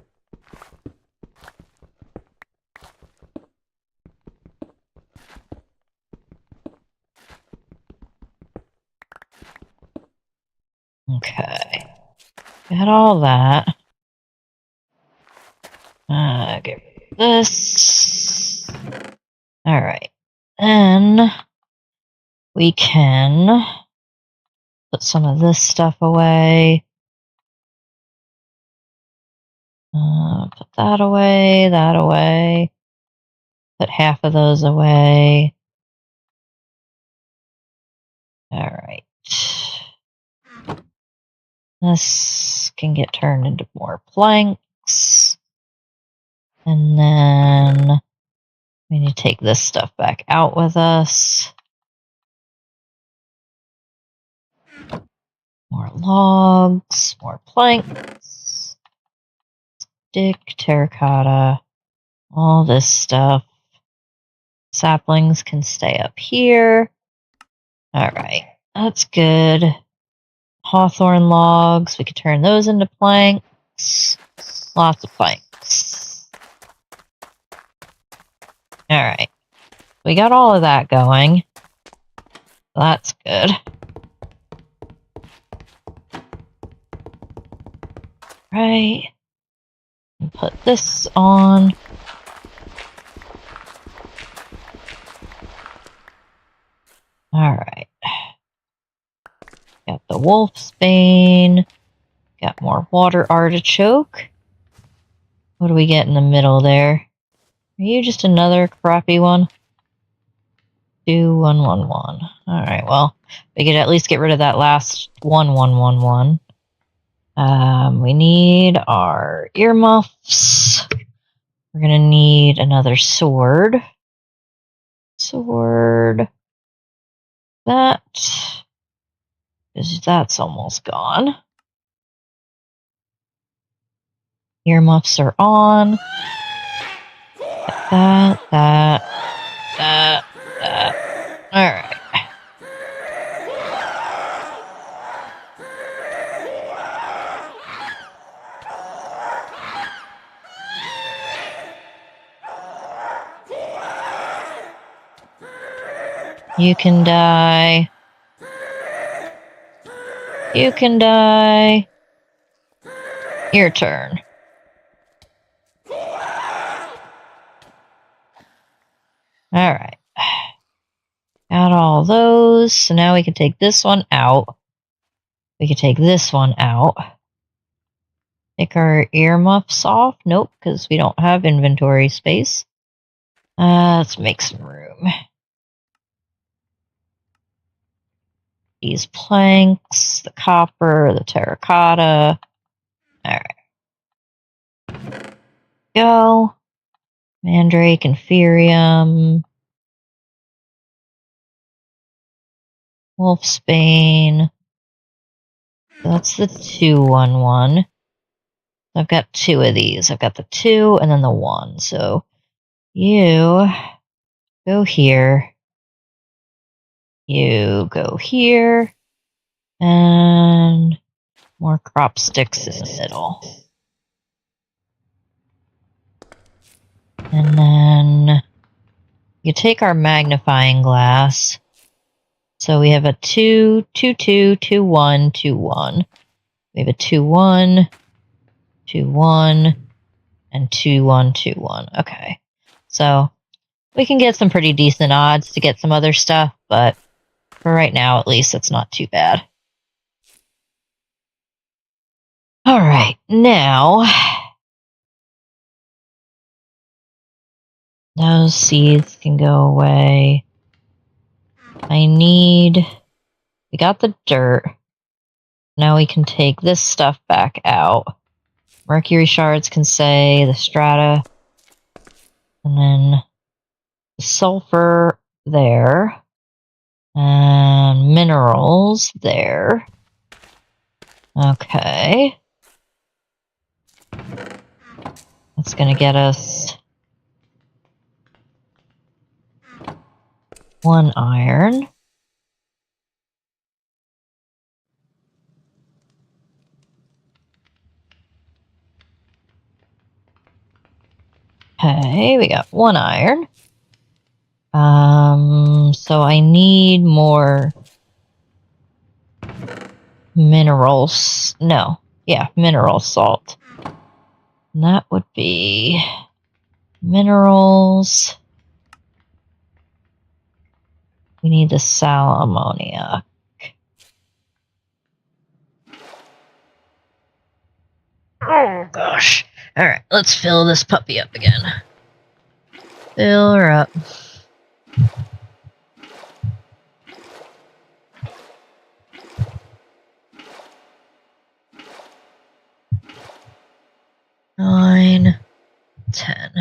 A: Okay. Got all that. Get rid of this. Alright. Then we can put some of this stuff away. Put that away, that away. Put half of those away. Alright. This can get turned into more planks. And then we need to take this stuff back out with us. More logs, more planks, stick, terracotta, all this stuff. Saplings can stay up here. Alright, that's good. Hawthorn logs, we could turn those into planks. Lots of planks. Alright, we got all of that going. That's good. Right. And put this on. Alright. Got the wolfsbane. Got more water artichoke. What do we get in the middle there? Are you just another crappy one? 2111. Alright, well, we could at least get rid of that last 1111. We need our earmuffs. We're gonna need another sword. Sword. That. Because that's almost gone. Earmuffs are on. That. Alright. You can die. You can die. Your turn. Alright. Got all those. So now we can take this one out. We can take this one out. Take our earmuffs off. Nope, because we don't have inventory space. Let's make some room. These planks, the copper, the terracotta. Alright. Go. Mandrake, Inferium. Wolfsbane. That's the 211. I've got two of these. I've got the 2 and then the 1. So you go here. You go here. And more crop sticks in the middle. And then you take our magnifying glass. So we have a 2, 2, 2, 2, 1, 2, 1. We have a 2, 1, 2, 1, and 2, 1, 2, 1. Okay. So we can get some pretty decent odds to get some other stuff, but for right now, at least, it's not too bad. Alright, now those seeds can go away. We got the dirt. Now we can take this stuff back out. Mercury shards can stay, the strata, and then the sulfur there, and minerals there. Okay. That's gonna get us 1 iron. Okay, we got 1 iron. So I need more minerals. No, yeah, mineral salt. And that would be minerals. We need the sal ammonia. Oh gosh. Alright, let's fill this puppy up again. Fill her up. Nine, 10.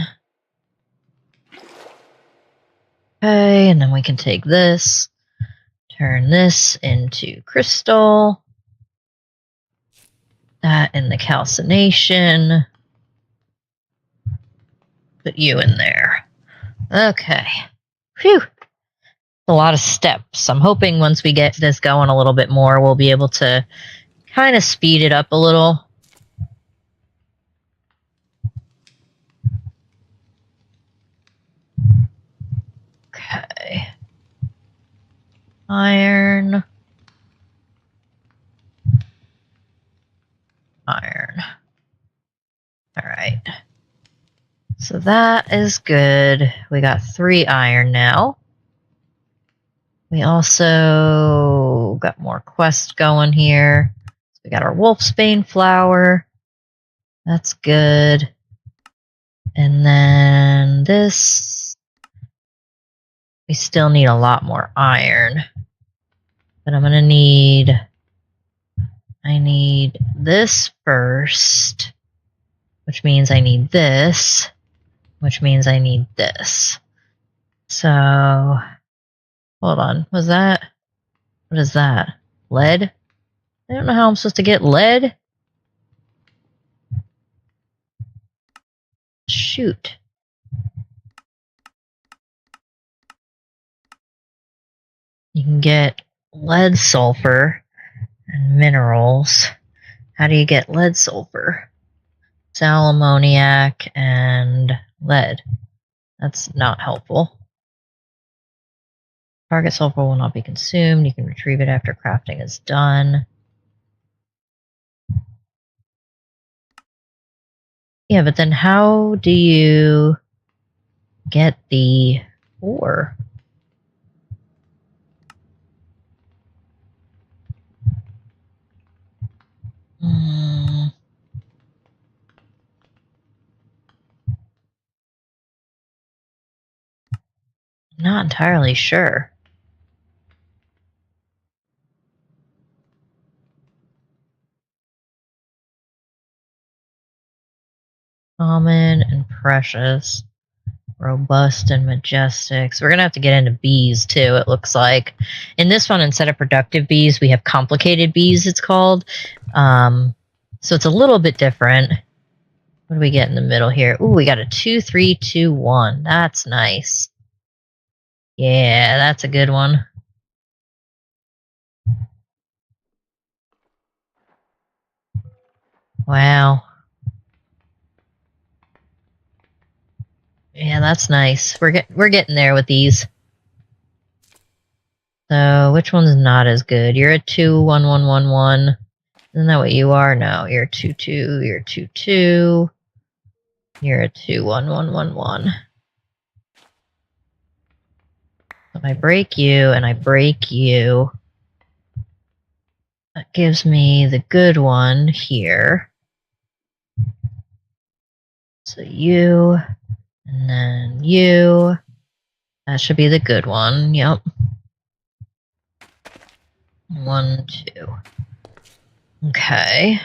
A: Okay, and then we can take this, turn this into crystal, that in the calcination, put you in there. Okay. Phew. A lot of steps. I'm hoping once we get this going a little bit more, we'll be able to kind of speed it up a little. Okay. Iron. Iron. Alright. So that is good. We got 3 iron now. We also got more quests going here. So we got our wolfsbane flower. That's good. And then this. We still need a lot more iron. But I'm going to need... I need this first. Which means I need this. Which means I need this. So... Hold on. Was that... What is that? Lead? I don't know how I'm supposed to get lead. Shoot. You can get lead sulfur and minerals. How do you get lead sulfur? Sal ammoniac and lead. That's not helpful. Target sulfur will not be consumed. You can retrieve it after crafting is done. Yeah, but then how do you get the ore? Not entirely sure. Common and precious. Robust and majestic. So we're going to have to get into bees too, it looks like. In this one, instead of productive bees, we have complicated bees, it's called. So it's a little bit different. What do we get in the middle here? Ooh, we got a 2, 3, 2, 1. That's nice. Yeah, that's a good one. Wow. Yeah, that's nice. We're getting there with these. So which one's not as good? You're a 2, 1, 1, 1, 1. Isn't that what you are? No, you're a 2, 2. You're a 2, 2. You're a 2, 1, 1, 1, 1. If I break you and I break you, that gives me the good one here. So you, and then you. That should be the good one. Yep. 1, 2. Okay.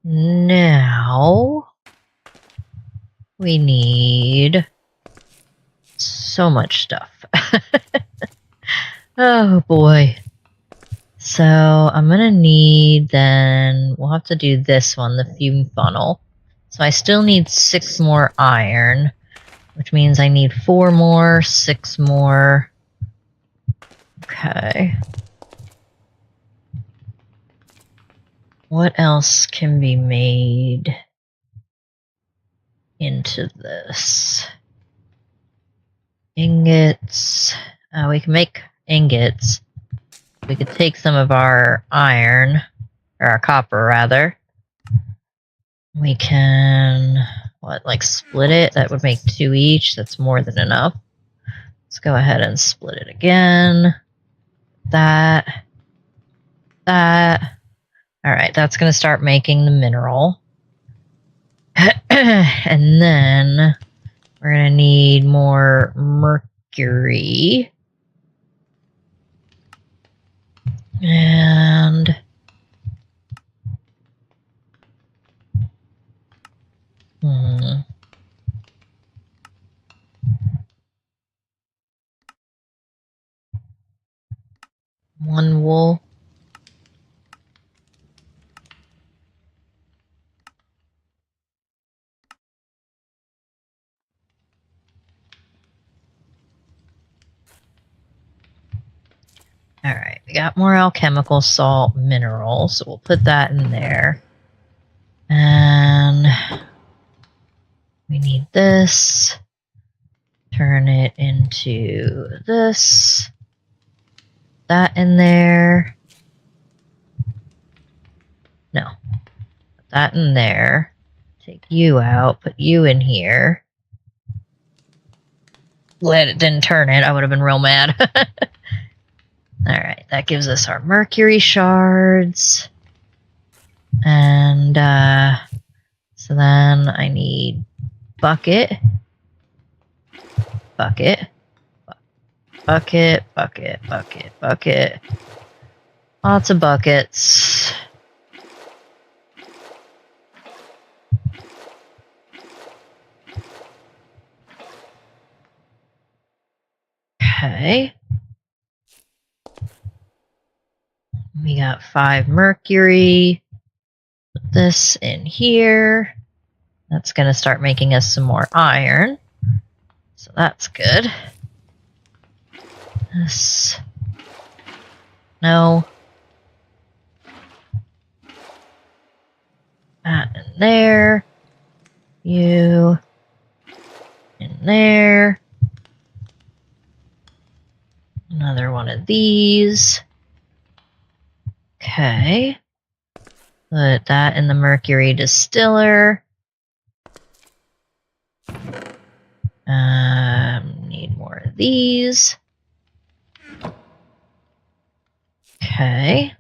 A: Now we need so much stuff. Oh boy. So I'm gonna need then, we'll have to do this one, the fume funnel. So I still need 6 more iron, which means I need 4 more, 6 more. Okay. What else can be made into this? Ingots. We can make ingots. We could take some of our iron, or our copper rather. We can, split it? That would make 2 each. That's more than enough. Let's go ahead and split it again. That. Alright, that's going to start making the mineral. And then we're going to need more mercury. And one wool. Alright, we got more alchemical salt mineral, so we'll put that in there. And we need this. Turn it into this. That in there. No. Put that in there. Take you out, put you in here. Glad it didn't turn it, I would have been real mad. Alright, that gives us our mercury shards. And, so then I need bucket. Bucket. Bucket, bucket, bucket, bucket. Lots of buckets. Okay. We got 5 mercury. Put this in here. That's going to start making us some more iron. So that's good. This. No. That in there. You. In there. Another one of these. Okay. Put that in the mercury distiller. Need more of these. Okay.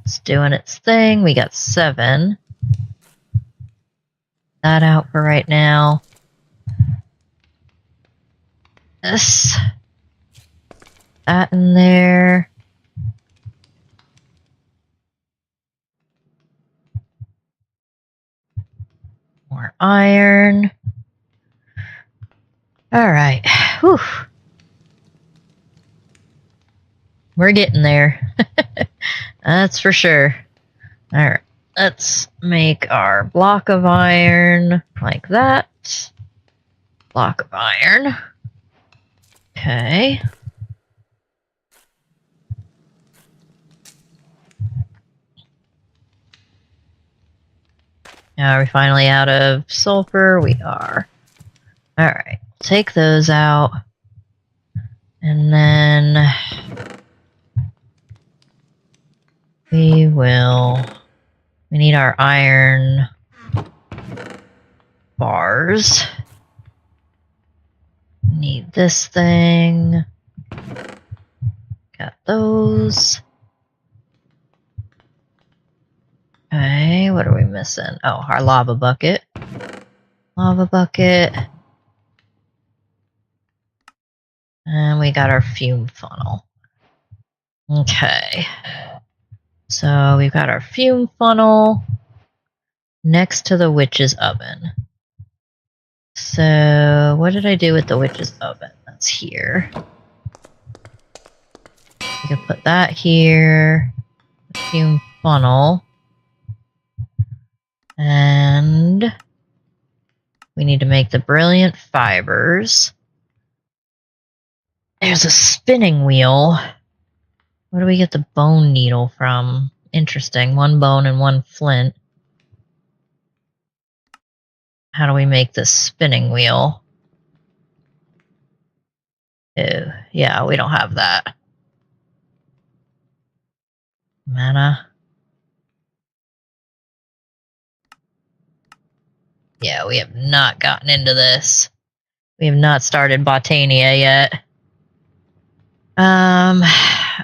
A: It's doing its thing. We got 7. That out for right now. This. That in there. More iron. Alright. Whew. We're getting there. That's for sure. Alright. Let's make our block of iron like that. Block of iron. Okay. Now are we finally out of sulfur? We are. Alright. Take those out. And then we need our iron bars. Need this thing. Got those. Okay, what are we missing? Oh, our lava bucket. Lava bucket. And we got our fume funnel. Okay. So we've got our fume funnel next to the witch's oven. So what did I do with the witch's oven? That's here. We can put that here. Fume funnel. And we need to make the brilliant fibers. There's a spinning wheel. Where do we get the bone needle from? Interesting. 1 bone and 1 flint. How do we make this spinning wheel? Ew. Yeah, we don't have that. Mana. Yeah, we have not gotten into this. We have not started Botania yet.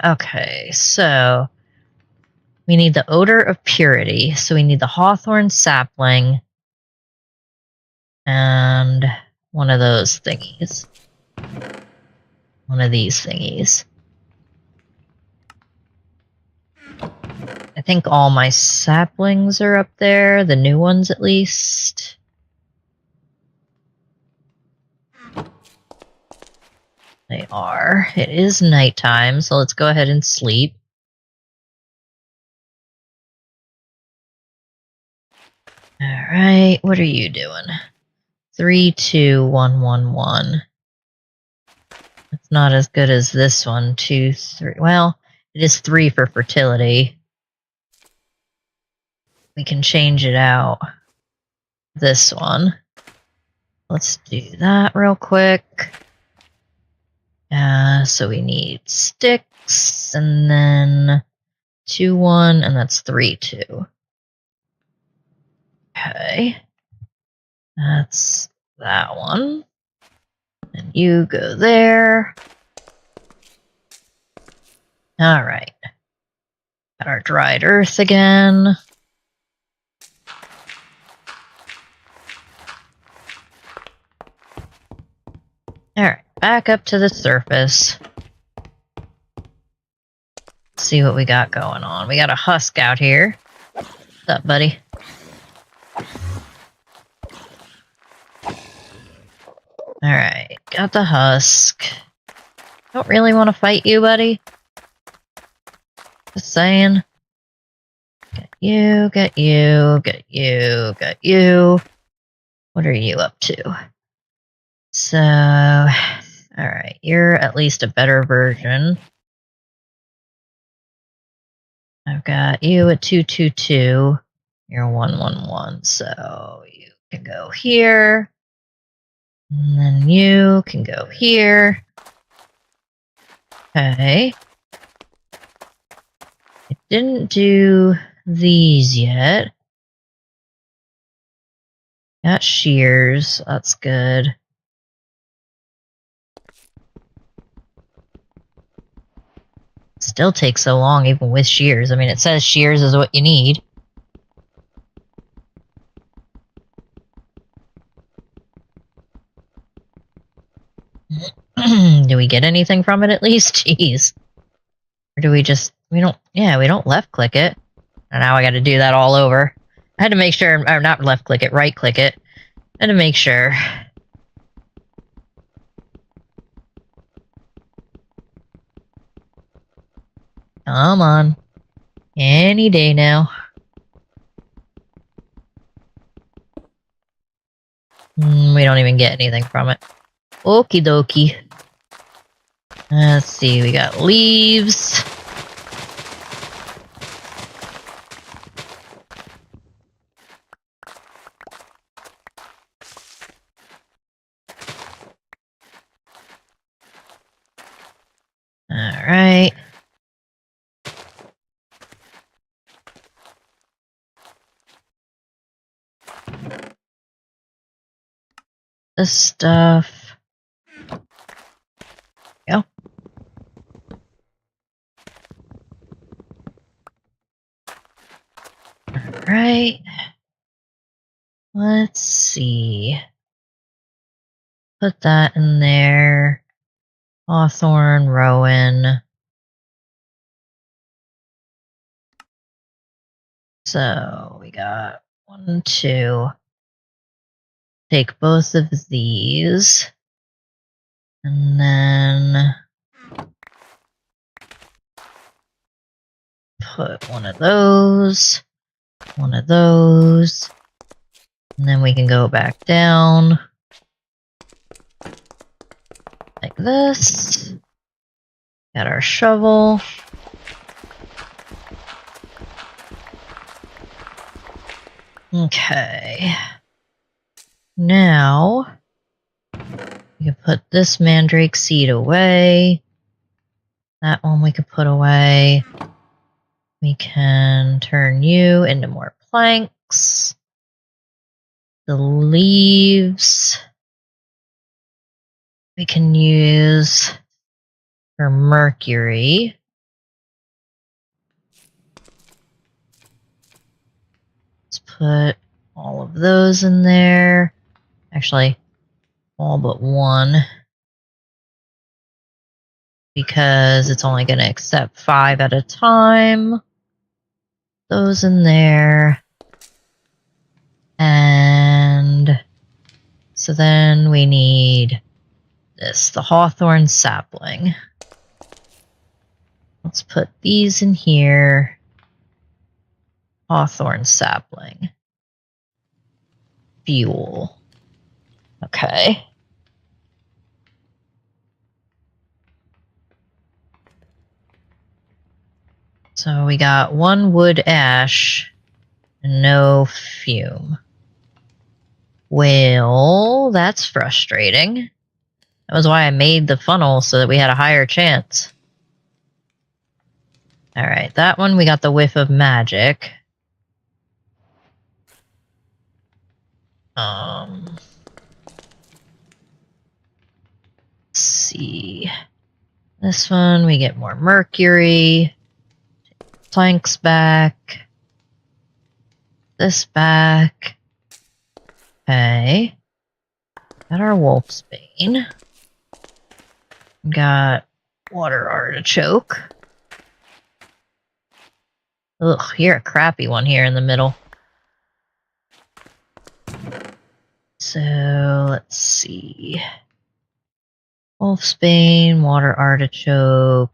A: Okay, so we need the odor of purity. So we need the hawthorn sapling and one of those thingies. One of these thingies. I think all my saplings are up there, the new ones at least. They are. It is nighttime, so let's go ahead and sleep. Alright, what are you doing? 3, 2, 1, 1, 1. It's not as good as this one. 2, 3. Well, it is 3 for fertility. We can change it out. This one. Let's do that real quick. So we need sticks, and then 2, 1, and that's 3, 2. Okay. That's that one. And you go there. Alright. Got our dried earth again. Alright, back up to the surface. Let's see what we got going on. We got a husk out here. What's up, buddy? Alright, got the husk. Don't really want to fight you, buddy. Just saying. Get you, get you, get you, get you. What are you up to? So, alright, you're at least a better version. I've got you at 222. You're 111, so you can go here. And then you can go here. Okay. I didn't do these yet. Got shears. That's good. Still takes so long even with shears. I mean, it says shears is what you need. Do we get anything from it at least? Jeez. Or do we just... we don't left click it. And now I gotta do that all over. I had to make sure... or not left click it, right click it. I had to make sure. Come on. Any day now. We don't even get anything from it. Okie dokie. Let's see, we got leaves. Alright. This stuff. Go. Alright. Let's see. Put that in there. Hawthorn, Rowan. So we got 1, 2. Take both of these. And then put one of those, and then we can go back down like this. Got our shovel. Okay. Now, we can put this mandrake seed away. That one we could put away. We can turn you into more planks. The leaves we can use for mercury. Let's put all of those in there. Actually, all but one. Because it's only going to accept 5 at a time. Those in there. And so then we need this, the hawthorn sapling. Let's put these in here. Hawthorn sapling. Fuel. Okay. So we got 1 wood ash and no fume. Well, that's frustrating. That was why I made the funnel, so that we had a higher chance. Alright, that one we got the whiff of magic. Let's see. This one we get more mercury. Planks back. This back. Okay. Got our wolfsbane. Got water artichoke. Ugh, you're a crappy one here in the middle. So, let's see. Wolfsbane, water artichoke,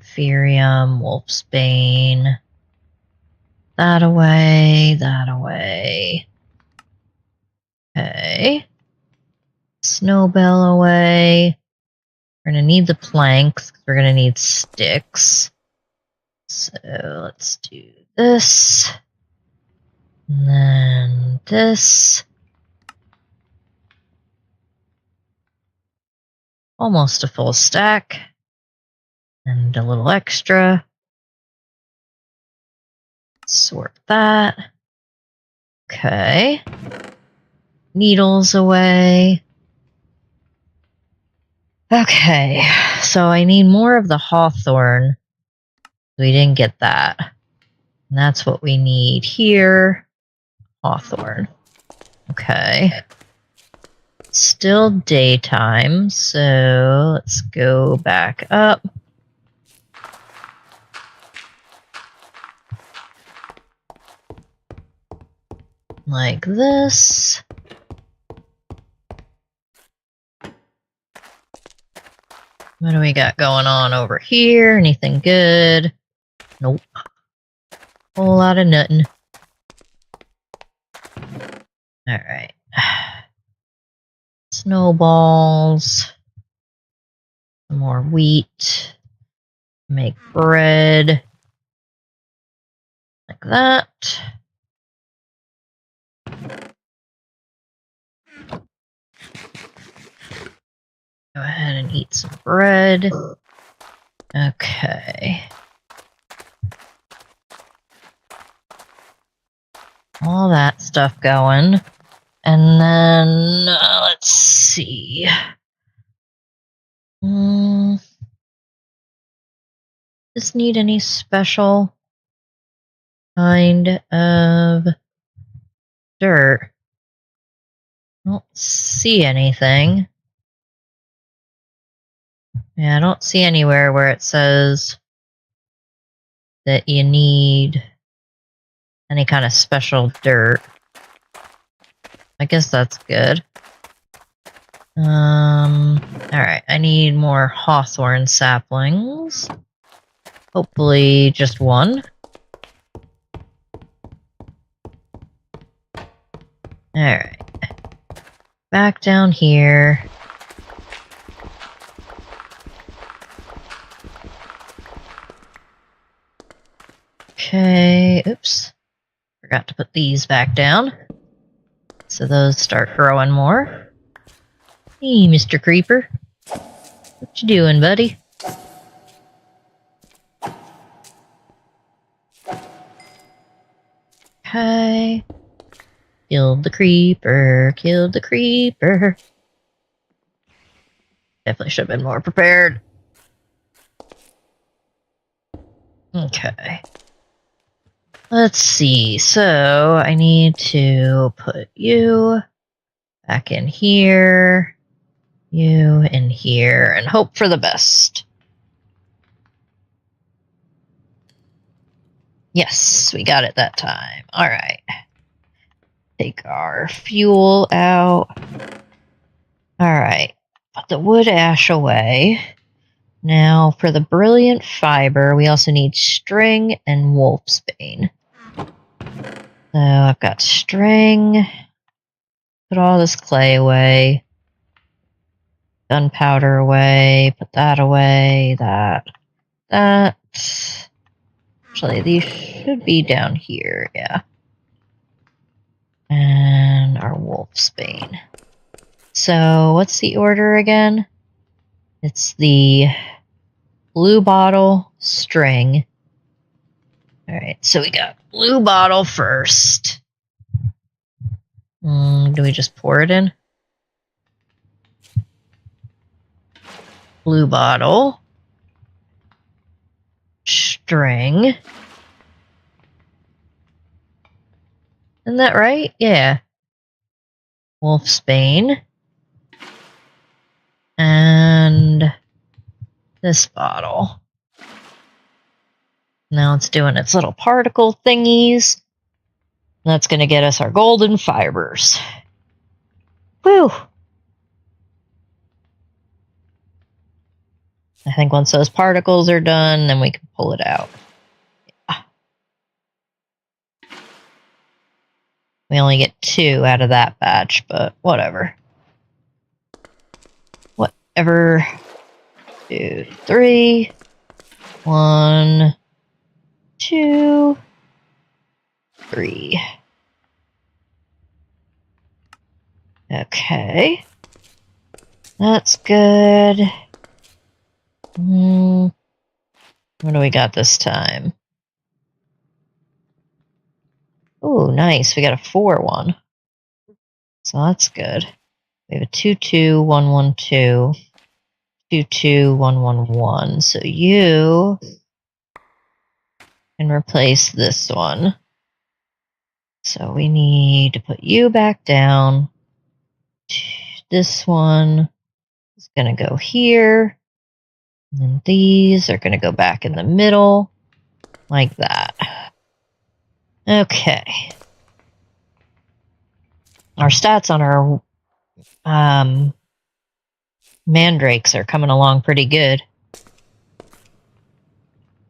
A: Ethereum, wolfsbane. That away, that away. Okay. Snowbell away. We're going to need the planks, because we're going to need sticks. So let's do this. And then this. Almost a full stack. And a little extra. Sort that. Okay. Needles away. Okay, so I need more of the hawthorn. We didn't get that. And that's what we need here. Hawthorn. Okay. Still daytime, so let's go back up. Like this. What do we got going on over here? Anything good? Nope. Whole lot of nothing. Alright. Snowballs. Some more wheat. Make bread. Like that. Go ahead and eat some bread. Okay. All that stuff going. And then, let's see. Does need any special kind of dirt? I don't see anything. Yeah, I don't see anywhere where it says that you need any kind of special dirt. I guess that's good. Alright, I need more hawthorn saplings. Hopefully just one. Alright. Back down here. Okay, oops. Forgot to put these back down. So those start growing more. Hey, Mr. Creeper. What you doing, buddy? Okay. Killed the creeper, killed the creeper. Definitely should have been more prepared. Okay. Let's see, so I need to put you back in here, you in here, and hope for the best. Yes, we got it that time. Alright. Take our fuel out. Alright, put the wood ash away. Now, for the brilliant fiber, we also need string and wolfsbane. So I've got string. Put all this clay away. Gunpowder away. Put that away. That. Actually, these should be down here, yeah. And our wolfsbane. So, what's the order again? It's the blue bottle, string. Alright, so we got blue bottle first. Do we just pour it in? Blue bottle. String. Isn't that right? Yeah. Wolfsbane. And this bottle. Now it's doing its little particle thingies. That's going to get us our golden fibers. Whew! I think once those particles are done, then we can pull it out. Yeah. We only get 2 out of that batch, but whatever. Whatever. 2, 3. 1, 2, 3. Okay. That's good. What do we got this time? Oh, nice. We got a 4-1. So that's good. We have a 2-2-1-1-2. 2-2-1-1-1. So you can replace this one. So we need to put you back down. This one is going to go here. And then these are going to go back in the middle, like that. Okay. Our stats on our mandrakes are coming along pretty good.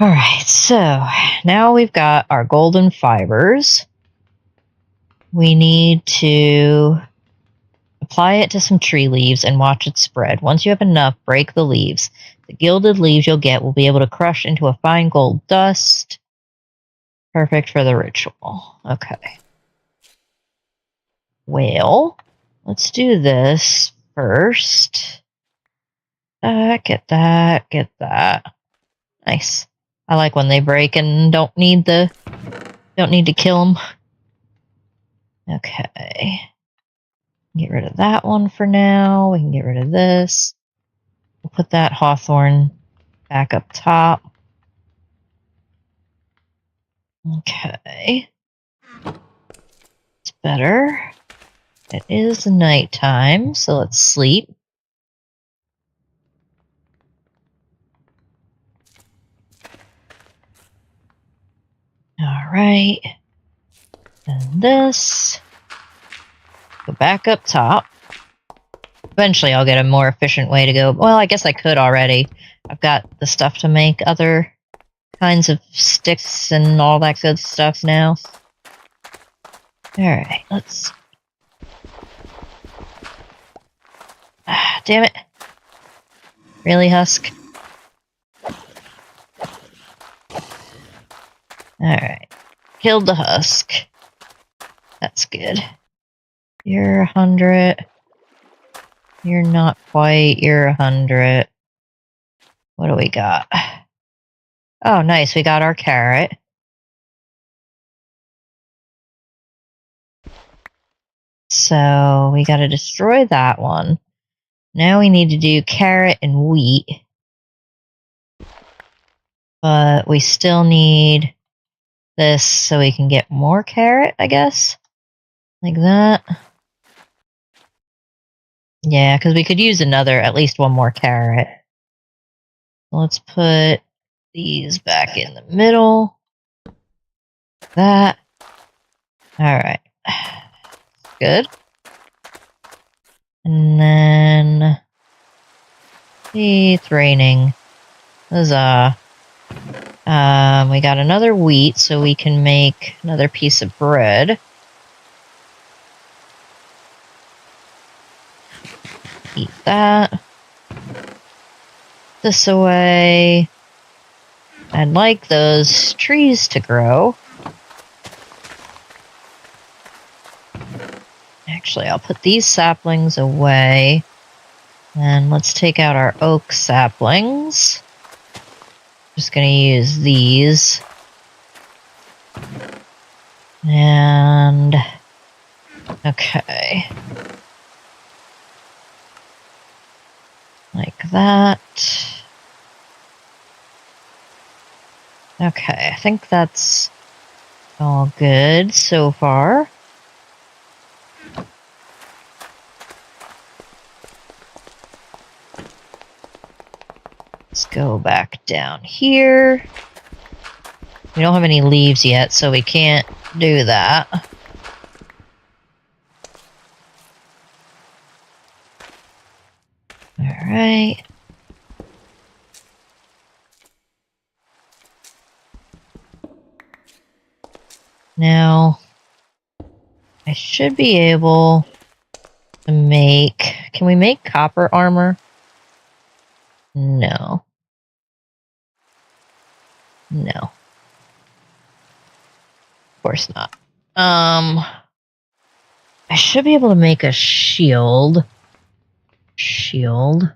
A: Alright, so now we've got our golden fibers. We need to apply it to some tree leaves and watch it spread. Once you have enough, break the leaves. The gilded leaves you'll get will be able to crush into a fine gold dust. Perfect for the ritual. Okay. Well, let's do this first. Get that, get that. Nice. I like when they break and don't need to kill them. Okay. Get rid of that one for now. We can get rid of this. We'll put that hawthorn back up top. Okay. It's better. It is nighttime, so let's sleep. Alright. And this. Go back up top. Eventually I'll get a more efficient way to go. Well, I guess I could already. I've got the stuff to make other kinds of sticks and all that good stuff now. Alright, let's... Ah, damn it. Really, Husk? Alright. Killed the Husk. That's good. You're 100. You're not quite. You're 100. What do we got? Oh, nice. We got our carrot. So we got to destroy that one. Now we need to do carrot and wheat. But we still need this so we can get more carrot, I guess. Like that. Yeah, because we could use at least one more carrot. Let's put these back in the middle. That. Alright. Good. And then... See, it's raining. Huzzah. We got another wheat, so we can make another piece of bread. Eat that. This away. I'd like those trees to grow. Actually, I'll put these saplings away. And let's take out our oak saplings. Just gonna use these. And... okay. Like that. Okay, I think that's all good so far. Let's go back down here. We don't have any leaves yet, so we can't do that. Alright. Now, I should be able to make... Can we make copper armor? No. No. Of course not. I should be able to make a shield. Shield.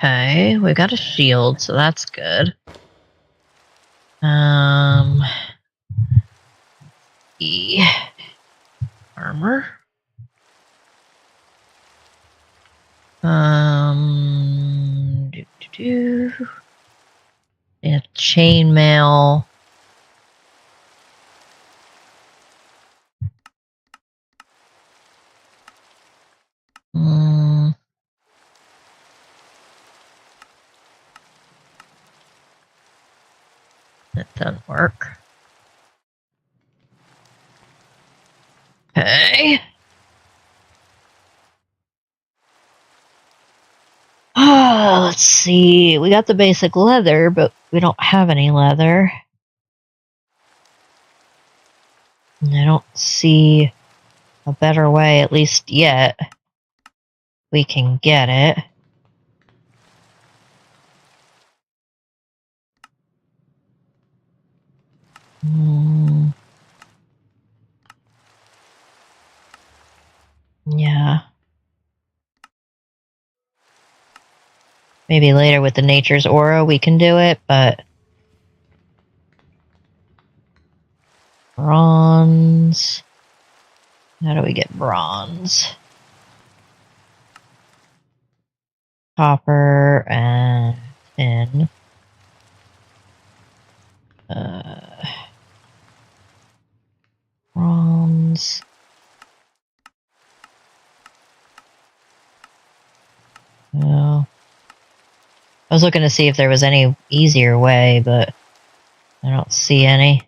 A: Okay, we got a shield, so that's good. The armor. Yeah, chainmail. That doesn't work. Okay. Oh, let's see. We got the basic leather, but we don't have any leather. And I don't see a better way, at least yet. We can get it. Yeah. Maybe later with the Nature's Aura we can do it, but... Bronze... How do we get bronze? Copper and tin. Bronze... No. I was looking to see if there was any easier way, but I don't see any.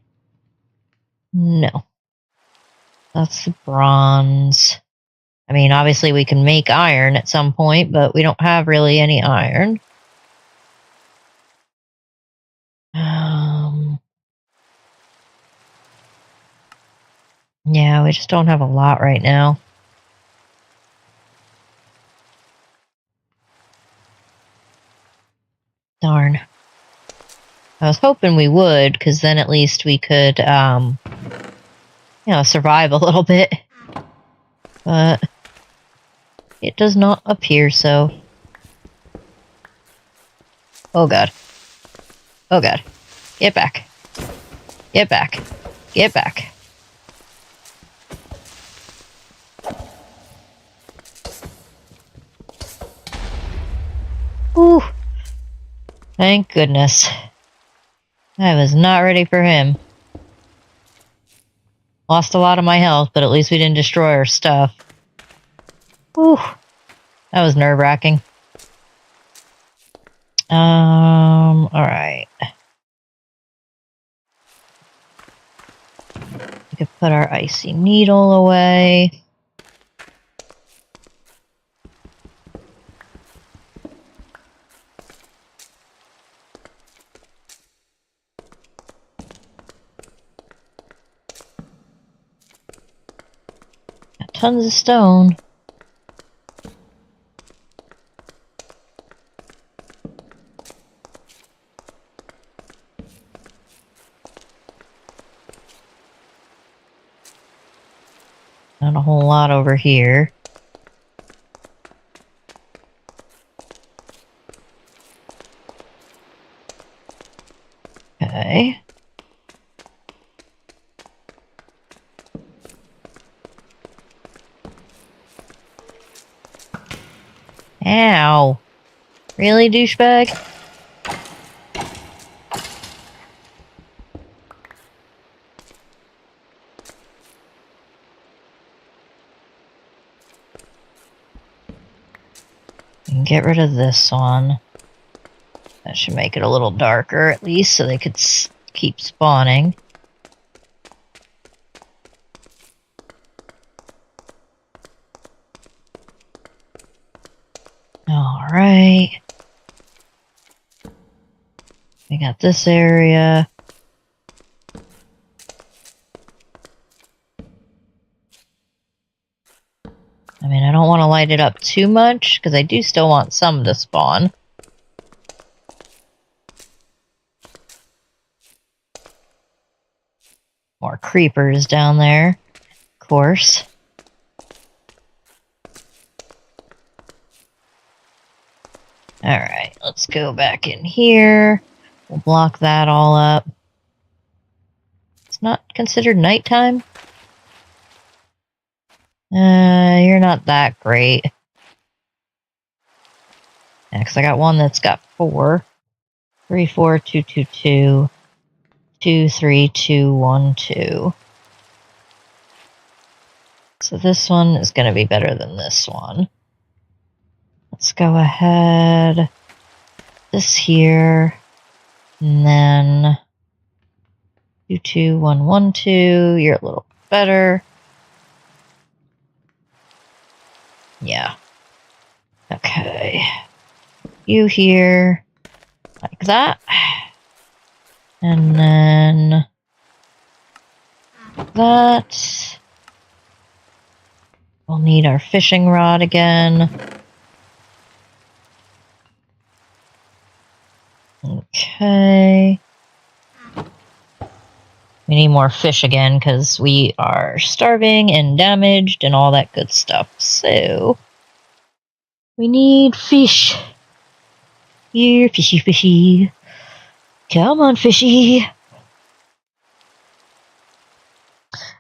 A: No. That's the bronze. I mean, obviously we can make iron at some point, but we don't have really any iron. Yeah, we just don't have a lot right now. Darn. I was hoping we would, because then at least we could, survive a little bit. But it does not appear so. Oh god. Oh god. Get back. Get back. Get back. Ooh. Thank goodness. I was not ready for him. Lost a lot of my health, but at least we didn't destroy our stuff. Whew. That was nerve-wracking. Alright. We could put our icy needle away. Got tons of stone. Not a whole lot over here. Okay. Ow. Really, douchebag? And get rid of this one. That should make it a little darker, at least, so they could keep spawning. Alright. We got this area. I mean, I don't want to light it up too much, because I do still want some to spawn. More creepers down there, of course. Alright, let's go back in here. We'll block that all up. It's not considered nighttime? You're not that great. Yeah, because I got one that's got 4. 3, 4, 2, 2, 2. 2, 3, 2, 1, 2. So this one is going to be better than this one. Let's go ahead. This here. And then 2, 2, 1, 1, 2. You're a little better. Yeah. Okay. You here. Like that. And then that. We'll need our fishing rod again. Okay. We need more fish again because we are starving and damaged and all that good stuff. So, we need fish. Here, fishy, fishy. Come on, fishy.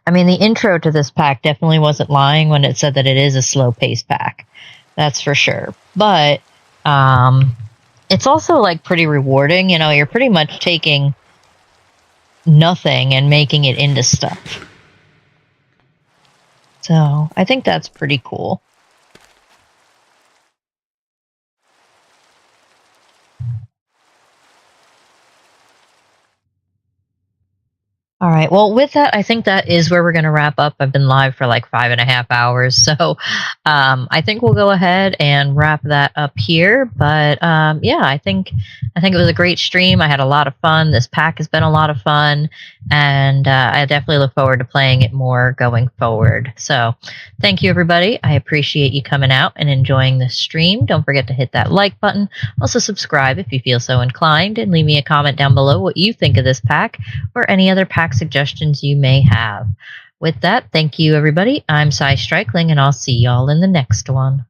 A: I mean, the intro to this pack definitely wasn't lying when it said that it is a slow-paced pack. That's for sure. But, it's also, like, pretty rewarding. You know, you're pretty much taking nothing and making it into stuff. So, I think that's pretty cool. All right. Well, with that, I think that is where we're going to wrap up. I've been live for like 5.5 hours, so I think we'll go ahead and wrap that up here. But yeah, I think it was a great stream. I had a lot of fun. This pack has been a lot of fun, and I definitely look forward to playing it more going forward. So, thank you, everybody. I appreciate you coming out and enjoying this stream. Don't forget to hit that like button. Also, subscribe if you feel so inclined, and leave me a comment down below what you think of this pack or any other pack suggestions you may have. With that, thank you, everybody. I'm Cy Strikeling, and I'll see y'all in the next one.